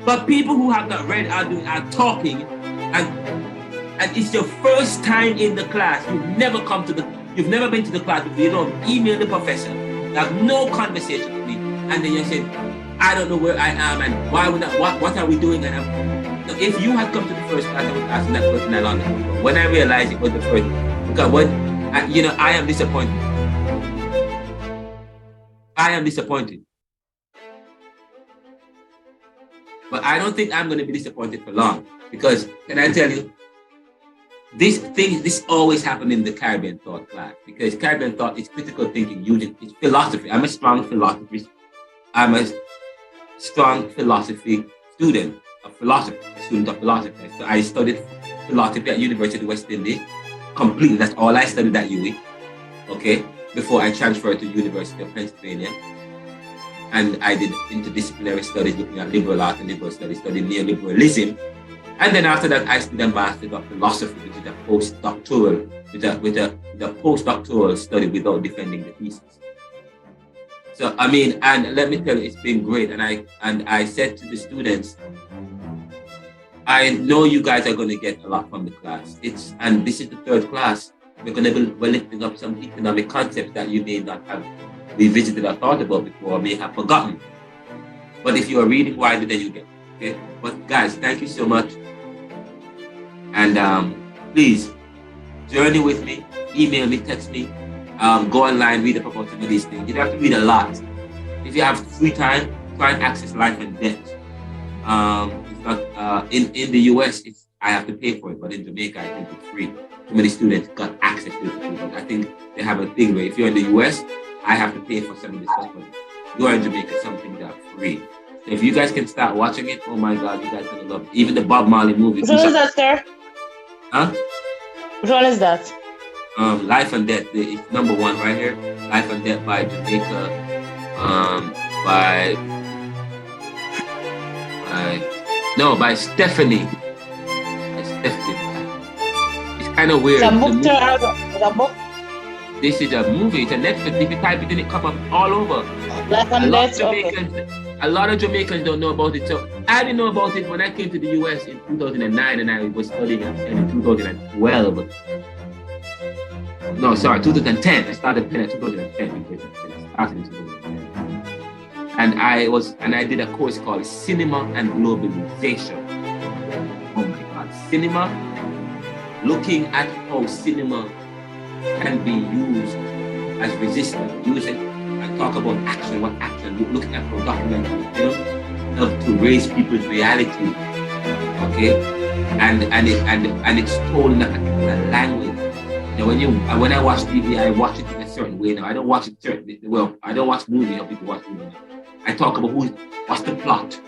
But people who have not read are talking, and it's your first time in the class. You've never been to the class before. You don't email the professor. You have no conversation with me, and then you say, I don't know where I am, and why would what are we doing? And if you had come to the first class, I would ask that question along. But when I realized it was the first, because I am disappointed. I am disappointed. But I don't think I'm going to be disappointed for long, because can I tell you, this always happened in the Caribbean thought class, because Caribbean thought is critical thinking, it's philosophy. I'm a strong philosophy student of philosophy, a student of philosophy. So I studied philosophy at University of West Indies completely. That's all I studied at UWI, okay, before I transferred to University of Pennsylvania. And I did interdisciplinary studies looking at liberal art and liberal studies, studying neoliberalism. And then after that, I studied a Master of Philosophy, which is a postdoctoral, with a postdoctoral study without defending the thesis. So, I mean, and let me tell you, it's been great. And I said to the students, I know you guys are going to get a lot from the class. And this is the third class. We're lifting up some economic concepts that you may not have revisited or thought about before, or may have forgotten. But if you are reading widely, then you get it. Okay? But guys, thank you so much. And please journey with me, email me, text me, go online, read up about some of these things. You don't have to read a lot. If you have free time, try and access Life and Debt. It's not in the US. I have to pay for it, but in Jamaica, I think it's free. Too many students got access to it. But I think they have a thing where if you're in the US, I have to pay for some of the stuff. But you are in Jamaica, some things are free. So if you guys can start watching it, oh my God, you guys are gonna love it. Even the Bob Marley movie. Which one is that, sir? Huh? Which one is that? Life and Debt. It's number one right here. Life and Debt by Jamaica. By Stephanie. It's kind of weird. It's a book, it's a book. This is a movie. It's a Netflix. If you type it in, it come up all over. A lot of Jamaicans don't know about it. So I didn't know about it when I came to the US in 2009, and I was studying in 2012. No, sorry, 2010. I started in 2010 because I started in 2010. And I did a course called Cinema and Globalization. Oh my God, cinema, looking at how cinema can be used as resistance, using a talk about action, what action, looking at for documentary film, help to raise people's reality, okay, and it's told in a particular language. You know, when I watch TV, I watch it in a certain way. Now I don't watch it I don't watch movies. How people watch movies. I talk about what's the plot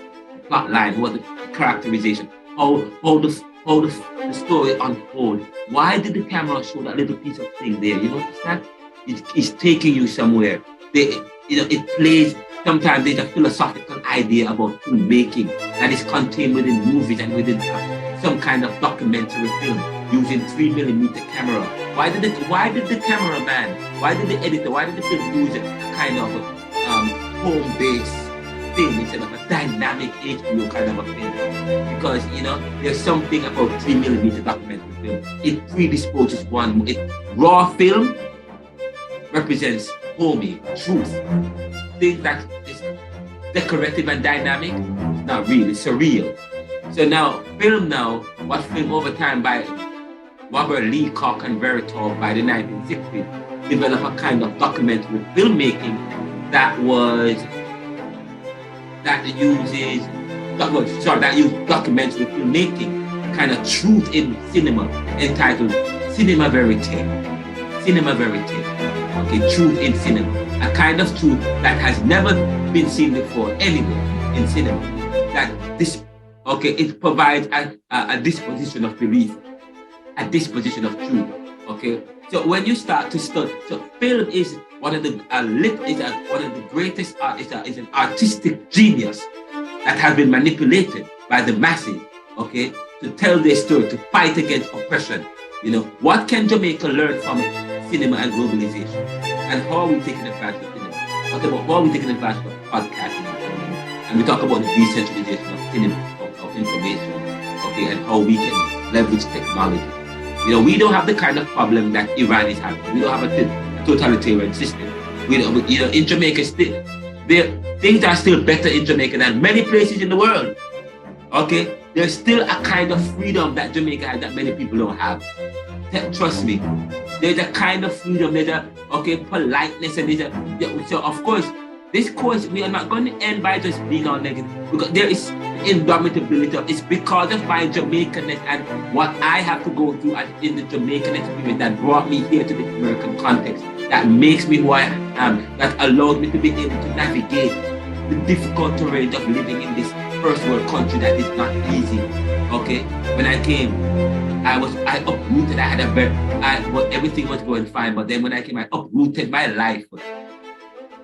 line, what the characterization, how the story unfolds. Why did the camera show that little piece of thing there? You notice that? It's taking you somewhere. It plays. Sometimes there's a philosophical idea about filmmaking that is contained within movies and within some kind of documentary film using 3mm camera. Why did the cameraman, why did the editor, why did the film use a kind of home-based film instead of a dynamic HBO kind of a film? Because there's something about 3mm documentary film. It predisposes one. Raw film represents homey, truth. Thing that is decorative and dynamic, it's not real, it's surreal. So now, film was filmed over time by Robert Leacock and Veritov by the 1960s, developed a kind of documentary filmmaking that uses documentary filmmaking, kind of truth in cinema, entitled Cinema Verite. Cinema Verite. Okay, truth in cinema. A kind of truth that has never been seen before anywhere in cinema. It provides a disposition of belief, a disposition of truth. Okay, so when you start to study, so film is one of the greatest art. Is an artistic genius that has been manipulated by the masses. Okay, to tell their story, to fight against oppression. What can Jamaica learn from cinema and globalization? And how are we taking advantage of cinema? How are we taking advantage of podcasting? And we talk about the decentralization of cinema, of information, okay, and how we can leverage technology. We don't have the kind of problem that Iran is having. We don't have a totalitarian system. In Jamaica, things are still better in Jamaica than many places in the world. Okay, there's still a kind of freedom that Jamaica has that many people don't have. Trust me. There's a kind of freedom, there's politeness, and so of course, this course, we are not going to end by just being all negative, because there is indomitability. It's because of my Jamaicanness and what I have to go through in the Jamaican experience that brought me here to the American context, that makes me who I am, that allowed me to be able to navigate the difficult terrain of living in this first world country that is not easy. Okay, when I came, I uprooted. Everything was going fine, but then when I came, I uprooted my life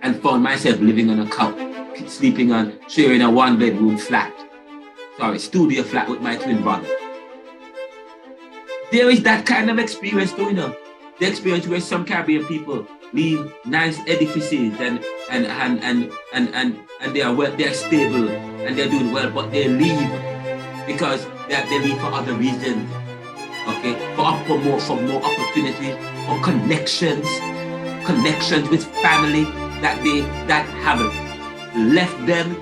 and found myself living on a couch, sharing a one-bedroom flat. Studio flat with my twin brother. There is that kind of experience going on. The experience where some Caribbean people leave nice edifices and they are stable and they're doing well, but they leave because they leave for other reasons. Okay, for more opportunities, or connections with family that have left them,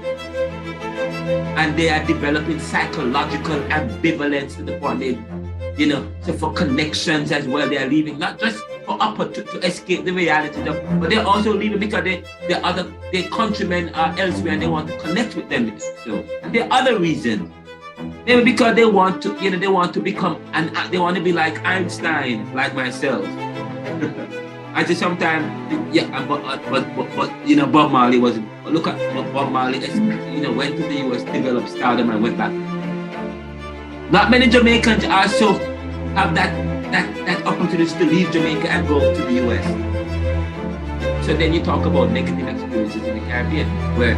and they are developing psychological ambivalence to the point so for connections as well, they are leaving, not just to escape the reality, but they're also leaving because their countrymen are elsewhere and they want to connect with them. So, and there are other reasons. Maybe because they want to become, and they want to be like Einstein, like myself. I just sometimes, but Bob Marley was. Look at Bob Marley. Went to the US, developed stardom, and went back. Not many Jamaicans have that opportunity to leave Jamaica and go to the US. So then you talk about negative experiences in the Caribbean, where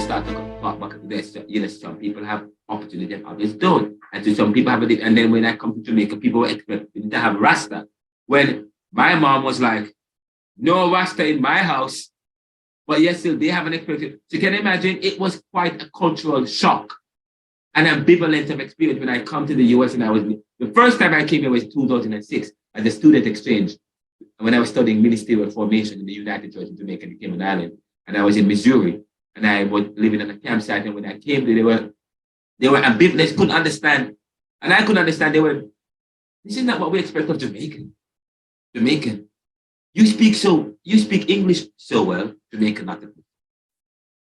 start to talk about this. Some people have opportunity and others don't. And so some people have it. And then when I come to Jamaica, people were expecting to have Rasta. When my mom was like, no Rasta in my house. But yes, still they have an experience. So you can imagine it was quite a cultural shock, an ambivalent of experience when I come to the US. And the first time I came here was 2006 as a student exchange, when I was studying ministerial formation in the United Church in Jamaica and Cayman Island. And I was in Missouri and I was living on a campsite. And when I came there, they were ambivalent, couldn't understand. And I couldn't understand. This is not what we expect of Jamaican. You speak English so well, Jamaican not.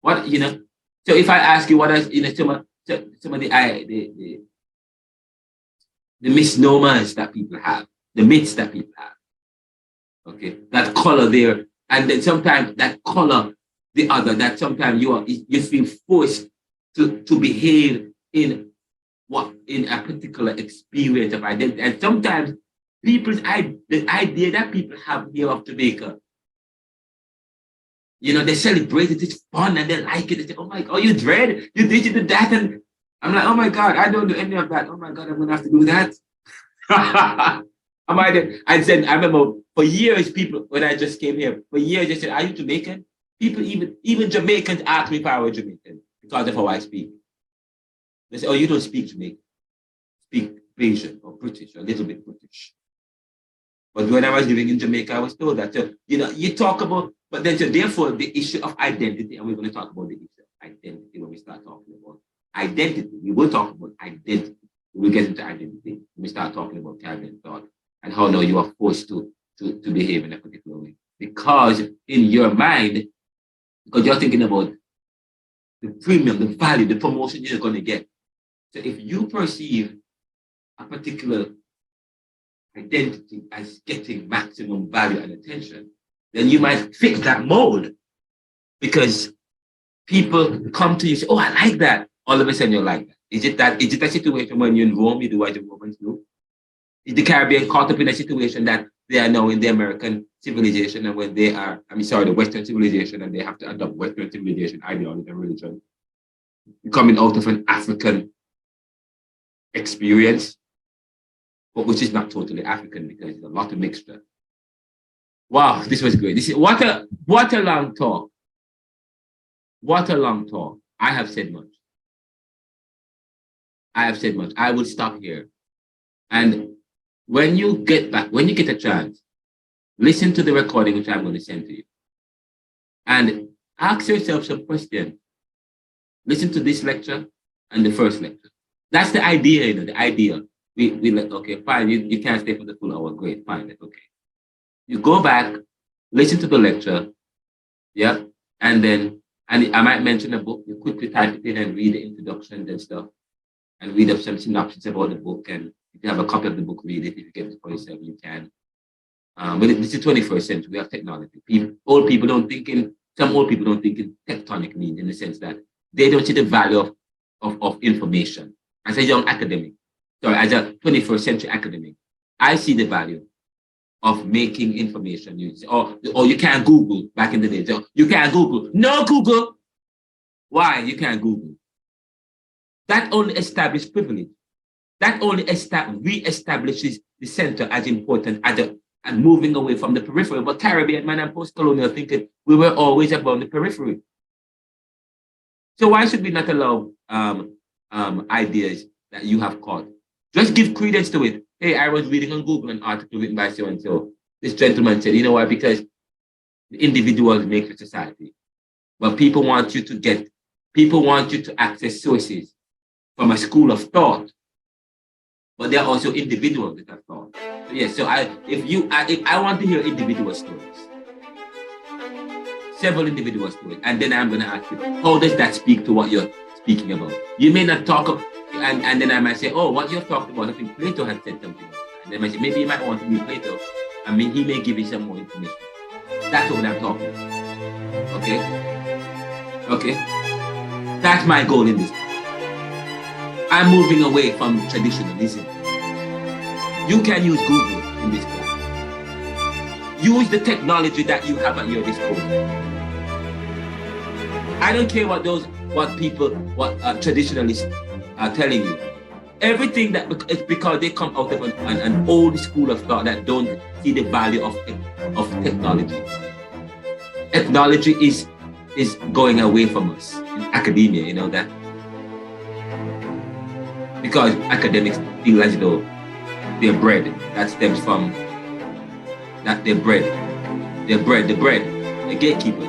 What, you know? So if I ask you what is, you know, some of the misnomers that people have, the myths that people have, okay, that color there, and then sometimes that color the other, that sometimes you feel forced to behave in a particular experience of identity, and sometimes the idea that people have here of Jamaica, you know, they celebrate it, it's fun, and they like it. They say, "Oh my God, you dread, you did, you did that," and I'm like, "Oh my God, I don't do any of that. Oh my God, I'm gonna have to do that." I said, I remember for years, people, when I just came here, for years, they said, "Are you Jamaican?" People, even Jamaicans asked me if I was Jamaican because of how I speak. They say, "Oh, you don't speak Jamaican. Speak Asian or British, or a little bit British." But when I was living in Jamaica, I was told that. So, you know, you talk about, but then so therefore the issue of identity, and we're going to talk about the issue of identity when we start talking about identity. We will talk about identity. We get into identity. We start talking about Caribbean thought and how now you are forced to behave in a particular way. Because in your mind, because you're thinking about the premium, the value, the promotion you're going to get. So if you perceive a particular identity as getting maximum value and attention, then you might fit that mold because people come to you and say, "Oh, I like that." All of a sudden you're like that. Is it a situation when you're in Rome, you do what the Romans do? Is the Caribbean caught up in a situation that they are now in the American civilization, and when they are, the Western civilization, and they have to adopt Western civilization ideology and religion, coming out of an African experience, but which is not totally African because there's a lot of mixture. Wow, this was great. What a long talk. What a long talk. I have said much. I will stop here. And when you get a chance, listen to the recording which I'm going to send to you. And ask yourself some questions. Listen to this lecture and the first lecture. That's the idea, you know, the idea. We like, okay, fine, you can't stay for the full hour, great, fine, okay. You go back, listen to the lecture, yeah, and I might mention a book, you quickly type it in and read the introductions and stuff, and read up some synopsis about the book, and if you have a copy of the book, read it. If you get it for yourself, you can. But this is 21st century, we have technology. Some old people don't think in tectonic means, in the sense that they don't see the value of information. As a young academic, as a 21st century academic, I see the value of making information use. Or you can't Google back in the day. So you can't Google. No Google. Why you can't Google? That only establishes privilege. That only re-establishes the center as important and moving away from the periphery. But Caribbean man and post-colonial thinking, we were always about the periphery. So why should we not allow ideas that you have caught? Just give credence to it. Hey, I was reading on Google an article written by so-and-so. This gentleman said, you know why? Because the individuals make the society. But people want you to access sources from a school of thought. But they're also individuals that have thought. So yes, so if I want to hear individual stories, several individual stories, and then I'm going to ask you, how does that speak to what you're speaking about? You may not talk of, and then I might say, oh, what you're talking about, I think Plato had said something. And then I might say, maybe you might want to read Plato. I mean, he may give you some more information. That's what I'm talking about. Okay? That's my goal in this. I'm moving away from traditionalism. You can use Google in this class. Use the technology that you have at your disposal. I don't care what traditionalists are telling you. Everything that is because they come out of an old school of thought that don't see the value of technology. Technology is going away from us in academia, you know that. Because academics feel as though their bread, that stems from that their bread, the gatekeeper.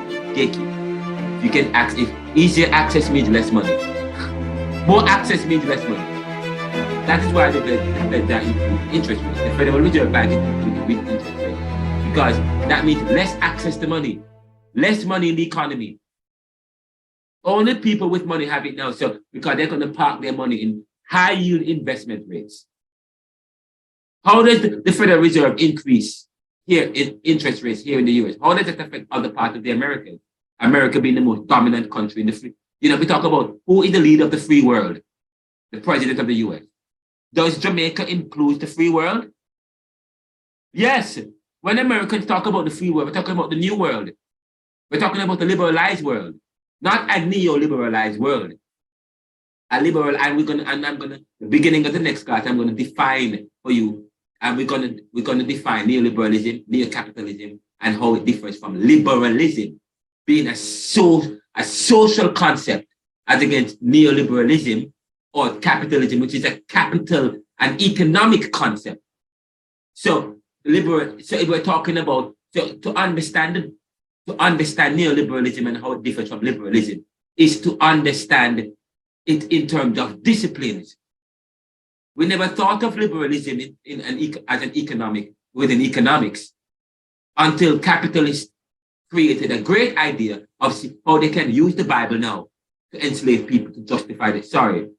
You can access, if easier access means less money. More access means less money. That is why the interest rate, the Federal Reserve Bank is with interest rate. because that means less access to money, less money in the economy. Only people with money have it now, so because they're going to park their money in high yield investment rates. How does the Federal Reserve increase here in interest rates here in the US? How does it affect other parts of the Americas? America being the most dominant country in the free. We talk about who is the leader of the free world, the president of the US. Does Jamaica include the free world? Yes. When Americans talk about the free world, we're talking about the new world. We're talking about the liberalized world, not a neoliberalized world. A liberal, and I'm gonna, the beginning of the next class, I'm gonna define for you, and we're gonna define neoliberalism, neocapitalism, and how it differs from liberalism, being a social concept, as against neoliberalism or capitalism, which is a capital and economic concept. So if we're talking about to understand neoliberalism and how it differs from liberalism is to understand it in terms of disciplines. We never thought of liberalism as an economic within economics until capitalists created a great idea of how they can use the Bible now to enslave people to justify it. Sorry,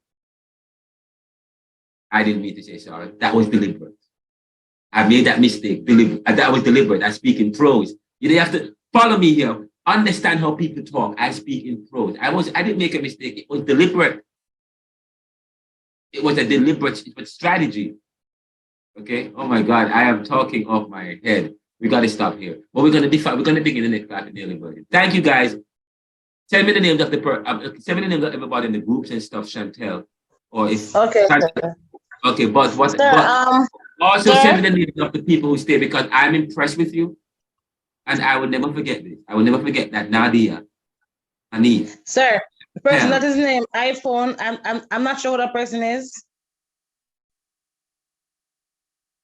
I didn't mean to say sorry. That was deliberate. I made that mistake. That was deliberate. I speak in prose. You have to follow me here. Understand how people talk. I speak in prose. I didn't make a mistake. It was deliberate. It was a deliberate strategy. Okay. Oh my God, I am talking off my head. We got to stop here. But we're going to define. We're going to begin the next class in neoliberalism. Thank you, guys. Send me the names of send me the names of everybody in the groups and stuff, Chantel. Or if okay. Okay, but what? Sir, but also sir? send me the names of the people who stay because I'm impressed with you, and I will never forget this. I will never forget that Nadia, Annie. Sir, the person that is named iPhone. I'm not sure who that person is.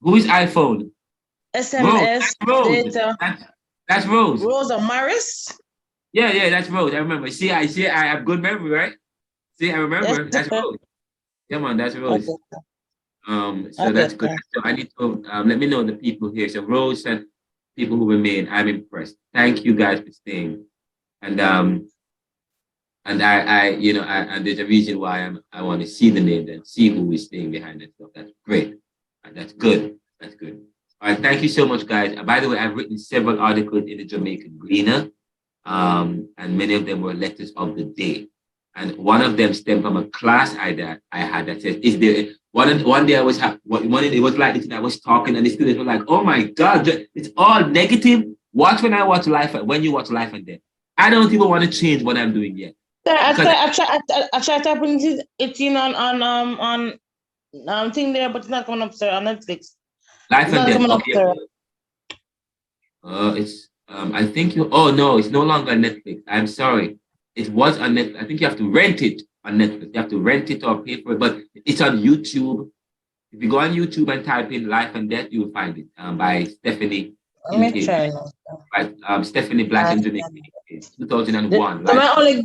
Who is iPhone? SMS Rose. data. That's Rose. Rose or Morris? Yeah, that's Rose. I remember. See, I have good memory, right? See, I remember. Yes, that's Rose. Yeah, man, that's Rose. Okay. So that's good. So I need to let me know the people here. So Rose and people who remain, I'm impressed. Thank you guys for staying. And I and there's a reason why I want to see the names and see who is staying behind it. So that's great. And that's good. That's good. All right, thank you so much, guys. By the way, I've written several articles in the Jamaican Gleaner, and many of them were letters of the day. And one of them stemmed from a class I had that says, "Is there one day I was it was like this, and I was talking, and the students were like, oh my God, it's all negative. Watch when you watch Life and Death. I don't even want to change what I'm doing yet." Sir, I tried to open it in on thing there, but it's not coming up, sir, on Netflix. Life and Death. Okay. It's I think no, it's no longer on Netflix. I'm sorry. It was on Netflix. I think you have to rent it on Netflix. You have to rent it or pay for it, but it's on YouTube. If you go on YouTube and type in Life and Death, you will find it by Stephanie. Let me try. By Stephanie Black in Jamaica, 2001. They might only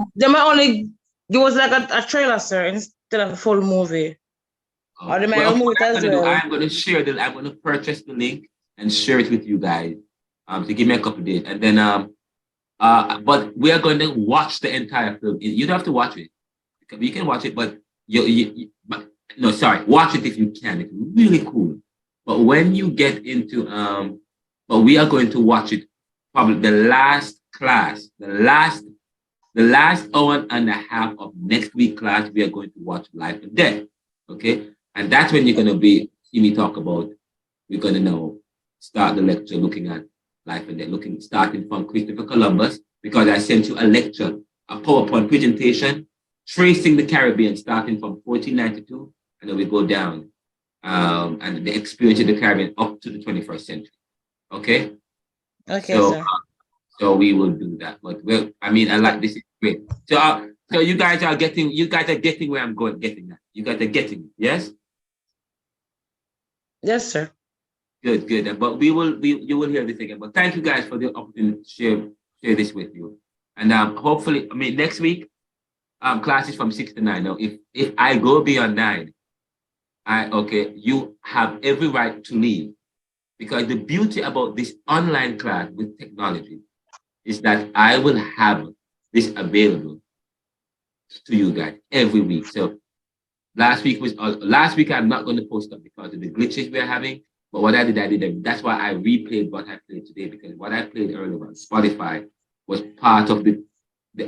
it was like a trailer, sir, instead of a full movie. Or they might remove it as well. I'm going to purchase the link and share it with you guys to give me a couple of days. And then but we are going to watch the entire film. You don't have to watch it. You can watch it, but watch it if you can. It's really cool. But when you get into but we are going to watch it probably the last class, the last hour and a half of next week class. We are going to watch Life and Death. Okay, and that's when you're going to see me talk about. We're going to now start the lecture looking at Life and Death, starting from Christopher Columbus, because I sent you a lecture, a PowerPoint presentation, tracing the Caribbean, starting from 1492, and then we go down, and the experience of the Caribbean up to the 21st century. Okay? Okay, sir. So we will do that. But I like this is great. So you guys are getting where I'm getting that. You guys are getting it, yes? Yes, sir. Good. But you will hear this again. But thank you guys for the opportunity to share this with you. And hopefully, next week, class is from 6 to 9. Now, if I go beyond 9, you have every right to leave, Because the beauty about this online class with technology is that I will have this available to you guys every week. So last week I'm not going to post up because of the glitches we're having. But what I did, that's why I replayed what I played today, because what I played earlier on Spotify was part of the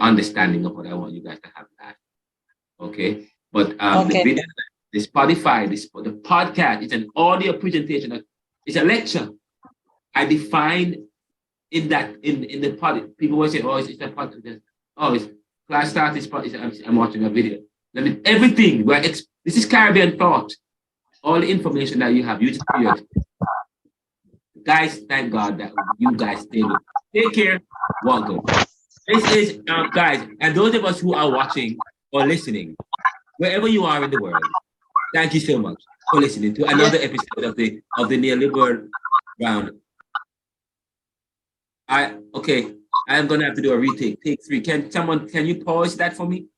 understanding of what I want you guys to have live. Okay. But the video, the Spotify, the podcast is an audio presentation. It's a lecture. I define in the pod. People will say, "Oh, it's a podcast." Oh, it's class start. I'm watching a video. Everything. This is Caribbean thought. All the information that you have, you just period. Guys, thank God that you guys stayed. Take care. Walk good. This is guys, and those of us who are watching or listening, wherever you are in the world, thank you so much for listening to another episode of the Neoliberal Round. Okay, I'm gonna have to do a retake. Take 3. Can you pause that for me?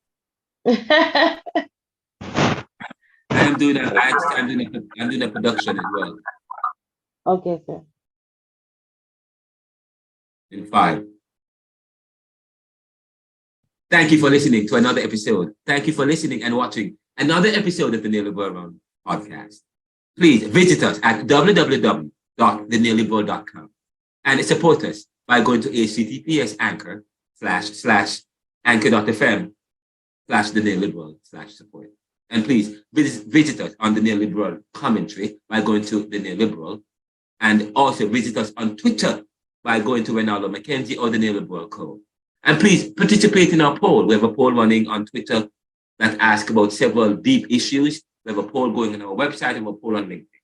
I'm doing a production as well. Okay, sir. In 5. Thank you for listening to another episode. Thank you for listening and watching another episode of the Neoliberal Round podcast. Please visit us at www.theneoliberal.com and support us by going to https anchor.fm/the-neoliberal/support. And please visit us on the Neoliberal commentary by going to the Neoliberal, and also visit us on Twitter by going to Ronaldo McKenzie or the Neoliberal Code. And please participate in our poll. We have a poll running on Twitter that asks about several deep issues. We have a poll going on our website and a poll on LinkedIn.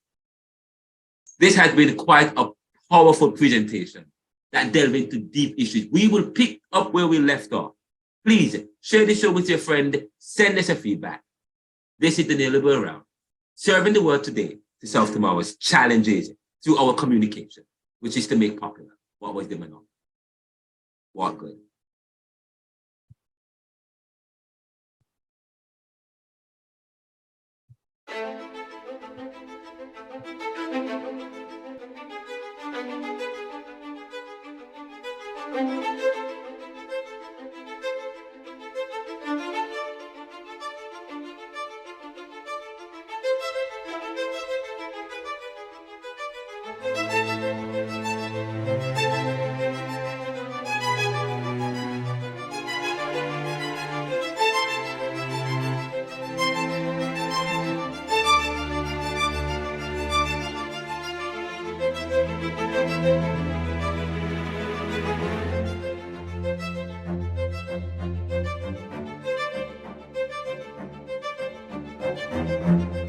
This has been quite a powerful presentation that delves into deep issues. We will pick up where we left off. Please share the show with your friend. Send us a feedback. This is the Neoliberal Round, serving the world today to solve tomorrow's challenges through our communication, which is to make popular what was the monopoly. What good? Thank you.